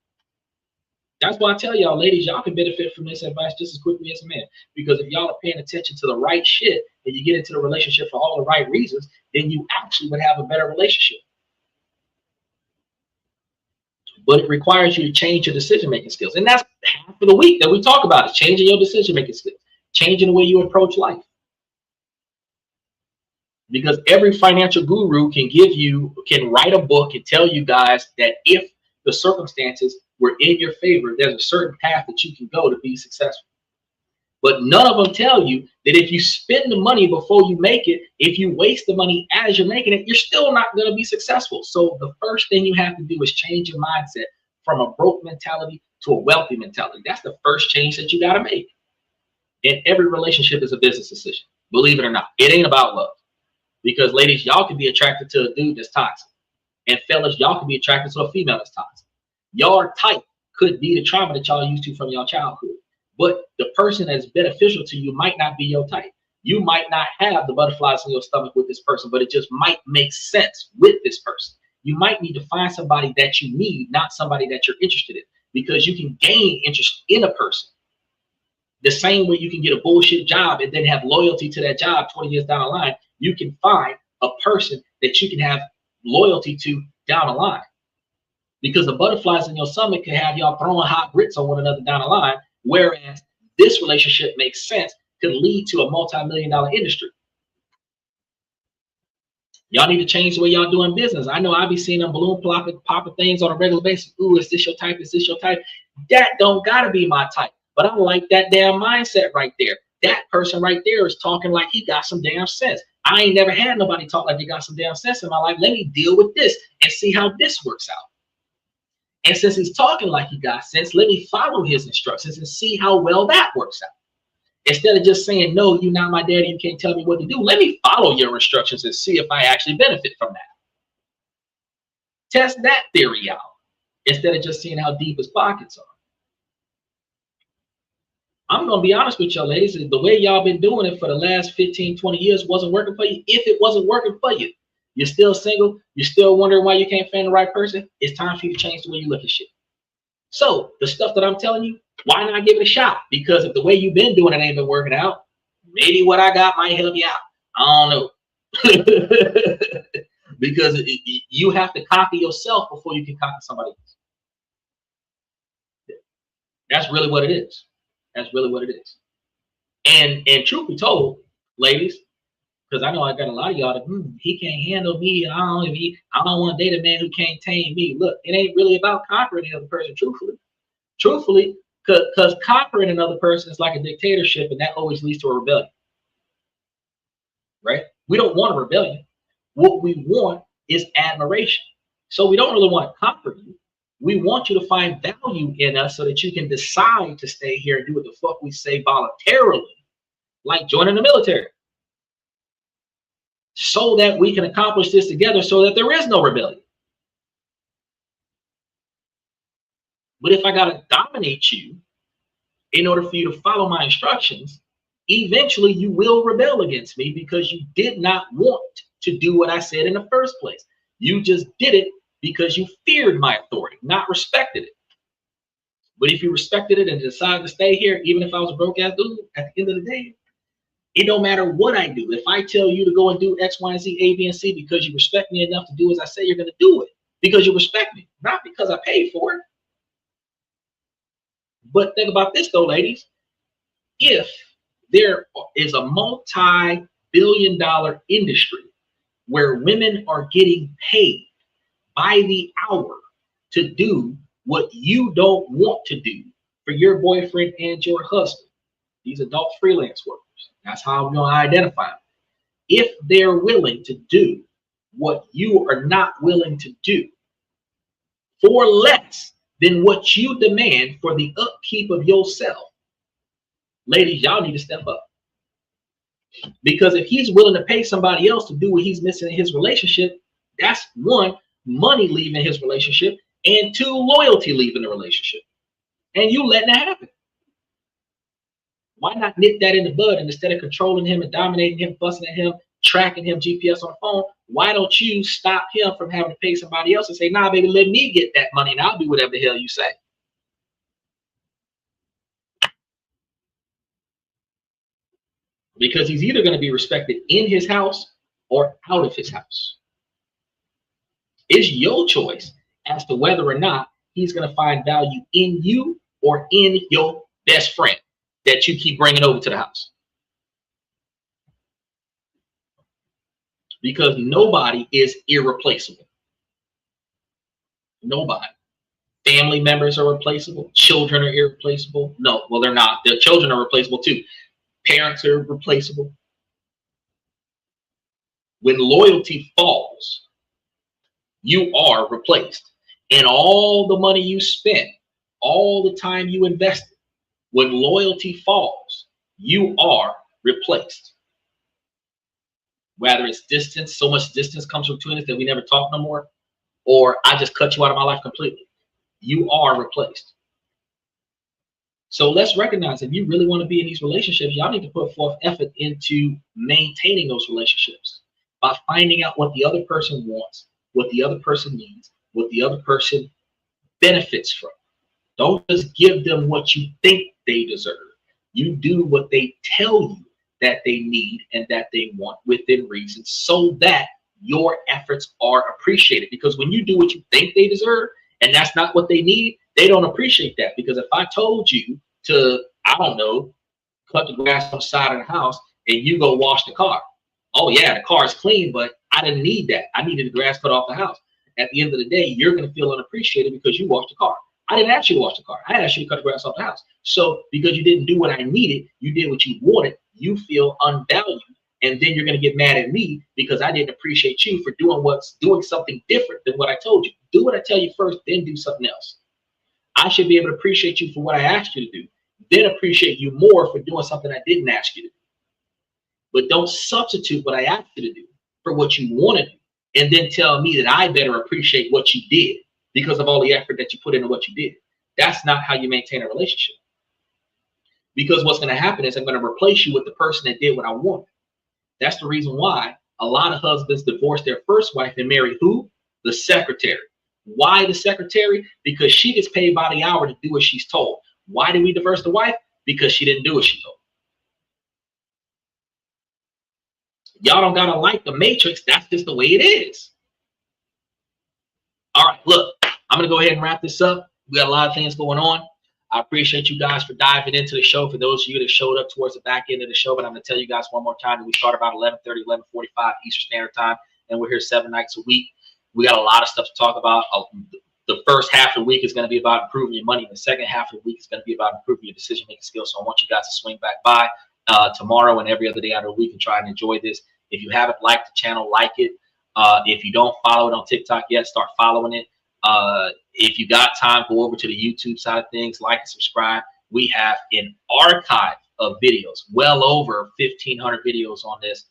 That's why I tell y'all, ladies, y'all can benefit from this advice just as quickly as a man. Because if y'all are paying attention to the right shit and you get into the relationship for all the right reasons, then you actually would have a better relationship. But it requires you to change your decision-making skills. And that's half of the week that we talk about, is changing your decision-making skills, changing the way you approach life. Because every financial guru can write a book and tell you guys that if the circumstances were in your favor, there's a certain path that you can go to be successful. But none of them tell you that if you spend the money before you make it, if you waste the money as you're making it, you're still not going to be successful. So the first thing you have to do is change your mindset from a broke mentality to a wealthy mentality. That's the first change that you got to make. And every relationship is a business decision. Believe it or not, it ain't about love. Because ladies, y'all can be attracted to a dude that's toxic. And fellas, y'all can be attracted to a female that's toxic. Your type could be the trauma that y'all used to from your childhood. But the person that's beneficial to you might not be your type. You might not have the butterflies in your stomach with this person, but it just might make sense with this person. You might need to find somebody that you need, not somebody that you're interested in, because you can gain interest in a person. The same way you can get a bullshit job and then have loyalty to that job 20 years down the line, you can find a person that you can have loyalty to down the line. Because the butterflies in your stomach can have y'all throwing hot grits on one another down the line, whereas this relationship makes sense, could lead to a multi-million-dollar industry. Y'all need to change the way y'all doing business. I know I be seeing them balloon popping things on a regular basis. Ooh, is this your type? Is this your type? That don't gotta be my type. But I like that damn mindset right there. That person right there is talking like he got some damn sense. I ain't never had nobody talk like they got some damn sense in my life. Let me deal with this and see how this works out. And since he's talking like he got sense, let me follow his instructions and see how well that works out. Instead of just saying, no, you're not my daddy, you can't tell me what to do. Let me follow your instructions and see if I actually benefit from that. Test that theory out instead of just seeing how deep his pockets are. I'm going to be honest with y'all, ladies. The way y'all been doing it for the last 15, 20 years wasn't working for you. If it wasn't working for you, you're still single, you're still wondering why you can't find the right person, it's time for you to change the way you look at shit. So the stuff that I'm telling you, why not give it a shot? Because if the way you've been doing it ain't been working out, maybe what I got might help you out. I don't know. Because you have to copy yourself before you can copy somebody else. That's really what it is. That's really what it is. And truth be told, ladies, because I know I got a lot of y'all that he can't handle me. I don't want to date a man who can't tame me. Look, it ain't really about conquering the other person, truthfully, because conquering another person is like a dictatorship, and that always leads to a rebellion. Right? We don't want a rebellion. What we want is admiration. So we don't really want to conquer you. We want you to find value in us so that you can decide to stay here and do what the fuck we say voluntarily, like joining the military, so that we can accomplish this together so that there is no rebellion. But if I got to dominate you in order for you to follow my instructions, eventually you will rebel against me because you did not want to do what I said in the first place. You just did it because you feared my authority, not respected it. But if you respected it and decided to stay here, even if I was a broke ass dude, at the end of the day, it don't matter what I do. If I tell you to go and do X, Y, and Z, A, B, and C because you respect me enough to do as I say, you're going to do it because you respect me, not because I paid for it. But think about this though, ladies. If there is a multi-billion-dollar industry where women are getting paid by the hour to do what you don't want to do for your boyfriend and your husband, these adult freelance workers, that's how I'm going to identify them. If they're willing to do what you are not willing to do for less than what you demand for the upkeep of yourself, ladies, y'all need to step up. Because if he's willing to pay somebody else to do what he's missing in his relationship, that's one, money leaving his relationship, and two, loyalty leaving the relationship. And you letting that happen. Why not nip that in the bud? And instead of controlling him and dominating him, fussing at him, tracking him, GPS on the phone, why don't you stop him from having to pay somebody else and say, nah, baby, let me get that money and I'll do whatever the hell you say. Because he's either going to be respected in his house or out of his house. It's your choice as to whether or not he's going to find value in you or in your best friend that you keep bringing over to the house. Because nobody is irreplaceable. Nobody. Family members are replaceable. Children are irreplaceable. No, well, they're not. The children are replaceable too. Parents are replaceable. When loyalty falls, you are replaced. And all the money you spent, all the time you invested, when loyalty falls, you are replaced. Whether it's distance, so much distance comes between us that we never talk no more, or I just cut you out of my life completely. You are replaced. So let's recognize if you really want to be in these relationships, y'all need to put forth effort into maintaining those relationships by finding out what the other person wants, what the other person needs, what the other person benefits from. Don't just give them what you think they deserve. You do what they tell you that they need and that they want within reason, so that your efforts are appreciated. Because when you do what you think they deserve and that's not what they need, they don't appreciate that. Because if I told you to, I don't know, cut the grass on the side of the house and you go wash the car. Oh yeah, the car is clean, but I didn't need that. I needed the grass cut off the house. At the end of the day, you're going to feel unappreciated because you washed the car. I didn't ask you to wash the car. I asked you to cut the grass off the house. So because you didn't do what I needed, you did what you wanted, you feel unvalued. And then you're going to get mad at me because I didn't appreciate you for doing something different than what I told you. Do what I tell you first, then do something else. I should be able to appreciate you for what I asked you to do, then appreciate you more for doing something I didn't ask you to do. But don't substitute what I asked you to do for what you want to do, and then tell me that I better appreciate what you did because of all the effort that you put into what you did. That's not how you maintain a relationship. Because what's going to happen is I'm going to replace you with the person that did what I wanted. That's the reason why a lot of husbands divorce their first wife and marry who? The secretary. Why the secretary? Because she gets paid by the hour to do what she's told. Why did we divorce the wife? Because she didn't do what she told. Y'all don't gotta like the Matrix. That's just the way it is. All right, look, I'm gonna go ahead and wrap this up. We got a lot of things going on. I appreciate you guys for diving into the show. For those of you that showed up towards the back end of the show, but I'm gonna tell you guys one more time that we start about 11:30, 11:45 Eastern Standard Time, and we're here 7 nights a week. We got a lot of stuff to talk about. The first half of the week is going to be about improving your money. The second half of the week is going to be about improving your decision-making skills. So I want you guys to swing back by tomorrow and every other day out of the week and try and enjoy this. If you haven't liked the channel, like it. If you don't follow it on TikTok yet, start following it. If you got time, go over to the YouTube side of things, like and subscribe. We have an archive of videos, well over 1,500 videos on this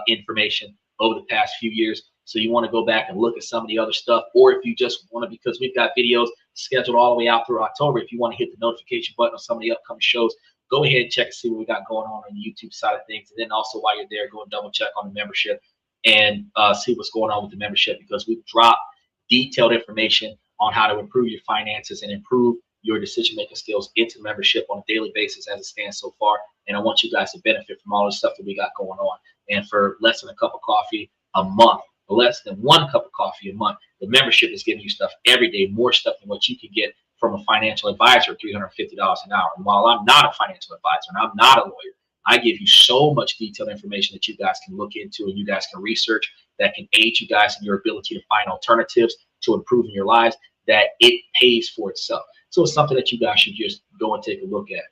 information over the past few years. So you want to go back and look at some of the other stuff, or if you just want to, because we've got videos scheduled all the way out through October, if you want to hit the notification button on some of the upcoming shows, go ahead and check and see what we got going on the YouTube side of things. And then also while you're there, go and double check on the membership and see what's going on with the membership, because we've dropped detailed information on how to improve your finances and improve your decision-making skills into the membership on a daily basis as it stands so far. And I want you guys to benefit from all the stuff that we got going on. And for less than a cup of coffee a month, less than 1 cup of coffee a month, the membership is giving you stuff every day, more stuff than what you can get from a financial advisor at $350 an hour. And while I'm not a financial advisor and I'm not a lawyer, I give you so much detailed information that you guys can look into and you guys can research that can aid you guys in your ability to find alternatives to improving your lives, that it pays for itself. So it's something that you guys should just go and take a look at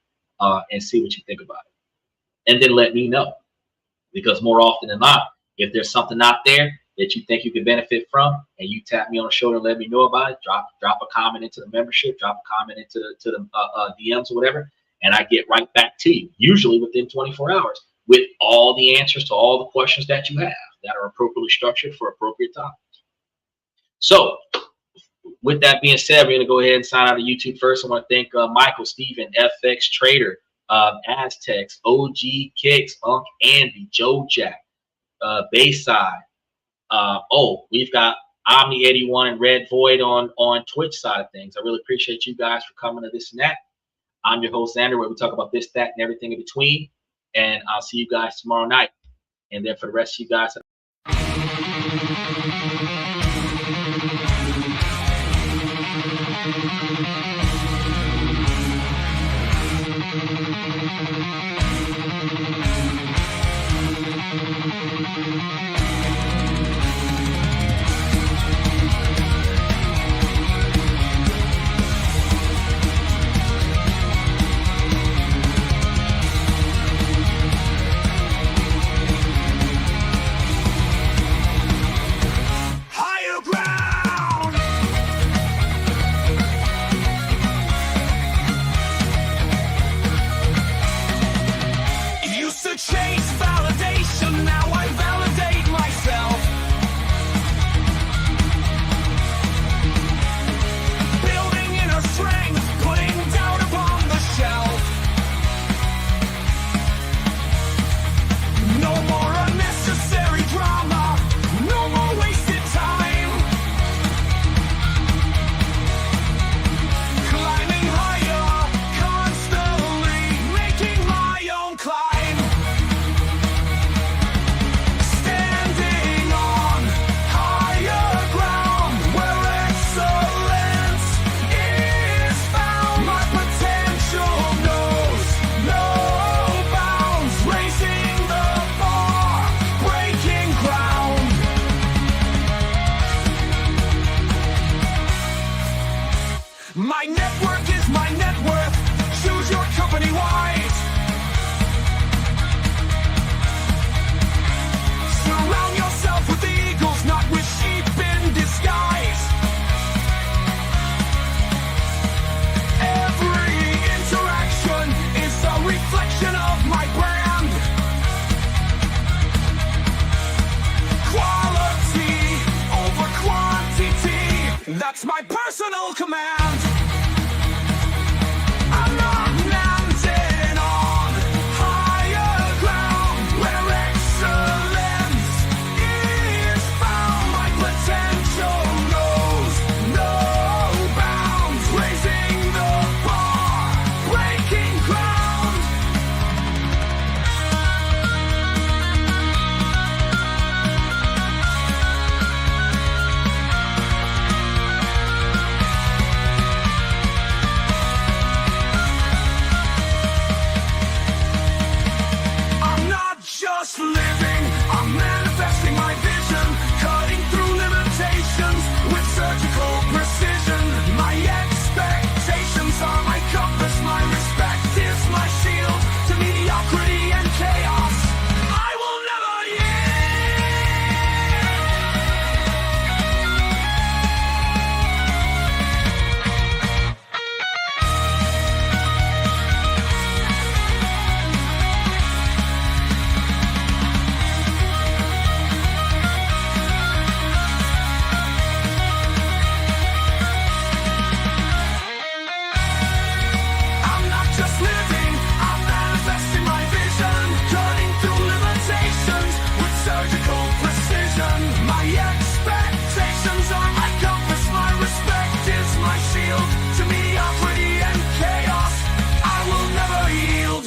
and see what you think about it. And then let me know, because more often than not, if there's something out there that you think you can benefit from and you tap me on the shoulder and let me know about it, drop a comment into the membership, drop a comment into the DMs or whatever, and I get right back to you, usually within 24 hours with all the answers to all the questions that you have that are appropriately structured for appropriate topics. So with that being said, we're going to go ahead and sign out of YouTube first. I want to thank Michael, Steven, FX Trader, Aztecs, OG Kicks, Unc Andy, Joe Jack, Bayside. We've got Omni 81 and Red Void on Twitch side of things. I really appreciate you guys for coming to this and that. I'm your host, Xander, where we talk about this, that, and everything in between. And I'll see you guys tomorrow night. And then for the rest of you guys, Higher ground. Used to chase validation, now I validate myself. Building inner strength, putting doubt upon the shelf. No more unnecessary drama, no more wasted time. Climbing higher, constantly making my own climb. Standing on higher ground where excellence is found. My potential knows no bounds, raising the bar, breaking ground. My network is my net worth. Choose your company wise. Surround yourself with eagles, not with sheep in disguise. Every interaction is a reflection of my brand. Quality over quantity, that's my personal command. I'm not landing on higher ground where excellence is found. My potential knows no bounds, raising the bar, breaking ground. I'm not just living, I'm manifesting my vision, cutting through limitations with surgical precision. My expectations are my compass, my respect is my shield to mediocrity and chaos. I will never I'm not just living, I'm manifesting my vision, cutting through limitations with surgical precision. My expectations are my compass, my respect is my shield to mediocrity and chaos. I will never yield.